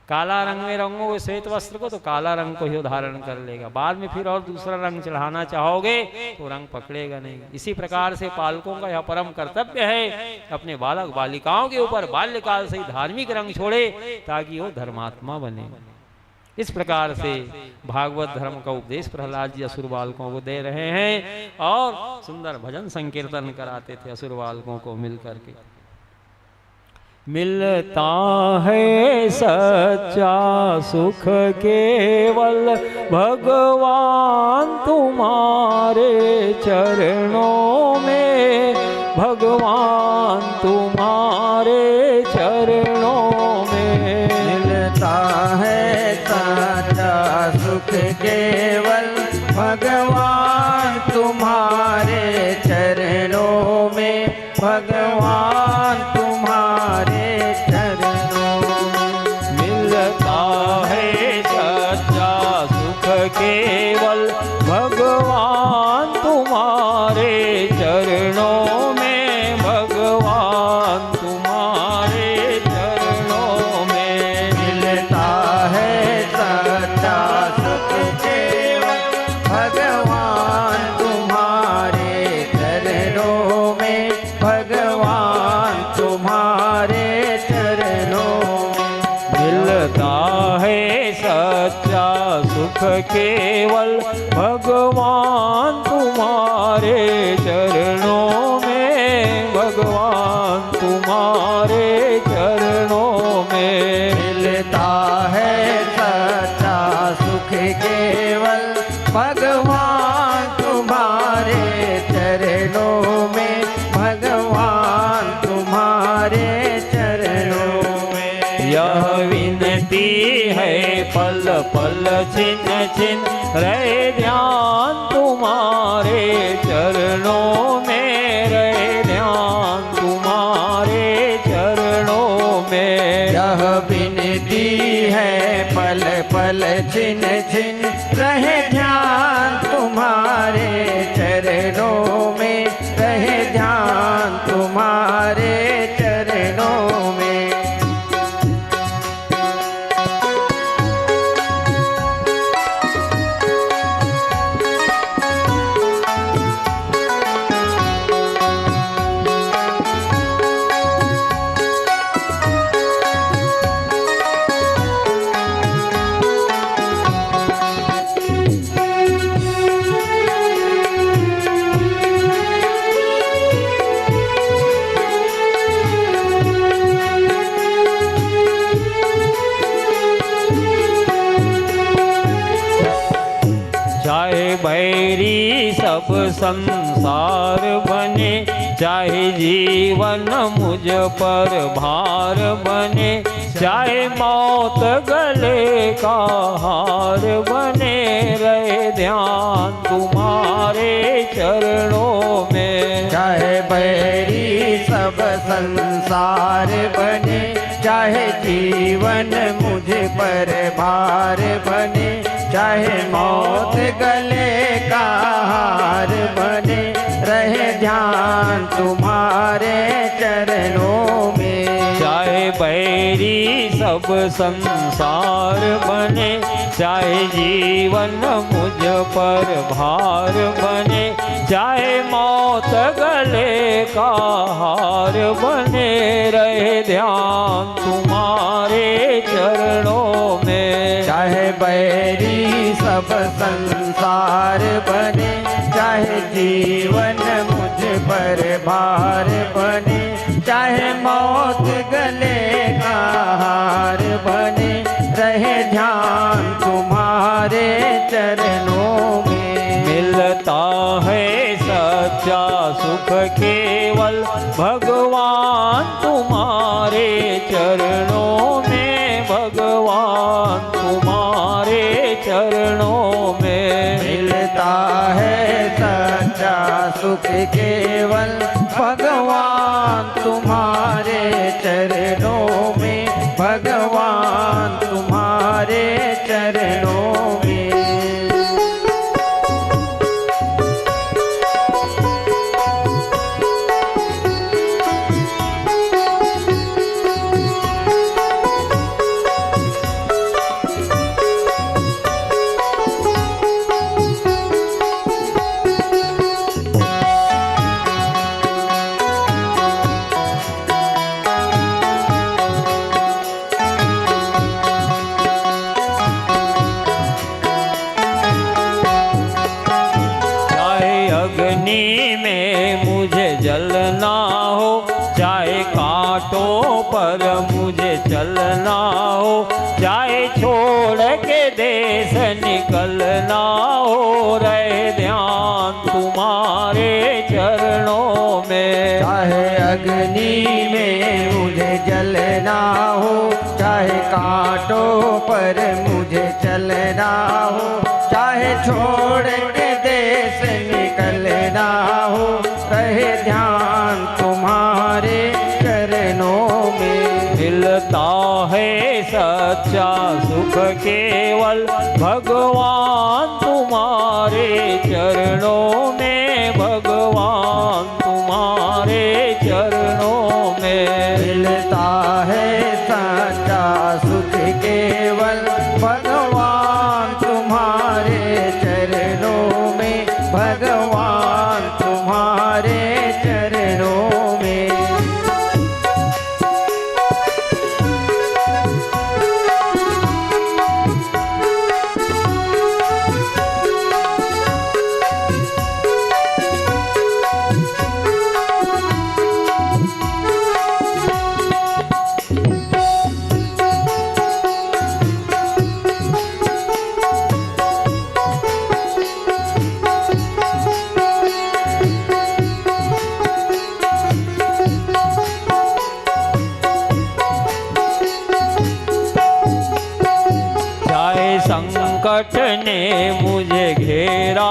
काला रंग में रंगोगे श्वेत वस्त्र को तो काला रंग को ही धारण कर लेगा। बाद में फिर और दूसरा रंग चढ़ाना चाहोगे तो रंग पकड़ेगा नहीं। इसी प्रकार से पालकों का यह परम कर्तव्य है अपने बालक बालिकाओं के ऊपर बाल्यकाल से ही धार्मिक रंग छोड़े ताकि वो धर्मात्मा बने। इस प्रकार से भागवत धर्म का उपदेश प्रहलाद जी असुर बालकों को दे रहे हैं और सुंदर भजन संकीर्तन कराते थे असुर बालकों को मिल करके। मिलता है सच्चा सुख केवल भगवान तुम्हारे चरणों में, भगवान तुम्हारे चरणों में। मिलता है सच्चा सुख केवल भगवान तुम्हारे चरणों में, भगवान तुम्हारे चरणों में। मिलता है सच्चा सुख केवल भगवान तुम्हारे चरणों में, भगवान तुम्हारे चरणों में। मिलता है सच्चा सुख केवल भगवान तुम्हारे चरणों में, भगवान तुम्हारे चरणों में। मिलता है सच्चा सुख केवल भगवान तुम्हारे चरणों में, भगवान तुम्हारे चरणों में। मिलता है सच्चा सुख केवल भगवान तुम्हारे चरणों में, भगवान तुम्हारे छिन छिन रहे ध्यान तुम्हारे चरणों में, रहे ध्यान तुम्हारे चरणों में। यह विनती है पल पल छिन छिन रहे ध्यान तुम्हारे चरणों में, रहे ध्यान तुम्हारे चरणों में। चाहे बैरी सब संसार बने, चाहे जीवन मुझ पर भार बने, चाहे मौत गले का हार बने, रहे ध्यान तुम्हारे चरणों में। चाहे बैरी सब संसार बने, चाहे जीवन मुझ पर भार बने, चाहे मौत गले का हार बने, रहे ध्यान तुम्हारे चरणों में। चाहे बैरी सब संसार बने, चाहे जीवन मुझ पर भार बने, चाहे मौत गले का हार बने, रहे ध्यान तुम्हारे चरणों में। चाहे बैरी सब संसार बने, चाहे जीवन मुझ पर भार बने, चाहे मौत गले का हार बने, रहे ध्यान तुम्हारे चरणों में। मिलता है सच्चा सुख केवल भगवान तुम्हारे चरणों में, भगवान तुम्हारे चरणों में। मिलता है सच्चा सुख केवल भगवान तुम्हारे चरणों में, भगवान तुम्हारे चरणों में। अग्नि में मुझे जलना हो, चाहे कांटों पर मुझे चलना हो, चाहे छोड़ के देश निकलना हो, रहे ध्यान तुम्हारे चरणों में। चाहे अग्नि में मुझे जलना हो, चाहे कांटों पर मुझे चलना हो, चाहे छोड़ के देश निकलना हो, रहे ध्यान तुम्हारे चरणों में। मिलता है सच्चा सुख केवल भगवान तुम्हारे चरणों में, भगवान तुम्हारे चरणों में। मिलता है सच्चा सुख केवल भगवान तुम्हारे चरणों में, भगवान तुम्हारे चरणों में। संकट ने मुझे घेरा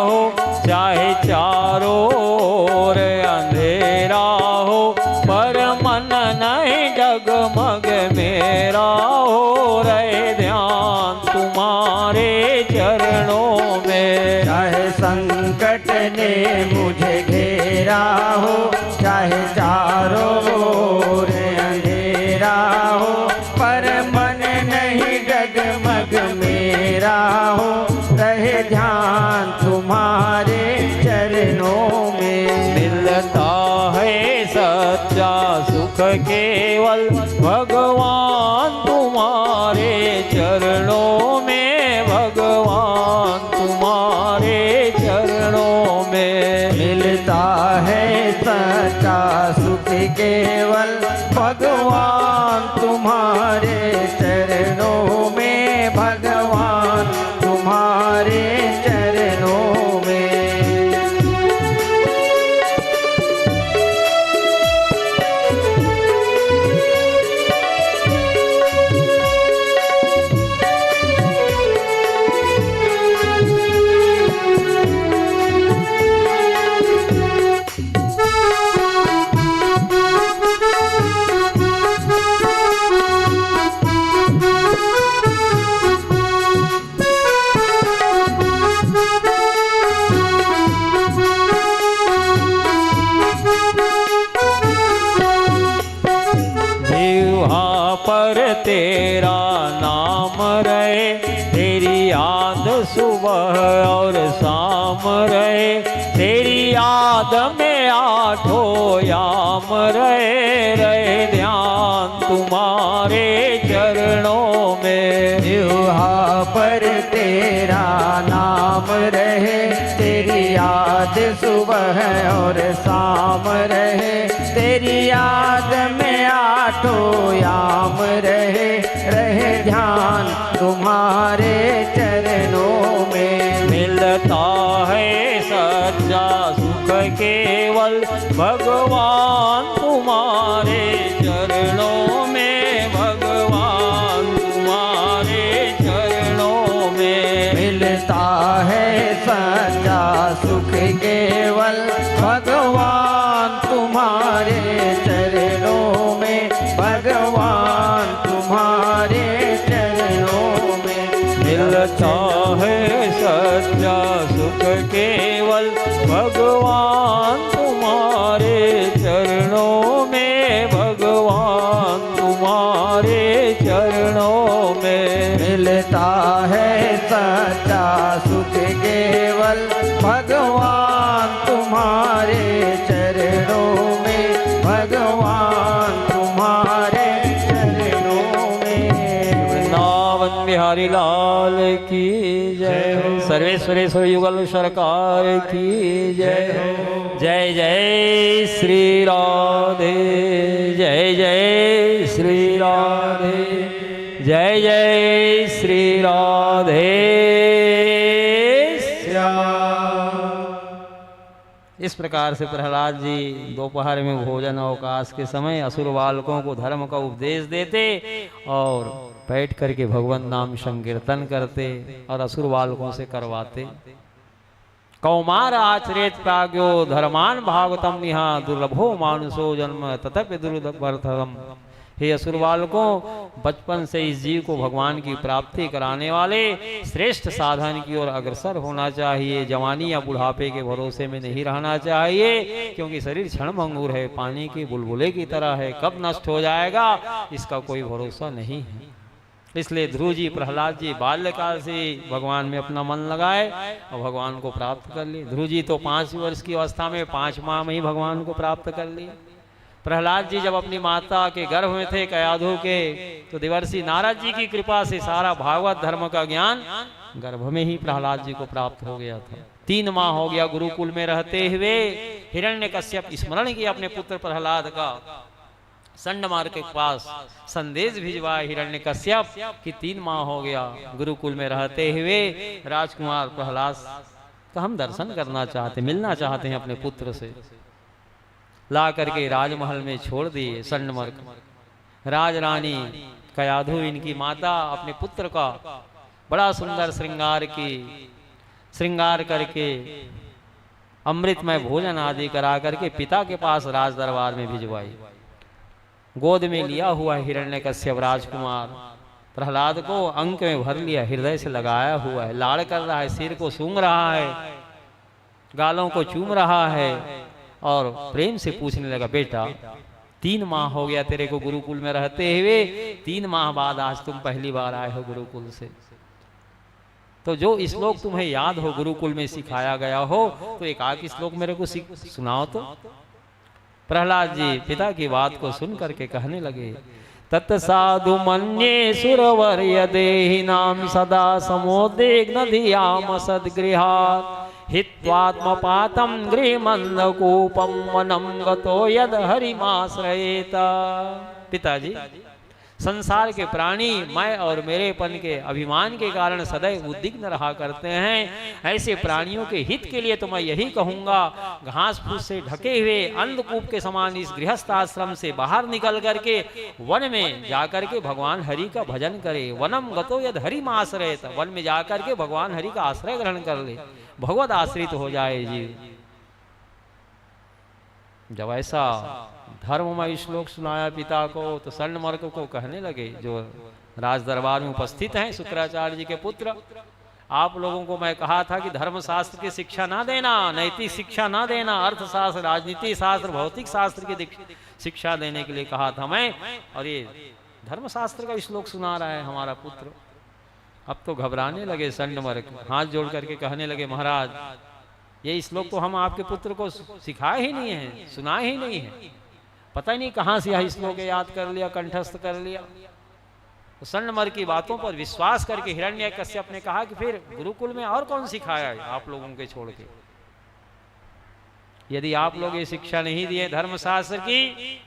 हो, चाहे चारों ओर अंधेरा हो, पर मन नहीं डगमग मेरा हो, रहे ध्यान तुम्हारे चरणों में। चाहे संकट ने मुझे घेरा हो, चाहे चारों ओर अंधेरा हो, पर मन नहीं डगमग मेरा हो, रहे ध्यान तुम्हारे चरणों में। मिलता है सच्चा सुख केवल भगवान तुम्हारे चरणों में, भगवान तुम्हारे चरणों में। मिलता है सच्चा सुख केवल भगवान तुम्हारे चरणों में, भगवान तुम्हारे चरणों में। पर तेरा नाम रहे, तेरी याद सुबह और शाम रहे, तेरी याद में आठों याम रहे, रहे ध्यान तुम्हारे चरणों में। जिह्वा पर तेरा नाम रहे, तेरी याद सुबह और शाम रहे, तेरी याद में आठों याम रहे, रहे ध्यान तुम्हारे चरणों में। मिलता है सच्चा सुख केवल भगवान तुम्हारे चरणों में, भगवान तुम्हारे चरणों में। मिलता है सच्चा सुख केवल भगवान तुम्हारे चरणों में, भगवान तुम्हारे चरणों में। मिलता है सच्चा सुख केवल भगवान तुम्हारे चरणों में, भगवान तुम्हारे चरणों में। मिलता है सच्चा सुख केवल भगवान तुम्हारे चरणों में, भगवान तुम्हारे चरणों में। वृंदावन बिहारी लाल की जय, सर्वेश्वरेश्वर युगल सरकार की जय। जय जय श्री राधे, जय जय श्री राधे, जय जय श्री राधे श्याम। इस प्रकार से प्रहलाद जी दोपहर में भोजन अवकाश के समय असुर बालकों को धर्म का उपदेश देते और बैठ करके भगवान नाम संकीर्तन करते और असुर बालकों से करवाते। कौमार आचरेत प्राज्ञो धर्मान भागवतम निहा दुर्लभो मानुषो जन्म तथप्य दुर्लभम। हे असुर बालकों, बचपन से इस जीव को भगवान की प्राप्ति कराने वाले श्रेष्ठ साधन की ओर अग्रसर होना चाहिए। जवानी या बुढ़ापे के भरोसे में नहीं रहना चाहिए, क्योंकि शरीर क्षणभंगुर है, पानी के बुलबुले की तरह है, कब नष्ट हो जाएगा इसका कोई भरोसा नहीं है। इसलिए ध्रुव जी प्रहलाद जी बाल्यकाल से भगवान में अपना मन लगाए और भगवान को प्राप्त कर लिए। ध्रुव जी तो 5 वर्ष की अवस्था में 5 माह में ही भगवान को प्राप्त कर लिए। प्रहलाद जी जब अपनी माता के गर्भ में थे कयाधु के, तो देवर्षि नारद जी की कृपा से सारा भागवत धर्म का ज्ञान गर्भ में ही प्रहलाद जी को प्राप्त हो गया था। 3 माह हो गया गुरुकुल में रहते हुए हिरण्यकश्यप स्मरण किया अपने पुत्र प्रहलाद का। संडमार्ग के पास संदेश भिजवाए हिरण्यकश्यप कि 3 माह हो गया गुरुकुल में रहते हुए राजकुमार प्रहलाद का हम दर्शन करना चाहते, मिलना चाहते हैं अपने पुत्र से। ला करके राजमहल में छोड़ दिए संडमार्ग। राजरानी कयाधु इनकी माता अपने पुत्र का बड़ा सुंदर श्रृंगार करके अमृतमय भोजन आदि करा करके पिता के पास राज दरबार में भिजवाई। गोद में लिया हुआ हिरण्यकश्यप राजकुमार प्रहलाद को अंक में भर लिया, हृदय से लगाया हुआ है, लाड़ कर रहा है, सिर को सूंघ रहा है, गालों को चूम रहा है और प्रेम से पूछने लगा, बेटा 3 माह हो गया तेरे को गुरुकुल में रहते हुए, 3 माह बाद आज तुम पहली बार आए हो गुरुकुल से, तो जो श्लोक तुम्हें याद हो गुरुकुल में सिखाया गया हो तो एक आध श्लोक मेरे को सुनाओ तो। प्रहलाद जी पिता की बात को सुन करके कहने लगे, तत्साधु मन्ये सुरवर्य देहिनां सदा समोद्विग्न धियाम सद्गृहात् हित्वात्मपातं गृहमन्धकूपं वनं गतो यद हरिमाश्रयेत। पिताजी, संसार के प्राणी मैं और मेरेपन के अभिमान के कारण सदैव उद्विग्न रहा करते हैं। ऐसे प्राणियों के हित के लिए तो मैं यही कहूँगा, घास फूस से ढके हुए अंधकूप के समान इस गृहस्थ आश्रम से बाहर निकल करके वन में जाकर के भगवान हरि का भजन करे। वनम गतो यद हरिमाश्रयेत, वन में जाकर के भगवान हरि का आश्रय ग्रहण कर ले, भगवत आश्रित हो जाए जीव। जब ऐसा धर्ममय श्लोक सुनाया पिता को तो स्वर्णमर्क को कहने लगे, जो राज दरबार में उपस्थित हैं, शुक्राचार्य जी के पुत्र, आप लोगों को मैं कहा था कि धर्मशास्त्र की शिक्षा ना देना, नैतिक शिक्षा ना देना, अर्थशास्त्र, राजनीति शास्त्र, भौतिक शास्त्र की शिक्षा देने के लिए कहा था मैं, और ये धर्मशास्त्र का श्लोक सुना रहा है हमारा पुत्र। अब तो घबराने लगे स्वर्णमर्क, हाथ जोड़ करके कहने लगे, महाराज ये श्लोक तो हम आपके पुत्र को सिखाए ही नहीं है, सुनाए ही नहीं है, पता ही नहीं कहाँ से यह श्लोक याद कर लिया, कंठस्थ कर लिया। तो स्वर्णमर्क की बातों पर विश्वास करके हिरण्यकश्यप ने कहा कि फिर गुरुकुल में और कौन सिखाया है आप लोगों के छोड़ के? यदि आप लोग ये शिक्षा नहीं दिए धर्मशास्त्र की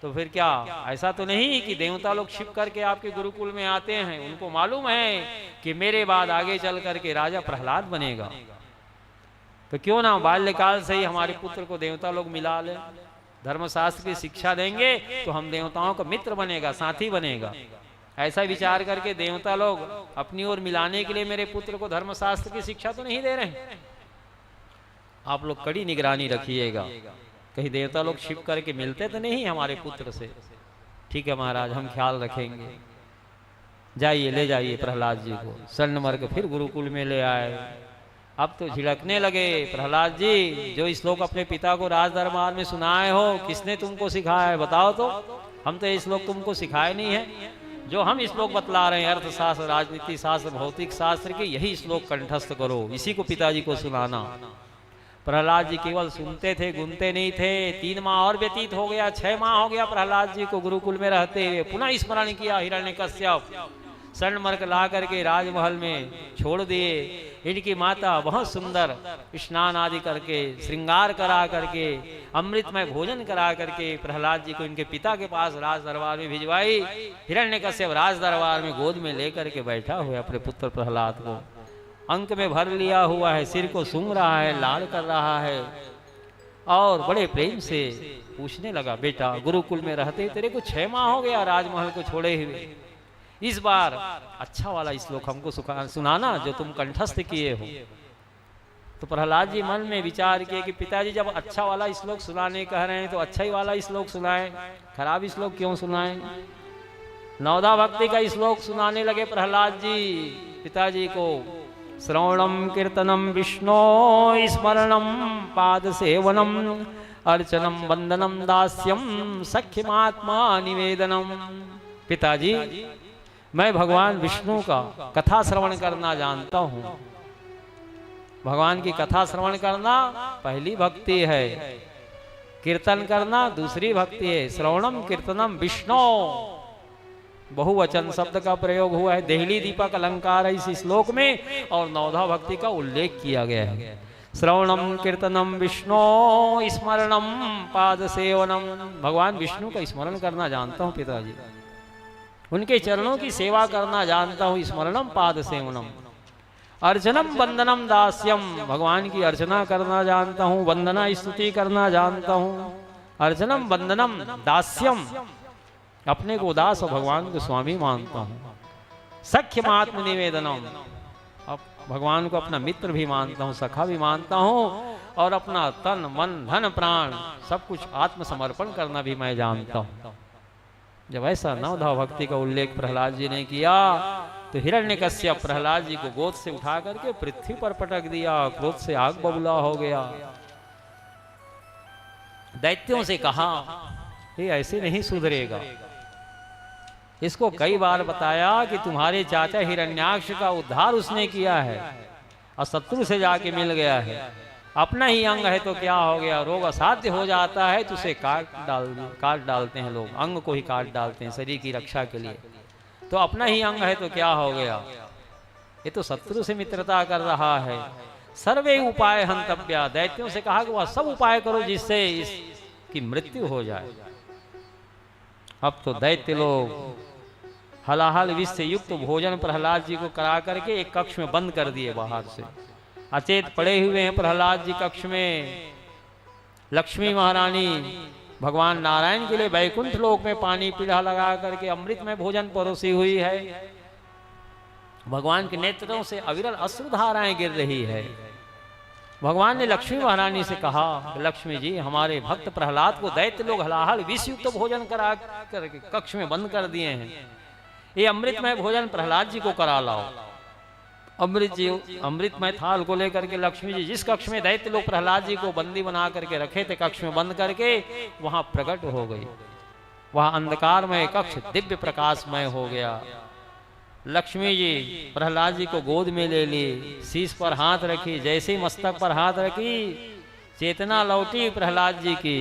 तो फिर क्या ऐसा तो नहीं कि देवता लोग छिप करके आपके गुरुकुल में आते हैं, उनको मालूम है कि मेरे बाद आगे चल करके राजा प्रहलाद बनेगा, तो क्यों ना बाल्यकाल से ही हमारे पुत्र को देवता लोग मिला ले, धर्मशास्त्र की शिक्षा देंगे तो हम देवताओं का मित्र बनेगा, साथी बनेगा। ऐसा विचार करके देवता लोग अपनी ओर मिलाने के लिए मेरे पुत्र को धर्मशास्त्र की शिक्षा तो नहीं दे रहे। आप लोग कड़ी निगरानी रखिएगा, कहीं देवता लोग छिप करके मिलते तो नहीं हमारे पुत्र से। ठीक है महाराज, हम ख्याल रखेंगे। जाइए, ले जाइए प्रहलाद जी को। स्वर्णमर्क फिर गुरुकुल में ले आए। अब तो झिड़कने लगे, प्रहलाद जी जो श्लोक अपने पिता को राज दरबार में सुनाए हो, किसने तुमको सिखाया है बताओ तो? हम तो ये श्लोक तुमको सिखाए नहीं है, जो हम श्लोक बतला रहे हैं अर्थशास्त्र, राजनीति शास्त्र, भौतिक शास्त्र के, यही श्लोक कंठस्थ करो, इसी को पिताजी को सुनाना। प्रहलाद जी केवल सुनते थे, गुनते नहीं थे। 3 माह और व्यतीत हो गया, 6 माह हो गया प्रहलाद जी को गुरुकुल में रहते हुए। पुनः स्मरण किया हिरण्यकश्यप, स्वर्णमर्क ला करके राजमहल में छोड़ दिए। इनकी माता बहुत सुंदर स्नान आदि करके, श्रृंगार करा करके, अमृतमय भोजन करा करके प्रहलाद जी को इनके पिता के पास राज दरबार में भिजवाई। हिरण्यकश्यप राज दरबार में गोद में लेकर के बैठा हुआ अपने पुत्र प्रहलाद को अंक में भर लिया हुआ है, सिर को सूंघ रहा है, लाड़ कर रहा है और बड़े प्रेम से पूछने लगा, बेटा गुरुकुल में रहते तेरे को 6 माह हो गया राजमहल को छोड़े हुए, इस बार अच्छा वाला श्लोक हमको सुनाना जो तुम कंठस्थ किए हो। तो प्रहलाद जी मन में विचार किए कि पिताजी जब अच्छा वाला श्लोक सुनाने कह रहे हैं तो अच्छा ही वाला श्लोक सुनाए, खराब श्लोक क्यों सुनाए। नवदा भक्ति का श्लोक सुनाने लगे प्रहलाद जी पिताजी को। श्रवणम कीर्तनम विष्णु स्मरणम पाद सेवनम अर्चनम वंदनम दास्यम सख्यमात्मा निवेदनम। पिताजी मैं भगवान विष्णु का कथा श्रवण करना जानता हूँ। भगवान की कथा श्रवण करना पहली भक्ति है, कीर्तन करना दूसरी भक्ति है। श्रवणम कीर्तनम विष्णु, बहुवचन शब्द का प्रयोग हुआ है। देहली दीपक अलंकार है इस श्लोक में और नवधा भक्ति का उल्लेख किया गया है। श्रवणम कीर्तनम विष्णु स्मरणम पाद सेवनम, भगवान विष्णु का स्मरण करना जानता हूँ पिताजी, उनके चरणों की सेवा करना जानता हूँ, स्मरणम पाद सेवनम। अर्चनम वंदनम दास्यम, भगवान की अर्चना करना जानता हूँ, वंदना स्तुति करना जानता हूँ। अर्चनम वंदनम दास्यम, अपने को दास और भगवान को स्वामी मानता हूँ। सख्यमात्म निवेदनम, अब भगवान को अपना मित्र भी मानता हूँ, सखा भी मानता हूँ, और अपना तन मन धन प्राण सब कुछ आत्मसमर्पण करना भी मैं जानता हूँ। जब ऐसा नवधा भक्ति का उल्लेख प्रहलाद जी ने किया तो हिरण्यकश्यप प्रहलाद जी को गोद से उठा करके पृथ्वी पर पटक दिया, क्रोध से आग बबूला हो गया। दैत्यों से कहा ये ऐसे नहीं सुधरेगा। इसको कई बार बताया कि तुम्हारे चाचा हिरण्याक्ष का उद्धार उसने किया है और शत्रु से जाके मिल गया है, अपना ही अंग है तो क्या हो गया, रोग असाध्य हो जाता है तो उसे काट डालते हैं लोग, अंग को ही काट डालते हैं शरीर की रक्षा के लिए, तो अपना ही अंग है तो क्या हो गया, ये तो शत्रु से मित्रता कर रहा है। सर्वे उपाय हंतव्या, दैत्यों से कहा कि वह सब उपाय करो जिससे इसकी मृत्यु हो जाए। अब तो दैत्य लोग हलाहल विष से युक्त भोजन प्रहलाद जी को करा करके एक कक्ष में बंद कर दिए, बाहर से अचेत पड़े हुए हैं प्रहलाद जी कक्ष में। लक्ष्मी महारानी भगवान नारायण के लिए वैकुंठ लोक में पानी पीढ़ा लगा करके अमृत में भोजन परोसी हुई है। भगवान के नेत्रों से अविरल अश्रुधाराएं गिर रही है। भगवान ने लक्ष्मी महारानी से कहा, लक्ष्मी जी हमारे भक्त प्रहलाद को दैत्य लोग हलाहल विष युक्त भोजन करा करके कक्ष में बंद कर दिए हैं, ये अमृतमय भोजन प्रहलाद जी को करा लाओ। अमृतमय थाल को लेकर के लक्ष्मी जी जिस कक्ष में दैत्य लोग प्रहलाद जी को बंदी बना करके रखे थे, कक्ष में बंद करके वहां प्रकट हो गई। वहां अंधकारमय कक्ष दिव्य प्रकाशमय हो गया। लक्ष्मी जी प्रहलाद जी को गोद में ले ली, शीश पर हाथ रखी, जैसे मस्तक पर हाथ रखी चेतना लौटी प्रहलाद जी की,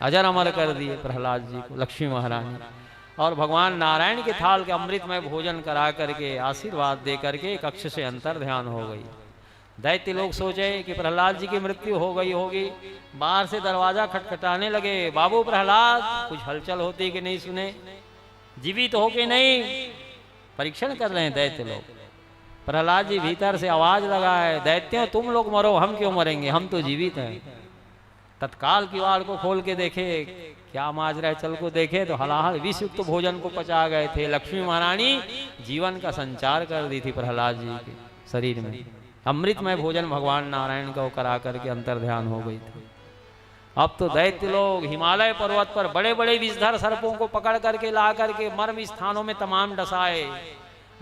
अजर अमर कर दिए प्रहलाद जी को लक्ष्मी महारानी। और भगवान नारायण के थाल के अमृत में भोजन करा करके आशीर्वाद दे करके कक्ष से अंतर ध्यान हो गई। दैत्य लोग सोचे कि प्रहलाद जी की मृत्यु हो गई होगी, बाहर से दरवाजा खटखटाने लगे, बाबू प्रहलाद कुछ हलचल होती कि नहीं सुने, जीवित हो के नहीं, परीक्षण कर रहे हैं दैत्य लोग। प्रहलाद जी भीतर से आवाज लगाए, दैत्यों तुम लोग मरो, हम क्यों मरेंगे, हम तो जीवित हैं। तत्काल किवाड़ को खोल के देखे क्या माजरा है, चल को देखे तो हलाहल विष युक्त भोजन को पचा गए थे। लक्ष्मी महारानी जीवन का संचार कर दी थी प्रहलाद जी के शरीर में, अमृतमय भोजन भगवान नारायण का करा करके अंतर ध्यान हो गई थी। अब तो दैत्य लोग हिमालय पर्वत पर बड़े बड़े विषधर सर्पों को पकड़ करके ला करके मर्म स्थानों में तमाम डसाए।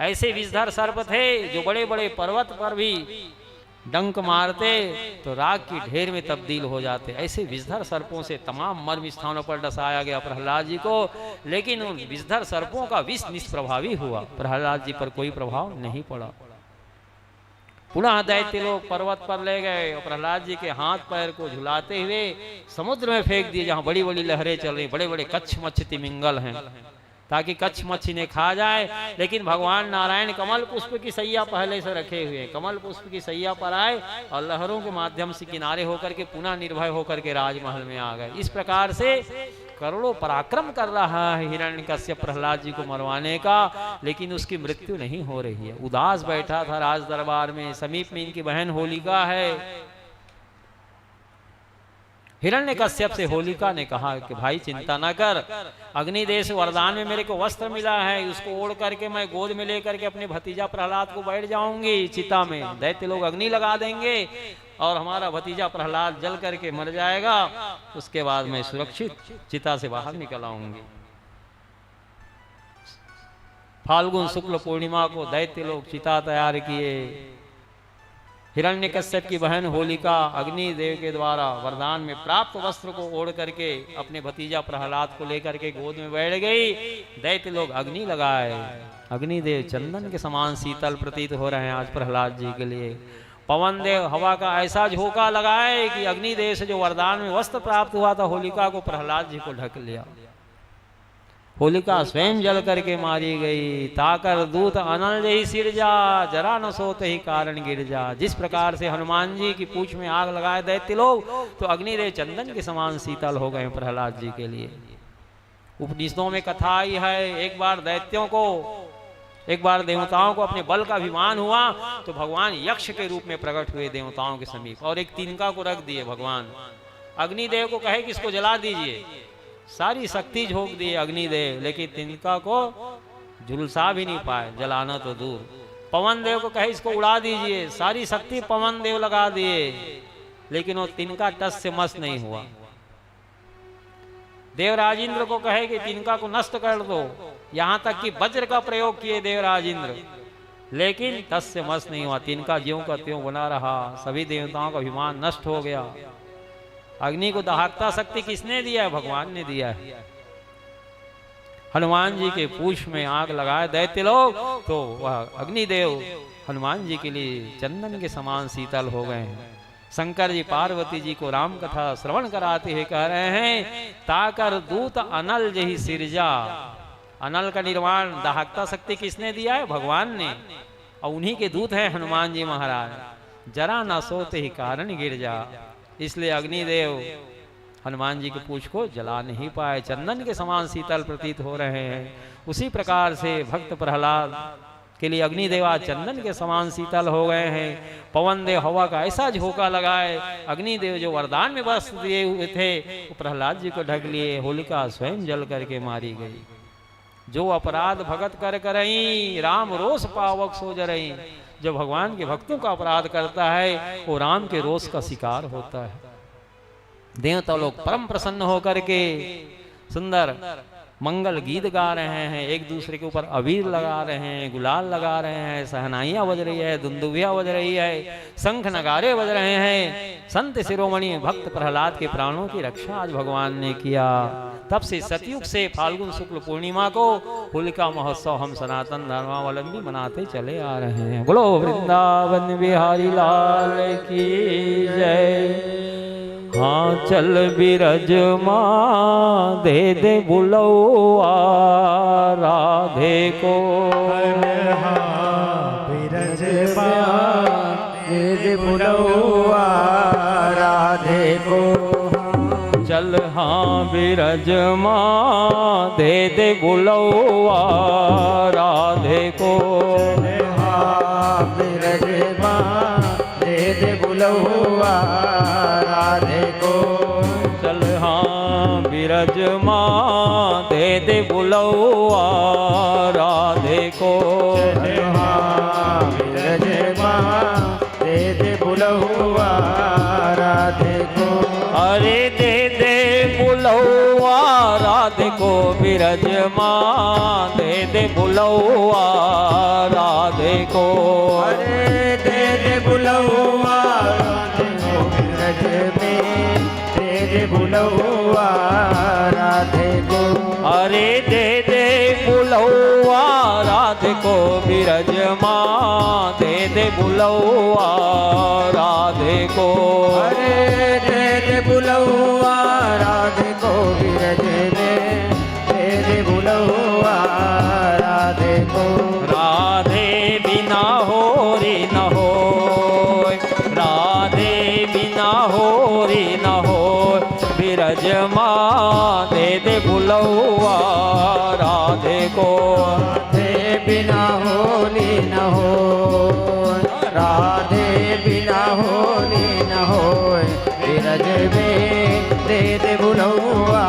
ऐसे विषधर सर्प थे जो बड़े बड़े पर्वत पर भी डंक मारते तो राख की ढेर में तब्दील हो जाते। ऐसे विषधर सर्पों से तमाम मर्म स्थानों पर डसाया गया प्रहलाद जी को, लेकिन उन विषधर सर्पों का विष निष्प्रभावी हुआ, प्रहलाद जी पर कोई प्रभाव नहीं पड़ा। पुनः दैत्य लोग पर्वत पर ले गए और प्रहलाद जी के हाथ पैर को झुलाते हुए समुद्र में फेंक दिए, जहां बड़ी बड़ी लहरें चल रही, बड़े बड़े कच्छ मत्स्य तिमिंगल हैं, ताकि कच्छ मच्छी ने खा जाए। लेकिन भगवान नारायण कमल पुष्प की सैया पहले से रखे हुए, कमल पुष्प की सैया पर आए और लहरों के माध्यम से किनारे होकर के पुनः निर्भय होकर के राजमहल में आ गए। इस प्रकार से करोड़ों पराक्रम कर रहा है हिरण्यकश्यप प्रहलाद जी को मरवाने का, लेकिन उसकी मृत्यु नहीं हो रही है। उदास बैठा था राज दरबार में, समीप में इनकी बहन होलिका है। हिरण्यकश्यप से होलिका ने कहा कि भाई चिंता न कर, अग्निदेश वरदान में मेरे को वस्त्र मिला है, उसको ओढ़ करके मैं गोद में लेकर के अपने भतीजा प्रहलाद को बैठ जाऊंगी चिता में। दैत्य लोग अग्नि लगा देंगे और हमारा भतीजा प्रहलाद जल करके मर जाएगा, उसके बाद मैं सुरक्षित चिता से बाहर निकल आऊंगी। फाल्गुन शुक्ल पूर्णिमा को दैत्य लोग चिता तैयार किए। हिरण्यकश्यप की बहन होलिका अग्निदेव के द्वारा वरदान में प्राप्त वस्त्र को ओढ़ करके अपने भतीजा प्रहलाद को लेकर के गोद में बैठ गई। दैत्य लोग अग्नि लगाए। अग्निदेव चंदन के समान शीतल प्रतीत हो रहे हैं आज प्रहलाद जी के लिए। पवन देव हवा का ऐसा झोंका लगाए कि अग्निदेव से जो वरदान में वस्त्र प्राप्त हुआ था होलिका को, प्रहलाद जी को ढक लिया। होलिका स्वयं जल करके मारी गई। ताकर दूत अनल जही सिर जा, जरा न सोते ही कारण गिर जा। जिस प्रकार से हनुमान जी की पूंछ में आग लगाए दैत्य लोग, तो अग्निदेव चंदन के समान शीतल हो गए प्रहलाद जी के लिए। उपनिषदों में कथा आई है, एक बार दैत्यों को, एक बार देवताओं को अपने बल का अभिमान हुआ तो भगवान यक्ष के रूप में प्रकट हुए देवताओं के समीप और एक तिनका को रख दिए भगवान। अग्निदेव को कहे कि इसको जला दीजिए, सारी शक्ति झोंक दी अग्निदेव, लेकिन तिनका को झुलसा भी नहीं पाए, जलाना तो दूर। पवन देव को कहे इसको उड़ा दीजिए, सारी शक्ति पवन देव लगा दिए, लेकिन वो तिनका टस से मस नहीं हुआ। देवराज इंद्र को कहे कि तिनका को नष्ट कर दो, यहां तक कि वज्र का प्रयोग किए देवराज इंद्र, लेकिन टस से मस नहीं हुआ। तिनका ज्यों का त्यों बना रहा, सभी देवताओं का अभिमान नष्ट हो गया। अग्नि को दाहकता शक्ति किसने दिया है? भगवान ने दिया है। हनुमान जी के पूछ में आग लगाए दैत्य लोग, तो वह अग्निदेव हनुमान जी के लिए चंदन के समान शीतल हो गए हैं। शंकर जी पार्वती जी को राम कथा श्रवण कराते हुए कह रहे हैं, ताकर दूत अनल जही सिरजा। अनल का निर्माण दाहकता शक्ति किसने दिया है? भगवान ने, और उन्हीं के दूत हैं हनुमान जी महाराज। जरा न सोते ही कारण गिर जा, इसलिए अग्निदेव हनुमान जी के पूछ को जला नहीं पाए, चंदन के समान शीतल प्रतीत हो रहे हैं। उसी प्रकार से भक्त प्रहलाद के लिए अग्निदेवा चंदन के समान शीतल हो गए हैं। पवन देव हवा का ऐसा झोंका लगाए, अग्निदेव जो वरदान में बस दिए हुए थे वो प्रहलाद जी को ढक लिए, होलिका स्वयं जल करके मारी गई। जो अपराध भगत कर करई, राम रोष पावक सो जरई। जो भगवान के भक्तों का अपराध करता है वो राम के रोष का शिकार होता है। देवता लोग परम प्रसन्न होकर के सुंदर मंगल गीत गा रहे हैं, एक दूसरे के ऊपर अबीर लगा रहे हैं, गुलाल लगा रहे हैं, सहनाइयाँ बज रही है, दुंदुभिया बज रही है, शंख नगारे बज रहे हैं। संत शिरोमणि भक्त प्रहलाद के प्राणों की रक्षा आज भगवान ने किया। तब से सतयुग से फाल्गुन शुक्ल पूर्णिमा को होलिका महोत्सव हम सनातन धर्मावलंबी मनाते चले आ रहे हैं। बोलो वृंदावन बिहारी लाल की जय। हाँ चल बिरज माँ दे दे बुलौआ राधे को, बिरज माँ दे दे बुलौआ राधे को। चल हाँ बिरज माँ दे दे बुलौआ राधे को, हाँ बिरज माँ दे दे बुलौआ राधे को। चल हाँ बिरज माँ दे दे बुलौआ राधे को, हाँ बिरज माँ दे दे बुलौआ राधे को। अरे दे दे बुलौआ राधे को, बिरज माँ दे दे बुलौआ राधे को। अरे दे दे बुलौआ राधे को, बिरज में दे दे बुलौआ राधे को। अरे दे दे बुलौआ राधे को, बिरज माँ दे दे बुलौआ राधे को। अरे दे दे बुलौआ राधे को, बिरज में दे दे बुलौआ राधे को। राधे बिना होरी न हो, राधे बिना होरी न हो, बिरज माँ दे दे बुलौआ राधे को। राधे बिना होली न हो, राधे बिना होली न हो, बिरज में दे दे बुलौआ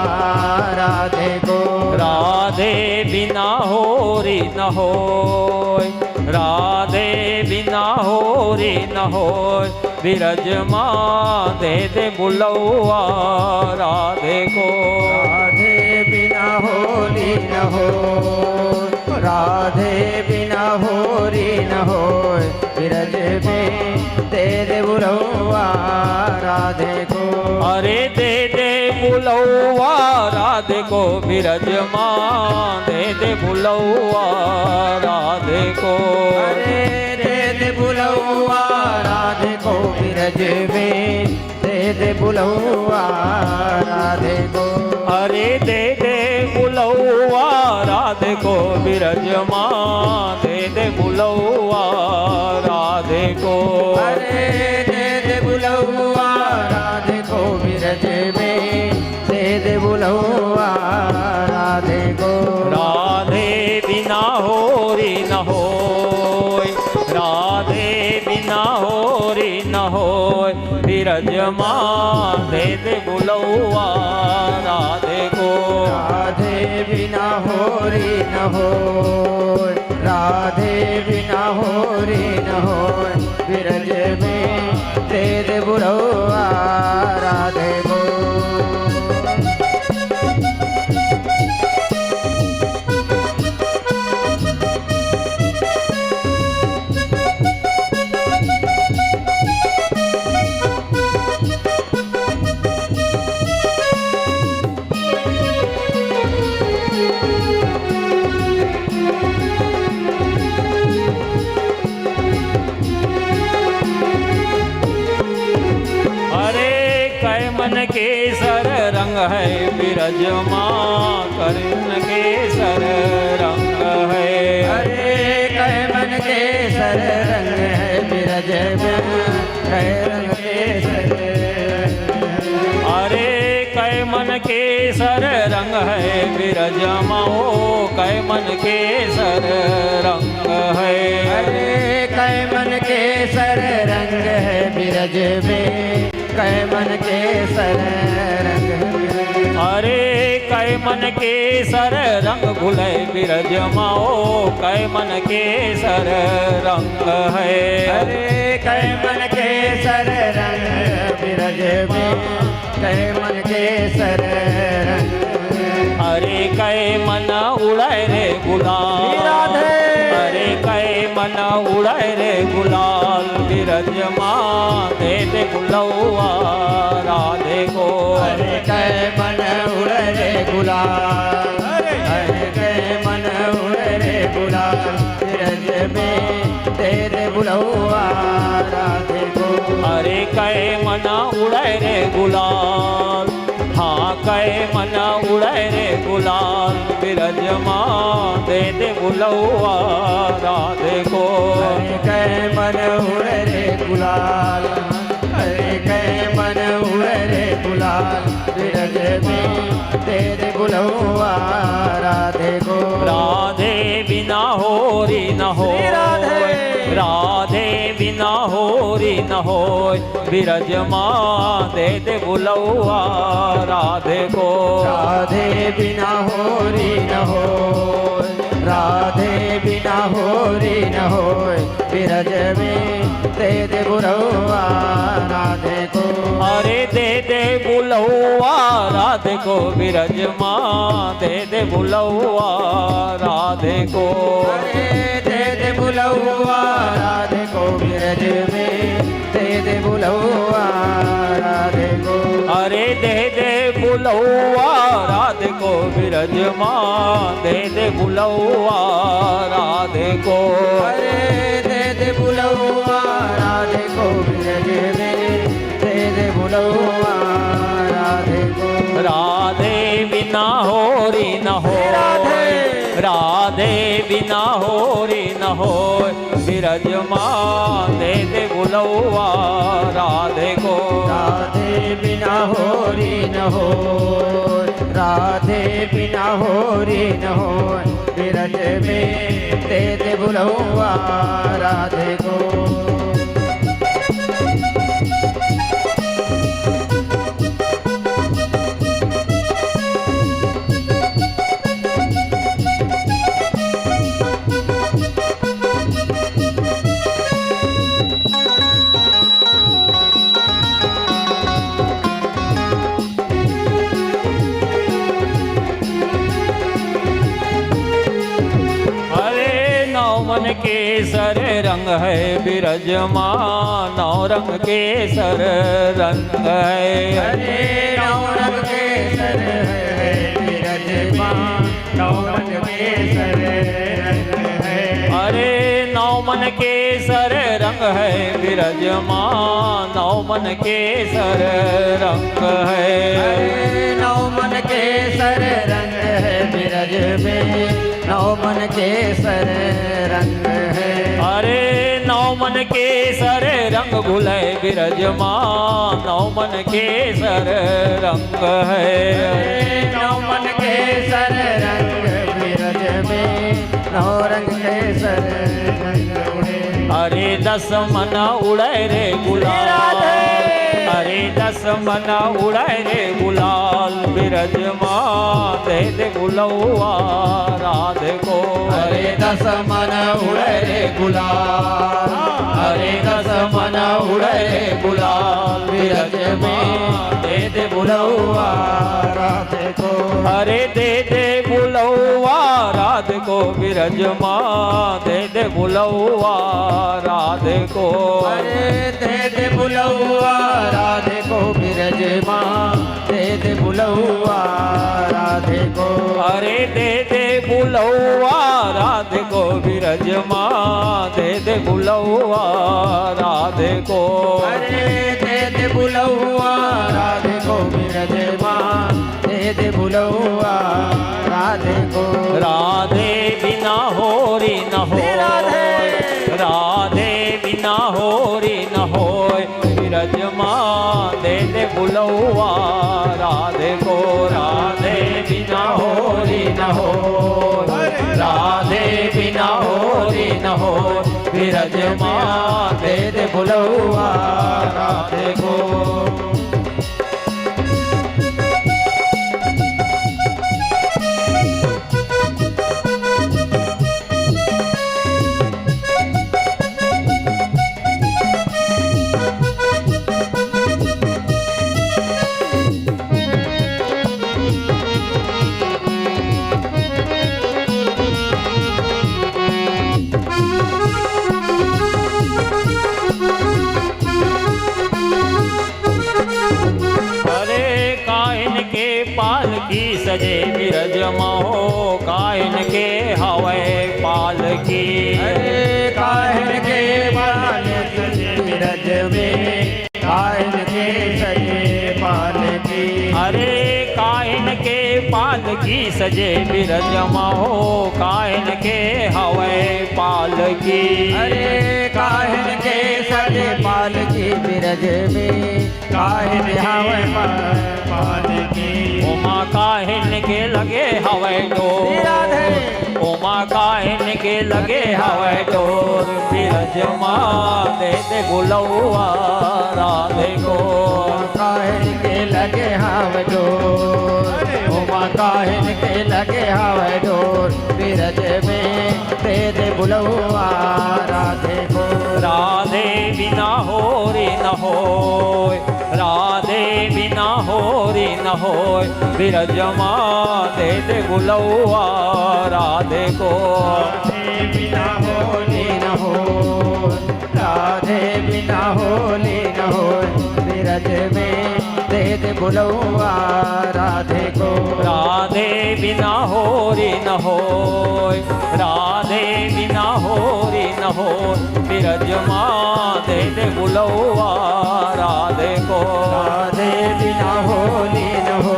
राधे को। राधे बिना होरी न हो, राधे बिना होरी न हो, बिरज माँ दे दे बुलौआ राधे को। राधे बिना होली न हो, राधे बिना होरी न हो, बिरज में दे दे बुलौआ राधे को। अरे दे दे बुलौआ राधे को, बिरज माँ दे दे बुलौआ राधे को। अरे दे दे बुलौआ राधे को, बिरज में दे दे बुलौआ राधे को। अरे दे दे बुलौआ राधे को, बिरज माँ दे दे बुलौआ राधे को। अरे दे दे बुलौआ राधे को, बिरज में दे दे बुलौआ राधे को। राधे बिना होरी न हो, राधे बिना होरी न हो, बिरज माँ दे दे बुलौआ राधे को। राधे बिना होरी न हो, राधे बिना होरी न हो बिरज में दे दे बुलौआ राधे को। केसर रंग है बिरज माँ कर्ण केसर रंग है। अरे कैमन केसर रंग है बिरज में रंग केसर। अरे कैमन केसर रंग है बिरज माओ कैमन केसर रंग है। अरे कैमन केसर रंग है बिरज में कैमन केसर रंग। अरे कैमन केसर रंग भुले बिरज माओ कैमन केसर रंग है। अरे कैमन केसर रंग बिरज में कैमन केसर रंग। अरे कैमन उड़ाए रे गुलाल। अरे कैमन उड़ाए रे गुलाल बिरज माँ दे दे बुलौआ राधे को। अरे कैमन उड़े रे गुलाल। अरे कैमन उड़े रे गुलाल बिरज में दे दे बुलौआ राधे को। अरे कैमन उड़ाए रे गुलाल। हाँ कैमन उड़ाए रे गुलाल बिरज माँ दे दे बुलौआ राधे को। अरे कैमन उड़े रे गुलाल। अरे कैमन उड़े रे गुलाल बिरज में दे दे बुलौआ राधे को। राधे बिना होरी न हो राधे बिना होरी न हो बिरज माँ दे दे बुलौआ राधे को। राधे बिना होरी न हो राधे बिना होरी न हो बिरज में दे दे बुलौआ राधे को। अरे दे दे बुलौआ राधे को बिरज माँ दे दे बुलौआ राधे को। अरे दे दे बुलौआ राधे को बिरज में दे दे बुलौआ राधे को। अरे दे दे बुलौआ राधे को बिरज माँ दे दे बुलौआ राधे को। अरे दे दे बुलौआ राधे को बिरज में दे दे बुलौआ राधे को। राधे बिना होरी न हो राधे बिना होरी न हो बिरज माँ दे दे बुलौआ राधे को। राधे बिना होरी न हो राधे बिना होरी न हो बिरज में दे दे बुलौआ राधे को। केसर रंग है बिरज माँ नौ रंग केसर रंग है। अरे नौ रंग केसर है बिरज माँ नौ रंग केसर रंग है। अरे नौ मन केसर रंग है बिरज माँ नौ मन केसर रंग है। अरे नौ मन केसर रंग है बिरज में नौ मन केसर रंग है। अरे नौ मन केसर रंग भुले बिरज माँ नौ मन केसर रंग है। अरे नौ मन केसर रंग बिरज में नौ रंग केसर रंग है। अरे 10 मन उड़े रे गुलाल। अरे दस मन उड़े रे गुलाल बिरज माँ दे दे बुलौआ राधे को। अरे दस मन उड़े रे गुलाल, अरे दस मन उड़े रे गुलाल बिरज में दे दे बुलौआ राधे को। अरे दे दे बुलौआ राधे को बिरज माँ दे दे बुलौआ राधे को। अरे दे दे बुलौआ राधे को बिरज माँ दे दे बुलौआ राधे को। अरे दे दे बुलौआ राधे को बिरज माँ दे दे बुलौआ राधे को। अरे दे दे बुलौआ राधे को बिरज माँ दे दे बुलौआ राधे को। राधे बिना होरी न हो, राधे बिना होरी न हो बिरज माँ दे दे बुलौआ राधे को। राधे बिना होरी न हो, राधे बिना होरी न हो बिरज माँ दे दे बुलौआ राधे को। पालकी सजे बिरज महो कायन के हवे पालकी। अरे कायन के पालकी सजे बिरज में कायन के सजे पालकी। अरे कायन के पालकी सजे बिरज महो कायन के हवे पालकी। अरे कायन के सजे पालकी बिरज में कायन हवे पालकी। उमा काहिन के लगे हवे डोर, उमा काहिन के लगे हवे डोर बिरज माँ दे दे बुलौआ राधे को। काहिन के लगे हवे डोर, उमा काहिन के लगे हवे डोर बिरज में दे दे बुलौआ राधे को। राधे बिना होरी न हो, राधे बिना होरी न हो बिरज माँ दे दे बुलौआ राधे को। राधे बिना होली न हो, राधे बिना होली न हो बिरज में दे दे बुलौआ राधे को। राधे बिना होरी न हो, राधे बिना होरी न हो बिरज माँ दे दे बुलौआ राधे को। राधे बिना होली न हो,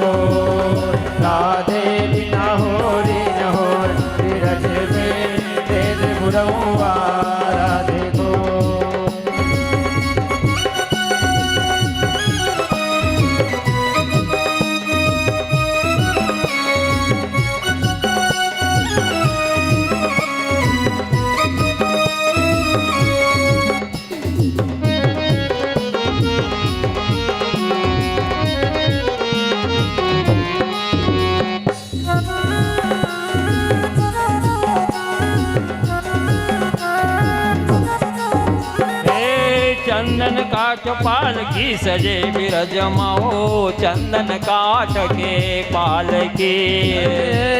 राधे बिना होली न हो बिरज में दे दे बुलौआ राधे को। चंदन काठ पालकी सजे बिरज महो चंदन काठ के पालकी।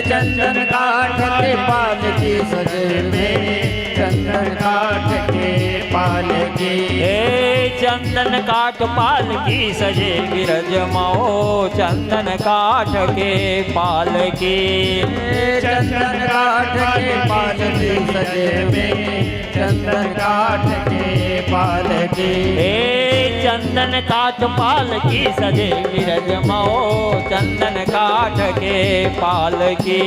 चंदन काठ के पालकी सजे में चंदन काठ के पालकी। चंदन काठ पालकी सजे बिरज महो चंदन काठ के पालकी। चंदन काठ के पालकी सजे में चंदन काठ के पालकी। चंदन काठ पालकी सजे बिरज महो चंदन काठ के पालकी।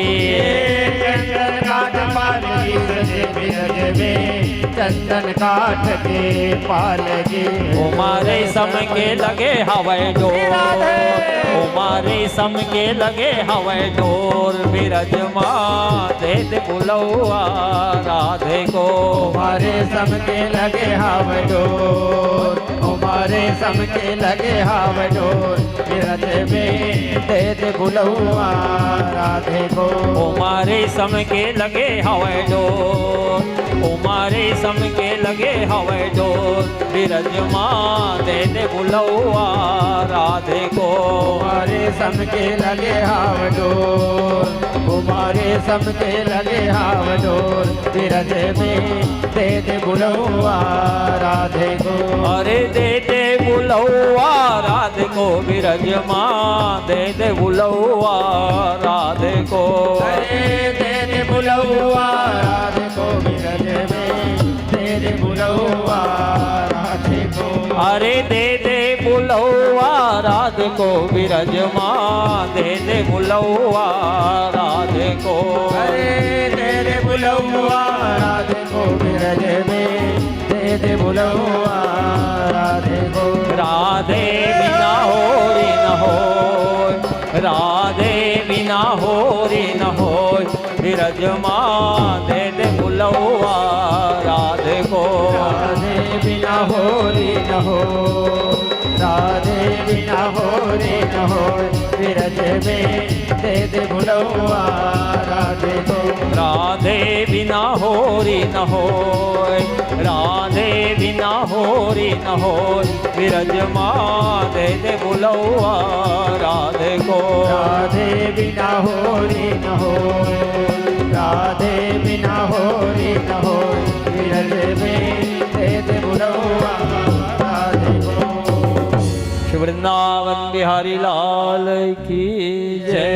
चंदन काठ पालकी सजे बिरज में चंदन चंदन काठ के पालगे उमारे सम के लगे हवाई डोर उमारे सम के लगे हवाई डोर विराजमान दे दे बुलौआ राधे को हमारे सम के लगे हाव डोर हमारे सम के लगे हाव डोर विरज में दे दे बुलौआ राधे को उमारे सम के लगे हवाई डोर उमारे सम के लगे हवाई डोर विराजमान दे दे बुलौआ राधे को हमारे सम के लगे हाव डोर हमारे सम के लगे हाव डोर विरज में दे दे बुलौआ राधे को अरे दे दे बुलौआ राधे को विराजमान दे दे बुलौआ राधे को अरे दे दे बुलौआ राधे को विरज में दे दे बुलौआ राधे को अरे दे दे बुलौआ राधे को विराजमान दे दे बुलौआ राधे को अरे दे दे बुलौआ राधे को विरज में दे दे बुलौआ राधे को राधे बिना होरी न हो राधे बिना होरी न हो विराजमान दे दे बुलौआ राधे को राधे बिना होरी न हो राधे बिना होरी न हो विरज में दे दे बुलौआ राधे को राधे बिना होरी न हो राधे बिना होरी न हो विराजमान दे दे बुलौआ राधे को राधे बिना होरी न हो राधे बिना होरी न हो विरज में दे दे बुलौआ राधे को श्री वृंदावन बिहारी लाल की जय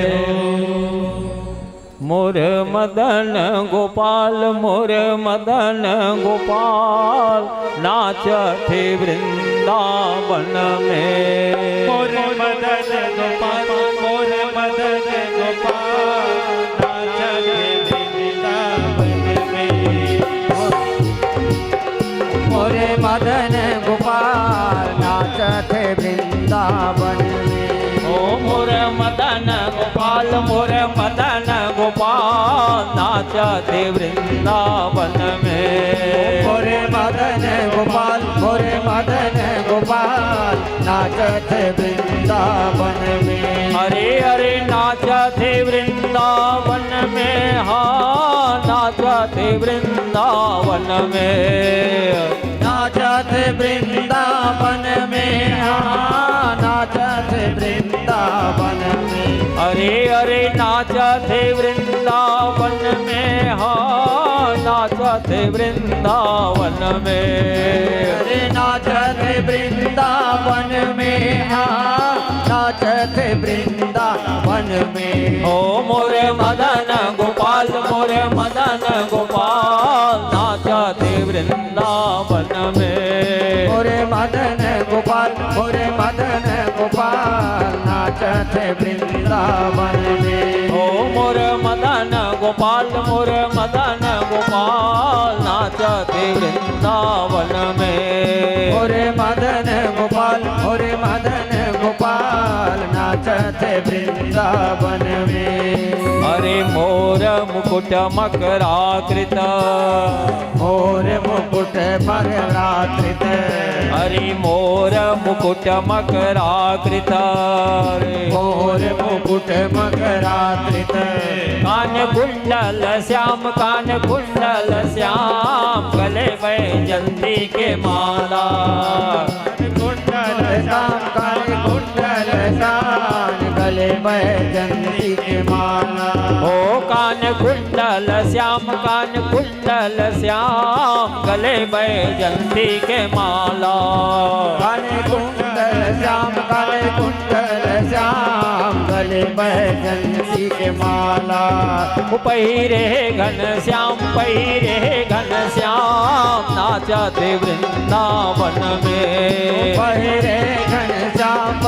मोर मदन गोपाल मोर मदन गोपाल नाचते वृंदावन में मोर मदन गोपाल मोर मदन गोपाल नाचते वृंदावन में मोरे मदन गोपाल नाचते वृंदावन में ओ मोर मदन गोपाल मोर मदन गोपाल नाचते वृंदावन में मोरे मदन गोपाल मोरे मदन गोपाल नाचते वृंदावन में अरे अरे नाचते वृंदावन में हाँ नाचते वृंदावन में नाचते वृंदावन में हाँ नाचते वृंदावन में अरे अरे नाचते वृंदावन में हाँ नाचते वृंदावन में अरे नाचते वृंदावन में हाँ नाचते वृंदावन में ओ मोरे मदन गोपाल मोरे मदन गोपाल नाचते वृंदावन में मोरे मदन गोपाल मोरे मदन गोपाल नाचते वृंदावन में ओ मोरे मदन गोपाल मोरे मदन गोपाल नाचते वृंदावन में मोरे मदन गोपाल मोरे मदन गोपाल नाचते वृंदावन में अरे मोर मुकुट मकराकृत मोर मुकुट मकराकृत अरे मोर मुकुट मकराकृत मोर मुकुट मकराकृत कान कुंडल श्याम कान कुंडल श्याम गले वैजंती के माला कुंडल श्याम कान कुंडल श्याम गले वैजंती के माला ओ कान कुंडल श्याम कान कुंडल श्याम गले वैजंती के माला काले कुंडल श्याम काले कुंडल श्याम गले वैजंती के माला पहिरे घन श्याम नाचते वृंदावन में पहिरे घन श्याम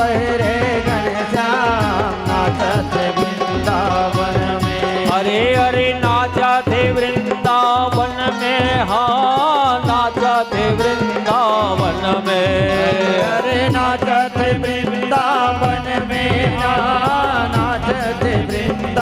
नाचते वृंदावन में अरे अरे